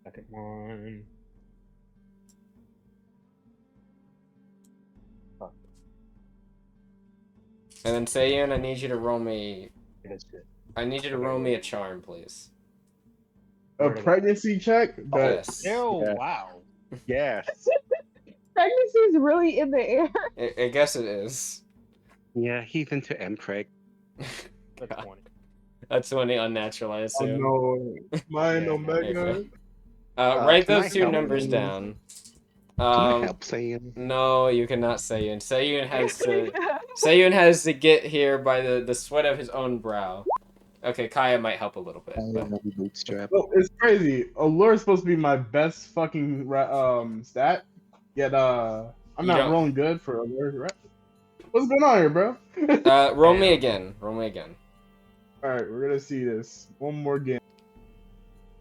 Second one. Oh, And then Seiyan, I need you to roll me. that's good. I need you to roll me a charm, please. A pregnancy check? But Yes. Oh, Yeah. wow. Yes. Pregnancy is really in the air. I guess it is. Yeah, he's into MPreg. That's 20. That's 20 unnatural, I oh assume. no, mine Yeah, Omega. Write can I those 2 help numbers you? down. Can I help Saiyan? No, you cannot Seiyan. Seiyan has to get here by the sweat of his own brow. Okay, Kaya might help a little bit. But... Bootstrap. Well, it's crazy. Allure is supposed to be my best fucking stat, yet I'm not rolling good for Allure. Right? What's going on here, bro? Roll me again. Roll me again. All right, we're gonna see this one more game.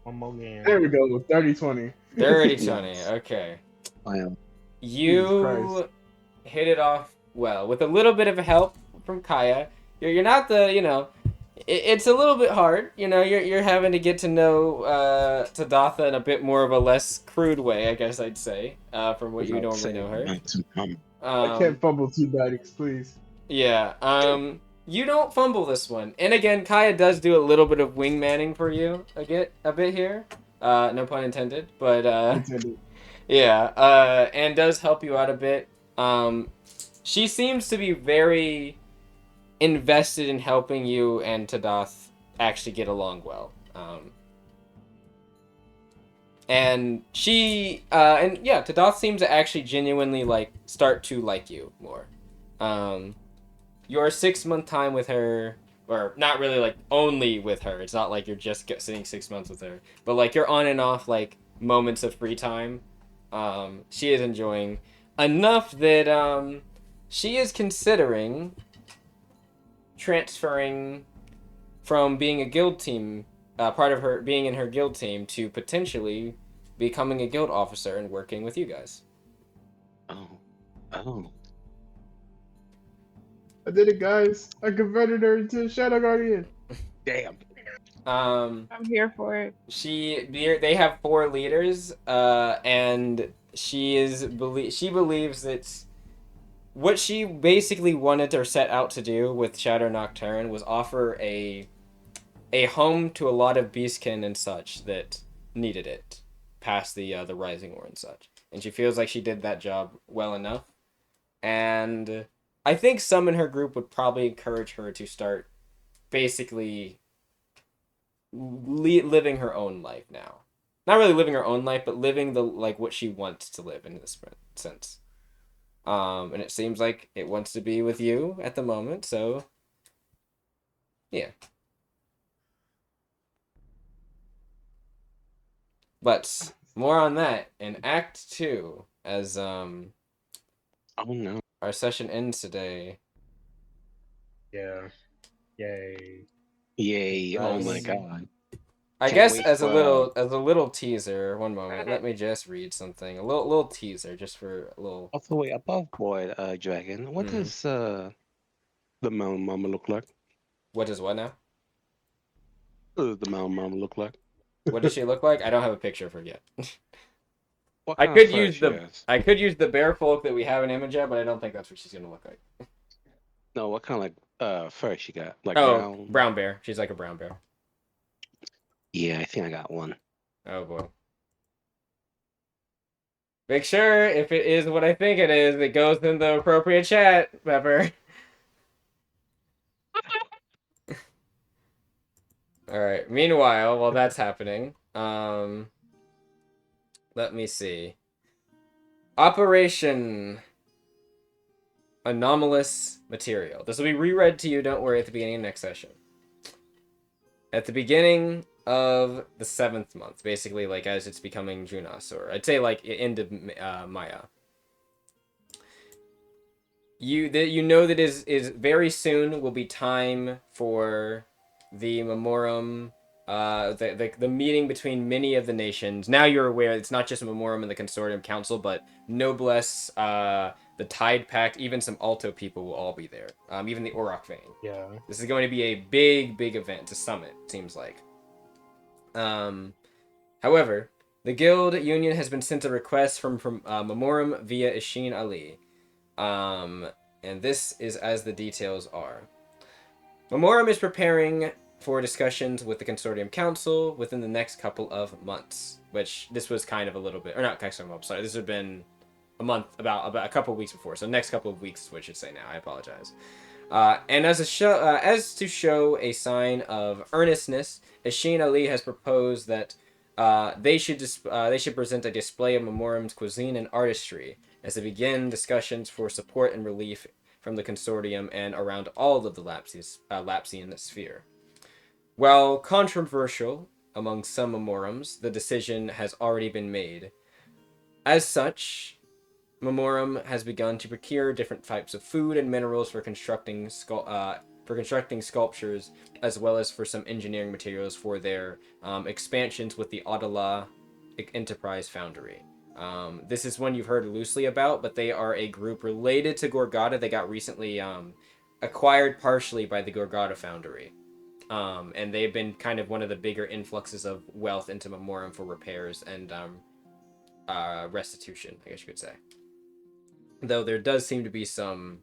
One more game. There we go. 30-20. 30-20. Okay. Wow. You hit it off well with a little bit of help from Kaya. You're not the it's a little bit hard. You're having to get to know Tadatha in a bit more of a less crude way, I guess I'd say, from what you normally know her. I can't fumble 2 bags, please. Yeah. you don't fumble this one. And again, Kaya does do a little bit of wingmanning for you a bit here. No pun intended, but Intended. yeah, and does help you out a bit. She seems to be very invested in helping you and Tadath actually get along well. And she, and yeah, Tadath seems to actually genuinely like start to like you more. Your 6-month time with her, or not really like only with her. It's not like you're just sitting 6 months with her, but like you're on and off like moments of free time. She is enjoying enough that she is considering transferring from being a guild team, part of her being in her guild team, to potentially becoming a guild officer and working with you guys. Oh. Oh. I did it, guys. I converted her into a Shadow Guardian. Damn. I'm here for it. They have 4 leaders, and she believes that what she basically wanted or set out to do with Shadow Nocturne was offer a home to a lot of beastkin and such that needed it past the Rising War and such. And she feels like she did that job well enough. And I think some in her group would probably encourage her to start basically living her own life now. Not really living her own life, but living the like what she wants to live in this sense. And it seems like it wants to be with you at the moment, so yeah. But more on that in Act 2 as Oh no. our session ends today. Yeah. Yay. Yay. Oh my Nice. god. I Can't guess wait as a for, little teaser, one moment. Let me just read something. A little teaser just for a little. also wait, above board, Dragon. What Mhm. does the mountain mama look like? What does what now? What does the mountain mama look like? What does she look like? I don't have a picture of her yet. What I kind of could fur use she the has? I could use the bear folk that we have an image of, but I don't think that's what she's gonna look like. No, what kind of like fur she got? Like Oh, brown? brown bear. She's like a brown bear. Yeah, I think I got one. Oh boy. Make sure if it is what I think it is, it goes in the appropriate chat, Pepper. All right. Meanwhile, while that's happening, let me see. Operation Anomalous Material. This will be reread to you, don't worry, at the beginning of next session. At the beginning of the 7th month, basically like as it's becoming Junas, or I'd say like end of Maya. You know that is very soon will be time for the Memorem, the meeting between many of the nations. Now you're aware it's not just Memorem and the Consortium Council, but Noblesse, the Tide Pact, even some Alto people will all be there. Even the Auroch Vane. Yeah. This is going to be a big event, a summit, it seems like. However, the Guild Union has been sent a request from Memorem via Ishin Ali. And this is as the details are. Memorem is preparing for discussions with the Consortium Council within the next couple of months, which this was kind of a little bit, or not next couple of months, sorry, this had been a month, about a couple of weeks before, so next couple of weeks is what I should say now, I apologize. And as to show a sign of earnestness, Ishin Ali has proposed that they should present a display of Memorem's cuisine and artistry as they begin discussions for support and relief from the consortium and around all of the Lapsian sphere. While controversial among some Memorems, the decision has already been made. As such, Memorem has begun to procure different types of food and minerals for constructing sculptures, as well as for some engineering materials for their expansions with the Adala Enterprise Foundry. This is one you've heard loosely about, but they are a group related to Gorgata. They got recently acquired partially by the Gorgata Foundry. And they've been kind of one of the bigger influxes of wealth into Memorem for repairs and restitution, I guess you could say. Though there does seem to be some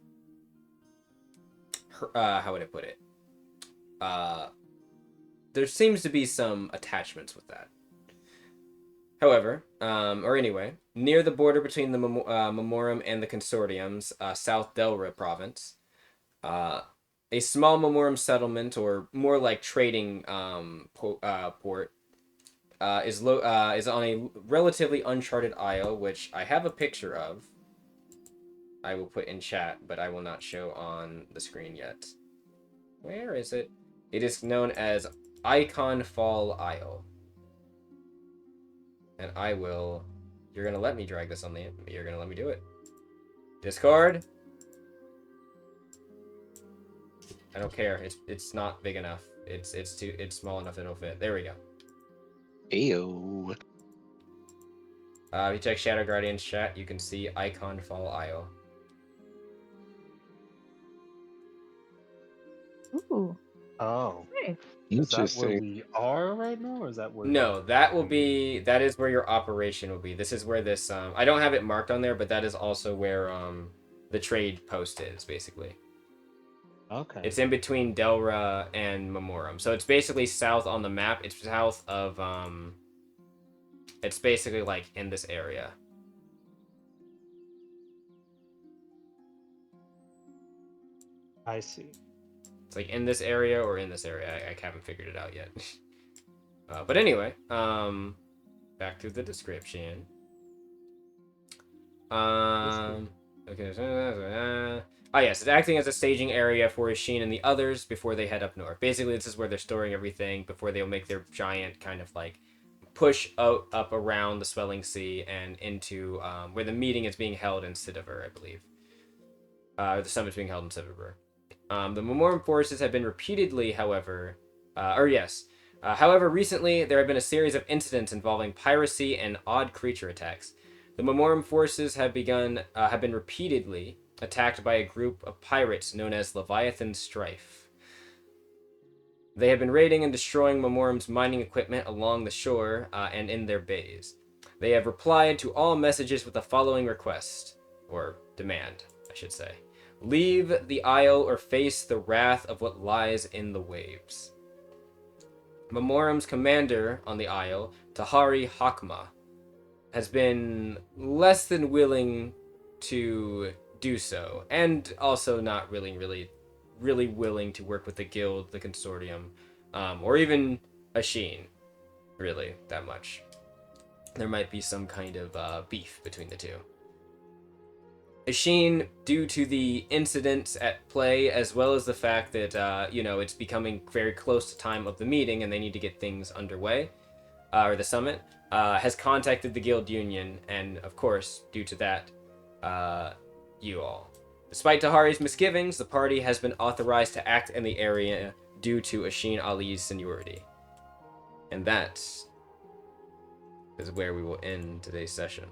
how would I put it? There seems to be some attachments with that. However, or anyway, near the border between the Memorem and the Consortium's South Delra province, a small Memorem settlement, or more like trading port, is on a relatively uncharted isle, which I have a picture of. I will put in chat, but I will not show on the screen yet. Where is it? It is known as Icon Fall Isle. And I will... You're going to let me drag this on the... You're going to let me do it. Discord? I don't care. It's not big enough. It's small enough that it'll fit. There we go. Ayo. If you check Shadow Guardian's chat, you can see Icon Fall Isle. Ooh, Oh, nice. is that where Interesting. we are right now, or is that where? No, that is where your operation will be. This is where this I don't have it marked on there, but that is also where the trade post is, basically. Okay. It's in between Delra and Memorem. So it's basically south on the map. It's south of it's basically like in this area. I see. It's like in this area or in this area. I haven't figured it out yet. But anyway, back to the description. Okay. Oh yes, it's acting as a staging area for Ishin and the others before they head up north. Basically, this is where they're storing everything before they'll make their giant kind of like push out up around the swelling sea and into where the meeting is being held in Sidiver, I believe. The summit's being held in Sidiver. The Memorem forces have been repeatedly, however, however, recently there have been a series of incidents involving piracy and odd creature attacks. The Memorem forces have been repeatedly attacked by a group of pirates known as Leviathan Strife. They have been raiding and destroying Memorem's mining equipment along the shore and in their bays. They have replied to all messages with the following request, or demand, I should say. Leave the isle or face the wrath of what lies in the waves. Memorem's commander on the isle, Tahari Hakma, has been less than willing to do so, and also not really willing to work with the guild, the consortium, or even Ashin, really, that much. There might be some kind of beef between the two. Ashin, due to the incidents at play, as well as the fact that, it's becoming very close to time of the meeting and they need to get things underway, or the summit, has contacted the guild union, and of course, due to that, you all. Despite Tahari's misgivings, the party has been authorized to act in the area due to Ashin Ali's seniority. And that is where we will end today's session.